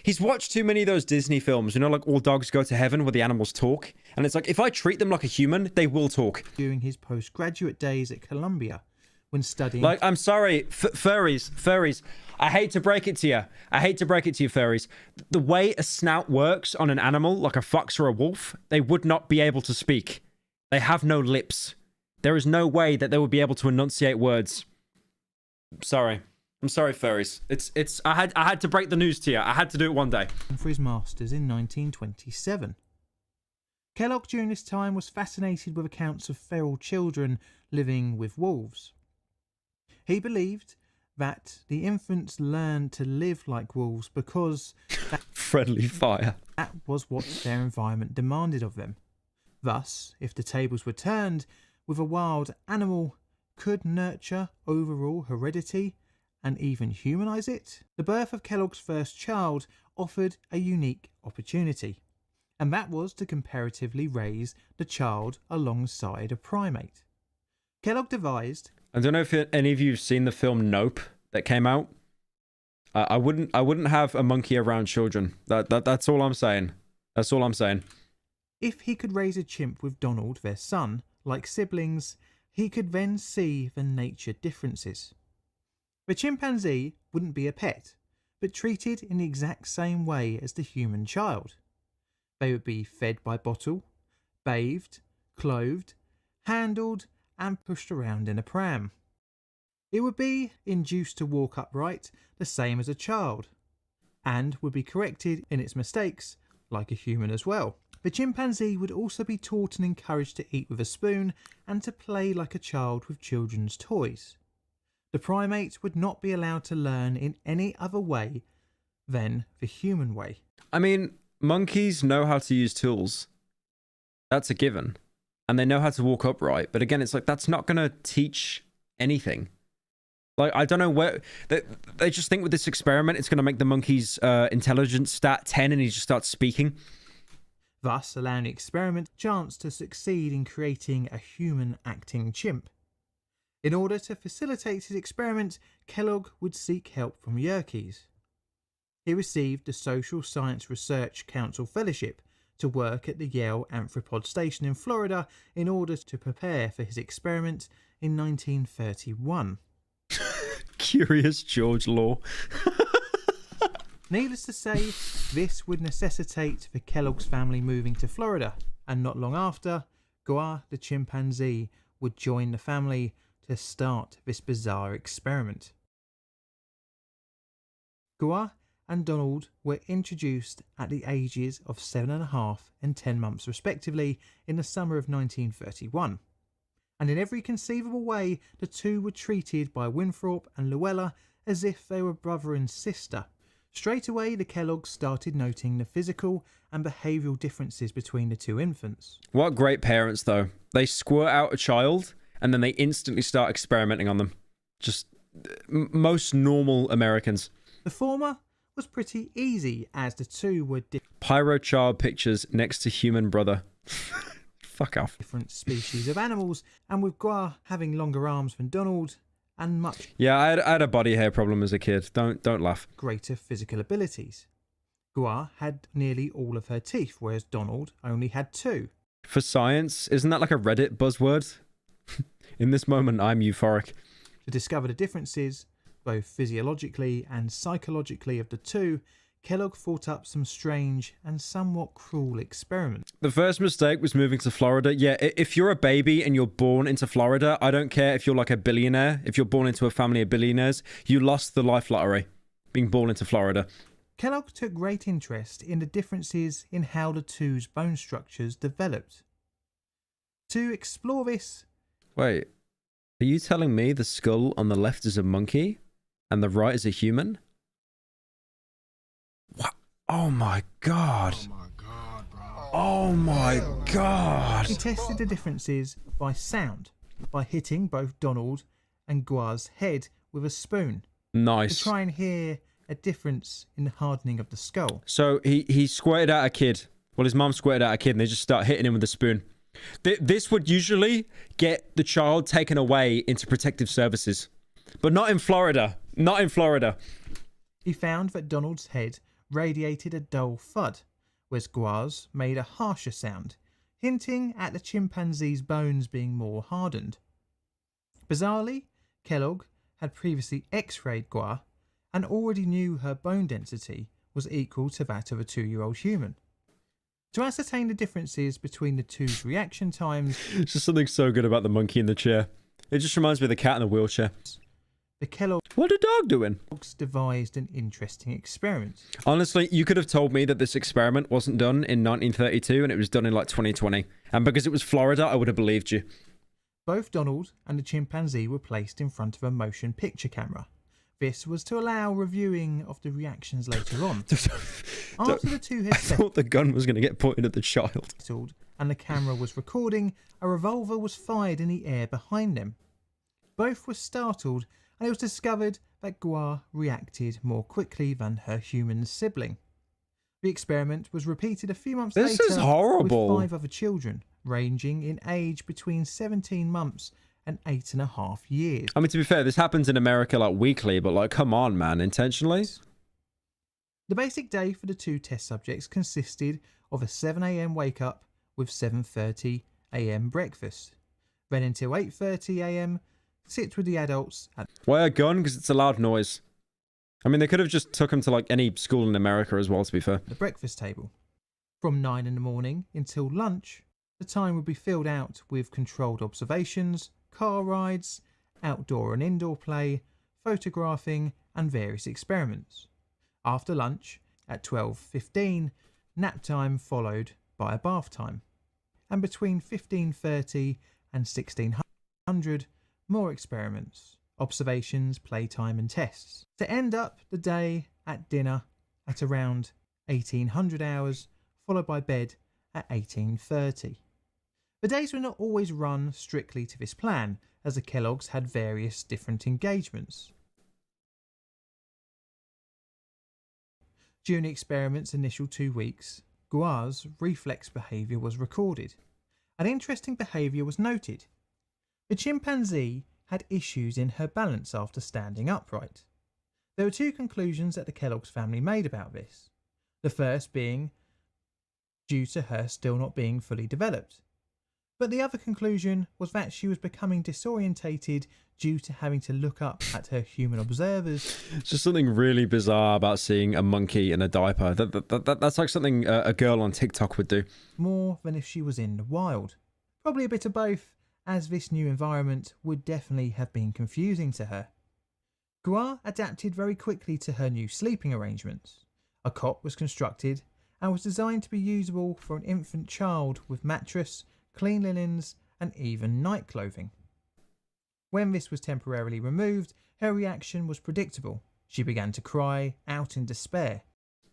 he's watched too many of those Disney films, you know, like All Dogs Go to Heaven, where the animals talk. And it's like, if I treat them like a human, they will talk. During his postgraduate days at Columbia, when studying... Like, I'm sorry, furries. I hate to break it to you. Furries. The way a snout works on an animal, like a fox or a wolf, they would not be able to speak. They have no lips. There is no way that they would be able to enunciate words. I'm sorry, furries. I had to break the news to you. I had to do it one day. For his masters in 1927. Kellogg during this time was fascinated with accounts of feral children living with wolves. He believed that the infants learned to live like wolves because friendly fire. That was what their environment demanded of them. Thus, if the tables were turned, with a wild animal could nurture overall heredity and even humanize it, the birth of Kellogg's first child offered a unique opportunity, and that was to comparatively raise the child alongside a primate. Kellogg devised... I don't know if any of you have seen the film Nope that came out. I wouldn't have a monkey around children. That's all I'm saying. That's all I'm saying. If he could raise a chimp with Donald, their son, like siblings, he could then see the nature differences. The chimpanzee wouldn't be a pet, but treated in the exact same way as the human child. They would be fed by bottle, bathed, clothed, handled, and pushed around in a pram. It would be induced to walk upright, the same as a child, and would be corrected in its mistakes, like a human as well. The chimpanzee would also be taught and encouraged to eat with a spoon and to play like a child with children's toys. The primate would not be allowed to learn in any other way than the human way. I mean, monkeys know how to use tools. That's a given. And they know how to walk upright. But again, it's like, that's not going to teach anything. Like, I don't know where... They just think with this experiment, it's going to make the monkey's intelligence stat 10 and he just starts speaking. Thus allowing the experiment a chance to succeed in creating a human-acting chimp. In order to facilitate his experiment, Kellogg would seek help from Yerkes. He received the Social Science Research Council Fellowship to work at the Yale Arthropod Station in Florida in order to prepare for his experiment in 1931. Curious George Law. Needless to say, this would necessitate the Kellogg's family moving to Florida, and not long after, Goa the chimpanzee would join the family to start this bizarre experiment. Goa and Donald were introduced at the ages of 7.5 and 10 months respectively in the summer of 1931. And in every conceivable way, the two were treated by Winthrop and Luella as if they were brother and sister. Straight away, the Kelloggs started noting the physical and behavioural differences between the two infants. What great parents, though. They squirt out a child, and then they instantly start experimenting on them. Just most normal Americans. The former was pretty easy, as the two were Pyro child pictures next to human brother. Fuck off. Different species of animals, and with Gua having longer arms than Donald, and much I had a body hair problem as a kid. Don't laugh. Greater physical abilities. Gua had nearly all of her teeth, whereas Donald only had 2. For science, isn't that like a Reddit buzzword? In this moment, I'm euphoric. To discover the differences, both physiologically and psychologically, of the two, Kellogg thought up some strange and somewhat cruel experiments. The first mistake was moving to Florida. Yeah, if you're a baby and you're born into Florida, I don't care if you're like a billionaire. If you're born into a family of billionaires, you lost the life lottery being born into Florida. Kellogg took great interest in the differences in how the two's bone structures developed. To explore this... Wait, are you telling me the skull on the left is a monkey and the right is a human? What? Oh my god. Oh my god, bro. Oh my god. He tested the differences by sound, by hitting both Donald and Gua's head with a spoon. Nice. To try and hear a difference in the hardening of the skull. So he squirted out a kid. Well, his mum squirted out a kid and they just start hitting him with a spoon. This would usually get the child taken away into protective services. But not in Florida. Not in Florida. He found that Donald's head radiated a dull thud, whereas Gua's made a harsher sound, hinting at the chimpanzee's bones being more hardened. Bizarrely, Kellogg had previously x-rayed Gua and already knew her bone density was equal to that of a 2-year-old human. To ascertain the differences between the two's reaction times... It's just something so good about the monkey in the chair. It just reminds me of the cat in the wheelchair. the Kellogg's What a dog doing? devised an interesting experiment. Honestly, you could have told me that this experiment wasn't done in 1932 and it was done in like 2020. And because it was Florida, I would have believed you. Both Donald and the chimpanzee were placed in front of a motion picture camera. This was to allow reviewing of the reactions later on. After the two had I thought the gun was going to get pointed at the child. settled and the camera was recording, a revolver was fired in the air behind them. Both were startled, and it was discovered that Gua reacted more quickly than her human sibling. The experiment was repeated a few months later This is horrible. with 5 other children, ranging in age between 17 months and 8.5 years. I mean, to be fair, this happens in America like weekly, but like, come on, man, intentionally? The basic day for the two test subjects consisted of a 7 a.m. wake up with 7:30 a.m. breakfast. Then until 8:30 a.m. sit with the adults at Why a gun? Because it's a loud noise. I mean, they could have just took him to like any school in America as well, to be fair. the breakfast table. From 9 in the morning until lunch, the time would be filled out with controlled observations, car rides, outdoor and indoor play, photographing, and various experiments. After lunch, at 12:15, nap time followed by a bath time. And between 15:30 and 1600, more experiments, observations, playtime, and tests. To end up the day at dinner at around 1800 hours, followed by bed at 18:30. The days were not always run strictly to this plan, as the Kellogg's had various different engagements. During the experiment's initial 2 weeks, Gua's reflex behaviour was recorded. An interesting behaviour was noted. The chimpanzee had issues in her balance after standing upright. There were 2 conclusions that the Kellogg's family made about this. The first being due to her still not being fully developed. But the other conclusion was that she was becoming disorientated due to having to look up at her human observers. It's just something really bizarre about seeing a monkey in a diaper. That's like something a girl on TikTok would do. More than if she was in the wild. Probably a bit of both, as this new environment would definitely have been confusing to her. Gua adapted very quickly to her new sleeping arrangements. A cot was constructed and was designed to be usable for an infant child with mattress, clean linens, and even night clothing. When this was temporarily removed, her reaction was predictable. She began to cry out in despair.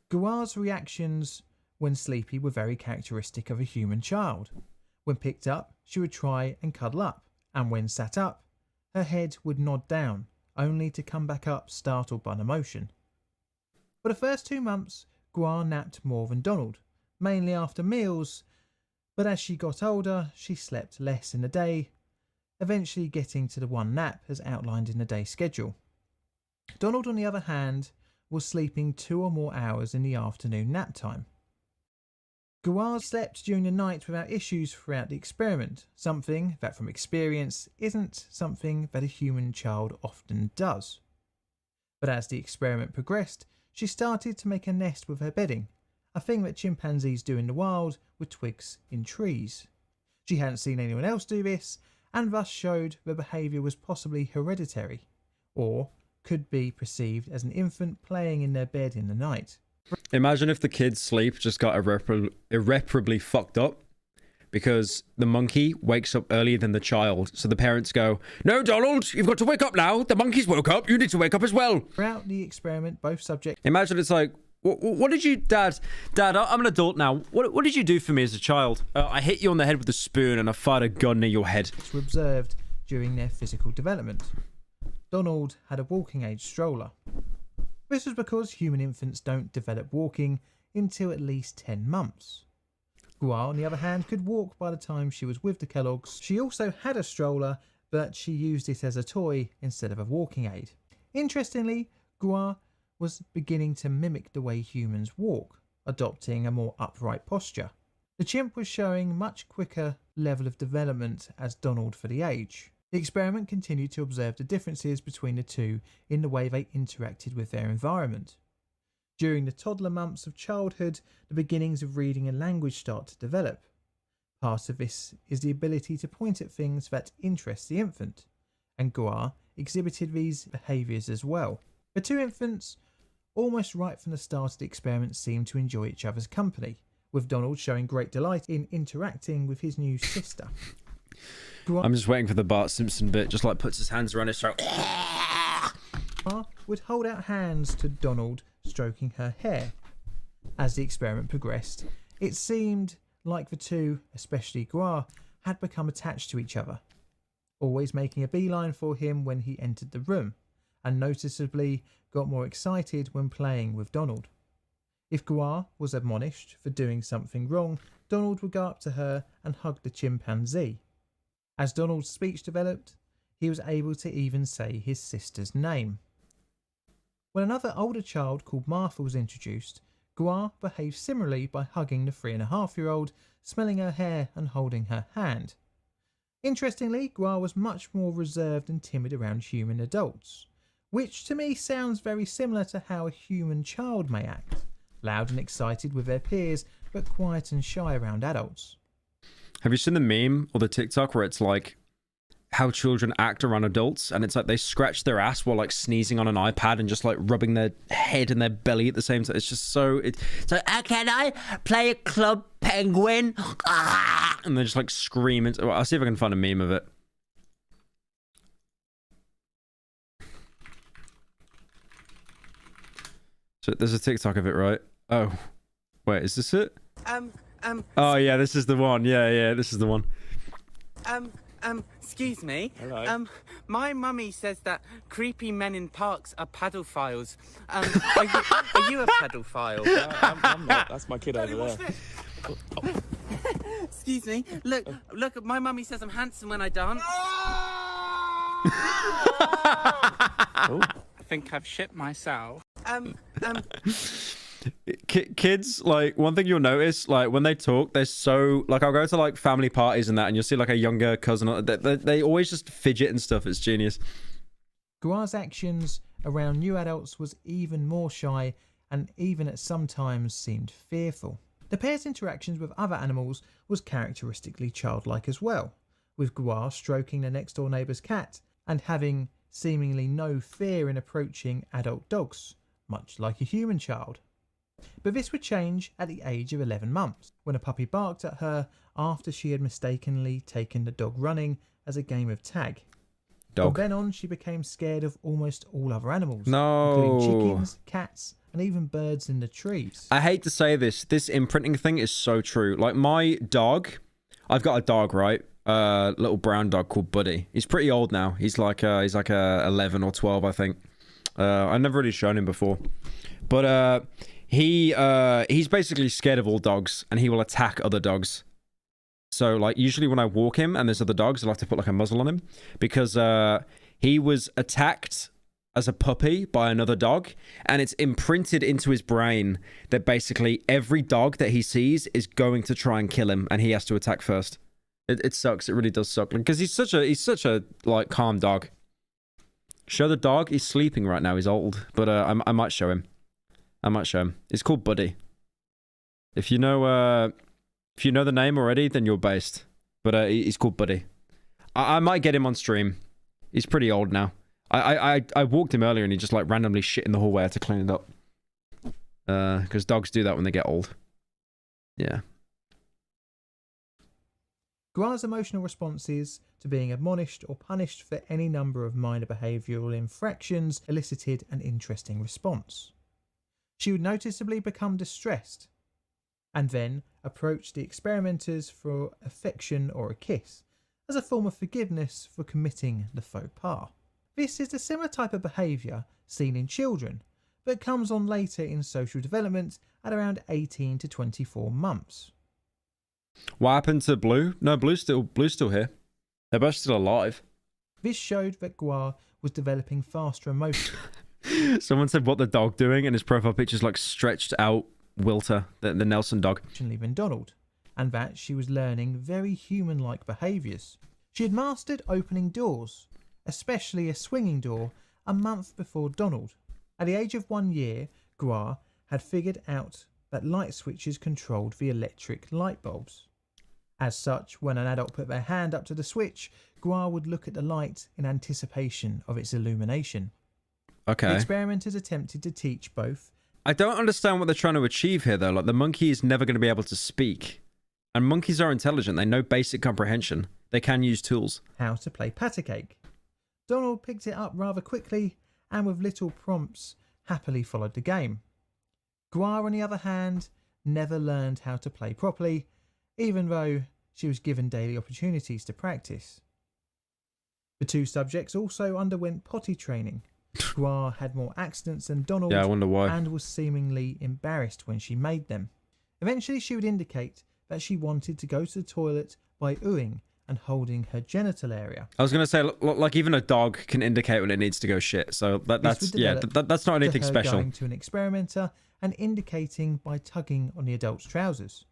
Gua's reactions when sleepy were very characteristic of a human child. When picked up, she would try and cuddle up, and when sat up, her head would nod down, only to come back up startled by an emotion. For the first 2 months, Gua napped more than Donald, mainly after meals, but as she got older, she slept less in the day, eventually getting to the 1 nap as outlined in the day schedule. Donald, on the other hand, was sleeping 2 or more hours in the afternoon nap time. Gua slept during the night without issues throughout the experiment, something that from experience isn't something that a human child often does. But as the experiment progressed, she started to make a nest with her bedding, a thing that chimpanzees do in the wild with twigs in trees. She hadn't seen anyone else do this, and thus showed the behaviour was possibly hereditary, or could be perceived as an infant playing in their bed in the night. Imagine if the kid's sleep just got irreparably fucked up because the monkey wakes up earlier than the child. So the parents go, "No, Donald, you've got to wake up now. The monkey's woke up. You need to wake up as well." Throughout the experiment, both subjects... Imagine it's like, what did you, Dad, I'm an adult now. What did you do for me as a child? I hit you on the head with a spoon and I fired a gun near your head. ...were observed during their physical development. Donald had a walking age stroller. This was because human infants don't develop walking until at least 10 months. Gua, on the other hand, could walk by the time she was with the Kellogg's. She also had a stroller, but she used it as a toy instead of a walking aid. Interestingly, Gua was beginning to mimic the way humans walk, adopting a more upright posture. The chimp was showing much quicker level of development as Donald for the age. The experiment continued to observe the differences between the two in the way they interacted with their environment. During the toddler months of childhood, the beginnings of reading and language start to develop. Part of this is the ability to point at things that interest the infant, and Gua exhibited these behaviours as well. The two infants, almost right from the start of the experiment, seemed to enjoy each other's company, with Donald showing great delight in interacting with his new sister. I'm just waiting for the Bart Simpson bit, just like puts his hands around his throat. Would hold out hands to Donald, stroking her hair. As the experiment progressed, it seemed like the two, especially Gua, had become attached to each other, always making a beeline for him when he entered the room, and noticeably got more excited when playing with Donald. If Gua was admonished for doing something wrong, Donald would go up to her and hug the chimpanzee. As Donald's speech developed, he was able to even say his sister's name. When another older child called Martha was introduced, Gua behaved similarly by hugging the 3.5-year-old, smelling her hair and holding her hand. Interestingly, Gua was much more reserved and timid around human adults, which to me sounds very similar to how a human child may act, loud and excited with their peers, but quiet and shy around adults. Have you seen the meme or the TikTok where it's like how children act around adults, and it's like they scratch their ass while like sneezing on an iPad and just like rubbing their head and their belly at the same time? It's just so it's like, can I play a Club Penguin? And they're just like screaming. I'll see if I can find a meme of it. So there's a TikTok of it, right? Oh, wait, is this it? Oh yeah, this is the one. Yeah, this is the one. Excuse me. Hello. My mummy says that creepy men in parks are pedophiles. Are you a pedophile? I'm not. That's my kid over there. Excuse me. Look, my mummy says I'm handsome when I dance. I think I've shit myself. Kids, like, one thing you'll notice, like, when they talk, they're so, like, I'll go to like family parties and that, and you'll see like a younger cousin, they always just fidget and stuff. It's genius. Gua's actions around new adults was even more shy, and even at some times seemed fearful. The pair's interactions with other animals was characteristically childlike as well, with Gua stroking the next door neighbour's cat and having seemingly no fear in approaching adult dogs, much like a human child. But this would change at the age of 11 months, when a puppy barked at her after she had mistakenly taken the dog running as a game of tag. From then on, she became scared of almost all other animals, including chickens, cats, and even birds in the trees. I hate to say this imprinting thing is so true. Like, my dog, I've got a dog, right? Little brown dog called Buddy. He's pretty old now. He's like 11 or 12, I think. I've never really shown him before, but he's basically scared of all dogs, and he will attack other dogs. So like usually when I walk him and there's other dogs, I'll have to put like a muzzle on him, because he was attacked as a puppy by another dog, and it's imprinted into his brain that basically every dog that he sees is going to try and kill him, and he has to attack first. It sucks. It really does suck, because he's such a like calm dog. Show the dog. He's sleeping right now. He's old, but I might show him. It's called Buddy. If you know the name already, then you're based. But he's called Buddy. I might get him on stream. He's pretty old now. I walked him earlier and he just like randomly shit in the hallway. I had to clean it up. Because dogs do that when they get old. Yeah. Gua's emotional responses to being admonished or punished for any number of minor behavioural infractions elicited an interesting response. She would noticeably become distressed, and then approach the experimenters for affection or a kiss, as a form of forgiveness for committing the faux pas. This is a similar type of behaviour seen in children, but comes on later in social development at around 18 to 24 months. What happened to Blue? No, Blue's still here. They're both still alive. This showed that Gua was developing faster emotions. Someone said, what the dog doing? And his profile picture's like stretched out Wilter, the Nelson dog. Than Donald, and that she was learning very human-like behaviours. She had mastered opening doors, especially a swinging door, a month before Donald. At the age of 1 year, Gua had figured out that light switches controlled the electric light bulbs. As such, when an adult put their hand up to the switch, Gua would look at the light in anticipation of its illumination. Okay. The experimenters attempted to teach both. I don't understand what they're trying to achieve here, though. Like, the monkey is never going to be able to speak. And monkeys are intelligent. They know basic comprehension. They can use tools. How to play patty cake. Donald picked it up rather quickly and with little prompts happily followed the game. Gua, on the other hand, never learned how to play properly, even though she was given daily opportunities to practice. The two subjects also underwent potty training. Gua had more accidents than Donald, yeah, I wonder why. And was seemingly embarrassed when she made them. Eventually she would indicate that she wanted to go to the toilet by oohing and holding her genital area. I was going to say, like, even a dog can indicate when it needs to go shit. So that's that's not anything special. Going to an experimenter and indicating by tugging on the adult's trousers.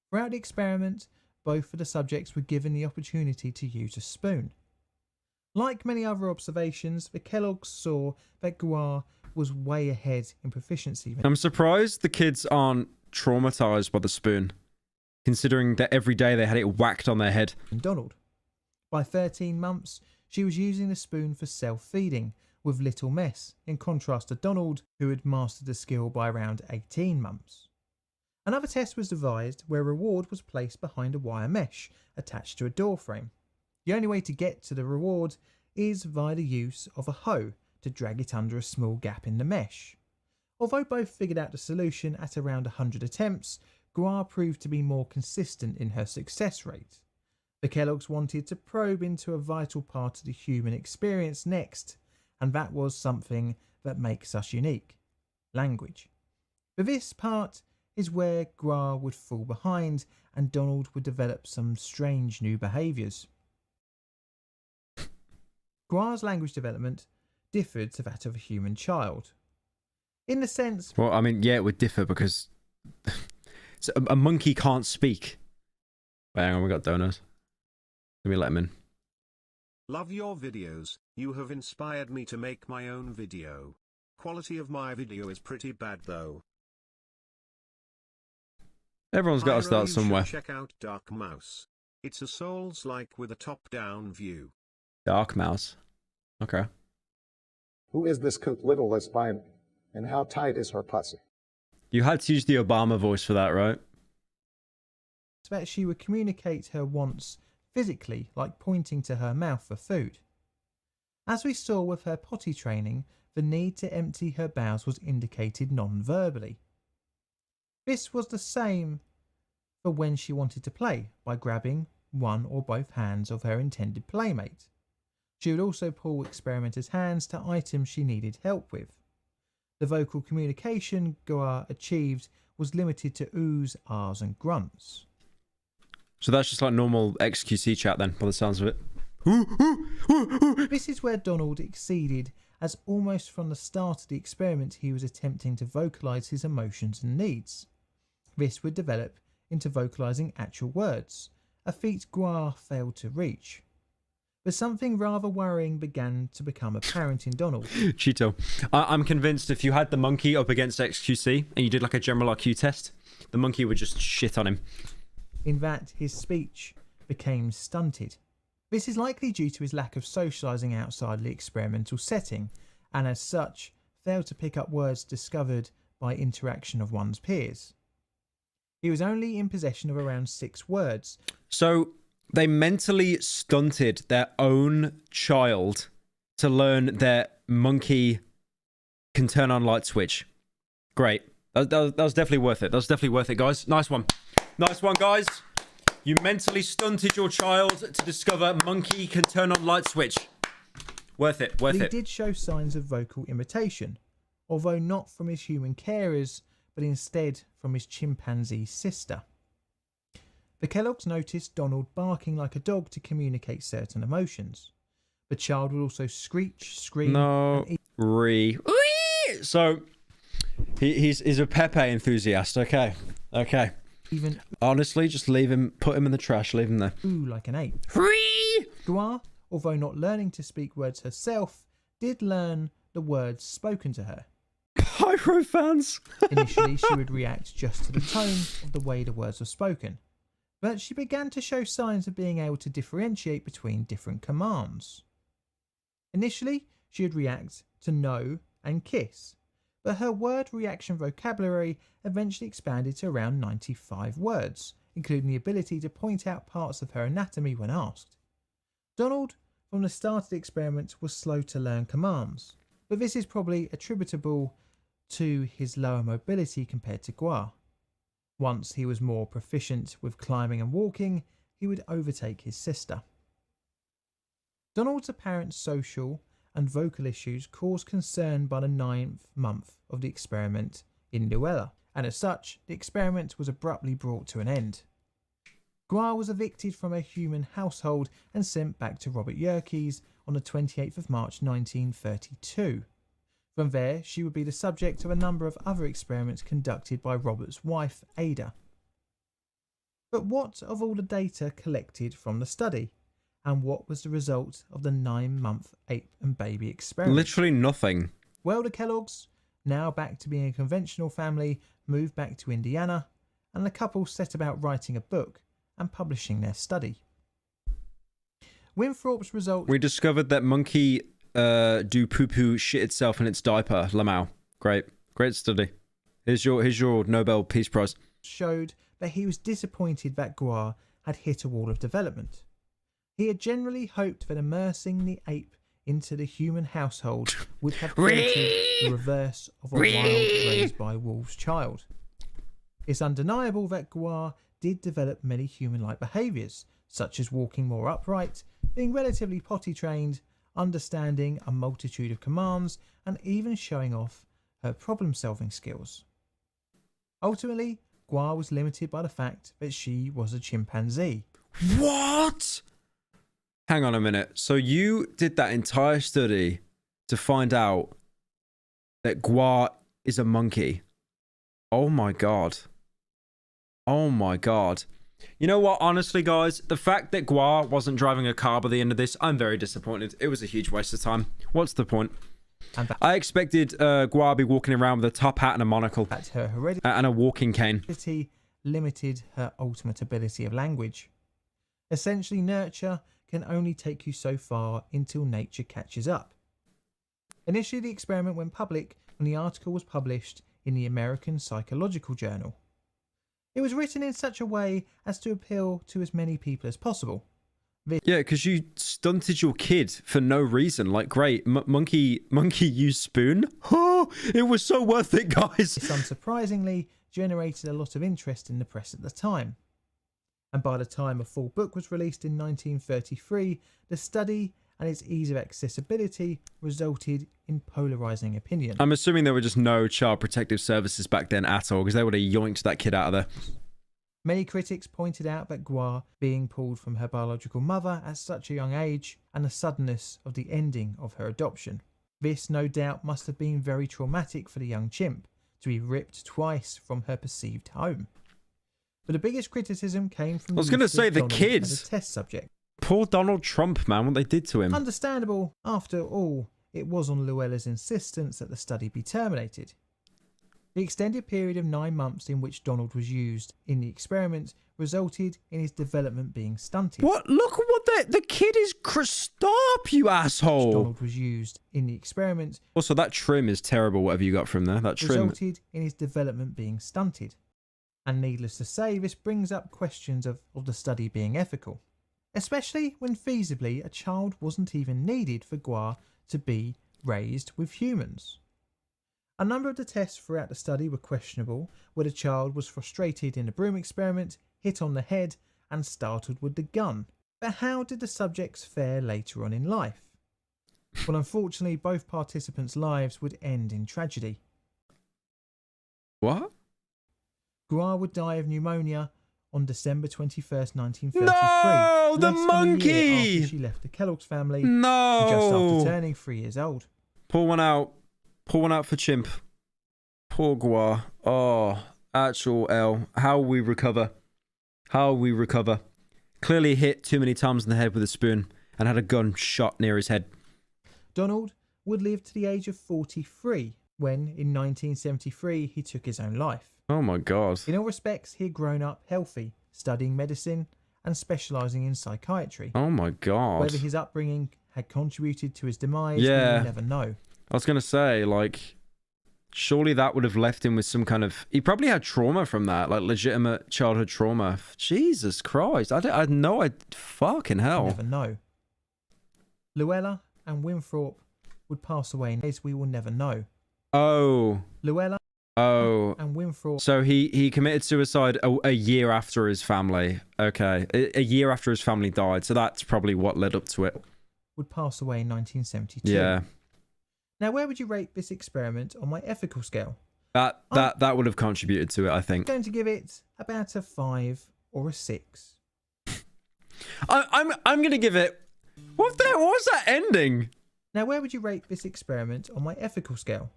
Throughout the experiment, both of the subjects were given the opportunity to use a spoon. Like many other observations, the Kellogg's saw that Gua was way ahead in proficiency. I'm surprised the kids aren't traumatized by the spoon, considering that every day they had it whacked on their head. Donald. By 13 months, she was using the spoon for self-feeding with little mess, in contrast to Donald, who had mastered the skill by around 18 months. Another test was devised where a reward was placed behind a wire mesh attached to a door frame. The only way to get to the reward is via the use of a hoe to drag it under a small gap in the mesh. Although both figured out the solution at around 100 attempts, Gua proved to be more consistent in her success rate. The Kellogg's wanted to probe into a vital part of the human experience next, and that was something that makes us unique: language. For this part is where Gua would fall behind and Donald would develop some strange new behaviours. Gua's language development differed to that of a human child. In the sense... Well, I mean, yeah, it would differ because so a monkey can't speak. Wait, hang on, we got donuts. Let me let him in. Love your videos, you have inspired me to make my own video. Quality of my video is pretty bad though. Everyone's got to start You somewhere. should check out Dark Mouse. It's a Souls-like with a top-down view. Dark Mouse. Okay. Who is this coot little albino, and how tight is her pussy? You had to use the Obama voice for that, right? that she would communicate her wants physically, like pointing to her mouth for food. As we saw with her potty training, the need to empty her bowels was indicated non-verbally. This was the same for when she wanted to play, by grabbing one or both hands of her intended playmate. She would also pull experimenters' hands to items she needed help with. The vocal communication Goa achieved was limited to oohs, ahs and grunts. So that's just like normal XQC chat then, by the sounds of it. This is where Donald exceeded, as almost from the start of the experiment he was attempting to vocalise his emotions and needs. This would develop into vocalising actual words, a feat Goa failed to reach. But something rather worrying began to become apparent in Donald. Cheeto. I'm convinced if you had the monkey up against XQC and you did like a general IQ test, the monkey would just shit on him. In that his speech became stunted. This is likely due to his lack of socialising outside the experimental setting, and as such, failed to pick up words discovered by interaction of one's peers. He was only in possession of around 6 words. So they mentally stunted their own child to learn their monkey can turn on light switch. Great. That was definitely worth it. That was definitely worth it, guys. Nice one. Nice one, guys. You mentally stunted your child to discover monkey can turn on light switch. Worth it. Worth it. He did show signs of vocal imitation, although not from his human carers, but instead from his chimpanzee sister. The Kellogg's noticed Donald barking like a dog to communicate certain emotions. The child would also screech, scream... No. So, he's a Pepe enthusiast. Okay. Okay. Even honestly, just leave him, put him in the trash, leave him there. Ooh, like an ape. Goa, although not learning to speak words herself, did learn the words spoken to her. Pyro fans! Initially, she would react just to the tone of the way the words were spoken. but she began to show signs of being able to differentiate between different commands. Initially, she would react to no and kiss, but her word reaction vocabulary eventually expanded to around 95 words, including the ability to point out parts of her anatomy when asked. Donald, from the start of the experiment, was slow to learn commands, but this is probably attributable to his lower mobility compared to Gua. Once he was more proficient with climbing and walking, he would overtake his sister. Donald's apparent social and vocal issues caused concern by the 9th month of the experiment in Luella, and as such, the experiment was abruptly brought to an end. Gua was evicted from a human household and sent back to Robert Yerkes on the 28th of March 1932. From there, she would be the subject of a number of other experiments conducted by Robert's wife, Ada. But what of all the data collected from the study? And what was the result of the 9-month ape and baby experiment? Literally nothing. Well, the Kellogg's, now back to being a conventional family, moved back to Indiana, and the couple set about writing a book and publishing their study. Winthrop's result... We discovered that monkey do poo-poo shit itself in its diaper. Lamau. Great. Great study. Here's your Nobel Peace Prize. ...showed that he was disappointed that Gua had hit a wall of development. He had generally hoped that immersing the ape into the human household would have created the reverse of a wild raised by wolves child. It's undeniable that Gua did develop many human-like behaviours, such as walking more upright, being relatively potty trained, understanding a multitude of commands, and even showing off her problem-solving skills. Ultimately, Gua was limited by the fact that she was a chimpanzee. What? Hang on a minute. So you did that entire study to find out that Gua is a monkey? Oh my god. Oh my god. You know what, honestly guys, the fact that Gua wasn't driving a car by the end of this, I'm very disappointed. It was a huge waste of time. What's the point? I expected Gua to be walking around with a top hat and a monocle. That's her heredity. And a walking cane. Limited her ultimate ability of language. Essentially, nurture can only take you so far until nature catches up. Initially, the experiment went public when the article was published in the American Psychological Journal. It was written in such a way as to appeal to as many people as possible. Yeah, because you stunted your kid for no reason. Like, great, monkey use spoon? Oh, it was so worth it, guys. This unsurprisingly generated a lot of interest in the press at the time. And by the time a full book was released in 1933, the study and its ease of accessibility resulted in polarizing opinion. I'm assuming there were just no child protective services back then at all, because they would have yoinked that kid out of there. Many critics pointed out that Gua being pulled from her biological mother at such a young age and the suddenness of the ending of her adoption. This no doubt must have been very traumatic for the young chimp to be ripped twice from her perceived home. But the biggest criticism came from... I was going to say the kids. As a test subject. Poor Donald Trump, man, what they did to him. Understandable. After all, it was on Luella's insistence that the study be terminated. The extended period of 9 months in which Donald was used in the experiment resulted in his development being stunted. What? Look what the kid is... Stop, you asshole! Donald was used in the experiment. Also, that trim is terrible, whatever you got from there. That trim... Resulted in his development being stunted. And needless to say, this brings up questions of the study being ethical. Especially when feasibly a child wasn't even needed for Gua to be raised with humans. A number of the tests throughout the study were questionable, where the child was frustrated in the broom experiment, hit on the head, and startled with the gun. But how did the subjects fare later on in life? Well, unfortunately, both participants' lives would end in tragedy. What? Gua would die of pneumonia on December 21st, 1933. No! The monkey! Than a year after she left the Kellogg's family. No! Just after turning 3 years old. Pour one out. Pour one out for Chimp. Poor Gua. Oh, actual L. How will we recover? How will we recover? Clearly hit too many times in the head with a spoon and had a gun shot near his head. Donald would live to the age of 43 when, in 1973, he took his own life. Oh my god. In all respects, he had grown up healthy, studying medicine, and specialising in psychiatry. Oh my god. Whether his upbringing had contributed to his demise, we Yeah. will never know. I was gonna say, like, surely that would have left him with some kind of... He probably had trauma from that, like legitimate childhood trauma. Jesus Christ. I know. Fucking hell. We never know. Llewellyn and Winthrop would pass away in ways we will never know. Oh. Llewellyn and Winthrop... So he committed suicide a year after his family. Okay. A year after his family died. So that's probably what led up to it. Would pass away in 1972. Yeah. Now, where would you rate this experiment on my ethical scale? That would have contributed to it, I think. I'm going to give it about a 5 or a 6. I'm gonna give it... What was that ending? Now, where would you rate this experiment on my ethical scale?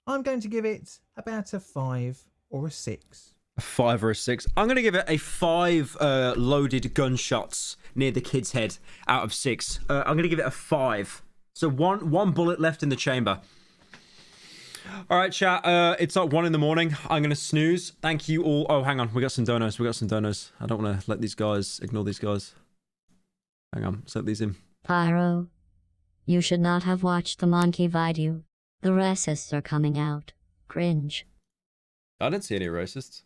I'm going to give it about a 5 or a 6. A 5 or a 6. I'm gonna give it a 5 loaded gunshots near the kid's head out of 6. I'm gonna give it a 5. So one bullet left in the chamber. All right, chat. It's like 1 in the morning. I'm gonna snooze. Thank you all. Oh, hang on. We got some donos. I don't want to let these guys ignore these guys. Hang on. Set these in. Pyro, you should not have watched the monkey video. The racists are coming out. Cringe. I didn't see any racists.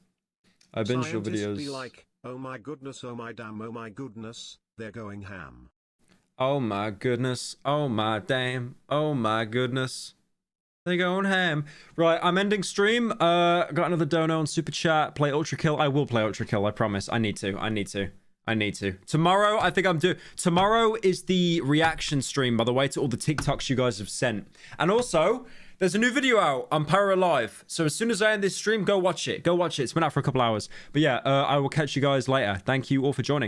I binged your Scientists videos. be like, oh my goodness, oh my damn, oh my goodness, they're going ham. Oh my goodness. Oh my damn. Oh my goodness. They're going ham. Right, I'm ending stream. Got another dono on Super Chat. Play Ultra Kill. I will play Ultra Kill, I promise. I need to. Tomorrow, I think I'm doing... Tomorrow is the reaction stream, by the way, to all the TikToks you guys have sent. And also, there's a new video out on Pyro Live. So as soon as I end this stream, go watch it. It's been out for a couple hours. But yeah, I will catch you guys later. Thank you all for joining.